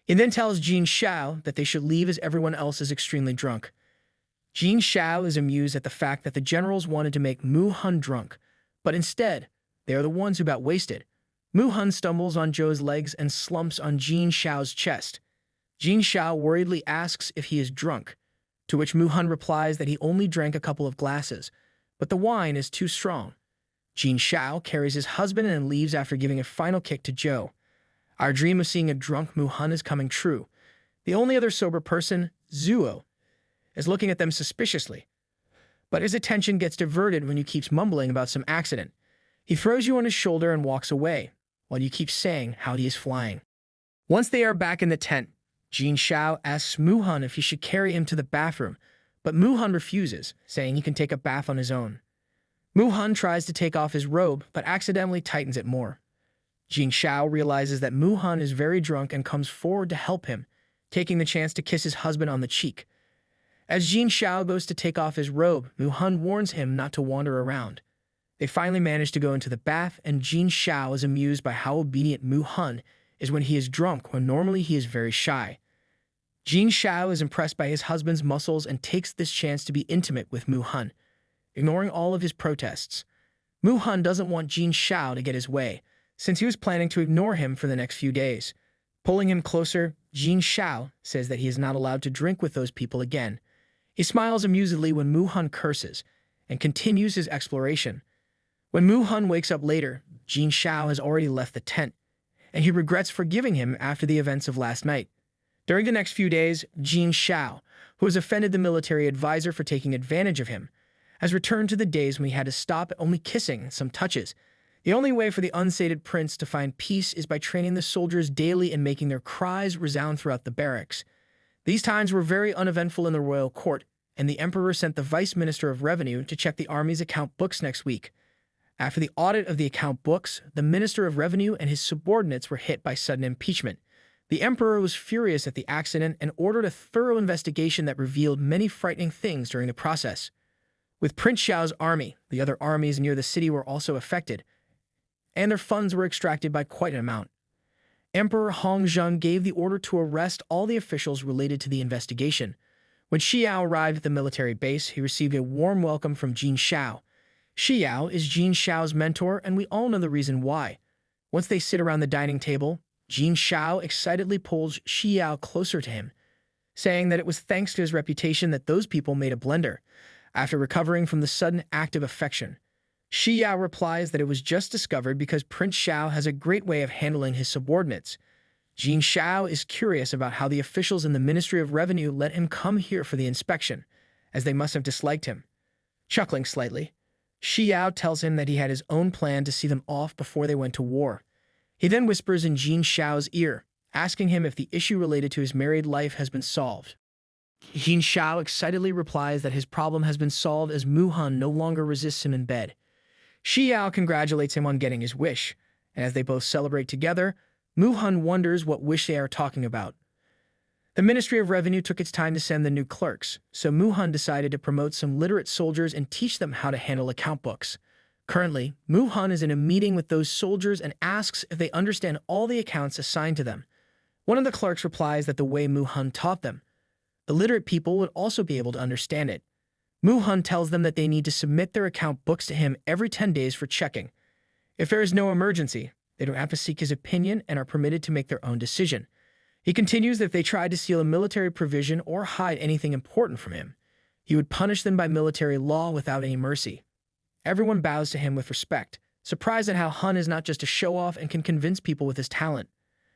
He then tells Shao that they should leave as everyone else is extremely drunk. Shao is amused at the fact that the generals wanted to make Mu-hun drunk, but instead, they are the ones who got wasted. Mu-hun stumbles on Zhou's legs and slumps on Shao's chest. Shao worriedly asks if he is drunk, to which Mu-hun replies that he only drank a couple of glasses, but the wine is too strong. Shao carries his husband and leaves after giving a final kick to Zhou. Our dream of seeing a drunk Mu-hun is coming true. The only other sober person, Zuo, is looking at them suspiciously, but his attention gets diverted when you keeps mumbling about some accident. He throws you on his shoulder and walks away, while you keep saying how he is flying. Once they are back in the tent, Shao asks Mu-hun if he should carry him to the bathroom, but Mu-hun refuses, saying he can take a bath on his own. Mu-hun tries to take off his robe, but accidentally tightens it more. Shao realizes that Mu-hun is very drunk and comes forward to help him, taking the chance to kiss his husband on the cheek. As Shao goes to take off his robe, Mu-hun warns him not to wander around. They finally manage to go into the bath, and Shao is amused by how obedient Mu-hun is when he is drunk, when normally he is very shy. Shao is impressed by his husband's muscles and takes this chance to be intimate with Mu-hun, ignoring all of his protests. Mu-hun doesn't want Shao to get his way, since he was planning to ignore him for the next few days. Pulling him closer, Shao says that he is not allowed to drink with those people again. He smiles amusedly when Mu-hun curses, and continues his exploration. When Mu-hun wakes up later, Shao has already left the tent, and he regrets forgiving him after the events of last night. During the next few days, Shao, who has offended the military advisor for taking advantage of him, has returned to the days when he had to stop at only kissing and some touches. The only way for the unsated prince to find peace is by training the soldiers daily and making their cries resound throughout the barracks. These times were very uneventful in the royal court, and the emperor sent the vice minister of revenue to check the army's account books next week. After the audit of the account books, the Minister of Revenue and his subordinates were hit by sudden impeachment. The emperor was furious at the accident and ordered a thorough investigation that revealed many frightening things during the process. With Prince Shao's army, the other armies near the city were also affected, and their funds were extracted by quite an amount. Emperor Hongzheng gave the order to arrest all the officials related to the investigation. When Xiao arrived at the military base, he received a warm welcome from Jin Shao. Xiao is Jin Shao's mentor, and we all know the reason why. Once they sit around the dining table, Jin Shao excitedly pulls Xiao closer to him, saying that it was thanks to his reputation that those people made a blender. After recovering from the sudden act of affection, Xiao replies that it was just discovered because Prince Shao has a great way of handling his subordinates. Jin Shao is curious about how the officials in the Ministry of Revenue let him come here for the inspection, as they must have disliked him. Chuckling slightly, Xiao tells him that he had his own plan to see them off before they went to war. He then whispers in Jin Shao's ear, asking him if the issue related to his married life has been solved. Jin Shao excitedly replies that his problem has been solved as Mu Han no longer resists him in bed. Xiao congratulates him on getting his wish, and as they both celebrate together, Mu Han wonders what wish they are talking about. The Ministry of Revenue took its time to send the new clerks, so Mu Han decided to promote some literate soldiers and teach them how to handle account books. Currently, Mu Han is in a meeting with those soldiers and asks if they understand all the accounts assigned to them. One of the clerks replies that the way Mu Han taught them, the literate people would also be able to understand it. Mu Han tells them that they need to submit their account books to him every 10 days for checking. If there is no emergency, they don't have to seek his opinion and are permitted to make their own decision. He continues that if they tried to steal a military provision or hide anything important from him, he would punish them by military law without any mercy. Everyone bows to him with respect, surprised at how Han is not just a show-off and can convince people with his talent.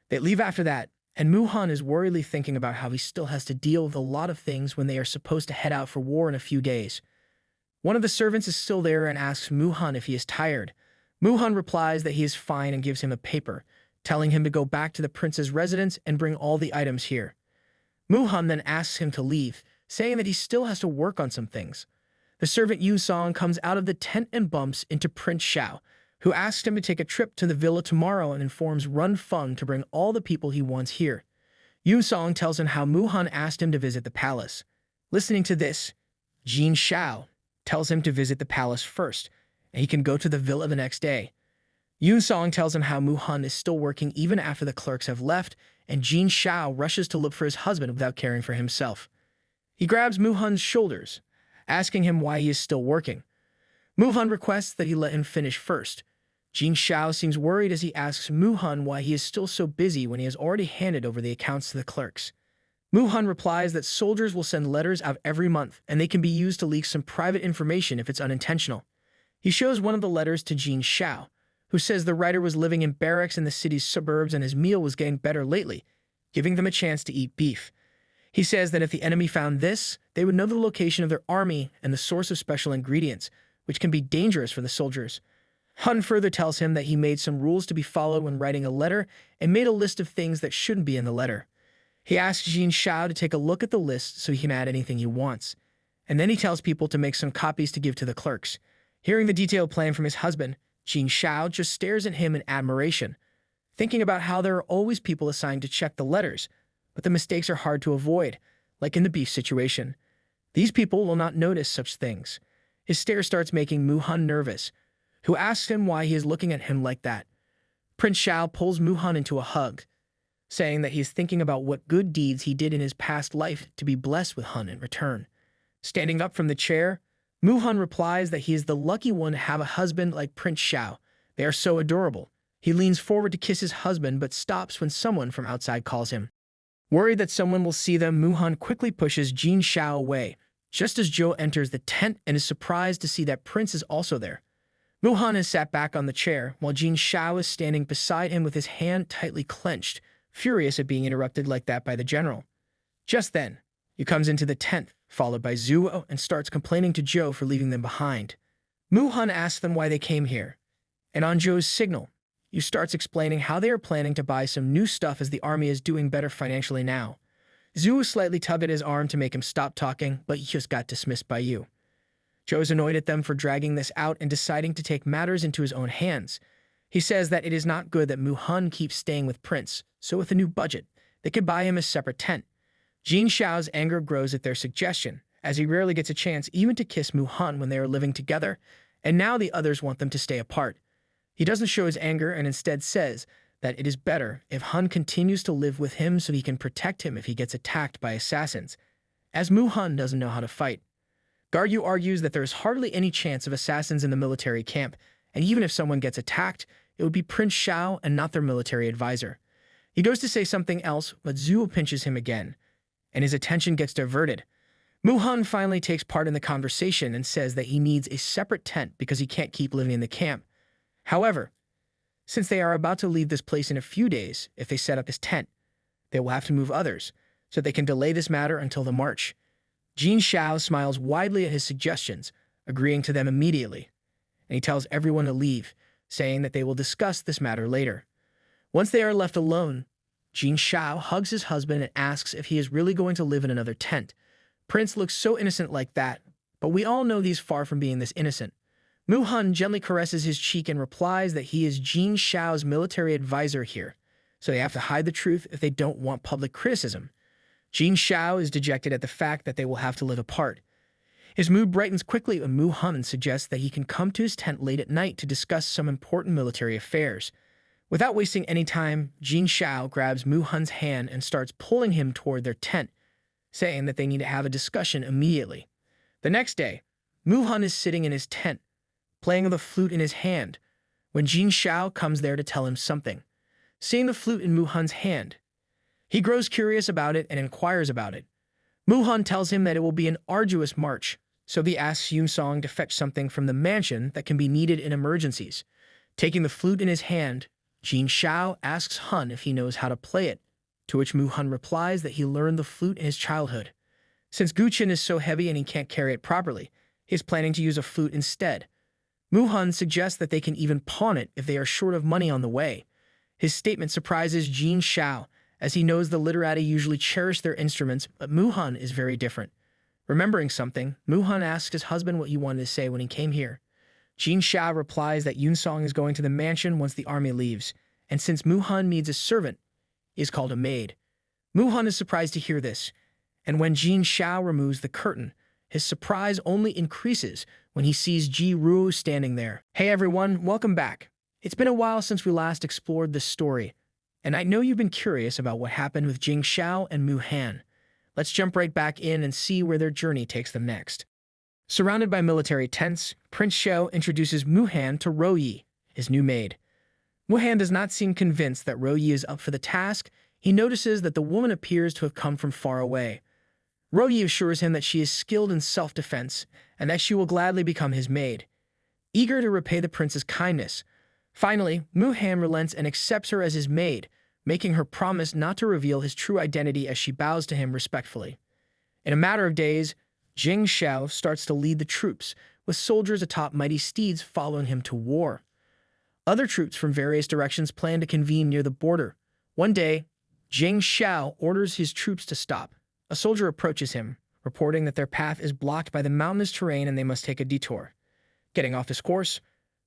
They leave after that, and Mu Han is worriedly thinking about how he still has to deal with a lot of things when they are supposed to head out for war in a few days. One of the servants is still there and asks Mu Han if he is tired. Mu Han replies that he is fine and gives him a paper, telling him to go back to the prince's residence and bring all the items here. Mu Han then asks him to leave, saying that he still has to work on some things. The servant Yu Song comes out of the tent and bumps into Prince Shao, who asks him to take a trip to the villa tomorrow and informs Run Feng to bring all the people he wants here. Yu Song tells him how Mu Han asked him to visit the palace. Listening to this, Jin Shao tells him to visit the palace first, and he can go to the villa the next day. Yu Song tells him how Mu Han is still working even after the clerks have left, and Jin Shao rushes to look for his husband without caring for himself. He grabs Mu Han's shoulders, asking him why he is still working. Mu Han requests that he let him finish first. Jin Shao seems worried as he asks Mu Han why he is still so busy when he has already handed over the accounts to the clerks. Mu Han replies that soldiers will send letters out every month, and they can be used to leak some private information if it's unintentional. He shows one of the letters to Jin Shao, who says the writer was living in barracks in the city's suburbs and his meal was getting better lately, giving them a chance to eat beef. He says that if the enemy found this, they would know the location of their army and the source of special ingredients, which can be dangerous for the soldiers. Han further tells him that he made some rules to be followed when writing a letter and made a list of things that shouldn't be in the letter. He asks Jin Shao to take a look at the list so he can add anything he wants, and then he tells people to make some copies to give to the clerks. Hearing the detailed plan from his husband, Jin Shao just stares at him in admiration, thinking about how there are always people assigned to check the letters, but the mistakes are hard to avoid, like in the beef situation. These people will not notice such things. His stare starts making Mu Han nervous, who asks him why he is looking at him like that. Prince Shao pulls Mu Han into a hug, saying that he is thinking about what good deeds he did in his past life to be blessed with Han in return. Standing up from the chair, Mu Han replies that he is the lucky one to have a husband like Prince Shao. They are so adorable. He leans forward to kiss his husband but stops when someone from outside calls him. Worried that someone will see them, Mu Han quickly pushes Jin Shao away, just as Zhou enters the tent and is surprised to see that Prince is also there. Mu Han has sat back on the chair, while Jin Shao is standing beside him with his hand tightly clenched, furious at being interrupted like that by the general. Just then, Yu comes into the tent, followed by Zhuo, and starts complaining to Zhou for leaving them behind. Mu Han asks them why they came here, and on Zhou's signal, Yu starts explaining how they are planning to buy some new stuff as the army is doing better financially now. Zhuo slightly tugged at his arm to make him stop talking, but he just got dismissed by Yu. Zhou is annoyed at them for dragging this out and deciding to take matters into his own hands. He says that it is not good that Mu-hun keeps staying with Prince, so with a new budget, they could buy him a separate tent. Jin Shao's anger grows at their suggestion, as he rarely gets a chance even to kiss Mu-hun when they are living together, and now the others want them to stay apart. He doesn't show his anger and instead says that it is better if Hun continues to live with him so he can protect him if he gets attacked by assassins, as Mu-hun doesn't know how to fight. Garyu argues that there is hardly any chance of assassins in the military camp, and even if someone gets attacked, it would be Prince Shao and not their military advisor. He goes to say something else, but Zhu pinches him again, and his attention gets diverted. Mu-hun finally takes part in the conversation and says that he needs a separate tent because he can't keep living in the camp. However, since they are about to leave this place in a few days, if they set up his tent, they will have to move others, so they can delay this matter until the march. Jin Shao smiles widely at his suggestions, agreeing to them immediately, and he tells everyone to leave, saying that they will discuss this matter later. Once they are left alone, Jin Shao hugs his husband and asks if he is really going to live in another tent. Prince looks so innocent like that, but we all know he's far from being this innocent. Mu-hun gently caresses his cheek and replies that he is Jin Shao's military advisor here, so they have to hide the truth if they don't want public criticism. Jin Shao is dejected at the fact that they will have to live apart. His mood brightens quickly when Mu-hun suggests that he can come to his tent late at night to discuss some important military affairs. Without wasting any time, Jin Shao grabs Mu-hun's hand and starts pulling him toward their tent, saying that they need to have a discussion immediately. The next day, Mu-hun is sitting in his tent, playing the flute in his hand, when Jin Shao comes there to tell him something. Seeing the flute in Mu-hun's hand, he grows curious about it and inquires about it. Mu-hun tells him that it will be an arduous march, so he asks Yun-song to fetch something from the mansion that can be needed in emergencies. Taking the flute in his hand, Jin Shao asks Hun if he knows how to play it, to which Mu-hun replies that he learned the flute in his childhood. Since Guqin is so heavy and he can't carry it properly, he is planning to use a flute instead. Mu-hun suggests that they can even pawn it if they are short of money on the way. His statement surprises Jin Shao, as he knows the literati usually cherish their instruments, but Mu-hun is very different. Remembering something, Mu-hun asks his husband what he wanted to say when he came here. Jin Shao replies that Yun-song is going to the mansion once the army leaves, and since Mu-hun needs a servant, he is called a maid. Mu-hun is surprised to hear this, and when Jin Shao removes the curtain, his surprise only increases when he sees Ji Ruo standing there. Hey everyone, welcome back. It's been a while since we last explored this story, and I know you've been curious about what happened with Jin Shao and Mu-han. Let's jump right back in and see where their journey takes them next. Surrounded by military tents, Prince Shao introduces Mu-han to Ro-yi, his new maid. Mu-han does not seem convinced that Ro-yi is up for the task. He notices that the woman appears to have come from far away. Ro-yi assures him that she is skilled in self-defense and that she will gladly become his maid. Eager to repay the prince's kindness, finally, Mu-han relents and accepts her as his maid, making her promise not to reveal his true identity as she bows to him respectfully. In a matter of days, Jin Shao starts to lead the troops, with soldiers atop mighty steeds following him to war. Other troops from various directions plan to convene near the border. One day, Jin Shao orders his troops to stop. A soldier approaches him, reporting that their path is blocked by the mountainous terrain and they must take a detour. Getting off his course,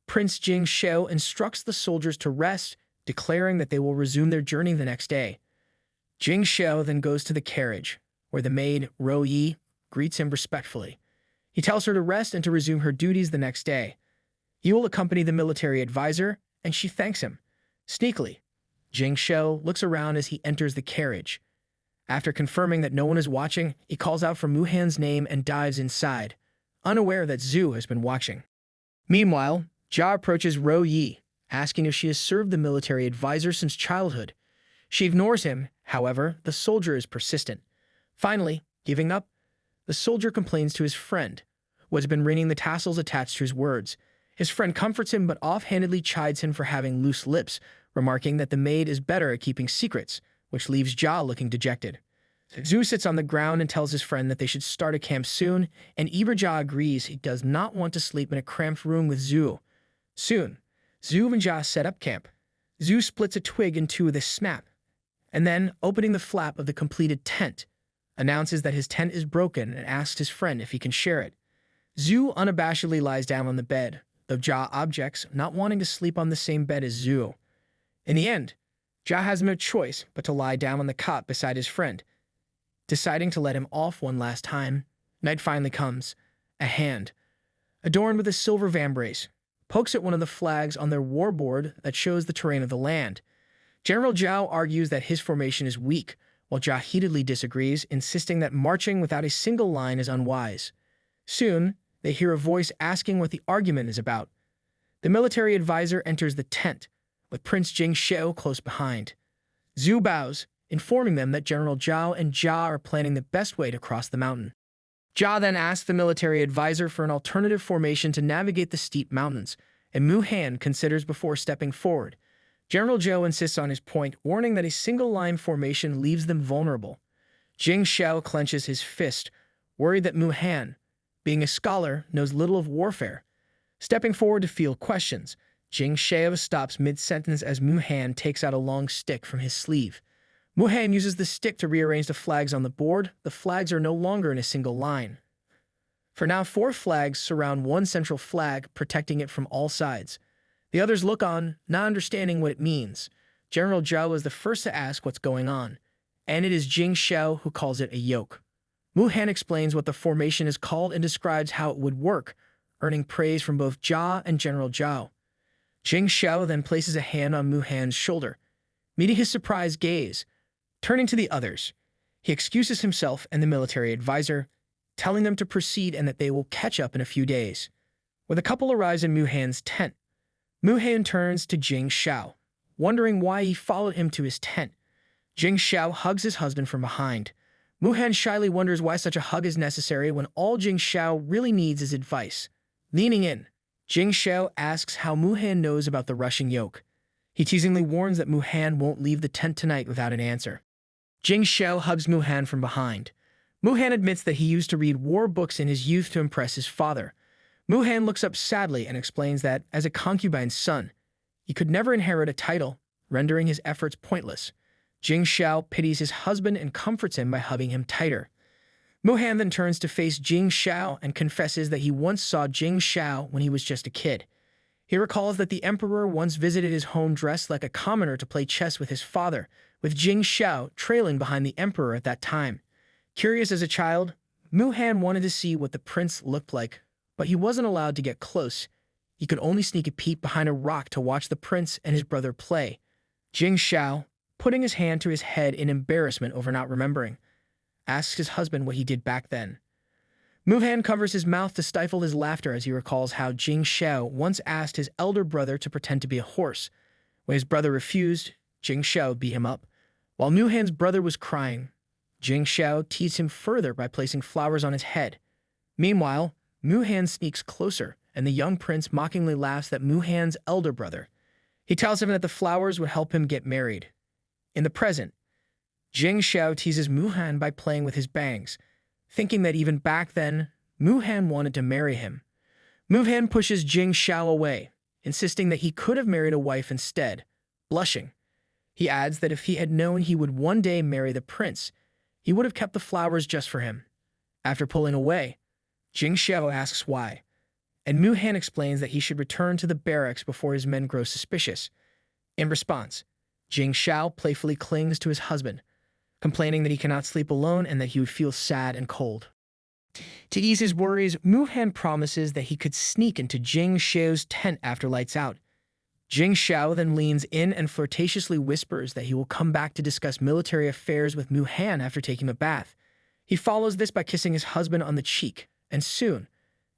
Prince Jin Shao instructs the soldiers to rest, declaring that they will resume their journey the next day. Jin Shao then goes to the carriage, where the maid, Ro-yi, greets him respectfully. He tells her to rest and to resume her duties the next day. He will accompany the military advisor, and she thanks him. Sneakily, Jin Shao looks around as he enters the carriage. After confirming that no one is watching, he calls out for Mu-han's name and dives inside, unaware that Zhu has been watching. Meanwhile, Jia approaches Ro-yi, asking if she has served the military advisor since childhood. She ignores him, however, the soldier is persistent. Finally, giving up, the soldier complains to his friend, who has been reading the tassels attached to his words. His friend comforts him but offhandedly chides him for having loose lips, remarking that the maid is better at keeping secrets, which leaves Jia looking dejected. Zhu sits on the ground and tells his friend that they should start a camp soon, and Jia agrees he does not want to sleep in a cramped room with Zhu. Soon, Zhu and Jia set up camp. Zhu splits a twig in two with a snap, and then, opening the flap of the completed tent, announces that his tent is broken and asks his friend if he can share it. Zhu unabashedly lies down on the bed, though Jia objects, not wanting to sleep on the same bed as Zhu. In the end, Jia has no choice but to lie down on the cot beside his friend. Deciding to let him off one last time, night finally comes. A hand, adorned with a silver vambrace, pokes at one of the flags on their war board that shows the terrain of the land. General Zhao argues that his formation is weak, while Jia heatedly disagrees, insisting that marching without a single line is unwise. Soon, they hear a voice asking what the argument is about. The military advisor enters the tent, with Prince Shao close behind. Zhu bows, informing them that General Zhao and Jia are planning the best way to cross the mountain. Jia then asks the military advisor for an alternative formation to navigate the steep mountains, and Mu Han considers before stepping forward. General Zhou insists on his point, warning that a single-line formation leaves them vulnerable. Shao clenches his fist, worried that Mu Han, being a scholar, knows little of warfare. Stepping forward to field questions, Shao stops mid-sentence as Mu Han takes out a long stick from his sleeve. Mu Han uses the stick to rearrange the flags on the board. The flags are no longer in a single line. For now, 4 flags surround one central flag, protecting it from all sides. The others look on, not understanding what it means. General Zhao is the first to ask what's going on, and it is Shao who calls it a yoke. Mu Han explains what the formation is called and describes how it would work, earning praise from both Jia and General Zhao. Shao then places a hand on Mu Han's shoulder, meeting his surprised gaze. Turning to the others, he excuses himself and the military advisor, telling them to proceed and that they will catch up in a few days. When the couple arrives in Mu Han's tent, Mu Han turns to Shao, wondering why he followed him to his tent. Shao hugs his husband from behind. Mu Han shyly wonders why such a hug is necessary when all Shao really needs is advice. Leaning in, Shao asks how Mu Han knows about the rushing yoke. He teasingly warns that Mu Han won't leave the tent tonight without an answer. Shao hugs Mu Han from behind. Mu Han admits that he used to read war books in his youth to impress his father. Mu Han looks up sadly and explains that, as a concubine's son, he could never inherit a title, rendering his efforts pointless. Shao pities his husband and comforts him by hugging him tighter. Mu Han then turns to face Shao and confesses that he once saw Shao when he was just a kid. He recalls that the emperor once visited his home dressed like a commoner to play chess with his father, with Shao trailing behind the emperor at that time. Curious as a child, Mu Han wanted to see what the prince looked like, but he wasn't allowed to get close. He could only sneak a peek behind a rock to watch the prince and his brother play. Shao, putting his hand to his head in embarrassment over not remembering, asks his husband what he did back then. Mu Han covers his mouth to stifle his laughter as he recalls how Shao once asked his elder brother to pretend to be a horse. When his brother refused, Shao beat him up. While Mu Han's brother was crying, Shao teased him further by placing flowers on his head. Meanwhile, Mu Han sneaks closer, and the young prince mockingly laughs at Mu Han's elder brother. He tells him that the flowers would help him get married. In the present, Shao teases Mu Han by playing with his bangs, thinking that even back then, Mu Han wanted to marry him. Mu Han pushes Shao away, insisting that he could have married a wife instead. Blushing, he adds that if he had known he would one day marry the prince, he would have kept the flowers just for him. After pulling away, Shao asks why, and Mu Han explains that he should return to the barracks before his men grow suspicious. In response, Shao playfully clings to his husband, complaining that he cannot sleep alone and that he would feel sad and cold. To ease his worries, Mu Han promises that he could sneak into Shao's tent after lights out. Shao then leans in and flirtatiously whispers that he will come back to discuss military affairs with Mu Han after taking a bath. He follows this by kissing his husband on the cheek, and soon,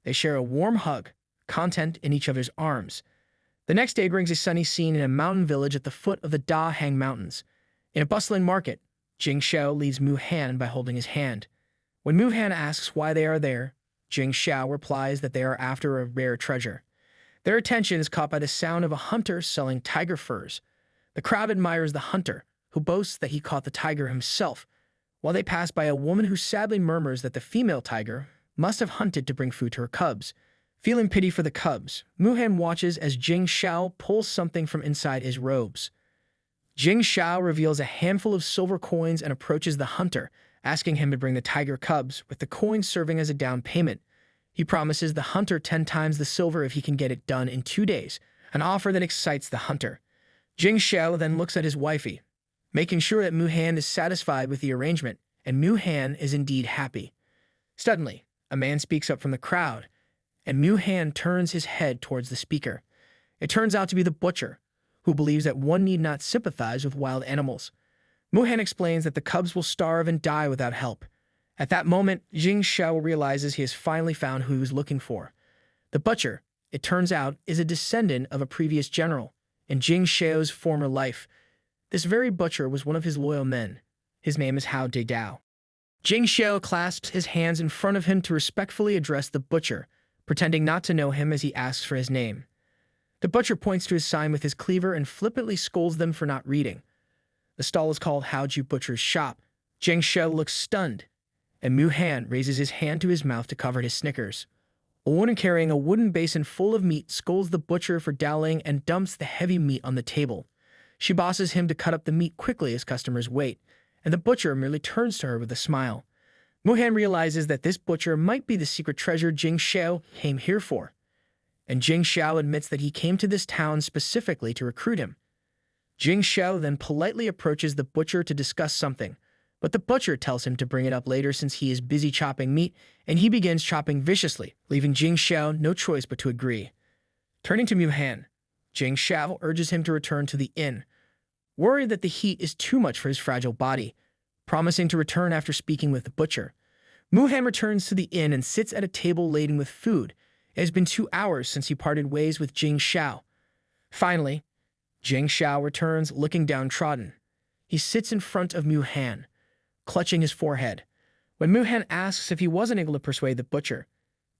they share a warm hug, content in each other's arms. The next day brings a sunny scene in a mountain village at the foot of the Da Hang Mountains. In a bustling market, Shao leads Mu Han by holding his hand. When Mu Han asks why they are there, Shao replies that they are after a rare treasure. Their attention is caught by the sound of a hunter selling tiger furs. The crowd admires the hunter, who boasts that he caught the tiger himself, while they pass by a woman who sadly murmurs that the female tiger must have hunted to bring food to her cubs. Feeling pity for the cubs, Mu Han watches as Shao pulls something from inside his robes. Shao reveals a handful of silver coins and approaches the hunter, asking him to bring the tiger cubs, with the coins serving as a down payment. He promises the hunter 10 times the silver if he can get it done in 2 days, an offer that excites the hunter. Shao then looks at his wifey, making sure that Mu-Han is satisfied with the arrangement, and Mu-Han is indeed happy. Suddenly, a man speaks up from the crowd, and Mu-Han turns his head towards the speaker. It turns out to be the butcher, who believes that one need not sympathize with wild animals. Mu-Han explains that the cubs will starve and die without help. At that moment, Shao realizes he has finally found who he was looking for. The butcher, it turns out, is a descendant of a previous general in Shao's former life. This very butcher was one of his loyal men. His name is Hao Dao. Shao clasps his hands in front of him to respectfully address the butcher, pretending not to know him as he asks for his name. The butcher points to his sign with his cleaver and flippantly scolds them for not reading. The stall is called Haoju Butcher's Shop. Shao looks stunned, and Mu-Han raises his hand to his mouth to cover his snickers. A woman carrying a wooden basin full of meat scolds the butcher for dallying and dumps the heavy meat on the table. She bosses him to cut up the meat quickly as customers wait, and the butcher merely turns to her with a smile. Mu-Han realizes that this butcher might be the secret treasure Shao came here for, and Shao admits that he came to this town specifically to recruit him. Shao then politely approaches the butcher to discuss something, but the butcher tells him to bring it up later since he is busy chopping meat, and he begins chopping viciously, leaving Shao no choice but to agree. Turning to Mu-Han, Shao urges him to return to the inn, worried that the heat is too much for his fragile body, promising to return after speaking with the butcher. Mu-Han returns to the inn and sits at a table laden with food. It has been 2 hours since he parted ways with Shao. Finally, Shao returns looking downtrodden. He sits in front of Mu-Han, clutching his forehead. When Mu-Han asks if he wasn't able to persuade the butcher,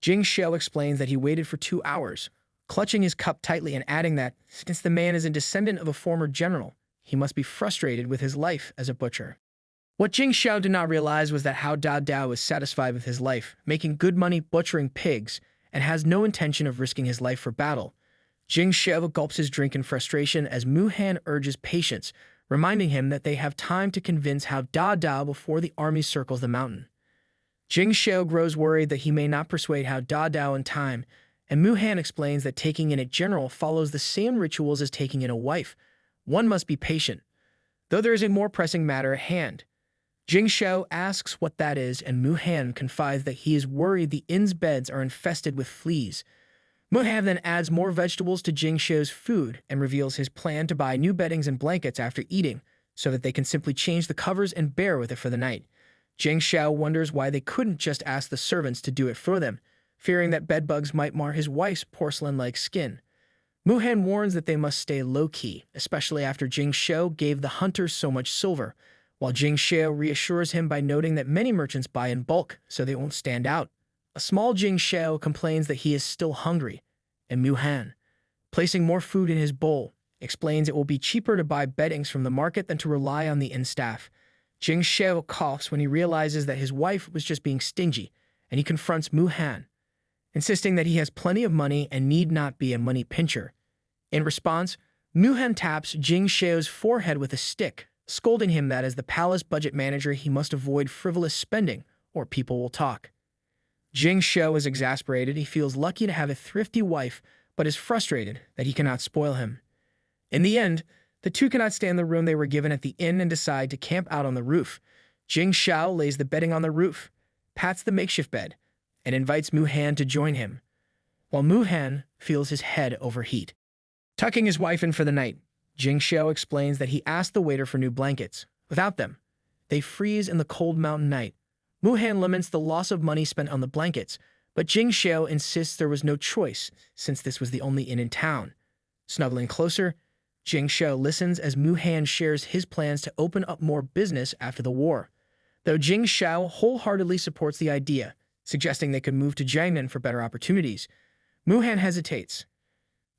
Shao explains that he waited for 2 hours, clutching his cup tightly and adding that, since the man is a descendant of a former general, he must be frustrated with his life as a butcher. What Shao did not realize was that Hao Dao is satisfied with his life, making good money butchering pigs, and has no intention of risking his life for battle. Shao gulps his drink in frustration as Mu-Han urges patience, reminding him that they have time to convince Hao Dao before the army circles the mountain. Shao grows worried that he may not persuade Hao Dao in time, and Mu-Han explains that taking in a general follows the same rituals as taking in a wife. One must be patient, though there is a more pressing matter at hand. Shao asks what that is, and Mu-Han confides that he is worried the inn's beds are infested with fleas. Mu-Han then adds more vegetables to Shao's food and reveals his plan to buy new beddings and blankets after eating, so that they can simply change the covers and bear with it for the night. Shao wonders why they couldn't just ask the servants to do it for them, fearing that bedbugs might mar his wife's porcelain-like skin. Mu-Han warns that they must stay low-key, especially after Shao gave the hunters so much silver, while Shao reassures him by noting that many merchants buy in bulk, so they won't stand out. A small Shao complains that he is still hungry, and Mu-Han, placing more food in his bowl, explains it will be cheaper to buy beddings from the market than to rely on the inn staff. Shao coughs when he realizes that his wife was just being stingy, and he confronts Mu-Han, insisting that he has plenty of money and need not be a money pincher. In response, Mu-Han taps Shao's forehead with a stick, scolding him that as the palace budget manager he must avoid frivolous spending, or people will talk. Shao is exasperated. He feels lucky to have a thrifty wife, but is frustrated that he cannot spoil him. In the end, the two cannot stand the room they were given at the inn and decide to camp out on the roof. Shao lays the bedding on the roof, pats the makeshift bed, and invites Mu-Han to join him, while Mu-Han feels his head overheat. Tucking his wife in for the night, Shao explains that he asked the waiter for new blankets. Without them, they freeze in the cold mountain night. Mu-Han laments the loss of money spent on the blankets, but Shao insists there was no choice, since this was the only inn in town. Snuggling closer, Shao listens as Mu-Han shares his plans to open up more business after the war. Though Shao wholeheartedly supports the idea, suggesting they could move to Jiangnan for better opportunities, Mu-Han hesitates.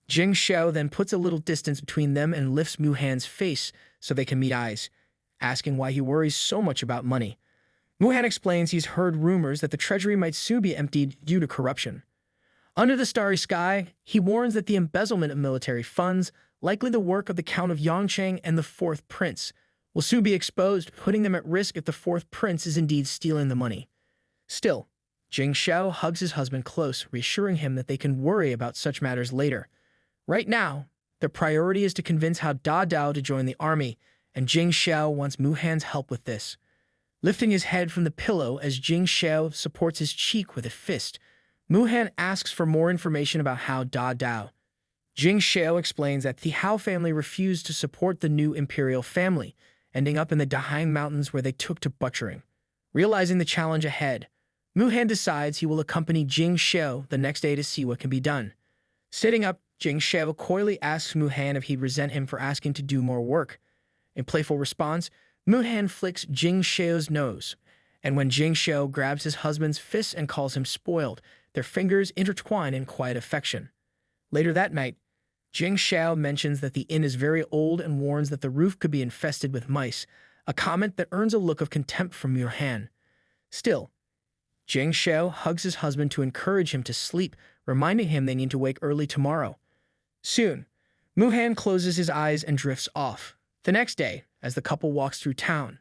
Shao then puts a little distance between them and lifts Mu-Han's face so they can meet eyes, asking why he worries so much about money. Mu-Han explains he's heard rumors that the treasury might soon be emptied due to corruption. Under the starry sky, he warns that the embezzlement of military funds, likely the work of the Count of Yongcheng and the Fourth Prince, will soon be exposed, putting them at risk if the Fourth Prince is indeed stealing the money. Still, Jing Shao hugs his husband close, reassuring him that they can worry about such matters later. Right now, their priority is to convince Hao Dao to join the army, and Jing Shao wants Mu Han's help with this. Lifting his head from the pillow as Jing Shao supports his cheek with a fist, Mu Han asks for more information about Hao Dao. Jing Shao explains that the Hao family refused to support the new imperial family, ending up in the Dahang Mountains where they took to butchering. Realizing the challenge ahead, Mu Han decides he will accompany Jing Shao the next day to see what can be done. Sitting up, Jing Shao coyly asks Mu Han if he'd resent him for asking to do more work. In playful response, Mu Han flicks Jing Shao's nose, and when Jing Shao grabs his husband's fist and calls him spoiled, their fingers intertwine in quiet affection. Later that night, Jing Shao mentions that the inn is very old and warns that the roof could be infested with mice, a comment that earns a look of contempt from Mu Han. Still, Jing Shao hugs his husband to encourage him to sleep, reminding him they need to wake early tomorrow. Soon, Mu Han closes his eyes and drifts off. The next day, as the couple walks through town,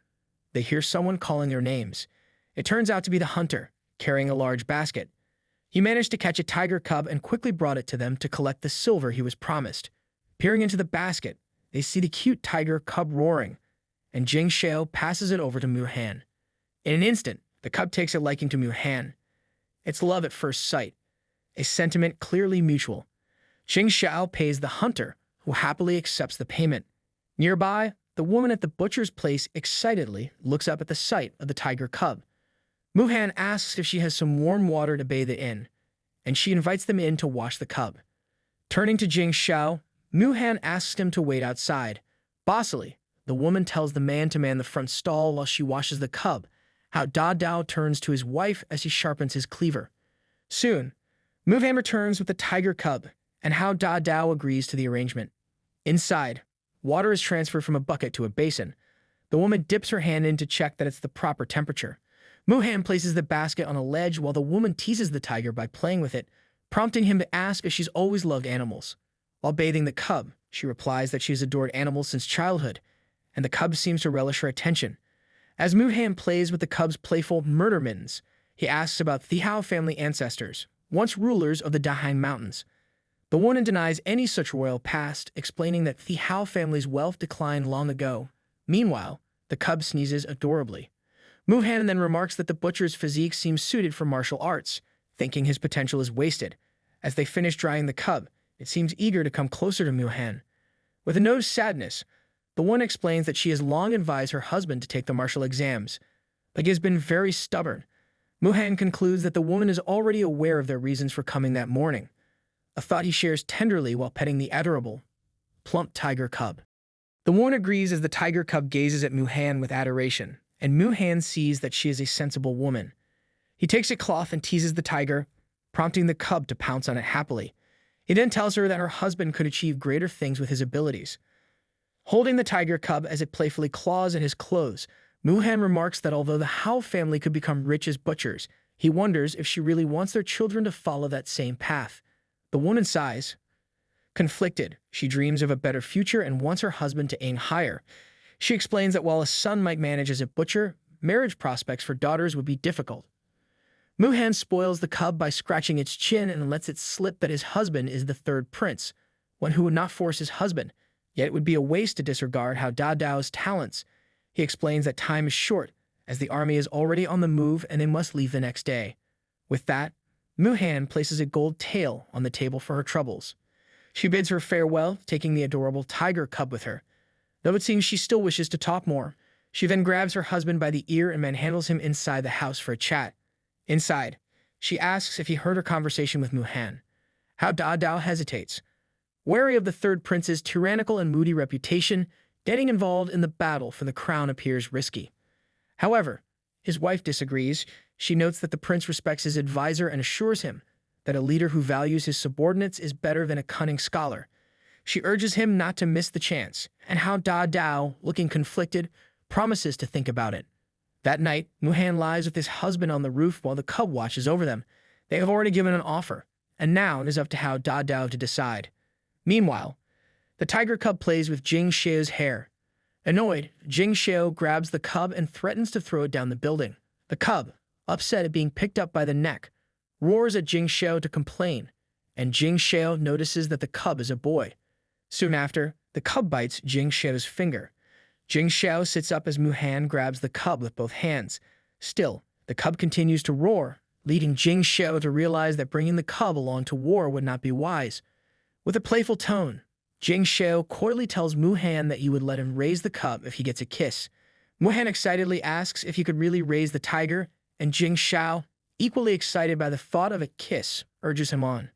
they hear someone calling their names. It turns out to be the hunter, carrying a large basket. He managed to catch a tiger cub and quickly brought it to them to collect the silver he was promised. Peering into the basket, they see the cute tiger cub roaring, and Jing Shao passes it over to Mu Han. In an instant, the cub takes a liking to Mu Han. It's love at first sight, a sentiment clearly mutual. Jing Shao pays the hunter, who happily accepts the payment. Nearby, the woman at the butcher's place excitedly looks up at the sight of the tiger cub. Mu Han asks if she has some warm water to bathe it in, and she invites them in to wash the cub. Turning to Jing Shao, Mu Han asks him to wait outside. Bossily, the woman tells the man to man the front stall while she washes the cub. Hao Dao turns to his wife as he sharpens his cleaver. Soon, Mu Han returns with the tiger cub, and Hao Dao agrees to the arrangement. Inside, water is transferred from a bucket to a basin. The woman dips her hand in to check that it's the proper temperature. Mu Han places the basket on a ledge while the woman teases the tiger by playing with it, prompting him to ask if she's always loved animals. While bathing the cub, she replies that she's adored animals since childhood, and the cub seems to relish her attention. As Mu Han plays with the cub's playful murder mittens, he asks about the Hao family ancestors, once rulers of the Dahang Mountains. The woman denies any such royal past, explaining that the Hao family's wealth declined long ago. Meanwhile, the cub sneezes adorably. Mu Han then remarks that the butcher's physique seems suited for martial arts, thinking his potential is wasted. As they finish drying the cub, it seems eager to come closer to Mu Han. With a note of sadness, the woman explains that she has long advised her husband to take the martial exams, but he has been very stubborn. Mu Han concludes that the woman is already aware of their reasons for coming that morning, a thought he shares tenderly while petting the adorable, plump tiger cub. The woman agrees as the tiger cub gazes at Mu Han with adoration, and Mu Han sees that she is a sensible woman. He takes a cloth and teases the tiger, prompting the cub to pounce on it happily. He then tells her that her husband could achieve greater things with his abilities. Holding the tiger cub as it playfully claws at his clothes, Mu Han remarks that although the Hao family could become rich as butchers, he wonders if she really wants their children to follow that same path. The woman sighs. Conflicted, she dreams of a better future and wants her husband to aim higher. She explains that while a son might manage as a butcher, marriage prospects for daughters would be difficult. Mu Han spoils the cub by scratching its chin and lets it slip that his husband is the third prince, one who would not force his husband, yet it would be a waste to disregard Hao Dao's talents. He explains that time is short, as the army is already on the move and they must leave the next day. With that, Mu Han places a gold tael on the table for her troubles. She bids her farewell, taking the adorable tiger cub with her. Though it seems she still wishes to talk more, she then grabs her husband by the ear and manhandles him inside the house for a chat. Inside, she asks if he heard her conversation with Mu Han. Hao Dao hesitates. Wary of the third prince's tyrannical and moody reputation, getting involved in the battle for the crown appears risky. However, his wife disagrees. She notes that the prince respects his advisor and assures him that a leader who values his subordinates is better than a cunning scholar. She urges him not to miss the chance, and Hao Dao, looking conflicted, promises to think about it. That night, Mu Han lies with his husband on the roof while the cub watches over them. They have already given an offer, and now it is up to Hao Dao to decide. Meanwhile, the tiger cub plays with Jing Shao's hair. Annoyed, Jing Shao grabs the cub and threatens to throw it down the building. The cub, upset at being picked up by the neck, roars at Jing Shao to complain, and Jing Shao notices that the cub is a boy. Soon after, the cub bites Jing Shao's finger. Jing Shao sits up as Mu Han grabs the cub with both hands. Still, the cub continues to roar, leading Jing Shao to realize that bringing the cub along to war would not be wise. With a playful tone, Jing Shao coyly tells Mu Han that he would let him raise the cub if he gets a kiss. Mu Han excitedly asks if he could really raise the tiger, and Jing Shao, equally excited by the thought of a kiss, urges him on.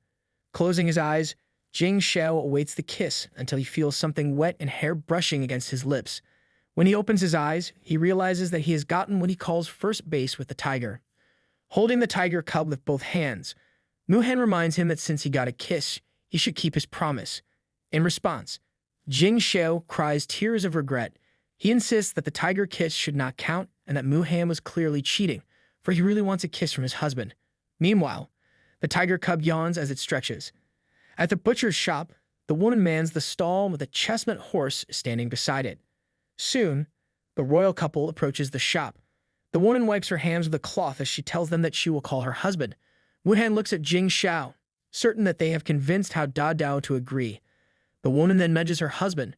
Closing his eyes, Jing Shao awaits the kiss until he feels something wet and hair brushing against his lips. When he opens his eyes, he realizes that he has gotten what he calls first base with the tiger. Holding the tiger cub with both hands, Mu Han reminds him that since he got a kiss, he should keep his promise. In response, Jing Shao cries tears of regret. He insists that the tiger kiss should not count and that Mu Han was clearly cheating, for he really wants a kiss from his husband. Meanwhile, the tiger cub yawns as it stretches. At the butcher's shop, the woman mans the stall with a chestnut horse standing beside it. Soon, the royal couple approaches the shop. The woman wipes her hands with a cloth as she tells them that she will call her husband. Mu Han looks at Jing Shao, certain that they have convinced Hao Da Dao to agree. The woman then nudges her husband,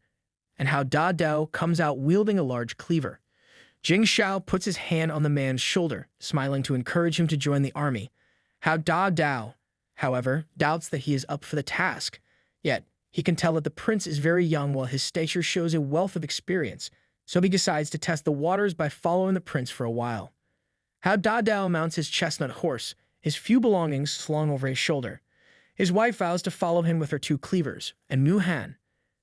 and Hao Da Dao comes out wielding a large cleaver. Jing Shao puts his hand on the man's shoulder, smiling to encourage him to join the army. Hao Da Dao, however, doubts that he is up for the task. Yet, he can tell that the prince is very young while his stature shows a wealth of experience, so he decides to test the waters by following the prince for a while. Hao Da Dao mounts his chestnut horse, his few belongings slung over his shoulder. His wife vows to follow him with her 2 cleavers, and Mu Han,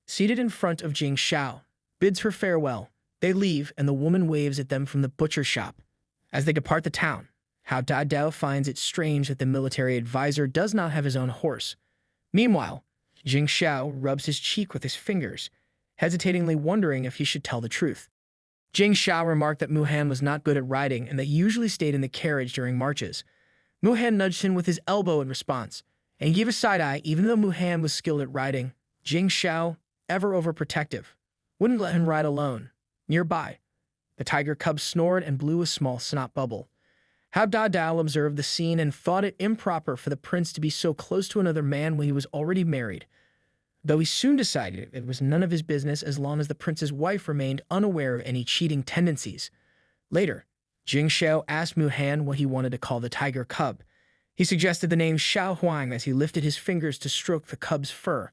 seated in front of Jing Shao, bids her farewell. They leave, and the woman waves at them from the butcher shop. As they depart the town, Hao Da Dao finds it strange that the military advisor does not have his own horse. Meanwhile, Jing Shao rubs his cheek with his fingers, hesitatingly wondering if he should tell the truth. Jing Shao remarked that Mu Han was not good at riding and that he usually stayed in the carriage during marches. Mu Han nudged him with his elbow in response, and gave a side-eye even though Mu Han was skilled at riding. Jing Shao, ever overprotective, wouldn't let him ride alone. Nearby, the tiger cub snored and blew a small snot bubble. Hao Da Dao observed the scene and thought it improper for the prince to be so close to another man when he was already married, though he soon decided it was none of his business as long as the prince's wife remained unaware of any cheating tendencies. Later, Jing Shao asked Mu Han what he wanted to call the tiger cub. He suggested the name Shao Huang as he lifted his fingers to stroke the cub's fur,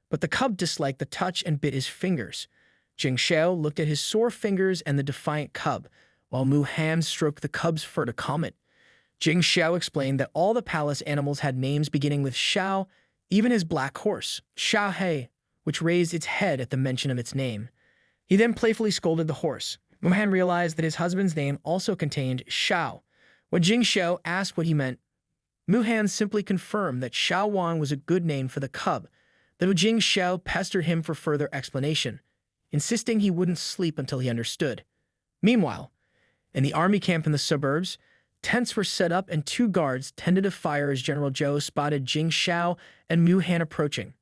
but the cub disliked the touch and bit his fingers. Jing Shao looked at his sore fingers and the defiant cub, while Mu Han stroked the cub's fur to calm it. Jing Shao explained that all the palace animals had names beginning with Shao, even his black horse, Shao He, which raised its head at the mention of its name. He then playfully scolded the horse. Mu Han realized that his husband's name also contained Shao. When Jing Shao asked what he meant, Mu Han simply confirmed that Shao Wang was a good name for the cub, though Jing Shao pestered him for further explanation, insisting he wouldn't sleep until he understood. Meanwhile, in the army camp in the suburbs, tents were set up and 2 guards tended a fire as General Zhou spotted Jing Shao and Mu Han approaching.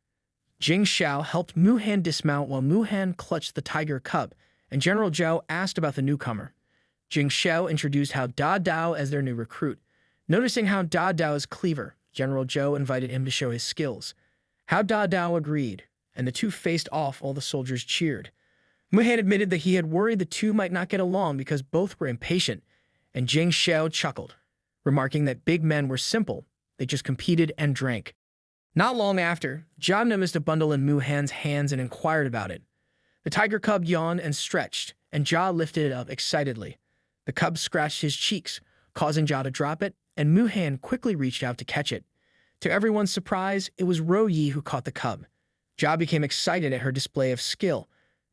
Jing Shao helped Mu Han dismount while Mu Han clutched the tiger cub, and General Zhou asked about the newcomer. Jing Shao introduced Hao Da Dao as their new recruit. Noticing Hao Da Dao's cleaver, General Zhou invited him to show his skills. Hao Da Dao agreed, and the 2 faced off while the soldiers cheered. Mu Han admitted that he had worried the 2 might not get along because both were impatient, and Jing Shao chuckled, remarking that big men were simple, they just competed and drank. Not long after, Jia noticed a bundle in Mu Han's hands and inquired about it. The tiger cub yawned and stretched, and Jia lifted it up excitedly. The cub scratched his cheeks, causing Jia to drop it, and Mu Han quickly reached out to catch it. To everyone's surprise, it was Ro Yi who caught the cub. Jia became excited at her display of skill,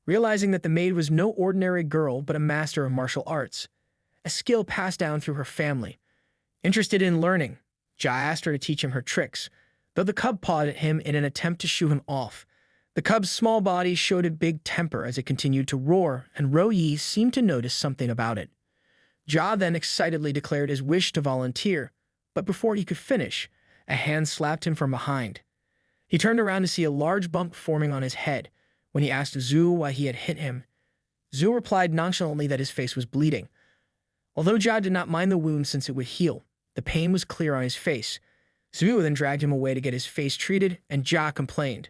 realizing that the maid was no ordinary girl but a master of martial arts, a skill passed down through her family. Interested in learning, Jia asked her to teach him her tricks, though the cub pawed at him in an attempt to shoo him off. The cub's small body showed a big temper as it continued to roar, and Ro Yi seemed to notice something about it. Jia then excitedly declared his wish to volunteer, but before he could finish, a hand slapped him from behind. He turned around to see a large bump forming on his head. When he asked Zhu why he had hit him, Zhu replied nonchalantly that his face was bleeding. Although Jia did not mind the wound since it would heal, the pain was clear on his face. Zhu then dragged him away to get his face treated, and Jia complained,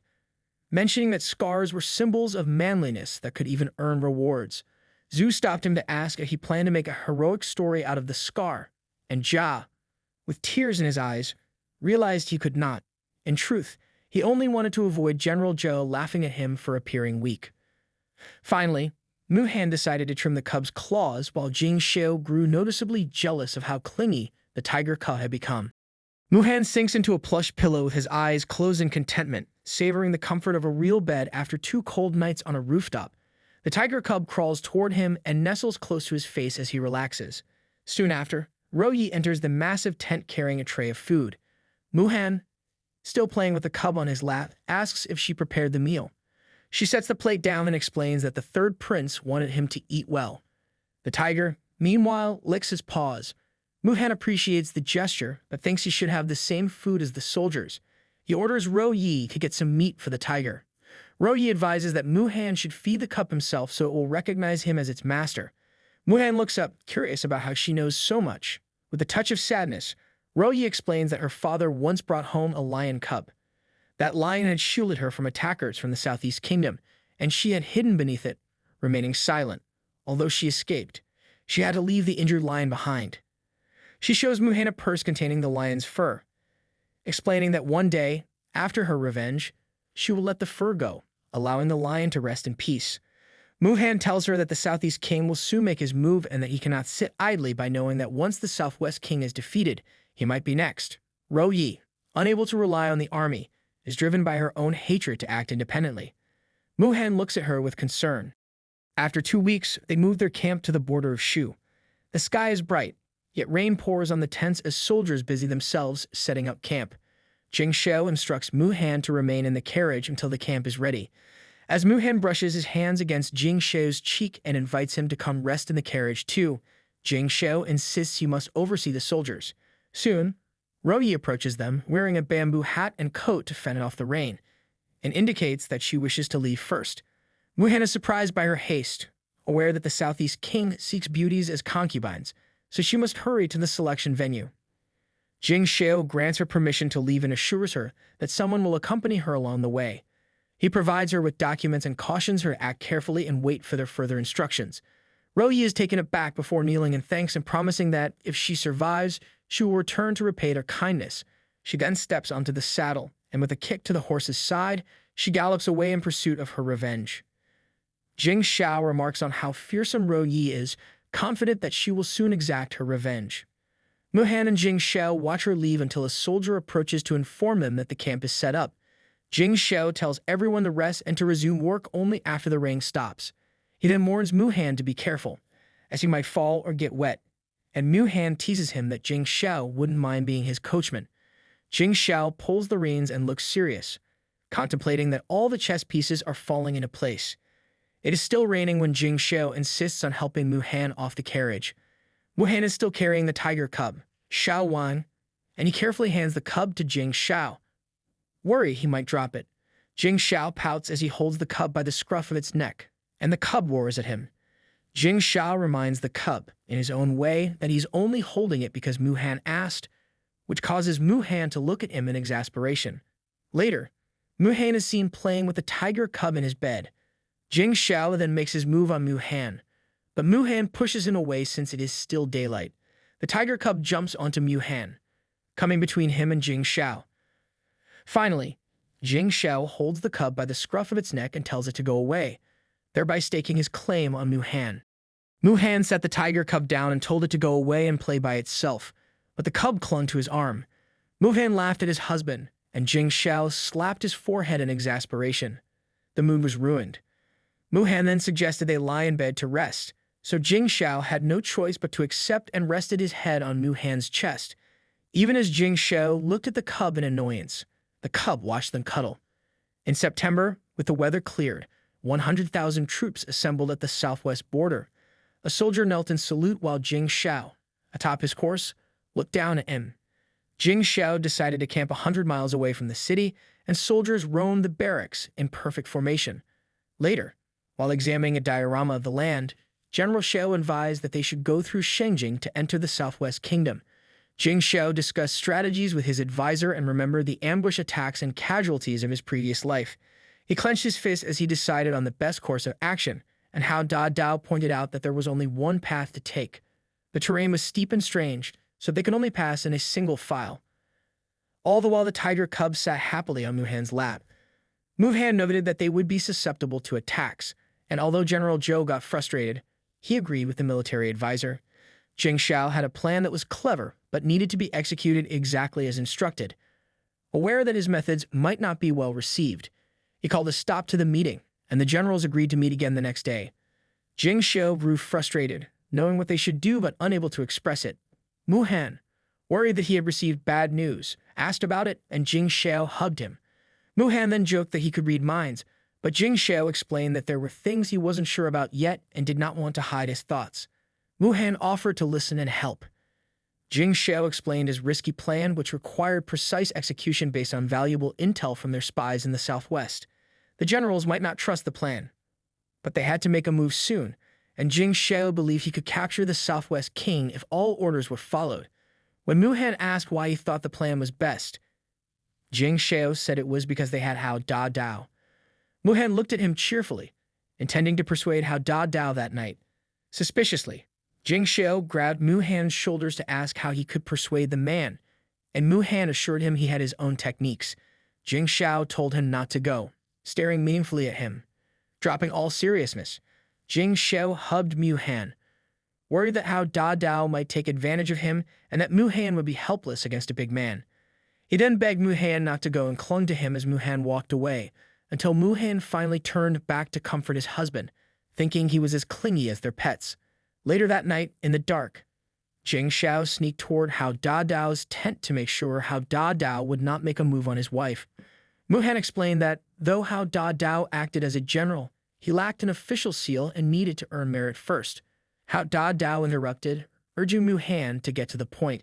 mentioning that scars were symbols of manliness that could even earn rewards. Zhu stopped him to ask if he planned to make a heroic story out of the scar, and Jia, with tears in his eyes, realized he could not. In truth, he only wanted to avoid General Zhou laughing at him for appearing weak. Finally, Mu Han decided to trim the cub's claws while Jing Shao grew noticeably jealous of how clingy the tiger cub had become. Mu Han sinks into a plush pillow with his eyes closed in contentment, savoring the comfort of a real bed after 2 cold nights on a rooftop. The tiger cub crawls toward him and nestles close to his face as he relaxes. Soon after, Rouyi enters the massive tent carrying a tray of food. Mu Han, still playing with the cub on his lap, asks if she prepared the meal. She sets the plate down and explains that the third prince wanted him to eat well. The tiger, meanwhile, licks his paws. Mu Han appreciates the gesture, but thinks he should have the same food as the soldiers. He orders Rouyi to get some meat for the tiger. Rouyi advises that Mu Han should feed the cub himself so it will recognize him as its master. Mu Han looks up, curious about how she knows so much. With a touch of sadness, Rouyi explains that her father once brought home a lion cub. That lion had shielded her from attackers from the Southeast Kingdom, and she had hidden beneath it, remaining silent. Although she escaped, she had to leave the injured lion behind. She shows Mu Han a purse containing the lion's fur, explaining that one day, after her revenge, she will let the fur go, allowing the lion to rest in peace. Mu Han tells her that the Southeast King will soon make his move and that he cannot sit idly by knowing that once the Southwest King is defeated, he might be next. Rouyi, unable to rely on the army, is driven by her own hatred to act independently. Mu Han looks at her with concern. After 2 weeks, they move their camp to the border of Shu. The sky is bright, yet rain pours on the tents as soldiers busy themselves setting up camp. Jing Shao instructs Mu Han to remain in the carriage until the camp is ready. As Mu Han brushes his hands against Jing Shao's cheek and invites him to come rest in the carriage too, Jing Shao insists he must oversee the soldiers. Soon, Rouyi approaches them, wearing a bamboo hat and coat to fend off the rain, and indicates that she wishes to leave first. Mu Han is surprised by her haste, aware that the Southeast King seeks beauties as concubines, so she must hurry to the selection venue. Jing Shao grants her permission to leave and assures her that someone will accompany her along the way. He provides her with documents and cautions her to act carefully and wait for their further instructions. Rouyi is taken aback before kneeling in thanks and promising that, if she survives, she will return to repay their kindness. She then steps onto the saddle, and with a kick to the horse's side, she gallops away in pursuit of her revenge. Jing Shao remarks on how fearsome Rouyi is, confident that she will soon exact her revenge. Mu Han and Jing Shao watch her leave until a soldier approaches to inform them that the camp is set up. Jing Shao tells everyone to rest and to resume work only after the rain stops. He then warns Mu Han to be careful, as he might fall or get wet, and Mu Han teases him that Jing Shao wouldn't mind being his coachman. Jing Shao pulls the reins and looks serious, contemplating that all the chess pieces are falling into place. It is still raining when Jing Shao insists on helping Mu Han off the carriage. Mu Han is still carrying the tiger cub, Shao Wan, and he carefully hands the cub to Jing Shao, worried he might drop it. Jing Shao pouts as he holds the cub by the scruff of its neck, and the cub roars at him. Jing Shao reminds the cub, in his own way, that he's only holding it because Mu Han asked, which causes Mu Han to look at him in exasperation. Later, Mu Han is seen playing with the tiger cub in his bed. Jing Shao then makes his move on Mu Han, but Mu Han pushes him away since it is still daylight. The tiger cub jumps onto Mu Han, coming between him and Jing Shao. Finally, Jing Shao holds the cub by the scruff of its neck and tells it to go away, thereby staking his claim on Mu Han. Mu Han set the tiger cub down and told it to go away and play by itself, but the cub clung to his arm. Mu Han laughed at his husband, and Jing Shao slapped his forehead in exasperation. The mood was ruined. Mu Han then suggested they lie in bed to rest, so Jing Shao had no choice but to accept and rested his head on Mu Han's chest. Even as Jing Shao looked at the cub in annoyance, the cub watched them cuddle. In September, with the weather cleared, 100,000 troops assembled at the southwest border. A soldier knelt in salute while Jing Shao, atop his horse, looked down at him. Jing Shao decided to camp 100 miles away from the city, and soldiers roamed the barracks in perfect formation. Later, while examining a diorama of the land, General Shao advised that they should go through Shengjing to enter the Southwest Kingdom. Jing Shao discussed strategies with his advisor and remembered the ambush attacks and casualties of his previous life. He clenched his fist as he decided on the best course of action, and Hao Dao pointed out that there was only one path to take. The terrain was steep and strange, so they could only pass in a single file. All the while the tiger cubs sat happily on Mu Han's lap. Mu Han noted that they would be susceptible to attacks, and although General Zhou got frustrated, he agreed with the military advisor. Jing Shao had a plan that was clever, but needed to be executed exactly as instructed. Aware that his methods might not be well received, he called a stop to the meeting, and the generals agreed to meet again the next day. Jing Shao grew frustrated, knowing what they should do but unable to express it. Mu Han, worried that he had received bad news, asked about it, and Jing Shao hugged him. Mu Han then joked that he could read minds, but Jing Shao explained that there were things he wasn't sure about yet and did not want to hide his thoughts. Mu Han offered to listen and help. Jing Shao explained his risky plan, which required precise execution based on valuable intel from their spies in the southwest. The generals might not trust the plan, but they had to make a move soon, and Jing Shao believed he could capture the Southwest King if all orders were followed. When Mu Han asked why he thought the plan was best, Jing Shao said it was because they had Hao Dao. Mu Han looked at him cheerfully, intending to persuade Hao Dao that night. Suspiciously, Jing Shao grabbed Mu Han's shoulders to ask how he could persuade the man, and Mu Han assured him he had his own techniques. Jing Shao told him not to go, staring meaningfully at him. Dropping all seriousness, Jing Shao hugged Mu Han, worried that Hao Dao might take advantage of him and that Mu Han would be helpless against a big man. He then begged Mu Han not to go and clung to him as Mu Han walked away, until Mu Han finally turned back to comfort his husband, thinking he was as clingy as their pets. Later that night, in the dark, Jing Shao sneaked toward Hao Dao's tent to make sure Hao Dao would not make a move on his wife. Mu Han explained that, though Hao Dao acted as a general, he lacked an official seal and needed to earn merit first. Hao Dao interrupted, urging Mu Han to get to the point.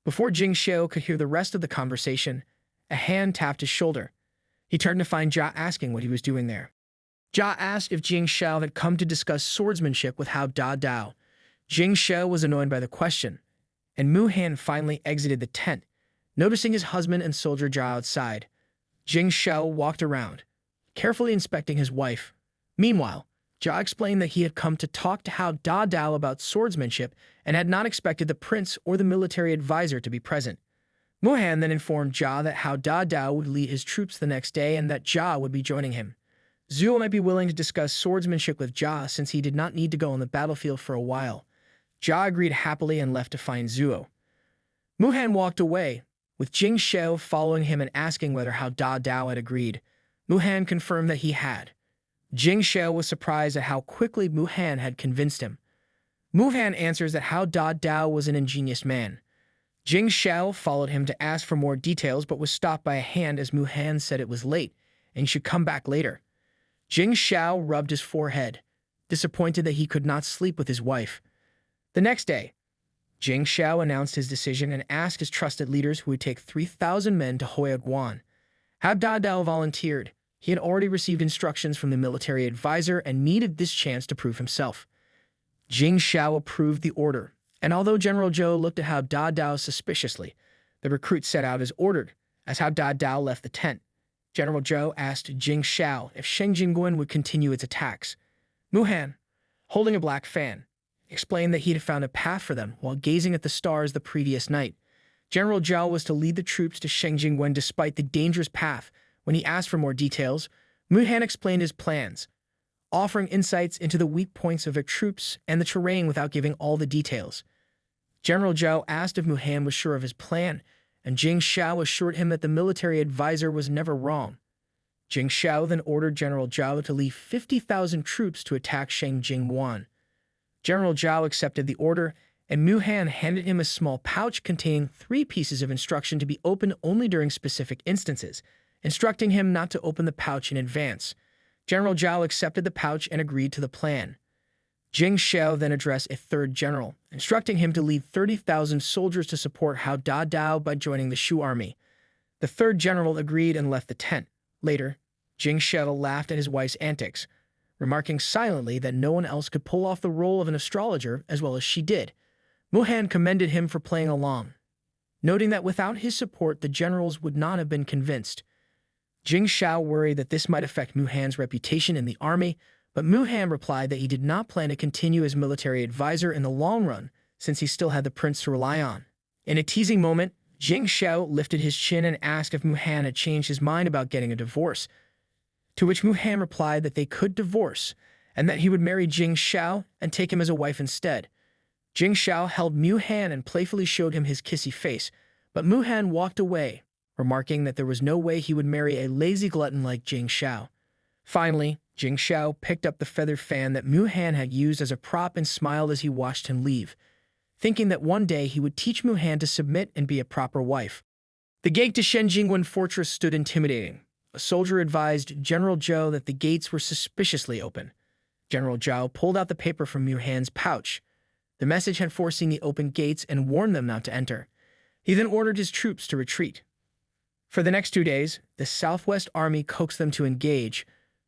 Before Jing Shao could hear the rest of the conversation, a hand tapped his shoulder. He turned to find Jia asking what he was doing there. Jia asked if Jing Shao had come to discuss swordsmanship with Hao Dao. Jing Shao was annoyed by the question, and Mu Han finally exited the tent, noticing his husband and soldier Jia outside. Jing Shao walked around, carefully inspecting his wife. Meanwhile, Jia explained that he had come to talk to Hao Dao about swordsmanship and had not expected the prince or the military advisor to be present. Mu Han then informed Jia that Hao Dao would lead his troops the next day and that Jia would be joining him. Zhuo might be willing to discuss swordsmanship with Jia since he did not need to go on the battlefield for a while. Jia agreed happily and left to find Zhuo. Mu Han walked away, with Jing Shao following him and asking whether Hao Dao had agreed. Mu Han confirmed that he had. Jing Shao was surprised at how quickly Mu Han had convinced him. Mu Han answers that Hao Dao was an ingenious man. Jing Shao followed him to ask for more details but was stopped by a hand as Mu Han said it was late and should come back later. Jing Shao rubbed his forehead, disappointed that he could not sleep with his wife. The next day, Jing Shao announced his decision and asked his trusted leaders who would take 3,000 men to Huaiguan. Hao Dao volunteered. He had already received instructions from the military advisor and needed this chance to prove himself. Jing Shao approved the order, and although General Zhou looked at Hao Dao suspiciously, the recruit set out as ordered. As Hao Dao left the tent, General Zhou asked Jing Shao if Shengjing would continue its attacks. Mu Han, holding a black fan, explained that he had found a path for them while gazing at the stars the previous night. General Zhao was to lead the troops to Shengjing despite the dangerous path. When he asked for more details, Mu Han explained his plans, offering insights into the weak points of their troops and the terrain without giving all the details. General Zhao asked if Mu Han was sure of his plan, and Jing Shao assured him that the military advisor was never wrong. Jing Shao then ordered General Zhao to lead 50,000 troops to attack Shengjing. General Zhao accepted the order, and Mu Han handed him a small pouch containing 3 pieces of instruction to be opened only during specific instances, instructing him not to open the pouch in advance. General Zhao accepted the pouch and agreed to the plan. Jing Shao then addressed a 3rd general, instructing him to lead 30,000 soldiers to support Hao Dao by joining the Shu army. The 3rd general agreed and left the tent. Later, Jing Shao laughed at his wife's antics, remarking silently that no one else could pull off the role of an astrologer as well as she did. Muhan commended him for playing along, noting that without his support the generals would not have been convinced. Jing Shao worried that this might affect Muhan's reputation in the army, but Muhan replied that he did not plan to continue as military advisor in the long run, since he still had the prince to rely on. In a teasing moment, Jing Shao lifted his chin and asked if Muhan had changed his mind about getting a divorce, to which Muhan replied that they could divorce, and that he would marry Jing Shao and take him as a wife instead. Jing Shao held Muhan and playfully showed him his kissy face, but Muhan walked away, remarking that there was no way he would marry a lazy glutton like Jing Shao. Finally, Jing Shao picked up the feather fan that Muhan had used as a prop and smiled as he watched him leave, thinking that one day he would teach Muhan to submit and be a proper wife. The gate to Shenjingguan Fortress stood intimidating. A soldier advised General Zhou that the gates were suspiciously open. General Zhou pulled out the paper from Muhan's pouch. The message had foreseen the open gates and warned them not to enter. He then ordered his troops to retreat. For the next 2 days, the Southwest Army coaxed them to engage,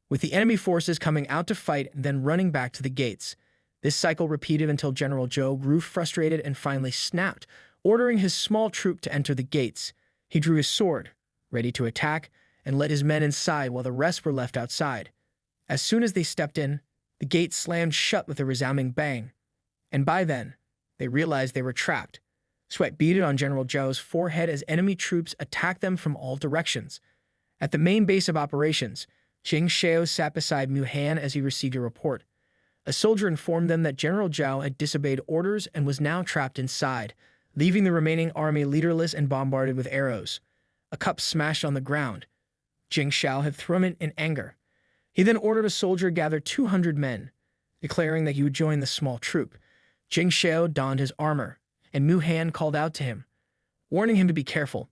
with the enemy forces coming out to fight and then running back to the gates. This cycle repeated until General Zhou grew frustrated and finally snapped, ordering his small troop to enter the gates. He drew his sword, ready to attack, and led his men inside while the rest were left outside. As soon as they stepped in, the gates slammed shut with a resounding bang, and by then, they realized they were trapped. Sweat beaded on General Zhou's forehead as enemy troops attacked them from all directions. At the main base of operations, Jing Shao sat beside Muhan as he received a report. A soldier informed them that General Zhou had disobeyed orders and was now trapped inside, leaving the remaining army leaderless and bombarded with arrows. A cup smashed on the ground. Jing Shao had thrown it in anger. He then ordered a soldier gather 200 men, declaring that he would join the small troop. Jing Shao donned his armor, and Muhan called out to him, warning him to be careful.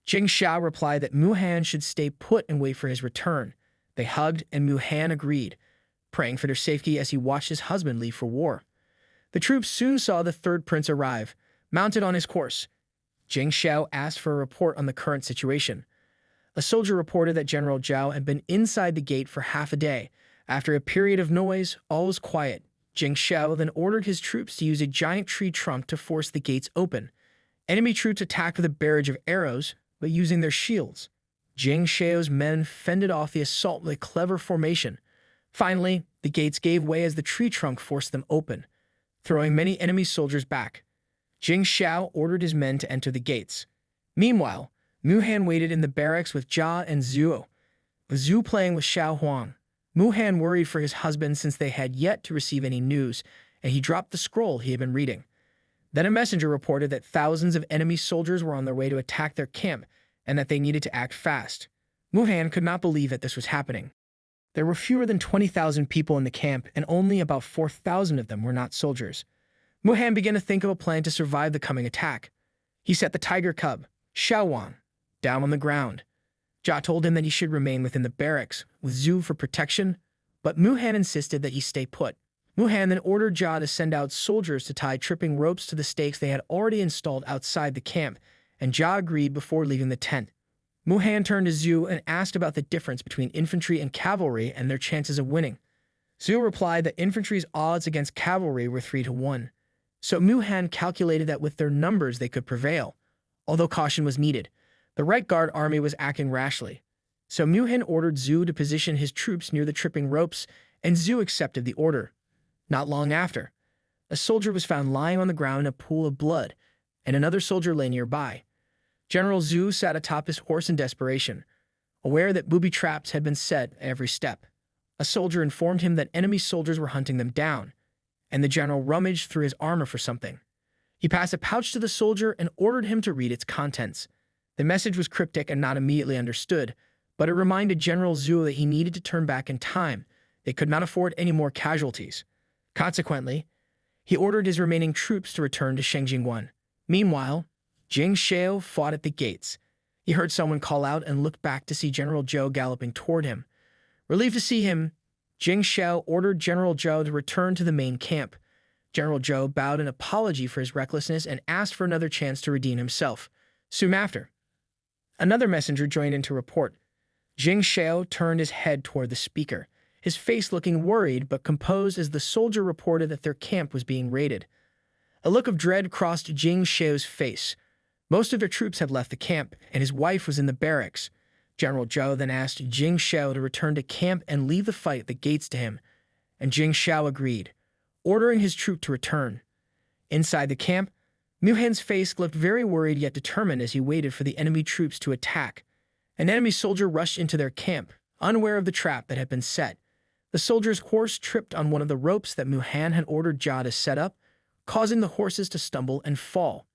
Jing Shao replied that Muhan should stay put and wait for his return. They hugged, and Muhan agreed, praying for their safety as he watched his husband leave for war. The troops soon saw the third prince arrive, mounted on his horse. Jing Shao asked for a report on the current situation. A soldier reported that General Zhou had been inside the gate for half a day. After a period of noise, all was quiet. Jing Shao then ordered his troops to use a giant tree trunk to force the gates open. Enemy troops attacked with a barrage of arrows, but using their shields. Jing Shao's men fended off the assault with a clever formation. Finally, the gates gave way as the tree trunk forced them open, throwing many enemy soldiers back. Jing Shao ordered his men to enter the gates. Meanwhile, Muhan waited in the barracks with Jia and Zhu, with Zhu playing with Shao Huang. Muhan worried for his husband since they had yet to receive any news, and he dropped the scroll he had been reading. Then a messenger reported that thousands of enemy soldiers were on their way to attack their camp, and that they needed to act fast. Muhan could not believe that this was happening. There were fewer than 20,000 people in the camp, and only about 4,000 of them were not soldiers. Muhan began to think of a plan to survive the coming attack. He set the tiger cub, Shao Wang, down on the ground. Jia told him that he should remain within the barracks, with Zhu for protection, but Muhan insisted that he stay put. Muhan then ordered Jia to send out soldiers to tie tripping ropes to the stakes they had already installed outside the camp, and Jia agreed before leaving the tent. Muhan turned to Zhu and asked about the difference between infantry and cavalry and their chances of winning. Zhu replied that infantry's odds against cavalry were 3-1, so Muhan calculated that with their numbers they could prevail, although caution was needed. The right guard army was acting rashly, so Muhan ordered Zhu to position his troops near the tripping ropes, and Zhu accepted the order. Not long after, a soldier was found lying on the ground in a pool of blood, and another soldier lay nearby. General Zhu sat atop his horse in desperation, aware that booby traps had been set at every step. A soldier informed him that enemy soldiers were hunting them down, and the general rummaged through his armor for something. He passed a pouch to the soldier and ordered him to read its contents. The message was cryptic and not immediately understood, but it reminded General Zhu that he needed to turn back in time. They could not afford any more casualties. Consequently, he ordered his remaining troops to return to Shenjingguan. Meanwhile, Jing Shao fought at the gates. He heard someone call out and looked back to see General Zhou galloping toward him. Relieved to see him, Jing Shao ordered General Zhou to return to the main camp. General Zhou bowed in apology for his recklessness and asked for another chance to redeem himself. Soon after, another messenger joined in to report. Jing Shao turned his head toward the speaker. his face looking worried but composed as the soldier reported that their camp was being raided. A look of dread crossed Jing Shao's face. Most of their troops had left the camp, and his wife was in the barracks. General Zhao then asked Jing Shao to return to camp and leave the fight at the gates to him, and Jing Shao agreed, ordering his troop to return. Inside the camp, Mu Han's face looked very worried yet determined as he waited for the enemy troops to attack. An enemy soldier rushed into their camp, unaware of the trap that had been set. The soldier's horse tripped on one of the ropes that Mu Han had ordered Jia to set up, causing the horses to stumble and fall.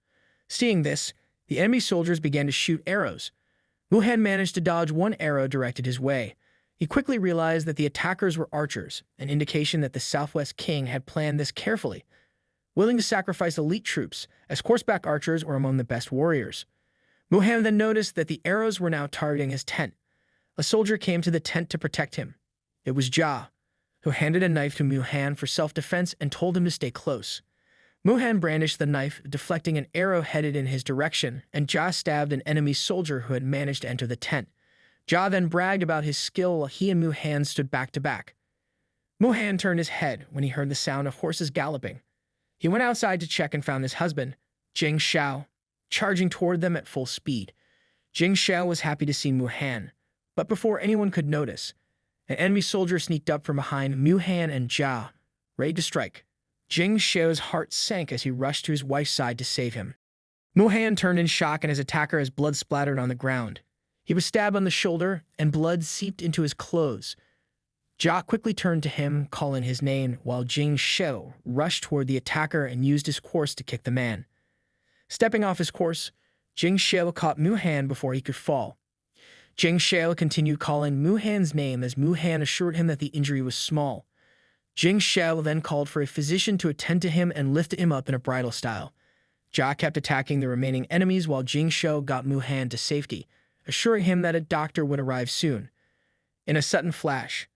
Seeing this, the enemy soldiers began to shoot arrows. Mu Han managed to dodge one arrow directed his way. He quickly realized that the attackers were archers, an indication that the Southwest King had planned this carefully, willing to sacrifice elite troops, as horseback archers were among the best warriors. Mu Han then noticed that the arrows were now targeting his tent. A soldier came to the tent to protect him. It was Jia, who handed a knife to Mu Han for self-defense and told him to stay close. Mu Han brandished the knife, deflecting an arrow headed in his direction, and Jia stabbed an enemy soldier who had managed to enter the tent. Jia then bragged about his skill while he and Mu Han stood back to back. Mu Han turned his head when he heard the sound of horses galloping. He went outside to check and found his husband, Jing Shao, charging toward them at full speed. Jing Shao was happy to see Mu Han, but before anyone could notice, an enemy soldier sneaked up from behind Mu Han and Jia, ready to strike. Jing Shao's heart sank as he rushed to his wife's side to save him. Mu Han turned in shock and his attacker as blood splattered on the ground. He was stabbed on the shoulder, and blood seeped into his clothes. Jia quickly turned to him, calling his name, while Jing Shao rushed toward the attacker and used his horse to kick the man. Stepping off his horse, Jing Shao caught Mu Han before he could fall. Jing Shao continued calling Mu Han's name as Mu Han assured him that the injury was small. Jing Shao then called for a physician to attend to him and lifted him up in a bridal style. Jia kept attacking the remaining enemies while Jing Shao got Mu Han to safety, assuring him that a doctor would arrive soon. In a sudden flash,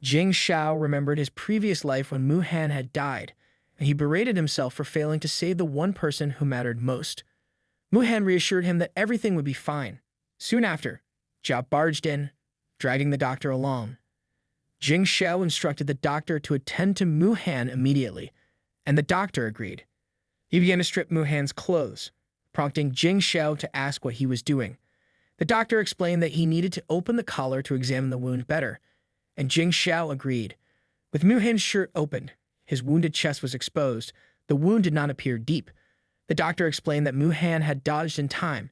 Jing Shao remembered his previous life when Mu Han had died, and he berated himself for failing to save the one person who mattered most. Mu Han reassured him that everything would be fine. Soon after, Jia barged in, dragging the doctor along. Jing Shao instructed the doctor to attend to Mu Han immediately, and the doctor agreed. He began to strip Mu Han's clothes, prompting Jing Shao to ask what he was doing. The doctor explained that he needed to open the collar to examine the wound better, and Jing Shao agreed. With Mu Han's shirt opened, his wounded chest was exposed. The wound did not appear deep. The doctor explained that Mu Han had dodged in time,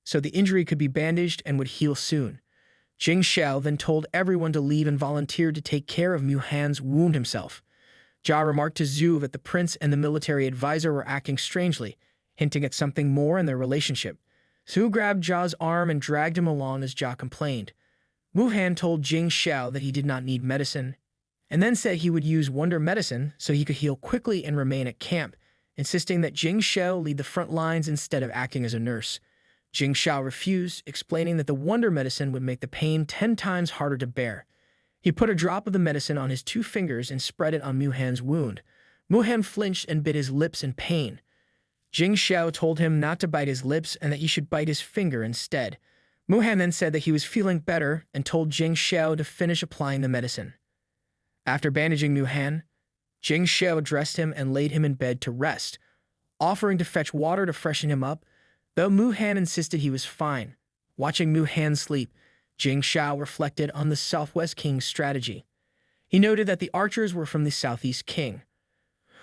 so the injury could be bandaged and would heal soon. Jing Shao then told everyone to leave and volunteered to take care of Mu Han's wound himself. Jia remarked to Zhu that the prince and the military advisor were acting strangely, hinting at something more in their relationship. Zhu grabbed Jia's arm and dragged him along as Jia complained. Mu Han told Jing Shao that he did not need medicine, and then said he would use wonder medicine so he could heal quickly and remain at camp, insisting that Jing Shao lead the front lines instead of acting as a nurse. Jing Shao refused, explaining that the wonder medicine would make the pain 10 times harder to bear. He put a drop of the medicine on his 2 fingers and spread it on Mu Han's wound. Mu Han flinched and bit his lips in pain. Jing Shao told him not to bite his lips and that he should bite his finger instead. Mu Han then said that he was feeling better and told Jing Shao to finish applying the medicine. After bandaging Mu Han, Jing Shao dressed him and laid him in bed to rest, offering to fetch water to freshen him up, though Mu Han insisted he was fine. Watching Mu Han sleep, Jing Shao reflected on the Southwest King's strategy. He noted that the archers were from the Southeast King,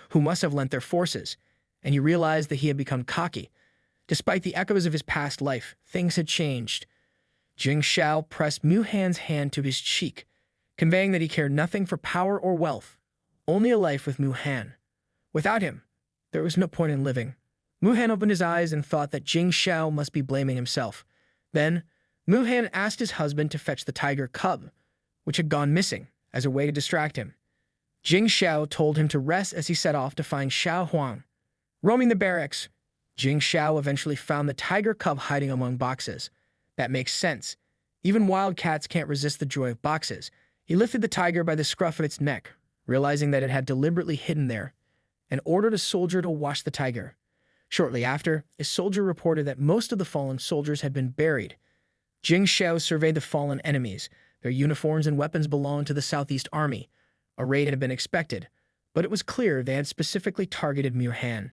who must have lent their forces, and he realized that he had become cocky. Despite the echoes of his past life, things had changed. Jing Shao pressed Mu Han's hand to his cheek, conveying that he cared nothing for power or wealth, only a life with Mu Han. Without him, there was no point in living. Mu Han opened his eyes and thought that Jing Shao must be blaming himself. Then, Mu Han asked his husband to fetch the tiger cub, which had gone missing, as a way to distract him. Jing Shao told him to rest as he set off to find Shao Huang. Roaming the barracks, Jing Shao eventually found the tiger cub hiding among boxes. That makes sense. Even wild cats can't resist the joy of boxes. He lifted the tiger by the scruff of its neck, realizing that it had deliberately hidden there, and ordered a soldier to wash the tiger. Shortly after, a soldier reported that most of the fallen soldiers had been buried. Jing Shao surveyed the fallen enemies, Their uniforms and weapons belonged to the Southeast Army. A raid had been expected, but it was clear they had specifically targeted Mu Han.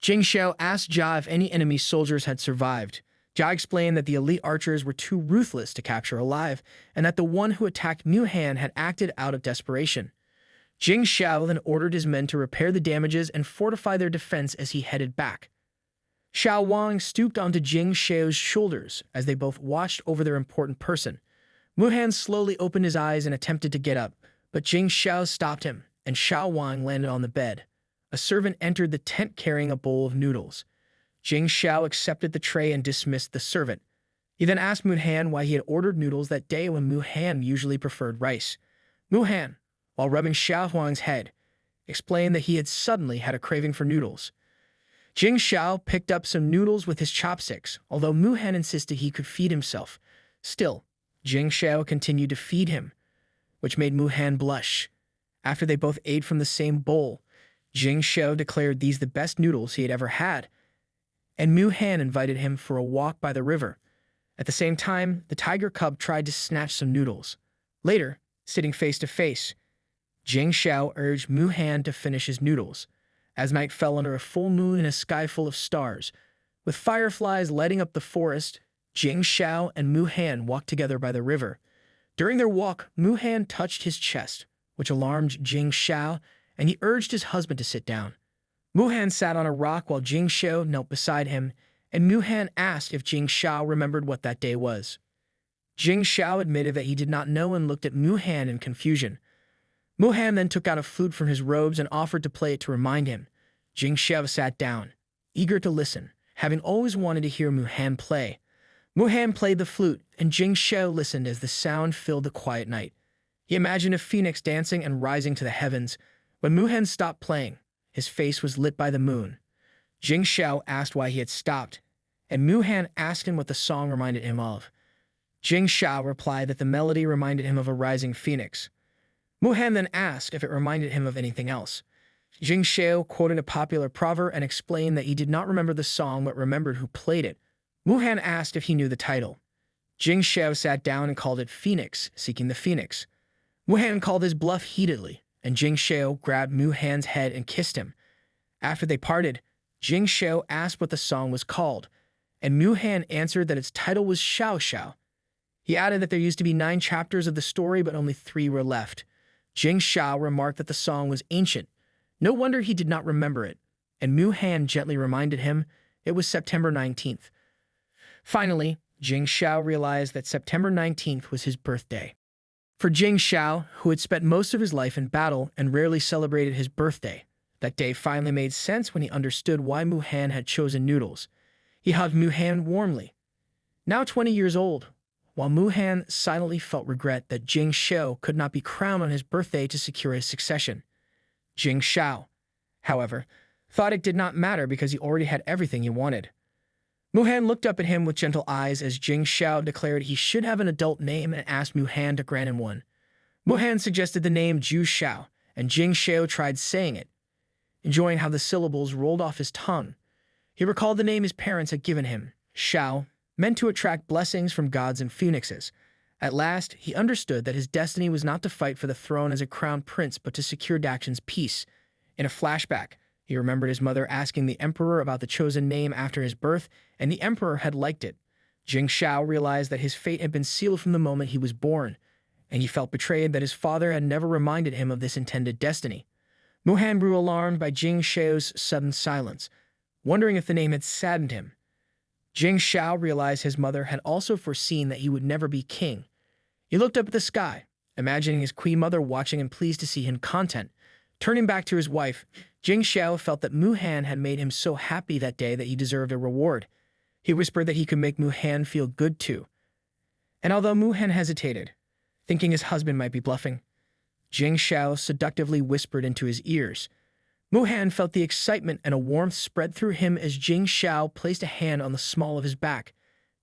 Shao asked Jia if any enemy soldiers had survived. Jia explained that the elite archers were too ruthless to capture alive, and that the one who attacked Mu Han had acted out of desperation. Shao then ordered his men to repair the damages and fortify their defense as he headed back. Shao Wang stooped onto Shao's shoulders as they both watched over their important person. Mu Han slowly opened his eyes and attempted to get up, but Shao stopped him, and Shao Wang landed on the bed. A servant entered the tent carrying a bowl of noodles. Shao accepted the tray and dismissed the servant. He then asked Mu Han why he had ordered noodles that day when Mu Han usually preferred rice. Mu Han, while rubbing Shao Wang's head, explained that he had suddenly had a craving for noodles. Shao picked up some noodles with his chopsticks, although Mu Han insisted he could feed himself. Still, Shao continued to feed him, which made Mu Han blush. After they both ate from the same bowl, Shao declared these the best noodles he had ever had, and Mu Han invited him for a walk by the river. At the same time, the tiger cub tried to snatch some noodles. Later, sitting face to face, Shao urged Mu Han to finish his noodles. As night fell under a full moon in a sky full of stars, with fireflies lighting up the forest, Shao and Mu Han walked together by the river. During their walk, Mu Han touched his chest, which alarmed Shao, and he urged his husband to sit down. Mu Han sat on a rock while Shao knelt beside him, and Mu Han asked if Shao remembered what that day was. Shao admitted that he did not know and looked at Mu Han in confusion. Mu Han then took out a flute from his robes and offered to play it to remind him. Shao sat down, eager to listen, having always wanted to hear Mu Han play. Mu Han played the flute, and Shao listened as the sound filled the quiet night. He imagined a phoenix dancing and rising to the heavens. When Mu Han stopped playing, his face was lit by the moon. Shao asked why he had stopped, and Mu Han asked him what the song reminded him of. Shao replied that the melody reminded him of a rising phoenix. Mu Han then asked if it reminded him of anything else. Shao quoted a popular proverb and explained that he did not remember the song but remembered who played it. Mu Han asked if he knew the title. Shao sat down and called it Phoenix, Seeking the Phoenix. Mu Han called his bluff heatedly, and Shao grabbed Mu Han's head and kissed him. After they parted, Shao asked what the song was called, and Mu Han answered that its title was Shao Shao. He added that there used to be 9 chapters of the story, but only 3 were left. Shao remarked that the song was ancient. No wonder he did not remember it, and Mu Han gently reminded him it was September 19th. Finally, Shao realized that September 19th was his birthday. For Shao, who had spent most of his life in battle and rarely celebrated his birthday, that day finally made sense when he understood why Mu Han had chosen noodles. He hugged Mu Han warmly. Now 20 years old, while Mu Han silently felt regret that Shao could not be crowned on his birthday to secure his succession. Shao, however, thought it did not matter because he already had everything he wanted. Mu Han looked up at him with gentle eyes as Shao declared he should have an adult name and asked Mu Han to grant him one. Mu Han suggested the name Ju Shao, and Shao tried saying it, enjoying how the syllables rolled off his tongue. He recalled the name his parents had given him, Shao, meant to attract blessings from gods and phoenixes. At last, he understood that his destiny was not to fight for the throne as a crowned prince, but to secure Dakshin's peace. In a flashback, he remembered his mother asking the emperor about the chosen name after his birth, and the emperor had liked it. Shao realized that his fate had been sealed from the moment he was born, and he felt betrayed that his father had never reminded him of this intended destiny. Mu Han grew alarmed by Shao's sudden silence, wondering if the name had saddened him. Shao realized his mother had also foreseen that he would never be king. He looked up at the sky, imagining his queen mother watching and pleased to see him content. Turning back to his wife, Shao felt that Mu Han had made him so happy that day that he deserved a reward. He whispered that he could make Mu Han feel good too. And although Mu Han hesitated, thinking his husband might be bluffing, Shao seductively whispered into his ears. Mu Han felt the excitement and a warmth spread through him as Shao placed a hand on the small of his back.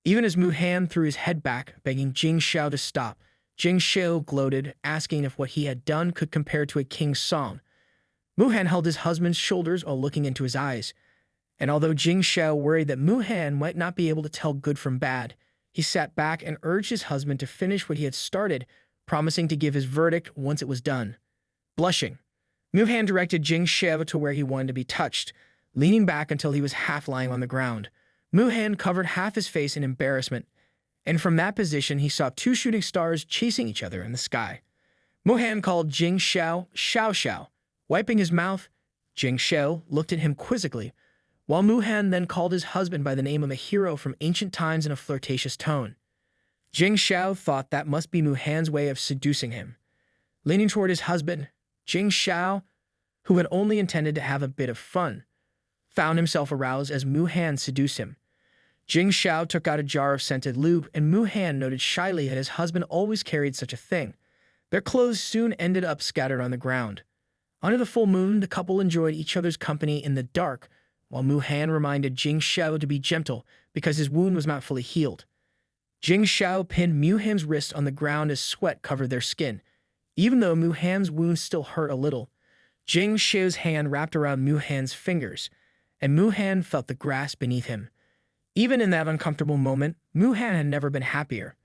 Even as Mu Han threw his head back, begging Shao to stop, Shao gloated, asking if what he had done could compare to a king's song. Mu Han held his husband's shoulders while looking into his eyes, and although Shao worried that Mu Han might not be able to tell good from bad, He sat back and urged his husband to finish what he had started, promising to give his verdict once it was done. Blushing, Muhan directed Jing Shao to where he wanted to be touched, leaning back until he was half lying on the ground. Muhan covered half his face in embarrassment, and from that position he saw two shooting stars chasing each other in the sky. Muhan called Jing Shao, Shao Shao. Wiping his mouth, Jing Shao looked at him quizzically, while Muhan then called his husband by the name of a hero from ancient times in a flirtatious tone. Jing Shao thought that must be Muhan's way of seducing him. Leaning toward his husband, Jing Shao, who had only intended to have a bit of fun, found himself aroused as Muhan seduced him. Jing Shao took out a jar of scented lube, and Muhan noted shyly that his husband always carried such a thing. Their clothes soon ended up scattered on the ground. Under the full moon, the couple enjoyed each other's company in the dark, while Muhan reminded Jing Shao to be gentle because his wound was not fully healed. Jing Shao pinned Muhan's wrist on the ground as sweat covered their skin. Even though Muhan's wound still hurt a little, Jing Shao's hand wrapped around Muhan's fingers, and Muhan felt the grass beneath him. Even in that uncomfortable moment, Muhan had never been happier.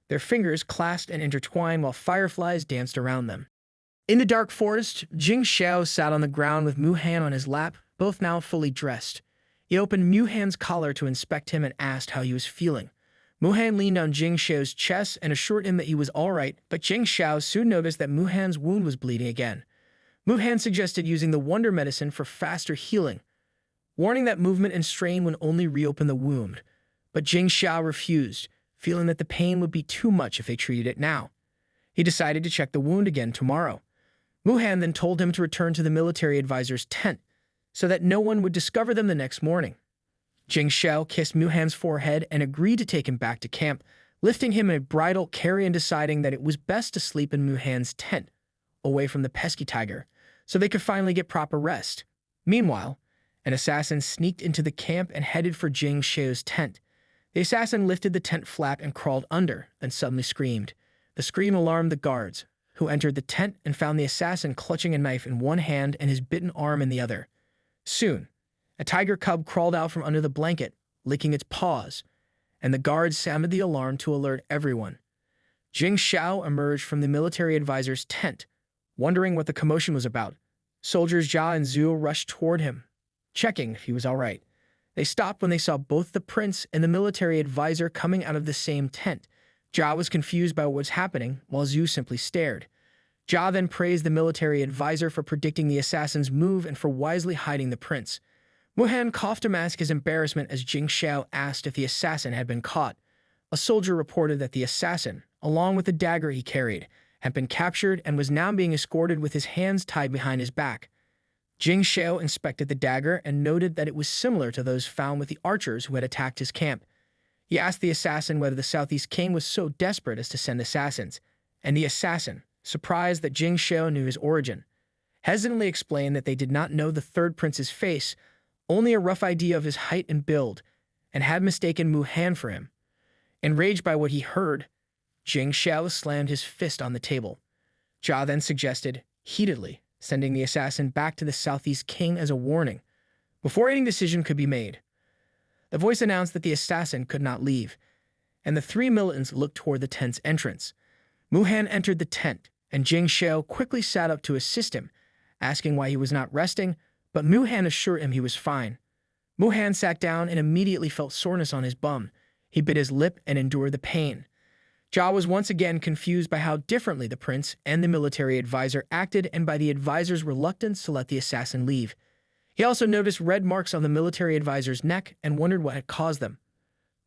Their fingers clasped and intertwined while fireflies danced around them. In the dark forest, Jing Shao sat on the ground with Muhan on his lap, both now fully dressed. He opened Muhan's collar to inspect him and asked how he was feeling. Muhan leaned on Jing Shao's chest and assured him that he was all right, but Jing Shao soon noticed that Muhan's wound was bleeding again. Muhan suggested using the wonder medicine for faster healing, warning that movement and strain would only reopen the wound. But Jing Shao refused, feeling that the pain would be too much if they treated it now. He decided to check the wound again tomorrow. Muhan then told him to return to the military advisor's tent, so that no one would discover them the next morning. Jing Shao kissed Muhan's forehead and agreed to take him back to camp, lifting him in a bridal carry and deciding that it was best to sleep in Muhan's tent, away from the pesky tiger, so they could finally get proper rest. Meanwhile, an assassin sneaked into the camp and headed for Jing Shao's tent. The assassin lifted the tent flap and crawled under, then suddenly screamed. The scream alarmed the guards, who entered the tent and found the assassin clutching a knife in one hand and his bitten arm in the other. Soon, a tiger cub crawled out from under the blanket, licking its paws, and the guards sounded the alarm to alert everyone. Jing Shao emerged from the military advisor's tent, wondering what the commotion was about. Soldiers Jia and Zhu rushed toward him, checking if he was all right. They stopped when they saw both the prince and the military advisor coming out of the same tent. Jia was confused by what was happening, while Zhu simply stared. Jia then praised the military advisor for predicting the assassin's move and for wisely hiding the prince. Muhan coughed to mask his embarrassment as Jing Shao asked if the assassin had been caught. A soldier reported that the assassin, along with the dagger he carried, had been captured and was now being escorted with his hands tied behind his back. Jing Shao inspected the dagger and noted that it was similar to those found with the archers who had attacked his camp. He asked the assassin whether the Southeast King was so desperate as to send assassins, and the assassin, surprised that Jing Shao knew his origin, hesitantly explained that they did not know the third prince's face, only a rough idea of his height and build, and had mistaken Muhan for him. Enraged by what he heard, Jing Shao slammed his fist on the table. Jia then suggested, heatedly, sending the assassin back to the Southeast King as a warning. Before any decision could be made, the voice announced that the assassin could not leave, and the three militants looked toward the tent's entrance. Muhan entered the tent, and Jing Shao quickly sat up to assist him, asking why he was not resting, but Muhan assured him he was fine. Muhan sat down and immediately felt soreness on his bum. He bit his lip and endured the pain. Jia was once again confused by how differently the prince and the military advisor acted and by the advisor's reluctance to let the assassin leave. He also noticed red marks on the military advisor's neck and wondered what had caused them.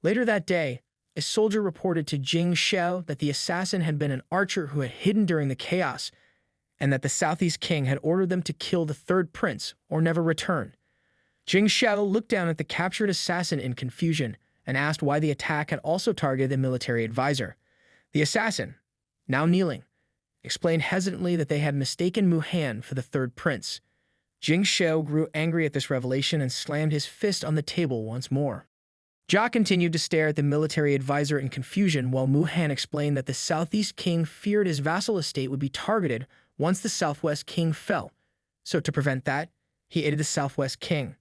Later that day, a soldier reported to Jing Shao that the assassin had been an archer who had hidden during the chaos, and that the Southeast King had ordered them to kill the third prince or never return. Jing Shao looked down at the captured assassin in confusion and asked why the attack had also targeted the military advisor. The assassin, now kneeling, explained hesitantly that they had mistaken Muhan for the third prince. Jing Shao grew angry at this revelation and slammed his fist on the table once more. Jia continued to stare at the military advisor in confusion while Muhan explained that the Southeast King feared his vassal estate would be targeted once the Southwest King fell. So to prevent that, he aided the Southwest King.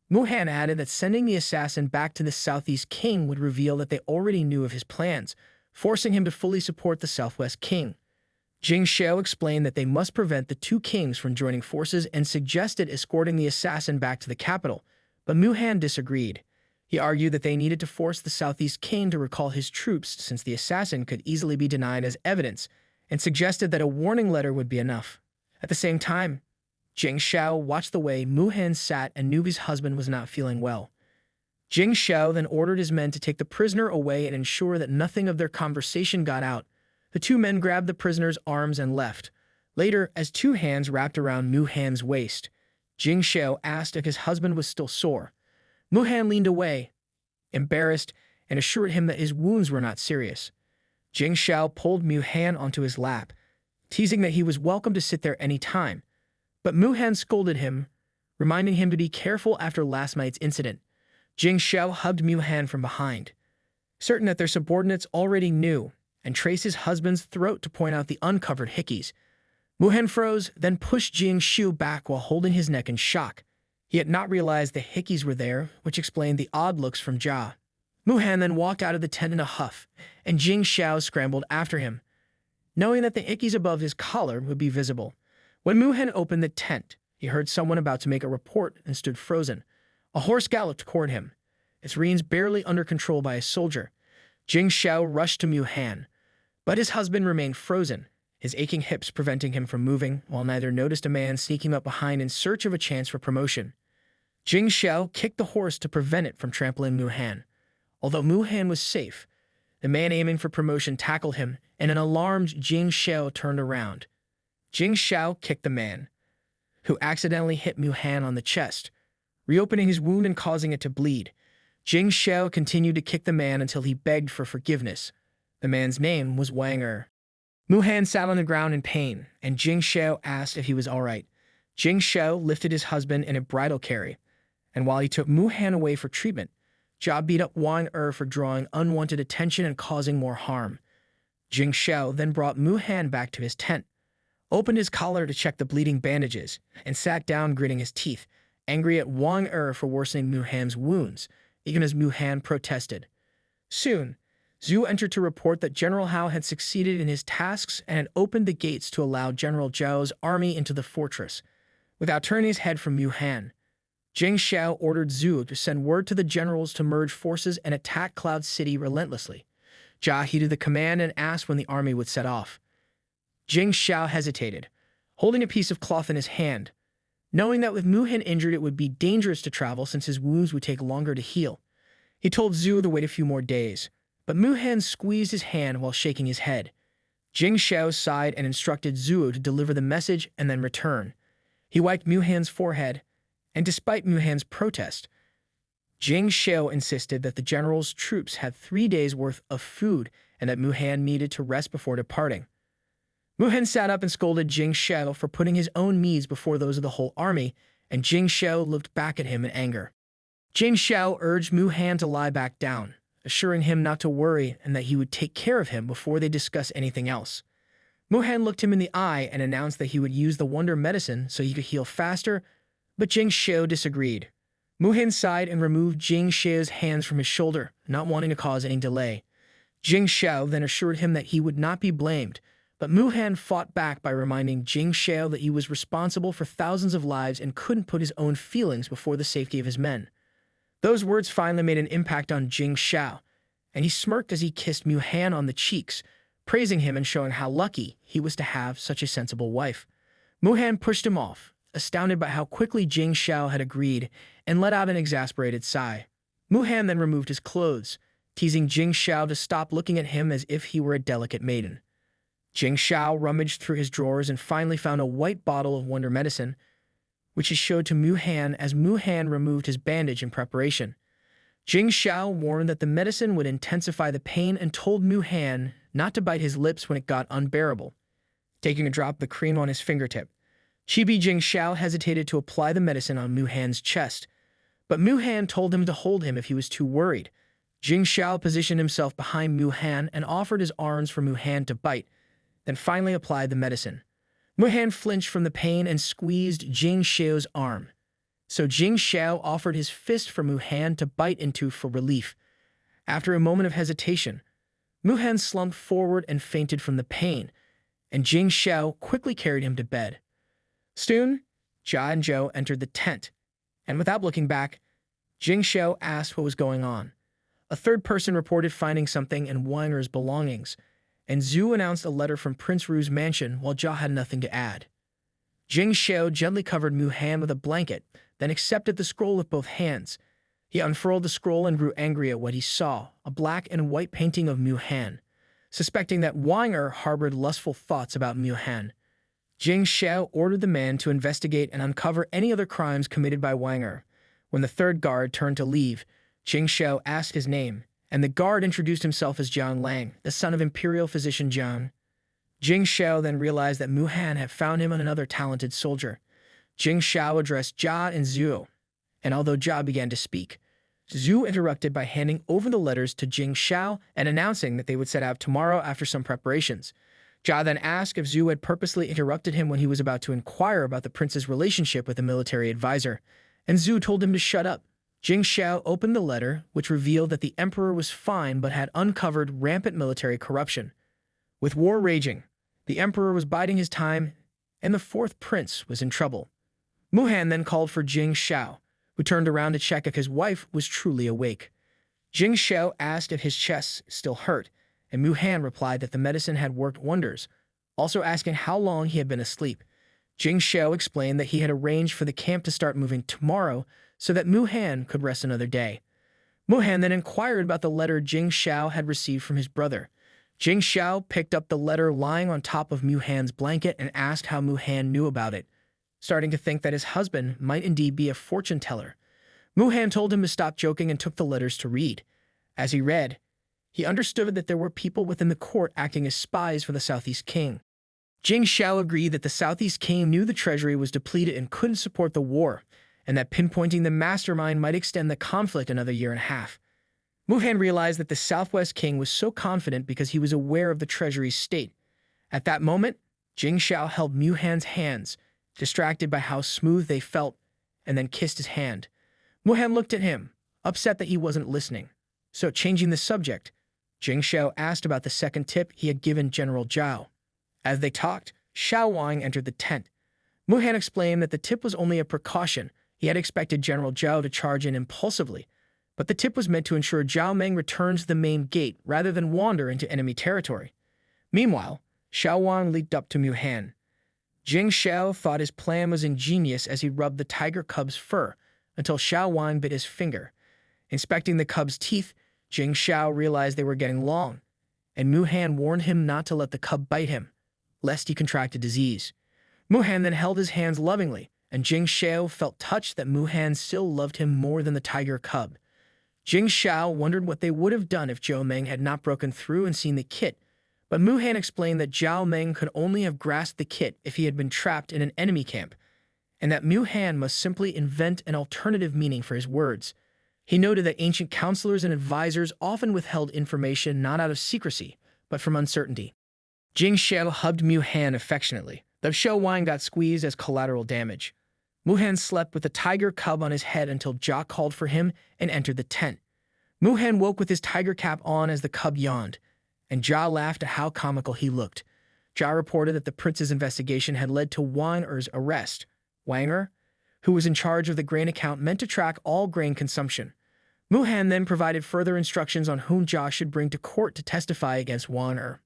Mu Han added that sending the assassin back to the Southeast King would reveal that they already knew of his plans, forcing him to fully support the Southwest King. Jing Shao explained that they must prevent the two kings from joining forces and suggested escorting the assassin back to the capital, but Mu Han disagreed. He argued that they needed to force the Southeast King to recall his troops since the assassin could easily be denied as evidence, and suggested that a warning letter would be enough. At the same time, Jing Shao watched the way Mu Han sat and knew his husband was not feeling well. Jing Shao then ordered his men to take the prisoner away and ensure that nothing of their conversation got out. The two men grabbed the prisoner's arms and left. Later, as two hands wrapped around Mu Han's waist, Jing Shao asked if his husband was still sore. Mu Han leaned away, embarrassed, and assured him that his wounds were not serious. Jing Shao pulled Mu Han onto his lap, teasing that he was welcome to sit there any time. But Mu Han scolded him, reminding him to be careful after last night's incident. Jing Shao hugged Mu Han from behind, certain that their subordinates already knew, and traced his husband's throat to point out the uncovered hickeys. Mu Han froze, then pushed Jing Shao back while holding his neck in shock. He had not realized the hickeys were there, which explained the odd looks from Jia. Mu Han then walked out of the tent in a huff, and Jing Shao scrambled after him, knowing that the hickeys above his collar would be visible. When Mu Han opened the tent, he heard someone about to make a report and stood frozen. A horse galloped toward him, its reins barely under control by a soldier. Jing Shao rushed to Mu Han, but his husband remained frozen, his aching hips preventing him from moving, while neither noticed a man sneaking up behind in search of a chance for promotion. Jing Shao kicked the horse to prevent it from trampling Mu Han. Although Mu Han was safe, the man aiming for promotion tackled him, and an alarmed Jing Shao turned around. Jing Shao kicked the man, who accidentally hit Mu Han on the chest, reopening his wound and causing it to bleed. Jing Shao continued to kick the man until he begged for forgiveness. The man's name was Wang Er. Mu Han sat on the ground in pain, and Jing Shao asked if he was all right. Jing Shao lifted his husband in a bridal carry, and while he took Mu Han away for treatment, Jia beat up Wang Er for drawing unwanted attention and causing more harm. Jing Shao then brought Mu Han back to his tent, opened his collar to check the bleeding bandages, and sat down gritting his teeth, angry at Wang Er for worsening Mu Han's wounds, even as Mu Han protested. Soon, Zhu entered to report that General Hao had succeeded in his tasks and had opened the gates to allow General Zhao's army into the fortress, without turning his head from Mu Han. Jing Shao ordered Zhu to send word to the generals to merge forces and attack Cloud City relentlessly. Jia heeded the command and asked when the army would set off. Jing Shao hesitated, holding a piece of cloth in his hand, knowing that with Mu Han injured it would be dangerous to travel since his wounds would take longer to heal. He told Zhu to wait a few more days, but Mu Han squeezed his hand while shaking his head. Jing Shao sighed and instructed Zhu to deliver the message and then return. He wiped Mu Han's forehead, and despite Mu Han's protest, Jing Shao insisted that the general's troops had 3 days' worth of food and that Mu Han needed to rest before departing. Mu Han sat up and scolded Jing Shao for putting his own needs before those of the whole army, and Jing Shao looked back at him in anger. Jing Shao urged Mu Han to lie back down, assuring him not to worry and that he would take care of him before they discuss anything else. Mu Han looked him in the eye and announced that he would use the wonder medicine so he could heal faster, but Jing Shao disagreed. Mu Han sighed and removed Jing Shao's hands from his shoulder, not wanting to cause any delay. Jing Shao then assured him that he would not be blamed, but Mu Han fought back by reminding Jing Shao that he was responsible for thousands of lives and couldn't put his own feelings before the safety of his men. Those words finally made an impact on Jing Shao, and he smirked as he kissed Mu Han on the cheeks, praising him and showing how lucky he was to have such a sensible wife. Mu Han pushed him off, astounded by how quickly Jing Shao had agreed, and let out an exasperated sigh. Mu Han then removed his clothes, teasing Jing Shao to stop looking at him as if he were a delicate maiden. Jing Shao rummaged through his drawers and finally found a white bottle of wonder medicine, which he showed to Mu Han as Mu Han removed his bandage in preparation. Jing Shao warned that the medicine would intensify the pain and told Mu Han not to bite his lips when it got unbearable, taking a drop of the cream on his fingertip. Chibi Jing Shao hesitated to apply the medicine on Mu Han's chest, but Mu Han told him to hold him if he was too worried. Jing Shao positioned himself behind Mu Han and offered his arms for Mu Han to bite, then finally applied the medicine. Mu Han flinched from the pain and squeezed Jing Shao's arm, So Jing Shao offered his fist for Mu Han to bite into for relief. After a moment of hesitation, Mu Han slumped forward and fainted from the pain, and Jing Shao quickly carried him to bed. Soon, Jia and Zhou entered the tent, and without looking back, Jing Shao asked what was going on. A third person reported finding something in Wanger's belongings, and Zhu announced a letter from Prince Ru's mansion while Jia had nothing to add. Jing Shao gently covered Mu Han with a blanket, then accepted the scroll with both hands. He unfurled the scroll and grew angry at what he saw, a black and white painting of Mu Han. Suspecting that Wanger harbored lustful thoughts about Mu Han, Jing Shao ordered the man to investigate and uncover any other crimes committed by Wanger. When the third guard turned to leave, Jing Shao asked his name, and the guard introduced himself as Jiang Lang, the son of Imperial Physician Jiang. Jing Shao then realized that Mu Han had found him another talented soldier. Jing Shao addressed Jia and Zhu, and although Jia began to speak, Zhu interrupted by handing over the letters to Jing Shao and announcing that they would set out tomorrow after some preparations. Jia then asked if Zhu had purposely interrupted him when he was about to inquire about the prince's relationship with a military advisor, and Zhu told him to shut up. Jing Shao opened the letter, which revealed that the emperor was fine but had uncovered rampant military corruption. With war raging, the emperor was biding his time, and the fourth prince was in trouble. Mu Han then called for Jing Shao, who turned around to check if his wife was truly awake. Jing Shao asked if his chest still hurt, and Mu Han replied that the medicine had worked wonders, also asking how long he had been asleep. Jing Shao explained that he had arranged for the camp to start moving tomorrow so that Mu Han could rest another day. Mu Han then inquired about the letter Jing Shao had received from his brother. Jing Shao picked up the letter lying on top of Mu Han's blanket and asked how Mu Han knew about it, starting to think that his husband might indeed be a fortune teller. Mu Han told him to stop joking and took the letters to read. As he read, he understood that there were people within the court acting as spies for the Southeast King. Jing Shao agreed that the Southeast King knew the treasury was depleted and couldn't support the war, and that pinpointing the mastermind might extend the conflict another year and a half. Mu Han realized that the Southwest King was so confident because he was aware of the treasury's state. At that moment, Jing Shao held Mu Han's hands, distracted by how smooth they felt, and then kissed his hand. Mu Han looked at him, upset that he wasn't listening. So, changing the subject, Jing Shao asked about the second tip he had given General Zhao. As they talked, Shao Wang entered the tent. Mu Han explained that the tip was only a precaution. He had expected General Zhao to charge in impulsively, but the tip was meant to ensure Zhao Meng returns to the main gate rather than wander into enemy territory. Meanwhile, Shao Wang leaped up to Mu Han. Jing Shao thought his plan was ingenious as he rubbed the tiger cub's fur until Shao Wang bit his finger. Inspecting the cub's teeth, Jing Shao realized they were getting long, and Mu Han warned him not to let the cub bite him, lest he contract a disease. Mu Han then held his hands lovingly, and Jing Shao felt touched that Mu Han still loved him more than the tiger cub. Jing Shao wondered what they would have done if Zhou Meng had not broken through and seen the kit, but Mu Han explained that Zhao Meng could only have grasped the kit if he had been trapped in an enemy camp, and that Mu Han must simply invent an alternative meaning for his words. He noted that ancient counselors and advisors often withheld information not out of secrecy, but from uncertainty. Jing Shao hugged Mu Han affectionately, though Shao Wang got squeezed as collateral damage. Mu Han slept with the tiger cub on his head until Jia called for him and entered the tent. Mu Han woke with his tiger cap on as the cub yawned, and Jia laughed at how comical he looked. Jia reported that the prince's investigation had led to Wanger's arrest. Wanger, who was in charge of the grain account, meant to track all grain consumption. Mu Han then provided further instructions on whom Jia should bring to court to testify against Wanger.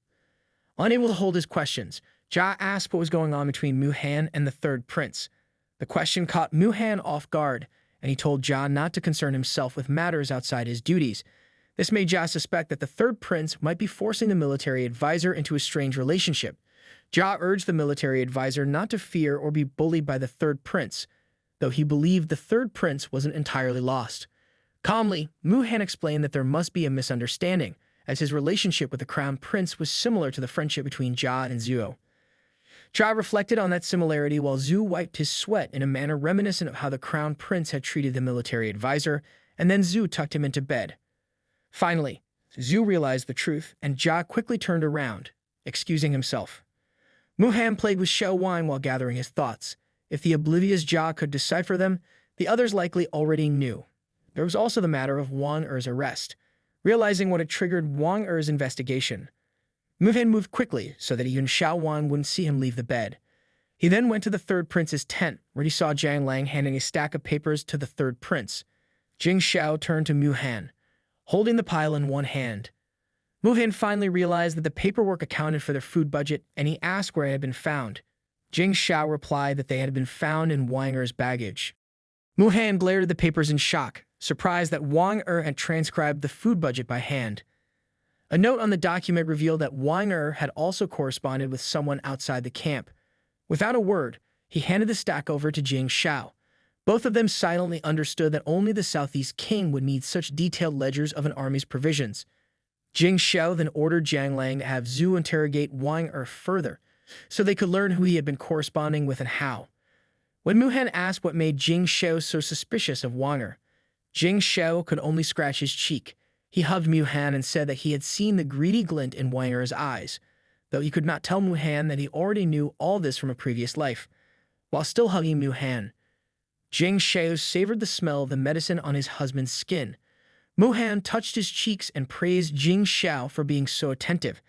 Unable to hold his questions, Jia asked what was going on between Mu Han and the third prince. The question caught Mu Han off guard, and he told Jia not to concern himself with matters outside his duties. This made Jia suspect that the third prince might be forcing the military advisor into a strange relationship. Jia urged the military advisor not to fear or be bullied by the third prince, though he believed the third prince wasn't entirely lost. Calmly, Mu Han explained that there must be a misunderstanding, as his relationship with the crown prince was similar to the friendship between Jia and Zhu. Jia reflected on that similarity while Zhu wiped his sweat in a manner reminiscent of how the crown prince had treated the military advisor, and then Zhu tucked him into bed. Finally, Zhu realized the truth, and Jia quickly turned around, excusing himself. Mu Han played with Shao Wang while gathering his thoughts. If the oblivious Jia could decipher them, The others likely already knew. There was also the matter of Wang Er's arrest. Realizing what had triggered Wang Er's investigation, Mu Han moved quickly so that even Shao Wan wouldn't see him leave the bed. He then went to the third prince's tent, where he saw Jiang Lang handing a stack of papers to the third prince. Jing Shao turned to Mu Han, holding the pile in one hand. Mu Han finally realized that the paperwork accounted for their food budget, and he asked where it had been found. Jing Shao replied that they had been found in Wang Er's baggage. Mu Han glared at the papers in shock, surprised that Wang Er had transcribed the food budget by hand. A note on the document revealed that Wang Er had also corresponded with someone outside the camp. Without a word, he handed the stack over to Jing Shao. Both of them silently understood that only the Southeast King would need such detailed ledgers of an army's provisions. Jing Shao then ordered Jiang Lang to have Zhu interrogate Wang Er further, so they could learn who he had been corresponding with and how. When Mu Han asked what made Jing Shao so suspicious of Wang Er, Jing Shao could only scratch his cheek. He hugged Mu Han and said that he had seen the greedy glint in Wang Er's eyes, though he could not tell Mu Han that he already knew all this from a previous life. While still hugging Mu Han, Jing Shao savored the smell of the medicine on his husband's skin. Mu Han touched his cheeks and praised Jing Shao for being so attentive.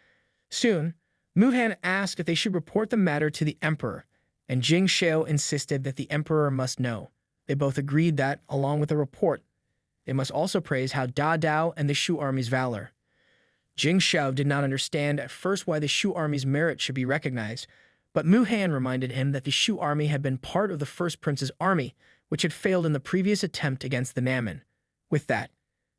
Soon, Mu Han asked if they should report the matter to the emperor, and Jing Shao insisted that the emperor must know. They both agreed that, along with the report, they must also praise how Da Dao and the Shu army's valor. Jing Shao did not understand at first why the Shu army's merit should be recognized, but Mu Han reminded him that the Shu army had been part of the first prince's army, which had failed in the previous attempt against the Namen. With that,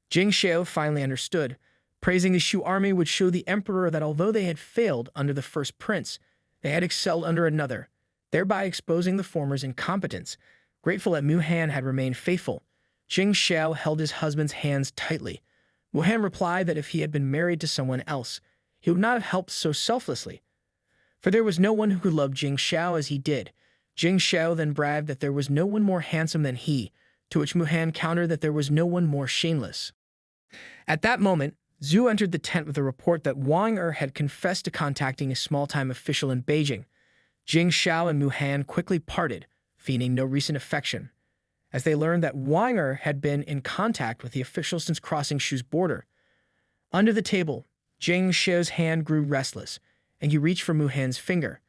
Jing Shao finally understood. Praising the Shu army would show the emperor that although they had failed under the first prince, they had excelled under another, thereby exposing the former's incompetence. Grateful that Mu Han had remained faithful, Jing Shao held his husband's hands tightly. Mu Han replied that if he had been married to someone else, he would not have helped so selflessly, for there was no one who could love Jing Shao as he did. Jing Shao then bragged that there was no one more handsome than he, to which Mu Han countered that there was no one more shameless. At that moment, Zhu entered the tent with a report that Wang Er had confessed to contacting a small-time official in Beijing. Jing Shao and Mu Han quickly parted, feigning no recent affection, as they learned that Wang Er had been in contact with the official since crossing Shu's border. Under the table, Jing Shao's hand grew restless, and he reached for Mu Han's finger.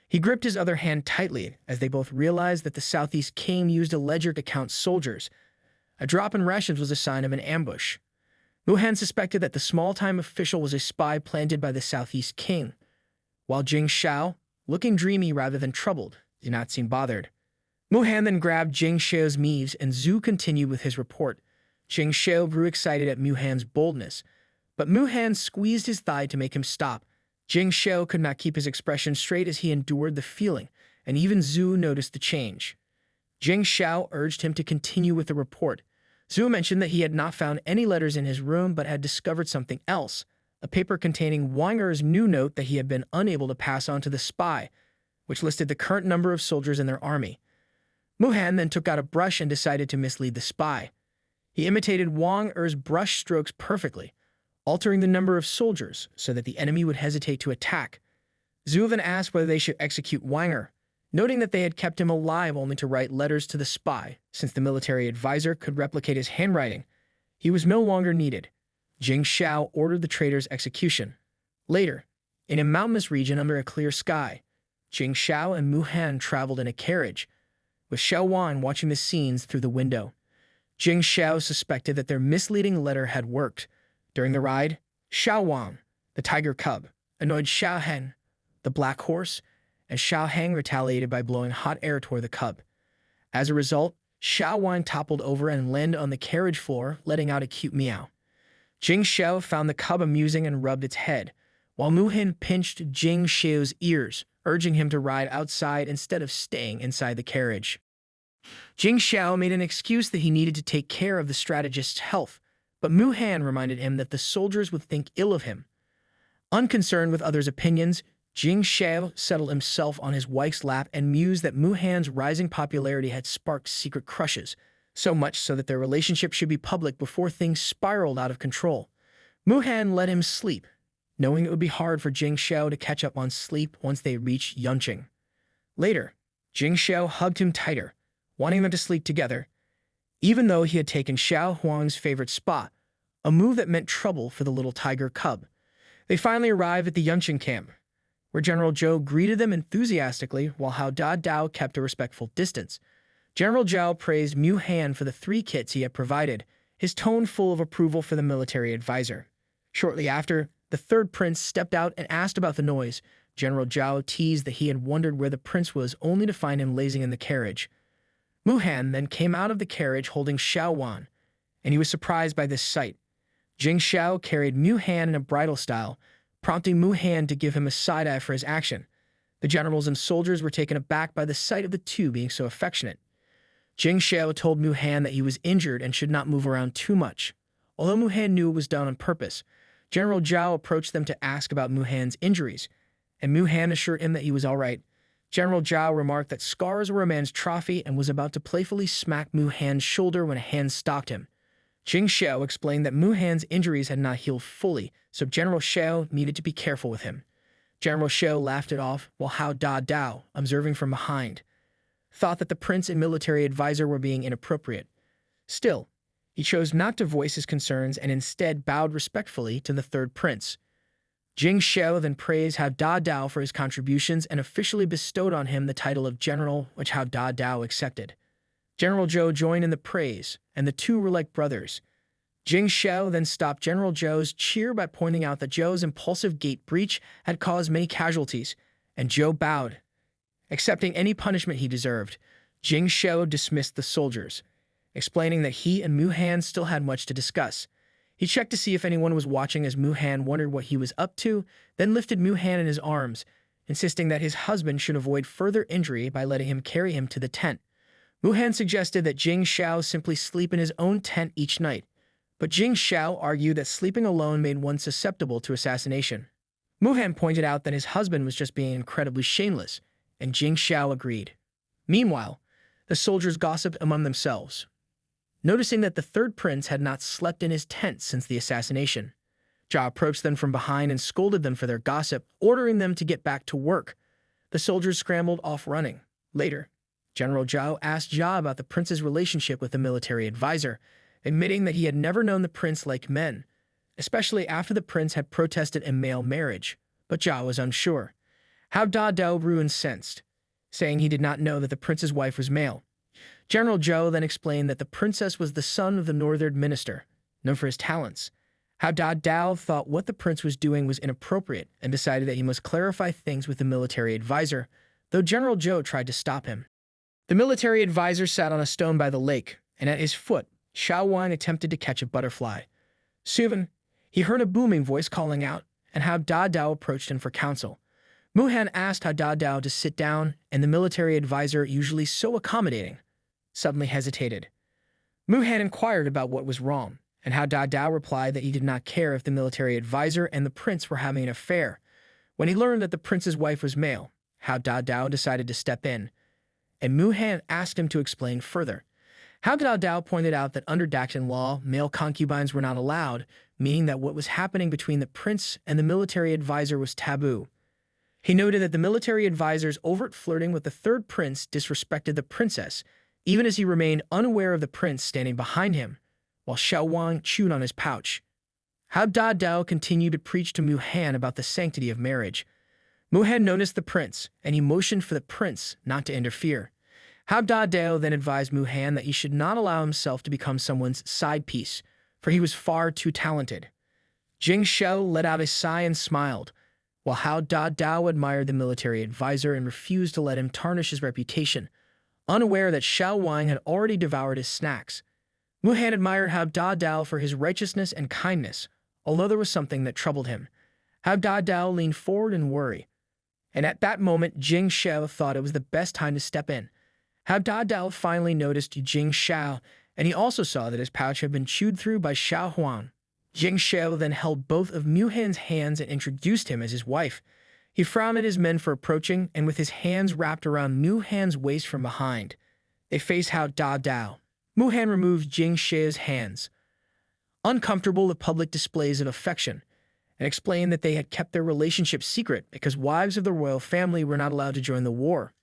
He gripped his other hand tightly as they both realized that the Southeast King used a ledger to count soldiers. A drop in rations was a sign of an ambush. Mu Han suspected that the small-time official was a spy planted by the Southeast King, while Jing Shao, looking dreamy rather than troubled, did not seem bothered. Mu Han then grabbed Jing Shao's knees and Zhu continued with his report. Jing Shao grew excited at Mu Han's boldness, but Mu Han squeezed his thigh to make him stop. Jing Shao could not keep his expression straight as he endured the feeling, and even Zhu noticed the change. Jing Shao urged him to continue with the report. Zhu mentioned that he had not found any letters in his room but had discovered something else, a paper containing Wang Er's new note that he had been unable to pass on to the spy, which listed the current number of soldiers in their army. Mu Han then took out a brush and decided to mislead the spy. He imitated Wang Er's brush strokes perfectly, altering the number of soldiers so that the enemy would hesitate to attack. Zhu then asked whether they should execute Wang Er, noting that they had kept him alive only to write letters to the spy. Since the military advisor could replicate his handwriting, he was no longer needed. Jing Shao ordered the traitor's execution. Later, in a mountainous region under a clear sky, Jing Shao and Mu Han traveled in a carriage, with Shao Wan watching the scenes through the window. Jing Shao suspected that their misleading letter had worked. During the ride, Shao Wan, the tiger cub, annoyed Shao Heng, the black horse, and Shao Heng retaliated by blowing hot air toward the cub. As a result, Shao Wan toppled over and landed on the carriage floor, letting out a cute meow. Jing Shao found the cub amusing and rubbed its head, while Mu Han pinched Jing Shao's ears, urging him to ride outside instead of staying inside the carriage. Jing Shao made an excuse that he needed to take care of the strategist's health, but Mu Han reminded him that the soldiers would think ill of him. Unconcerned with others' opinions, Jing Shao settled himself on his wife's lap and mused that Mu Han's rising popularity had sparked secret crushes, so much so that their relationship should be public before things spiraled out of control. Mu Han let him sleep, knowing it would be hard for Jing Shao to catch up on sleep once they reached Yunqing. Later, Jing Shao hugged him tighter, wanting them to sleep together. even though he had taken Xiao Huang's favorite spot, a move that meant trouble for the little tiger cub. They finally arrived at the Yunqing camp, where General Zhou greeted them enthusiastically while Hao Dao kept a respectful distance. General Zhao praised Mu Han for the 3 kits he had provided, his tone full of approval for the military advisor. Shortly after, the 3rd prince stepped out and asked about the noise. General Zhao teased that he had wondered where the prince was, only to find him lazing in the carriage. Mu Han then came out of the carriage holding Shao Wan, and he was surprised by this sight. Jing Shao carried Mu Han in a bridal style, prompting Mu Han to give him a side-eye for his action. The generals and soldiers were taken aback by the sight of the two being so affectionate. Jing Shao told Mu Han that he was injured and should not move around too much. Although Mu Han knew it was done on purpose, General Zhao approached them to ask about Mu Han's injuries, and Mu Han assured him that he was all right. General Zhao remarked that scars were a man's trophy and was about to playfully smack Mu Han's shoulder when a hand stalked him. Jing Shao explained that Mu Han's injuries had not healed fully, so General Shao needed to be careful with him. General Shao laughed it off while Hao Dao, observing from behind, thought that the prince and military advisor were being inappropriate. Still, he chose not to voice his concerns and instead bowed respectfully to the 3rd prince. Jing Shao then praised Hao Dao for his contributions and officially bestowed on him the title of general, which Hao Dao accepted. General Zhou joined in the praise, and the two were like brothers. Jing Shao then stopped General Zhou's cheer by pointing out that Zhou's impulsive gate breach had caused many casualties, and Zhou bowed, accepting any punishment he deserved. Jing Shao dismissed the soldiers, explaining that he and Mu Han still had much to discuss. He checked to see if anyone was watching as Mu Han wondered what he was up to, then lifted Mu Han in his arms, insisting that his husband should avoid further injury by letting him carry him to the tent. Mu Han suggested that Jing Shao simply sleep in his own tent each night, but Jing Shao argued that sleeping alone made one susceptible to assassination. Mu Han pointed out that his husband was just being incredibly shameless, and Jing Shao agreed. Meanwhile, the soldiers gossiped among themselves, noticing that the 3rd prince had not slept in his tent since the assassination. Zhao approached them from behind and scolded them for their gossip, ordering them to get back to work. The soldiers scrambled off running. Later, General Zhao asked Zhao about the prince's relationship with the military advisor, admitting that he had never known the prince like men, especially after the prince had protested a male marriage, but Zhao was unsure. Hao Dao grew incensed, saying he did not know that the prince's wife was male. General Zhou then explained that the princess was the son of the northern minister, known for his talents. Hao Dao thought what the prince was doing was inappropriate and decided that he must clarify things with the military advisor, though General Zhou tried to stop him. The military advisor sat on a stone by the lake, and at his foot, Shao Wan attempted to catch a butterfly. Soon, he heard a booming voice calling out, and Hao Dao approached him for counsel. Mu Han asked Hao Dao to sit down, and the military advisor, usually so accommodating, suddenly hesitated. Mu Han inquired about what was wrong, and Hao Dao replied that he did not care if the military advisor and the prince were having an affair. When he learned that the prince's wife was male, Hao Dao decided to step in, and Mu Han asked him to explain further. Hao Dao pointed out that under Daxin law, male concubines were not allowed, meaning that what was happening between the prince and the military advisor was taboo. He noted that the military advisor's overt flirting with the 3rd prince disrespected the princess, even as he remained unaware of the prince standing behind him, while Shao Wang chewed on his pouch. Hao Dao continued to preach to Mu Han about the sanctity of marriage. Mu Han noticed the prince, and he motioned for the prince not to interfere. Hao Dao then advised Mu Han that he should not allow himself to become someone's side piece, for he was far too talented. Jing Shao let out a sigh and smiled, while Hao Dao admired the military advisor and refused to let him tarnish his reputation, unaware that Shao Wang had already devoured his snacks. Mu Han admired Hao Dao for his righteousness and kindness, although there was something that troubled him. Hao Dao leaned forward in worry, and at that moment Jing Shao thought it was the best time to step in. Hao Dao finally noticed Jing Shao, and he also saw that his pouch had been chewed through by Shao Huan. Jing Shao then held both of Mu Han's hands and introduced him as his wife. He frowned at his men for approaching, and with his hands wrapped around Mu Han's waist from behind, they faced Hao Dao. Mu Han removed Jing Shao's hands, uncomfortable with public displays of affection, and explained that they had kept their relationship secret because wives of the royal family were not allowed to join the war.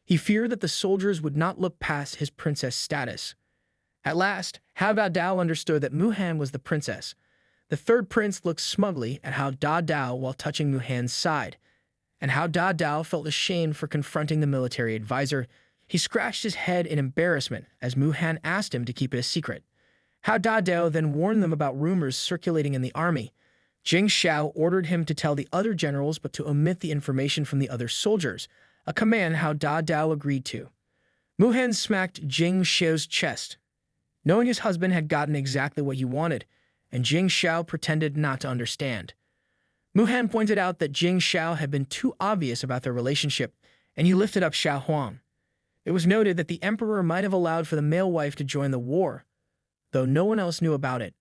He feared that the soldiers would not look past his princess status. At last, Hao Dao understood that Muhan was the princess. The third prince looked smugly at Hao Dao while touching Muhan's side, and Hao Dao felt ashamed for confronting the military advisor. He scratched his head in embarrassment as Muhan asked him to keep it a secret. Hao Dao then warned them about rumors circulating in the army. Shao ordered him to tell the other generals but to omit the information from the other soldiers, a command Hao Dao agreed to. Muhan smacked Shao's chest, knowing his husband had gotten exactly what he wanted, and Shao pretended not to understand. Muhan pointed out that Shao had been too obvious about their relationship, and he lifted up Shao Huang. It was noted that the emperor might have allowed for the male wife to join the war, though no one else knew about it.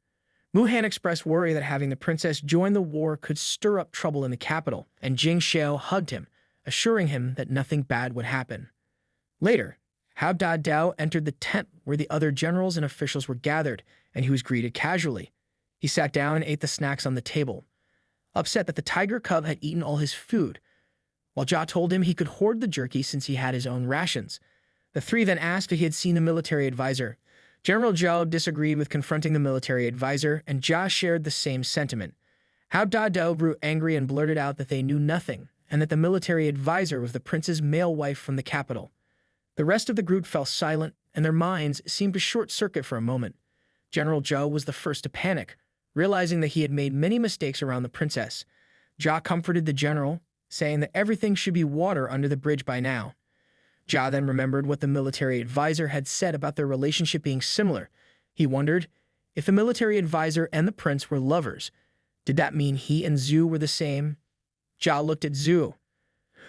Muhan expressed worry that having the princess join the war could stir up trouble in the capital, and Shao hugged him, assuring him that nothing bad would happen. Later, Hao Dao entered the tent where the other generals and officials were gathered, and he was greeted casually. He sat down and ate the snacks on the table, upset that the tiger cub had eaten all his food, while Jia told him he could hoard the jerky since he had his own rations. The three then asked if he had seen the military advisor. General Zhao disagreed with confronting the military advisor, and Jia shared the same sentiment. Hao Dao grew angry and blurted out that they knew nothing, and that the military advisor was the prince's male wife from the capital. The rest of the group fell silent, and their minds seemed to short-circuit for a moment. General Zhao was the first to panic, realizing that he had made many mistakes around the princess. Jia comforted the general, saying that everything should be water under the bridge by now. Jia then remembered what the military advisor had said about their relationship being similar. He wondered, if the military advisor and the prince were lovers, did that mean he and Zhu were the same? Jia looked at Zhu,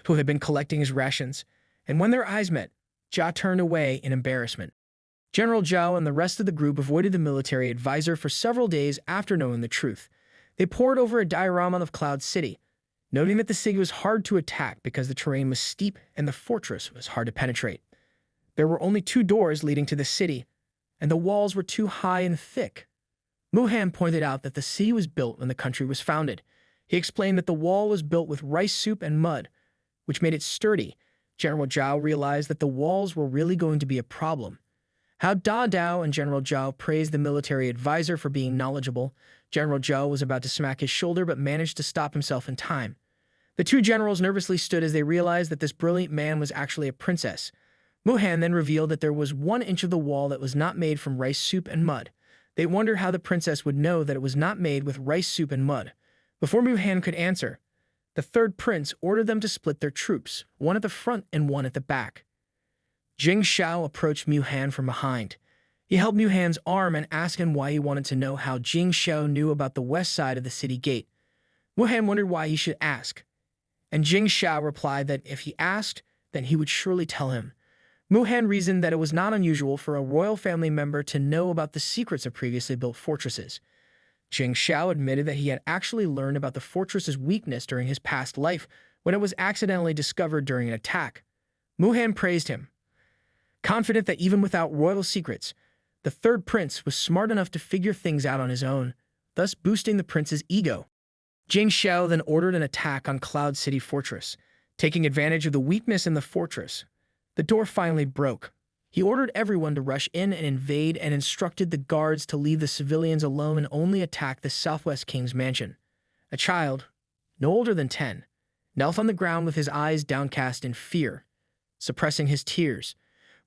who had been collecting his rations, and when their eyes met, Jia turned away in embarrassment. General Zhao and the rest of the group avoided the military advisor for several days after knowing the truth. They pored over a diorama of Cloud City, noting that the city was hard to attack because the terrain was steep and the fortress was hard to penetrate. There were only 2 doors leading to the city, and the walls were too high and thick. Muhan pointed out that the city was built when the country was founded. He explained that the wall was built with rice soup and mud, which made it sturdy. General Zhao realized that the walls were really going to be a problem. Hao Dao and General Zhao praised the military advisor for being knowledgeable. General Zhao was about to smack his shoulder but managed to stop himself in time. The 2 generals nervously stood as they realized that this brilliant man was actually a princess. Muhan then revealed that there was 1 inch of the wall that was not made from rice soup and mud. They wondered how the princess would know that it was not made with rice soup and mud. Before Muhan could answer, the third prince ordered them to split their troops, 1 at the front and 1 at the back. Shao approached Muhan from behind. He held Muhan's arm and asked him why he wanted to know how Shao knew about the west side of the city gate. Muhan wondered why he should ask, and Shao replied that if he asked, then he would surely tell him. Muhan reasoned that it was not unusual for a royal family member to know about the secrets of previously built fortresses. Shao admitted that he had actually learned about the fortress's weakness during his past life when it was accidentally discovered during an attack. Muhan praised him, confident that even without royal secrets, the third prince was smart enough to figure things out on his own, thus boosting the prince's ego. Shao then ordered an attack on Cloud City Fortress, taking advantage of the weakness in the fortress. The door finally broke. He ordered everyone to rush in and invade and instructed the guards to leave the civilians alone and only attack the Southwest King's mansion. A child, no older than 10, knelt on the ground with his eyes downcast in fear, suppressing his tears.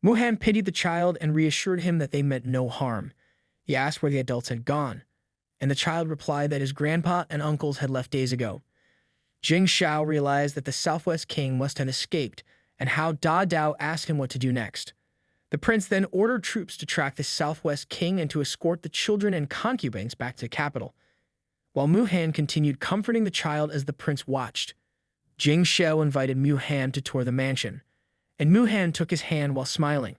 Muhan pitied the child and reassured him that they meant no harm. He asked where the adults had gone, and the child replied that his grandpa and uncles had left days ago. Shao realized that the Southwest King must have escaped, and Hao Dao asked him what to do next. The prince then ordered troops to track the Southwest King and to escort the children and concubines back to the capital, while Muhan continued comforting the child as the prince watched. Shao invited Muhan to tour the mansion, and Muhan took his hand while smiling.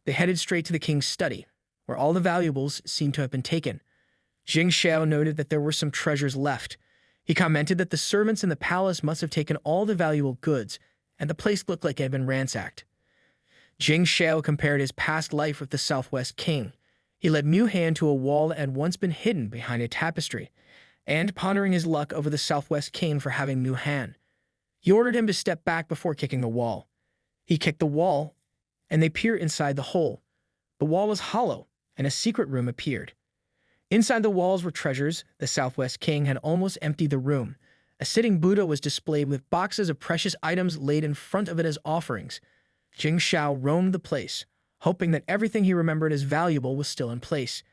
They headed straight to the king's study, where all the valuables seemed to have been taken. Shao noted that there were some treasures left. He commented that the servants in the palace must have taken all the valuable goods, and the place looked like it had been ransacked. Shao compared his past life with the Southwest King. He led Muhan to a wall that had once been hidden behind a tapestry, and pondering his luck over the Southwest King for having Muhan, he ordered him to step back before kicking the wall. He kicked the wall, and they peered inside the hole. The wall was hollow, and a secret room appeared. Inside the walls were treasures. The Southwest King had almost emptied the room. A sitting Buddha was displayed with boxes of precious items laid in front of it as offerings. Shao roamed the place, hoping that everything he remembered as valuable was still in place.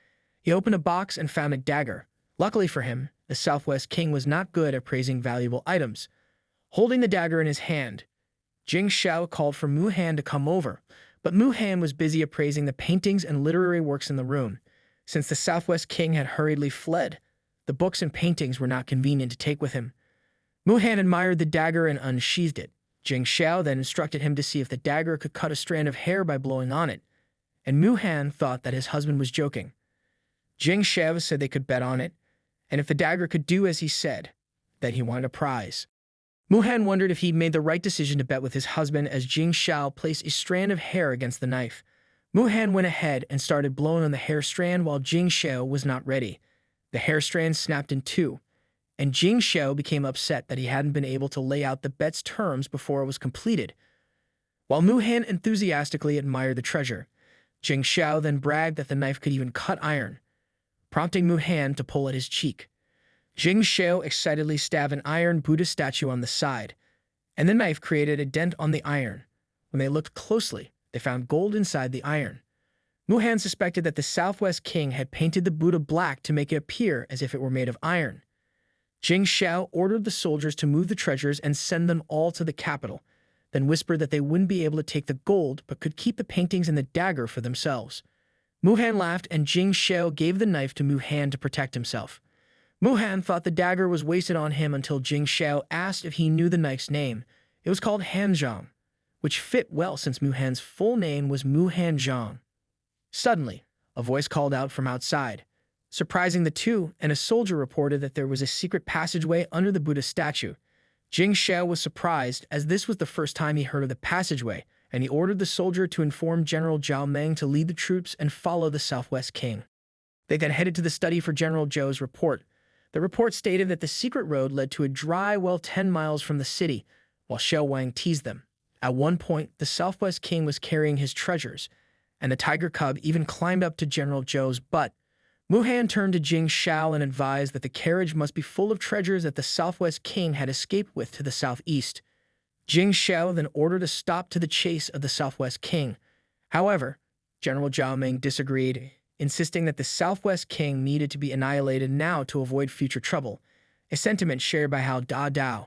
He opened a box and found a dagger. Luckily for him, the Southwest King was not good at praising valuable items. Holding the dagger in his hand, Shao called for Mu Han to come over, but Mu Han was busy appraising the paintings and literary works in the room. Since the Southwest King had hurriedly fled, the books and paintings were not convenient to take with him. Mu Han admired the dagger and unsheathed it. Shao then instructed him to see if the dagger could cut a strand of hair by blowing on it, and Mu Han thought that his husband was joking. Shao said they could bet on it, and if the dagger could do as he said, that he wanted a prize. Mu Han wondered if he'd made the right decision to bet with his husband as Shao placed a strand of hair against the knife. Mu Han went ahead and started blowing on the hair strand while Shao was not ready. The hair strand snapped in two, and Shao became upset that he hadn't been able to lay out the bet's terms before it was completed. While Mu Han enthusiastically admired the treasure, Shao then bragged that the knife could even cut iron, prompting Mu Han to pull at his cheek. Shao excitedly stabbed an iron Buddha statue on the side, and the knife created a dent on the iron. When they looked closely, they found gold inside the iron. Mu Han suspected that the Southwest King had painted the Buddha black to make it appear as if it were made of iron. Shao ordered the soldiers to move the treasures and send them all to the capital, then whispered that they wouldn't be able to take the gold but could keep the paintings and the dagger for themselves. Mu Han laughed and Shao gave the knife to Mu Han to protect himself. Mu Han thought the dagger was wasted on him until Shao asked if he knew the knife's name. It was called Hanzhong, which fit well since Mu Han's full name was Mu Hanzhong. Suddenly, a voice called out from outside, surprising the two, and a soldier reported that there was a secret passageway under the Buddha statue. Shao was surprised, as this was the first time he heard of the passageway, and he ordered the soldier to inform General Zhao Meng to lead the troops and follow the Southwest King. They then headed to the study for General Zhou's report. The report stated that the secret road led to a dry well 10 miles from the city, while Shao Wang teased them. At one point, the Southwest King was carrying his treasures, and the tiger cub even climbed up to General Zhou's butt. Mu Han turned to Shao and advised that the carriage must be full of treasures that the Southwest King had escaped with to the southeast. Shao then ordered a stop to the chase of the Southwest King. However, General Zhao Meng disagreed, insisting that the Southwest King needed to be annihilated now to avoid future trouble, a sentiment shared by Hao Dao.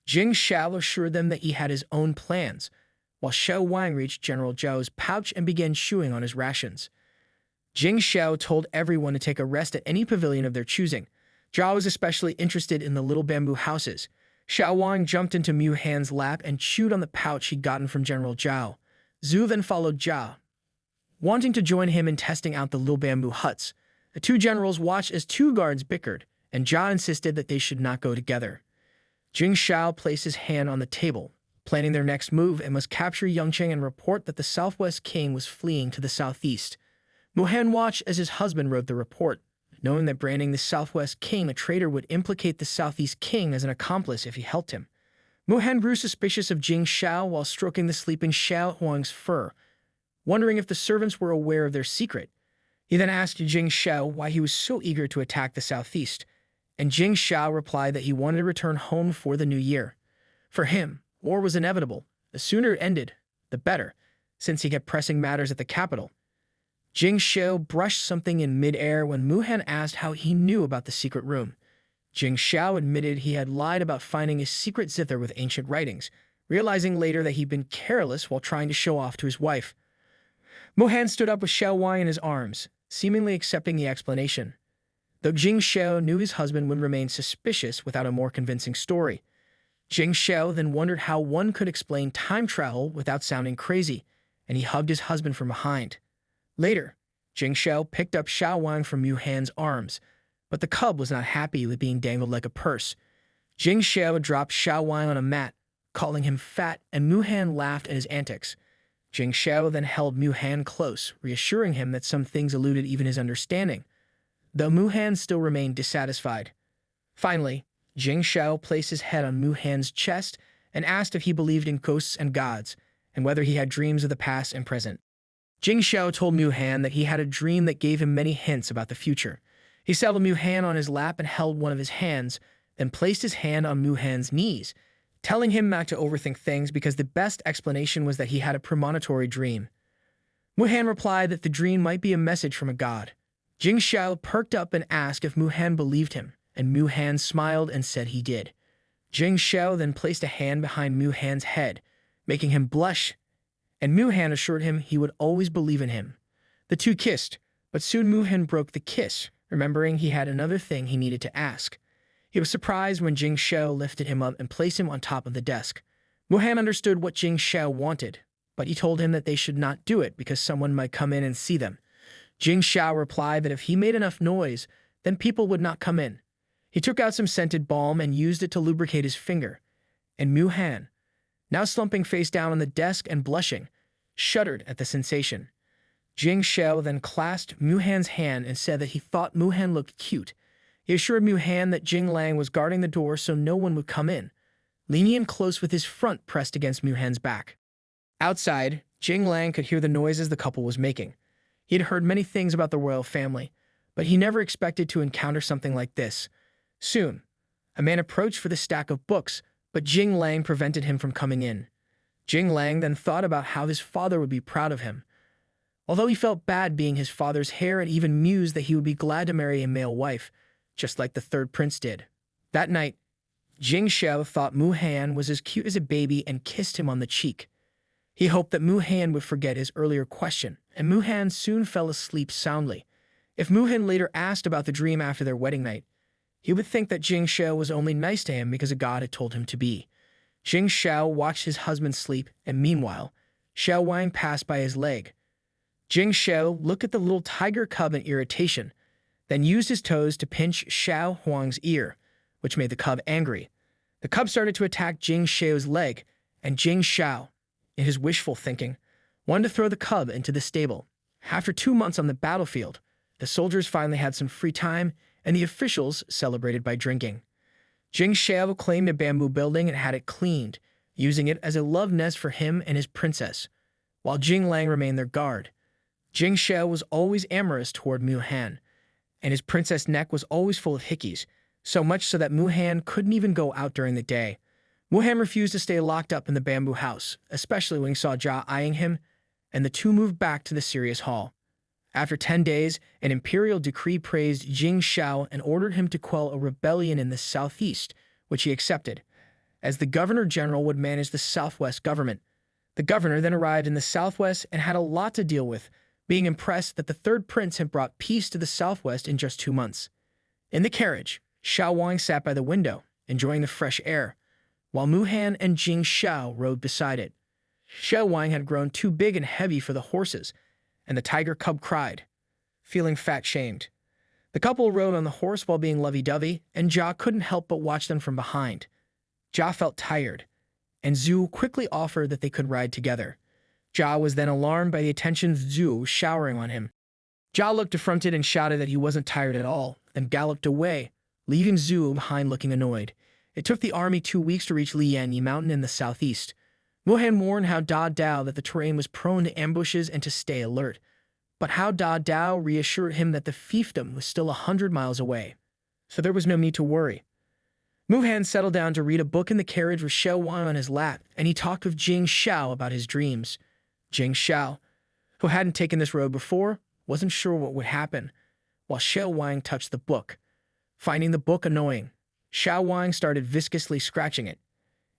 Shao assured them that he had his own plans, while Shao Wang reached General Zhou's pouch and began chewing on his rations. Shao told everyone to take a rest at any pavilion of their choosing. Zhao was especially interested in the little bamboo houses. Shao Wang jumped into Mu Han's lap and chewed on the pouch he'd gotten from General Zhao. Zhu then followed Zhao, wanting to join him in testing out the little bamboo huts. The two generals watched as two guards bickered, and Zhao insisted that they should not go together. Shao placed his hand on the table, planning their next move, and must capture Yongcheng and report that the Southwest King was fleeing to the southeast. Mu Han watched as his husband wrote the report, knowing that branding the Southwest King a traitor would implicate the Southeast King as an accomplice if he helped him. Mu Han grew suspicious of Shao while stroking the sleeping Shao Huang's fur, wondering if the servants were aware of their secret. He then asked Shao why he was so eager to attack the southeast, and Shao replied that he wanted to return home for the new year. For him, war was inevitable. The sooner it ended, the better, since he kept pressing matters at the capital. Shao brushed something in midair when Mu Han asked how he knew about the secret room. Shao admitted he had lied about finding a secret zither with ancient writings, realizing later that he'd been careless while trying to show off to his wife. Mu Han stood up with Shao Wang in his arms, seemingly accepting the explanation, though Shao knew his husband would remain suspicious without a more convincing story. Shao then wondered how one could explain time travel without sounding crazy, and he hugged his husband from behind. Later, Shao picked up Shao Wang from Mu Han's arms, but the cub was not happy with being dangled like a purse. Shao dropped Shao Wang on a mat, calling him fat, and Mu Han laughed at his antics. Shao then held Mu Han close, reassuring him that some things eluded even his understanding, though Mu Han still remained dissatisfied. Finally, Shao placed his head on Mu Han's chest and asked if he believed in ghosts and gods, and whether he had dreams of the past and present. Jing Shao told Mu Han that he had a dream that gave him many hints about the future. He settled Mu Han on his lap and held one of his hands, then placed his hand on Mu Han's knees, telling him not to overthink things because the best explanation was that he had a premonitory dream. Mu Han replied that the dream might be a message from a god. Jing Shao perked up and asked if Mu Han believed him, and Mu Han smiled and said he did. Jing Shao then placed a hand behind Mu Han's head, making him blush, and Mu Han assured him he would always believe in him. The two kissed, but soon Mu Han broke the kiss, remembering he had another thing he needed to ask. He was surprised when Jing Shao lifted him up and placed him on top of the desk. Mu Han understood what Jing Shao wanted, but he told him that they should not do it because someone might come in and see them. Jing Shao replied that if he made enough noise, then people would not come in. He took out some scented balm and used it to lubricate his finger. And Mu Han, now slumping face down on the desk and blushing, shuddered at the sensation. Jing Shao then clasped Mu Han's hand and said that he thought Mu Han looked cute. He assured Mu Han that Jing Lang was guarding the door so no one would come in, leaning in close with his front pressed against Mu Han's back. Outside, Jing Lang could hear the noises the couple was making. He had heard many things about the royal family, but he never expected to encounter something like this. Soon, a man approached for the stack of books, but Jing Lang prevented him from coming in. Jing Lang then thought about how his father would be proud of him. Although he felt bad being his father's heir and even mused that he would be glad to marry a male wife, just like the third prince did. That night, Jing Shao thought Mu Han was as cute as a baby and kissed him on the cheek. He hoped that Mu Han would forget his earlier question, and Mu Han soon fell asleep soundly. If Mu Han later asked about the dream after their wedding night, he would think that Jing Shao was only nice to him because a god had told him to be. Jing Shao watched his husband sleep, and meanwhile, Shao Wang passed by his leg. Jing Shao looked at the little tiger cub in irritation, then used his toes to pinch Shao Huang's ear, which made the cub angry. The cub started to attack Jing Shao's leg, and Jing Shao, in his wishful thinking, wanted to throw the cub into the stable. After 2 months on the battlefield, the soldiers finally had some free time, and the officials celebrated by drinking. Jing Shao claimed a bamboo building and had it cleaned, using it as a love nest for him and his princess, while Jing Lang remained their guard. Jing Shao was always amorous toward Mu Han, and his princess' neck was always full of hickeys, so much so that Mu Han couldn't even go out during the day. Mu Han refused to stay locked up in the bamboo house, especially when he saw Jia eyeing him, and the two moved back to the serious hall. After 10 days, an imperial decree praised Jing Shao and ordered him to quell a rebellion in the southeast, which he accepted, as the governor-general would manage the southwest government. The governor then arrived in the southwest and had a lot to deal with, being impressed that the third prince had brought peace to the southwest in just 2 months. In the carriage, Shao Wang sat by the window, enjoying the fresh air, while Mu Han and Jing Shao rode beside it. Shao Wang had grown too big and heavy for the horses, and the tiger cub cried, feeling fat-shamed. The couple rode on the horse while being lovey-dovey, and Jia couldn't help but watch them from behind. Jia felt tired, and Zhu quickly offered that they could ride together. Jia was then alarmed by the attention Zhu was showering on him. Jia looked affronted and shouted that he wasn't tired at all, then galloped away, leaving Zhu behind looking annoyed. It took the army 2 weeks to reach Lianyi Mountain in the southeast. Mu Han warned Hao Da Dao that the terrain was prone to ambushes and to stay alert, but Hao Da Dao reassured him that the fiefdom was still 100 miles away, so there was no need to worry. Mu Han settled down to read a book in the carriage with Shao Wang on his lap, and he talked with Jing Shao about his dreams. Jing Shao, who hadn't taken this road before, wasn't sure what would happen, while Shao Wang touched the book. Finding the book annoying, Shao Wang started viscously scratching it,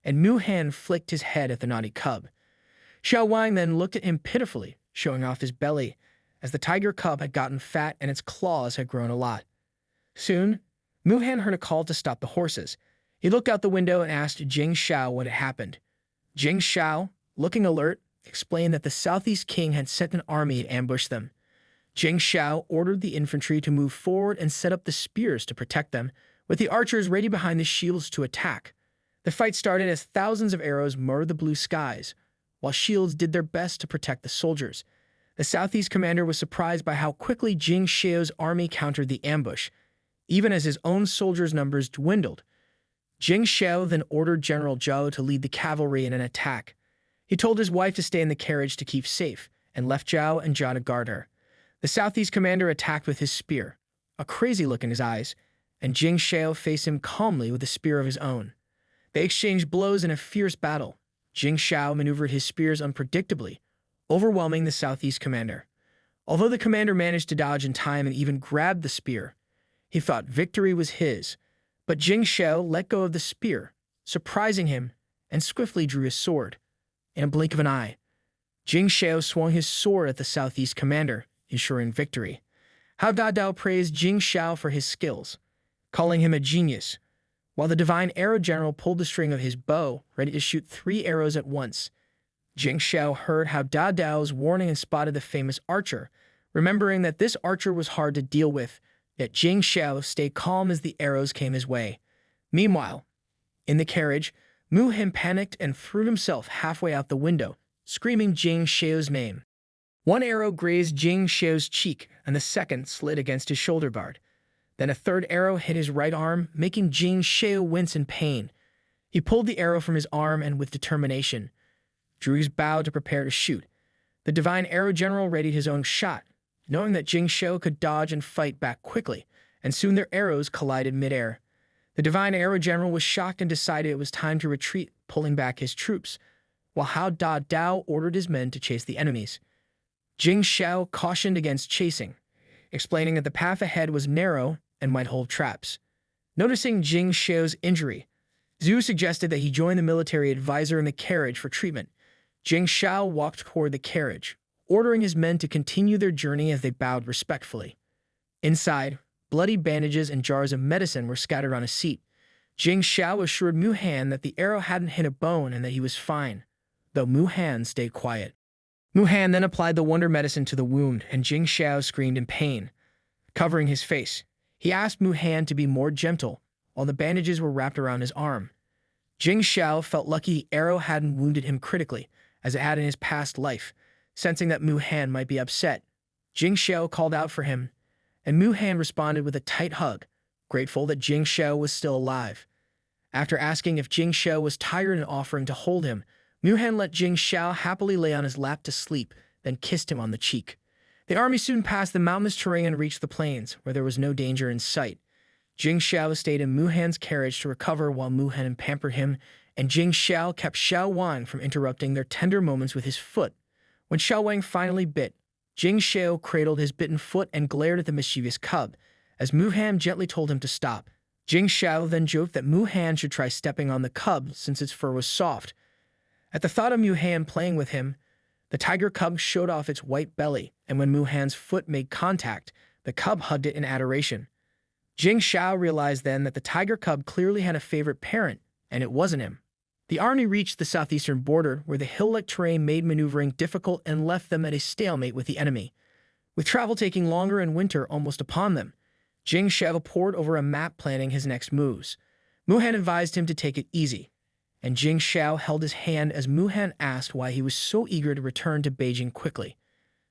and Mu Han flicked his head at the naughty cub. Shao Wang then looked at him pitifully, showing off his belly, as the tiger cub had gotten fat and its claws had grown a lot. Soon, Mu Han heard a call to stop the horses. He looked out the window and asked Jing Shao what had happened. Jing Shao, looking alert, explained that the southeast king had sent an army to ambush them. Jing Shao ordered the infantry to move forward and set up the spears to protect them, with the archers ready behind the shields to attack. The fight started as thousands of arrows murdered the blue skies, while shields did their best to protect the soldiers. The southeast commander was surprised by how quickly Jing Shao's army countered the ambush, even as his own soldiers' numbers dwindled. Jing Shao then ordered General Zhou to lead the cavalry in an attack. He told his wife to stay in the carriage to keep safe, and left Zhao and Zhao to guard her. The Southeast commander attacked with his spear, a crazy look in his eyes, and Jing Shao faced him calmly with a spear of his own. They exchanged blows in a fierce battle. Jing Shao maneuvered his spears unpredictably, overwhelming the Southeast commander. Although the commander managed to dodge in time and even grabbed the spear, he thought victory was his. But Jing Shao let go of the spear, surprising him, and swiftly drew his sword. In a blink of an eye, Jing Shao swung his sword at the Southeast commander, ensuring victory. Hao Dao praised Jing Shao for his skills, calling him a genius, while the divine arrow general pulled the string of his bow, ready to shoot 3 arrows at once. Jing Shao heard Hao Dao's warning and spotted the famous archer, remembering that this archer was hard to deal with, yet Jing Shao stayed calm as the arrows came his way. Meanwhile, in the carriage, Mu Hen panicked and threw himself halfway out the window, screaming Jing Shao's name. One arrow grazed Jing Shao's cheek, and the second slid against his shoulder guard. Then a third arrow hit his right arm, making Jing Shao wince in pain. He pulled the arrow from his arm and, with determination, drew his bow to prepare to shoot. The divine arrow general readied his own shot, knowing that Jing Shao could dodge and fight back quickly, and soon their arrows collided midair. The divine arrow general was shocked and decided it was time to retreat, pulling back his troops, while Hao Dao ordered his men to chase the enemies. Jing Shao cautioned against chasing, explaining that the path ahead was narrow and might hold traps. Noticing Jing Shao's injury, Zhu suggested that he join the military advisor in the carriage for treatment. Jing Shao walked toward the carriage, ordering his men to continue their journey as they bowed respectfully. Inside, bloody bandages and jars of medicine were scattered on a seat. Jing Shao assured Mu Han that the arrow hadn't hit a bone and that he was fine, though Mu Han stayed quiet. Mu Han then applied the wonder medicine to the wound, and Jing Shao screamed in pain. Covering his face, he asked Mu Han to be more gentle, while the bandages were wrapped around his arm. Jing Shao felt lucky the arrow hadn't wounded him critically, as it had in his past life. Sensing that Mu Han might be upset, Jing Shao called out for him, and Mu Han responded with a tight hug, grateful that Jing Shao was still alive. After asking if Jing Shao was tired and offering to hold him, Mu Han let Jing Shao happily lay on his lap to sleep, then kissed him on the cheek. The army soon passed the mountainous terrain and reached the plains, where there was no danger in sight. Jing Shao stayed in Mu Han's carriage to recover while Mu Han pampered him, and Jing Shao kept Shao Wang from interrupting their tender moments with his foot. When Shao Wang finally bit, Jing Shao cradled his bitten foot and glared at the mischievous cub, as Mu Han gently told him to stop. Jing Shao then joked that Mu Han should try stepping on the cub since its fur was soft. At the thought of Mu Han playing with him, the tiger cub showed off its white belly, and when Mu Han's foot made contact, the cub hugged it in adoration. Jing Shao realized then that the tiger cub clearly had a favorite parent, and it wasn't him. The army reached the southeastern border, where the hill-like terrain made maneuvering difficult and left them at a stalemate with the enemy. With travel taking longer and winter almost upon them, Jing Shao pored over a map planning his next moves. Mu Han advised him to take it easy, and Jing Shao held his hand as Mu Han asked why he was so eager to return to Beijing quickly.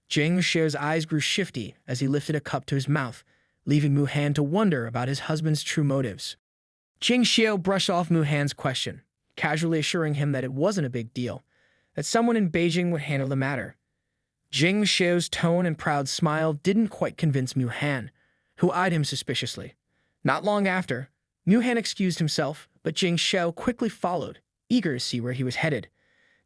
Jing Shao's eyes grew shifty as he lifted a cup to his mouth, leaving Mu Han to wonder about his husband's true motives. Jing Shao brushed off Mu Han's question, casually assuring him that it wasn't a big deal, that someone in Beijing would handle the matter. Jing Shao's tone and proud smile didn't quite convince Mu Han, who eyed him suspiciously. Not long after, Mu Han excused himself, but Jing Shao quickly followed, eager to see where he was headed.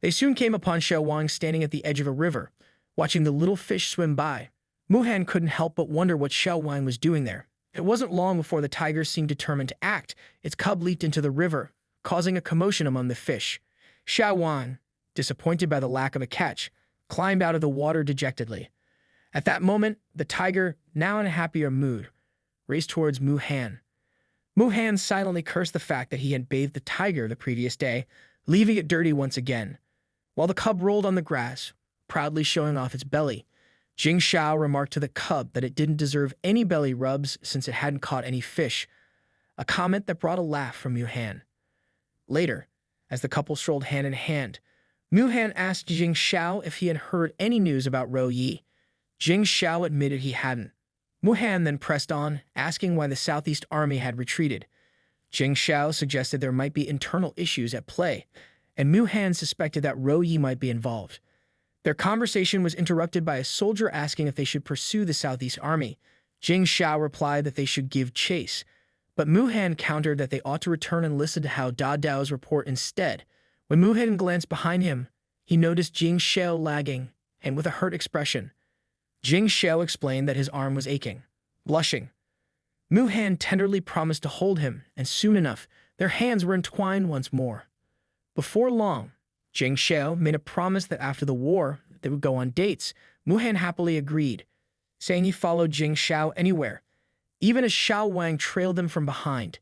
They soon came upon Shao Wang standing at the edge of a river, watching the little fish swim by. Mu Han couldn't help but wonder what Shao Wang was doing there. It wasn't long before the tiger seemed determined to act. Its cub leaped into the river, causing a commotion among the fish. Shao Wang, disappointed by the lack of a catch, climbed out of the water dejectedly. At that moment, the tiger, now in a happier mood, raced towards Mu Han. Mu Han silently cursed the fact that he had bathed the tiger the previous day, leaving it dirty once again. While the cub rolled on the grass, proudly showing off its belly, Jing Shao remarked to the cub that it didn't deserve any belly rubs since it hadn't caught any fish, a comment that brought a laugh from Mu Han. Later, as the couple strolled hand in hand, Mu Han asked Jing Shao if he had heard any news about Ro Yi. Jing Shao admitted he hadn't. Mu Han then pressed on, asking why the Southeast Army had retreated. Jing Shao suggested there might be internal issues at play, and Mu Han suspected that Ro Yi might be involved. Their conversation was interrupted by a soldier asking if they should pursue the Southeast Army. Jing Shao replied that they should give chase, but Mu Han countered that they ought to return and listen to Hao Da Dao's report instead. When Mu Han glanced behind him, he noticed Jing Shao lagging, and with a hurt expression. Jing Shao explained that his arm was aching. Blushing, Mu Han tenderly promised to hold him, and soon enough, their hands were entwined once more. Before long, Jing Shao made a promise that after the war, they would go on dates. Mu Han happily agreed, saying he followed Jing Shao anywhere, even as Shao Wang trailed them from behind.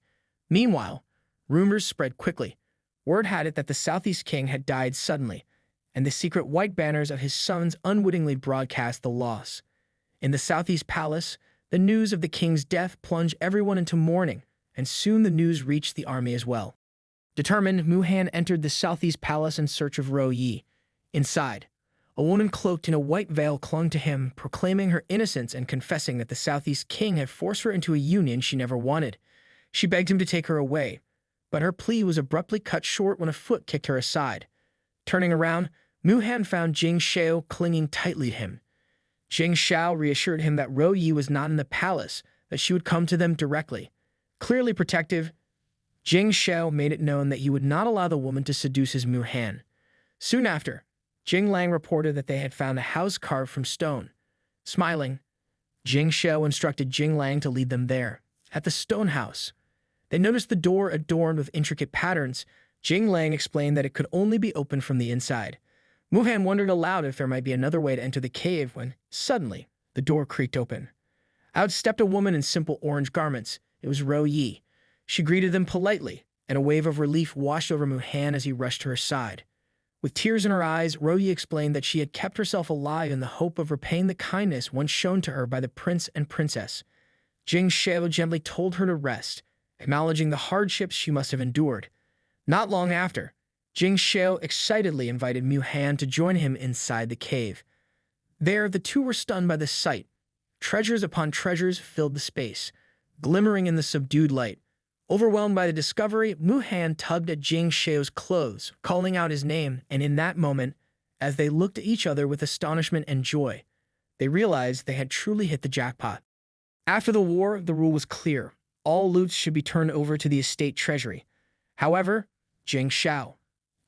Meanwhile, rumors spread quickly. Word had it that the Southeast King had died suddenly, and the secret white banners of his sons unwittingly broadcast the loss. In the Southeast Palace, the news of the king's death plunged everyone into mourning, and soon the news reached the army as well. Determined, Mu Han entered the Southeast Palace in search of Ro Yi. Inside, a woman cloaked in a white veil clung to him, proclaiming her innocence and confessing that the Southeast King had forced her into a union she never wanted. She begged him to take her away, but her plea was abruptly cut short when a foot kicked her aside. Turning around, Mu Han found Jing Shao clinging tightly to him. Jing Shao reassured him that Ro Yi was not in the palace, that she would come to them directly. Clearly protective, Jing Shao made it known that he would not allow the woman to seduce his Mu Han. Soon after, Jing Lang reported that they had found a house carved from stone. Smiling, Jing Shao instructed Jing Lang to lead them there. At the stone house, they noticed the door adorned with intricate patterns. Jing Lang explained that it could only be opened from the inside. Mu Han wondered aloud if there might be another way to enter the cave when, suddenly, the door creaked open. Out stepped a woman in simple orange garments. It was Ro Yi. She greeted them politely, and a wave of relief washed over Mu Han as he rushed to her side. With tears in her eyes, Ro Yi explained that she had kept herself alive in the hope of repaying the kindness once shown to her by the prince and princess. Jing Shao gently told her to rest, acknowledging the hardships she must have endured. Not long after, Jing Shao excitedly invited Mu Han to join him inside the cave. There, the two were stunned by the sight. Treasures upon treasures filled the space, glimmering in the subdued light. Overwhelmed by the discovery, Mu Han tugged at Jing Shao's clothes, calling out his name, and in that moment, as they looked at each other with astonishment and joy, they realized they had truly hit the jackpot. After the war, the rule was clear. All loots should be turned over to the estate treasury. However, Jing Shao,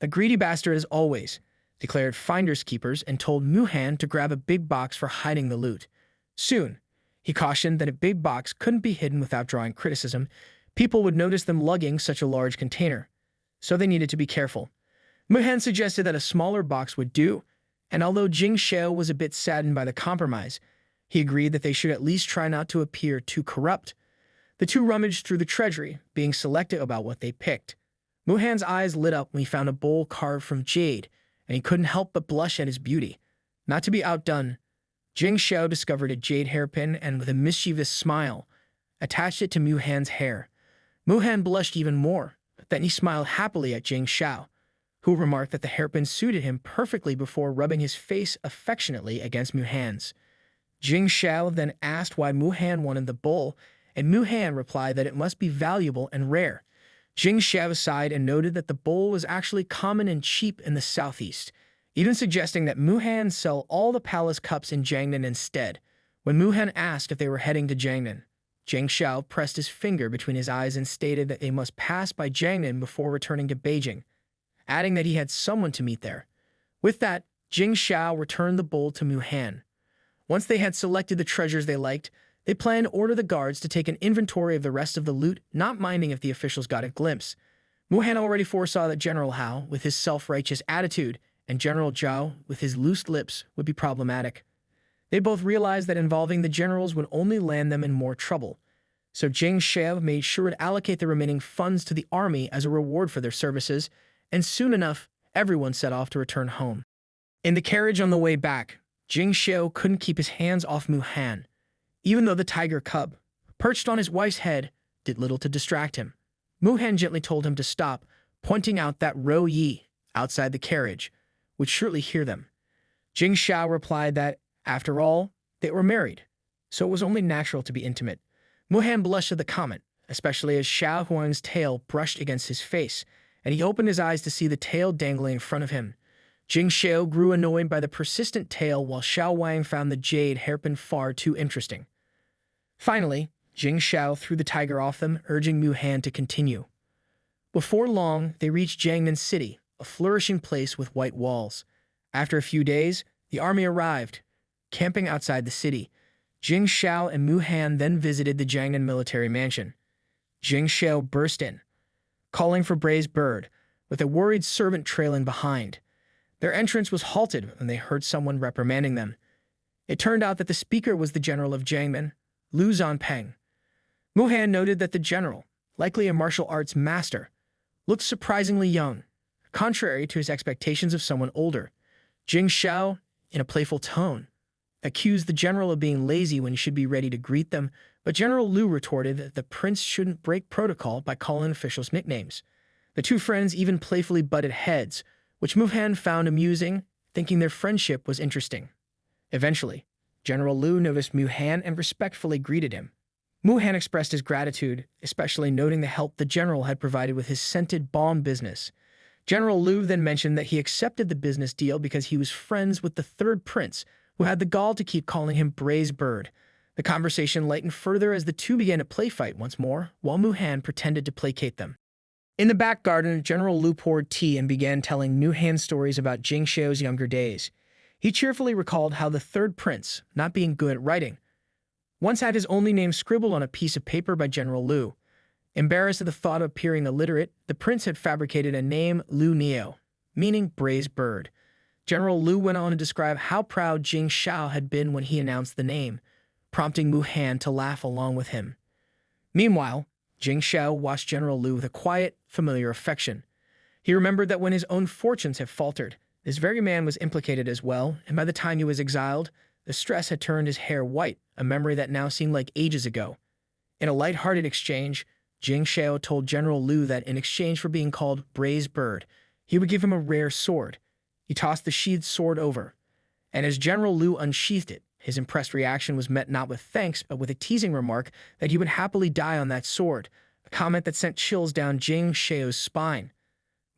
the greedy bastard as always, declared finders keepers and told Mu Han to grab a big box for hiding the loot. Soon, he cautioned that a big box couldn't be hidden without drawing criticism. People would notice them lugging such a large container, so they needed to be careful. Mu Han suggested that a smaller box would do, and although Jing Shao was a bit saddened by the compromise, he agreed that they should at least try not to appear too corrupt. The two rummaged through the treasury, being selective about what they picked. Mu Han's eyes lit up when he found a bowl carved from jade, and he couldn't help but blush at its beauty. Not to be outdone, Jing Shao discovered a jade hairpin and, with a mischievous smile, attached it to Mu Han's hair. Mu Han blushed even more, but then he smiled happily at Jing Shao, who remarked that the hairpin suited him perfectly before rubbing his face affectionately against Mu Han's. Jing Shao then asked why Mu Han wanted the bowl, and Mu Han replied that it must be valuable and rare. Jing Shao sighed and noted that the bowl was actually common and cheap in the southeast, even suggesting that Mu Han sell all the palace cups in Jiangnan instead. When Mu Han asked if they were heading to Jiangnan, Jing Shao pressed his finger between his eyes and stated that they must pass by Jiangnan before returning to Beijing, adding that he had someone to meet there. With that, Jing Shao returned the bowl to Mu Han. Once they had selected the treasures they liked, they planned to order the guards to take an inventory of the rest of the loot, not minding if the officials got a glimpse. Mu Han already foresaw that General Hao, with his self-righteous attitude, and General Zhao, with his loose lips, would be problematic. They both realized that involving the generals would only land them in more trouble, so Jing Shao made sure to allocate the remaining funds to the army as a reward for their services, and soon enough, everyone set off to return home. In the carriage on the way back, Jing Shao couldn't keep his hands off Mu Han, even though the tiger cub, perched on his wife's head, did little to distract him. Mu Han gently told him to stop, pointing out that Ro Yi, outside the carriage, would surely hear them. Jing Shao replied that, after all, they were married, so it was only natural to be intimate. Mu Han blushed at the comment, especially as Shao Huang's tail brushed against his face, and he opened his eyes to see the tail dangling in front of him. Jing Shao grew annoyed by the persistent tale while Xiao Wang found the jade hairpin far too interesting. Finally, Jing Shao threw the tiger off them, urging Mu Han to continue. Before long, they reached Jiangnan City, a flourishing place with white walls. After a few days, the army arrived, camping outside the city. Jing Shao and Mu Han then visited the Jiangnan military mansion. Jing Shao burst in, calling for Braised Bird, with a worried servant trailing behind. Their entrance was halted when they heard someone reprimanding them. It turned out that the speaker was the general of Jiangnan, Lu Zonpeng. Mu Han noted that the general, likely a martial arts master, looked surprisingly young, contrary to his expectations of someone older. Jing Shao, in a playful tone, accused the general of being lazy when he should be ready to greet them, but General Lu retorted that the prince shouldn't break protocol by calling officials nicknames. The two friends even playfully butted heads, which Mu Han found amusing, thinking their friendship was interesting. Eventually, General Lu noticed Mu Han and respectfully greeted him. Mu Han expressed his gratitude, especially noting the help the general had provided with his scented balm business. General Lu then mentioned that he accepted the business deal because he was friends with the third prince, who had the gall to keep calling him Braised Bird. The conversation lightened further as the two began to play fight once more, while Mu Han pretended to placate them. In the back garden, General Lu poured tea and began telling Mu Han stories about Jing Shao's younger days. He cheerfully recalled how the third prince, not being good at writing, once had his only name scribbled on a piece of paper by General Lu. Embarrassed at the thought of appearing illiterate, the prince had fabricated a name, Lu Neo, meaning Braised Bird. General Lu went on to describe how proud Jing Shao had been when he announced the name, prompting Mu Han to laugh along with him. Meanwhile, Jing Shao watched General Lu with a quiet, familiar affection. He remembered that when his own fortunes had faltered, this very man was implicated as well, and by the time he was exiled, the stress had turned his hair white, a memory that now seemed like ages ago. In a light-hearted exchange, Jing Shao told General Lu that in exchange for being called Braised Bird, he would give him a rare sword. He tossed the sheathed sword over, and as General Lu unsheathed it, his impressed reaction was met not with thanks, but with a teasing remark that he would happily die on that sword, a comment that sent chills down Jing Shao's spine.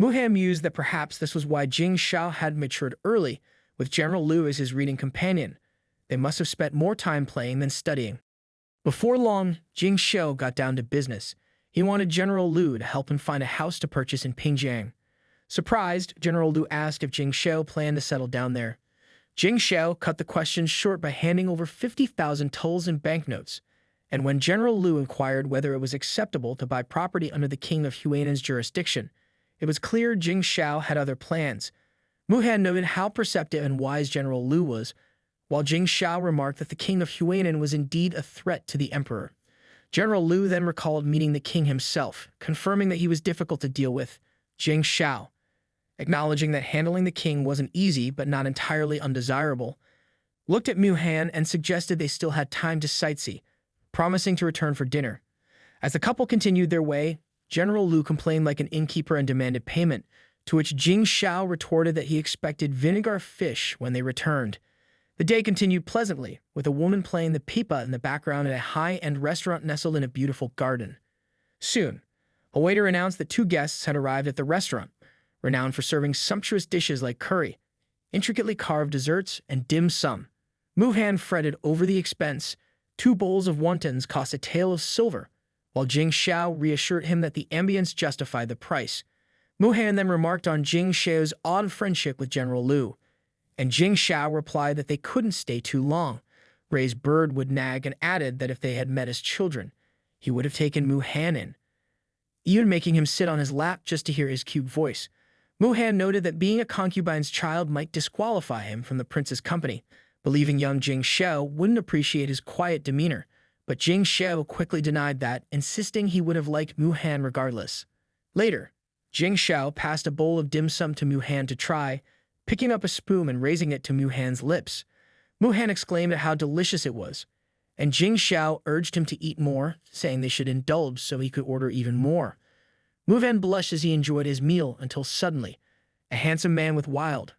Mu Han mused that perhaps this was why Jing Shao had matured early, with General Lu as his reading companion. They must have spent more time playing than studying. Before long, Jing Shao got down to business. He wanted General Lu to help him find a house to purchase in Pingjiang. Surprised, General Lu asked if Jing Shao planned to settle down there. Jing Shao cut the question short by handing over 50,000 tolls in banknotes, and when General Lu inquired whether it was acceptable to buy property under the king of Huainan's jurisdiction, it was clear Jing Shao had other plans. Mu Han noted how perceptive and wise General Lu was, while Jing Shao remarked that the king of Huainan was indeed a threat to the emperor. General Lu then recalled meeting the king himself, confirming that he was difficult to deal with. Jing Shao, acknowledging that handling the king wasn't easy but not entirely undesirable, looked at Mu Han and suggested they still had time to sightsee, promising to return for dinner. As the couple continued their way, General Lu complained like an innkeeper and demanded payment, to which Jing Shao retorted that he expected vinegar fish when they returned. The day continued pleasantly, with a woman playing the pipa in the background at a high-end restaurant nestled in a beautiful garden. Soon, a waiter announced that two guests had arrived at the restaurant, renowned for serving sumptuous dishes like curry, intricately carved desserts, and dim sum. Mu Han fretted over the expense. 2 bowls of wontons cost a tael of silver, while Jing Shao reassured him that the ambience justified the price. Mu Han then remarked on Jing Shao's odd friendship with General Lu, and Jing Shao replied that they couldn't stay too long. Braised Bird would nag and added that if they had met as children, he would have taken Mu Han in, even making him sit on his lap just to hear his cute voice. Mu Han noted that being a concubine's child might disqualify him from the prince's company, believing young Jing Shao wouldn't appreciate his quiet demeanor, but Jing Shao quickly denied that, insisting he would have liked Mu Han regardless. Later, Jing Shao passed a bowl of dim sum to Mu Han to try, picking up a spoon and raising it to Mu Han's lips. Mu Han exclaimed at how delicious it was, and Jing Shao urged him to eat more, saying they should indulge so he could order even more. Mu Han blushed as he enjoyed his meal until suddenly, a handsome man with wild,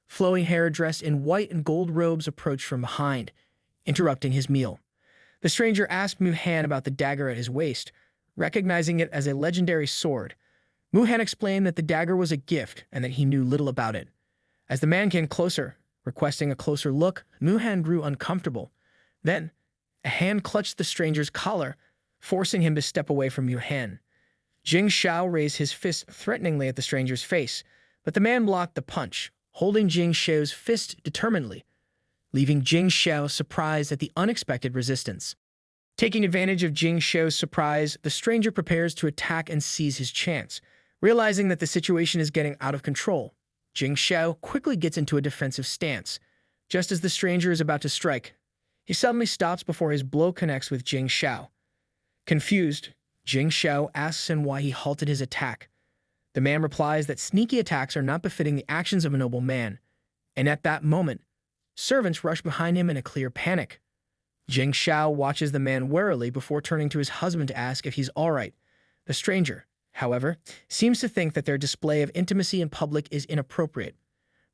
flowing hair dressed in white and gold robes approached from behind, interrupting his meal. The stranger asked Mu Han about the dagger at his waist, recognizing it as a legendary sword. Mu Han explained that the dagger was a gift and that he knew little about it. As the man came closer, requesting a closer look, Muhan grew uncomfortable. Then, a hand clutched the stranger's collar, forcing him to step away from Muhan. Jing Shao raised his fist threateningly at the stranger's face, but the man blocked the punch, holding Jing Shao's fist determinedly, leaving Jing Shao surprised at the unexpected resistance. Taking advantage of Jing Shao's surprise, the stranger prepares to attack and seize his chance. Realizing that the situation is getting out of control, Jing Shao quickly gets into a defensive stance. Just as the stranger is about to strike, he suddenly stops before his blow connects with Jing Shao. Confused, Jing Shao asks him why he halted his attack. The man replies that sneaky attacks are not befitting the actions of a noble man, and at that moment, servants rush behind him in a clear panic. Jing Shao watches the man warily before turning to his husband to ask if he's all right. The stranger, however, seems to think that their display of intimacy in public is inappropriate.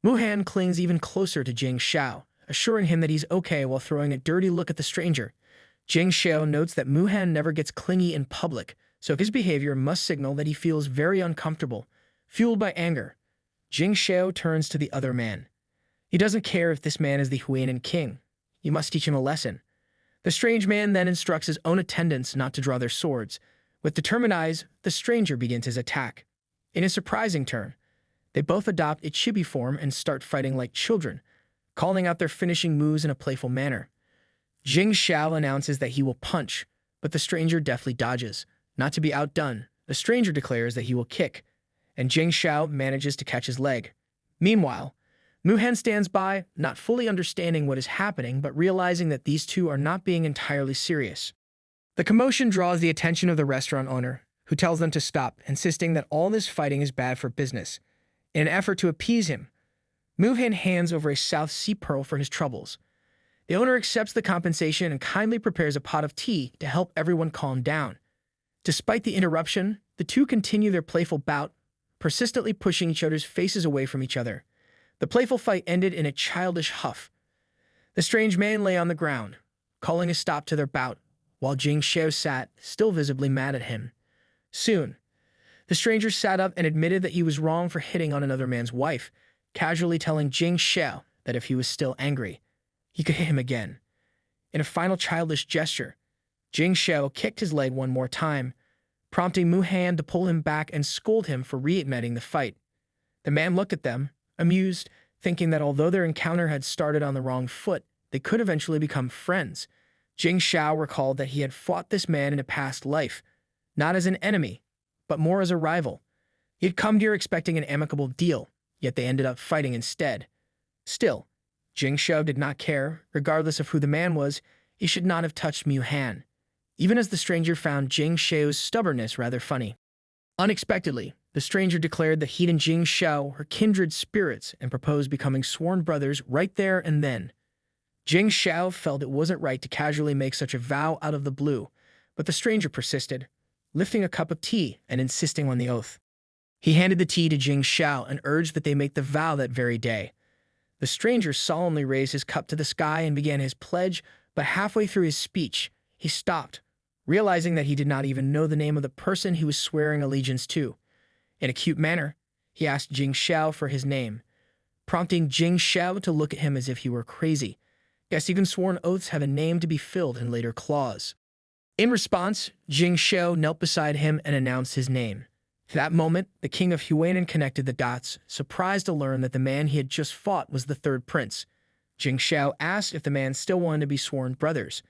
Muhan clings even closer to Jing Shao, assuring him that he's okay while throwing a dirty look at the stranger. Jing Shao notes that Muhan never gets clingy in public, so his behavior must signal that he feels very uncomfortable. Fueled by anger, Jing Shao turns to the other man. He doesn't care if this man is the Huainan king. He must teach him a lesson. The strange man then instructs his own attendants not to draw their swords. With determined eyes, the stranger begins his attack. In a surprising turn, they both adopt a chibi form and start fighting like children, calling out their finishing moves in a playful manner. Jing Shao announces that he will punch, but the stranger deftly dodges. Not to be outdone, the stranger declares that he will kick, and Jing Shao manages to catch his leg. Meanwhile, Muhan stands by, not fully understanding what is happening, but realizing that these two are not being entirely serious. The commotion draws the attention of the restaurant owner, who tells them to stop, insisting that all this fighting is bad for business. In an effort to appease him, Muhan hands over a South Sea pearl for his troubles. The owner accepts the compensation and kindly prepares a pot of tea to help everyone calm down. Despite the interruption, the two continue their playful bout, persistently pushing each other's faces away from each other. The playful fight ended in a childish huff. The strange man lay on the ground, calling a stop to their bout, while Jing Shao sat, still visibly mad at him. Soon, the stranger sat up and admitted that he was wrong for hitting on another man's wife, casually telling Jing Shao that if he was still angry, he could hit him again. In a final childish gesture, Jing Shao kicked his leg one more time, prompting Muhan to pull him back and scold him for reigniting the fight. The man looked at them, amused, thinking that although their encounter had started on the wrong foot, they could eventually become friends. Jing Shao recalled that he had fought this man in a past life, not as an enemy, but more as a rival. He had come here expecting an amicable deal, yet they ended up fighting instead. Still, Jing Shao did not care. Regardless of who the man was, he should not have touched Muhan, even as the stranger found Jing Shao's stubbornness rather funny. Unexpectedly, the stranger declared that he and Jing Shao were kindred spirits and proposed becoming sworn brothers right there and then. Jing Shao felt it wasn't right to casually make such a vow out of the blue, but the stranger persisted, lifting a cup of tea and insisting on the oath. He handed the tea to Jing Shao and urged that they make the vow that very day. The stranger solemnly raised his cup to the sky and began his pledge, but halfway through his speech, he stopped, realizing that he did not even know the name of the person he was swearing allegiance to. In a cute manner, he asked Jing Shao for his name, prompting Jing Shao to look at him as if he were crazy. Yes, even sworn oaths have a name to be filled in later clause. In response, Jing Shao knelt beside him and announced his name. At that moment, the king of Huainan connected the dots, surprised to learn that the man he had just fought was the third prince. Jing Shao asked if the man still wanted to be sworn brothers,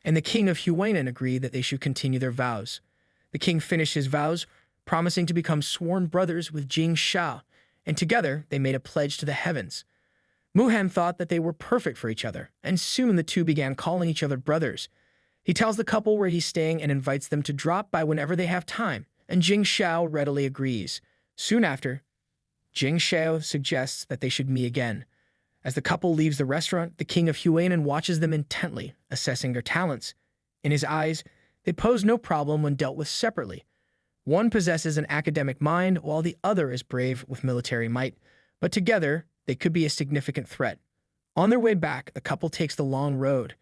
and the king of Huainan agreed that they should continue their vows. The king finished his vows, promising to become sworn brothers with Jing Shao, and together they made a pledge to the heavens. Muhan thought that they were perfect for each other, and soon the two began calling each other brothers. He tells the couple where he's staying and invites them to drop by whenever they have time, and Jing Shao readily agrees. Soon after, Jing Shao suggests that they should meet again. As the couple leaves the restaurant, the king of Huainan watches them intently, assessing their talents. In his eyes, they pose no problem when dealt with separately. One possesses an academic mind, while the other is brave with military might, but together, they could be a significant threat. On their way back, the couple takes the long road,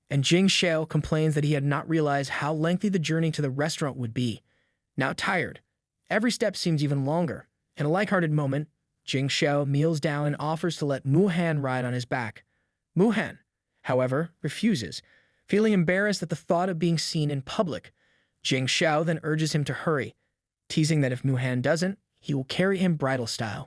and Jing Shao complains that he had not realized how lengthy the journey to the restaurant would be. Now tired, every step seems even longer. In a lighthearted moment, Jing Shao kneels down and offers to let Mu Han ride on his back. Mu Han, however, refuses, feeling embarrassed at the thought of being seen in public. Jing Shao then urges him to hurry, teasing that if Mu Han doesn't, he will carry him bridal style.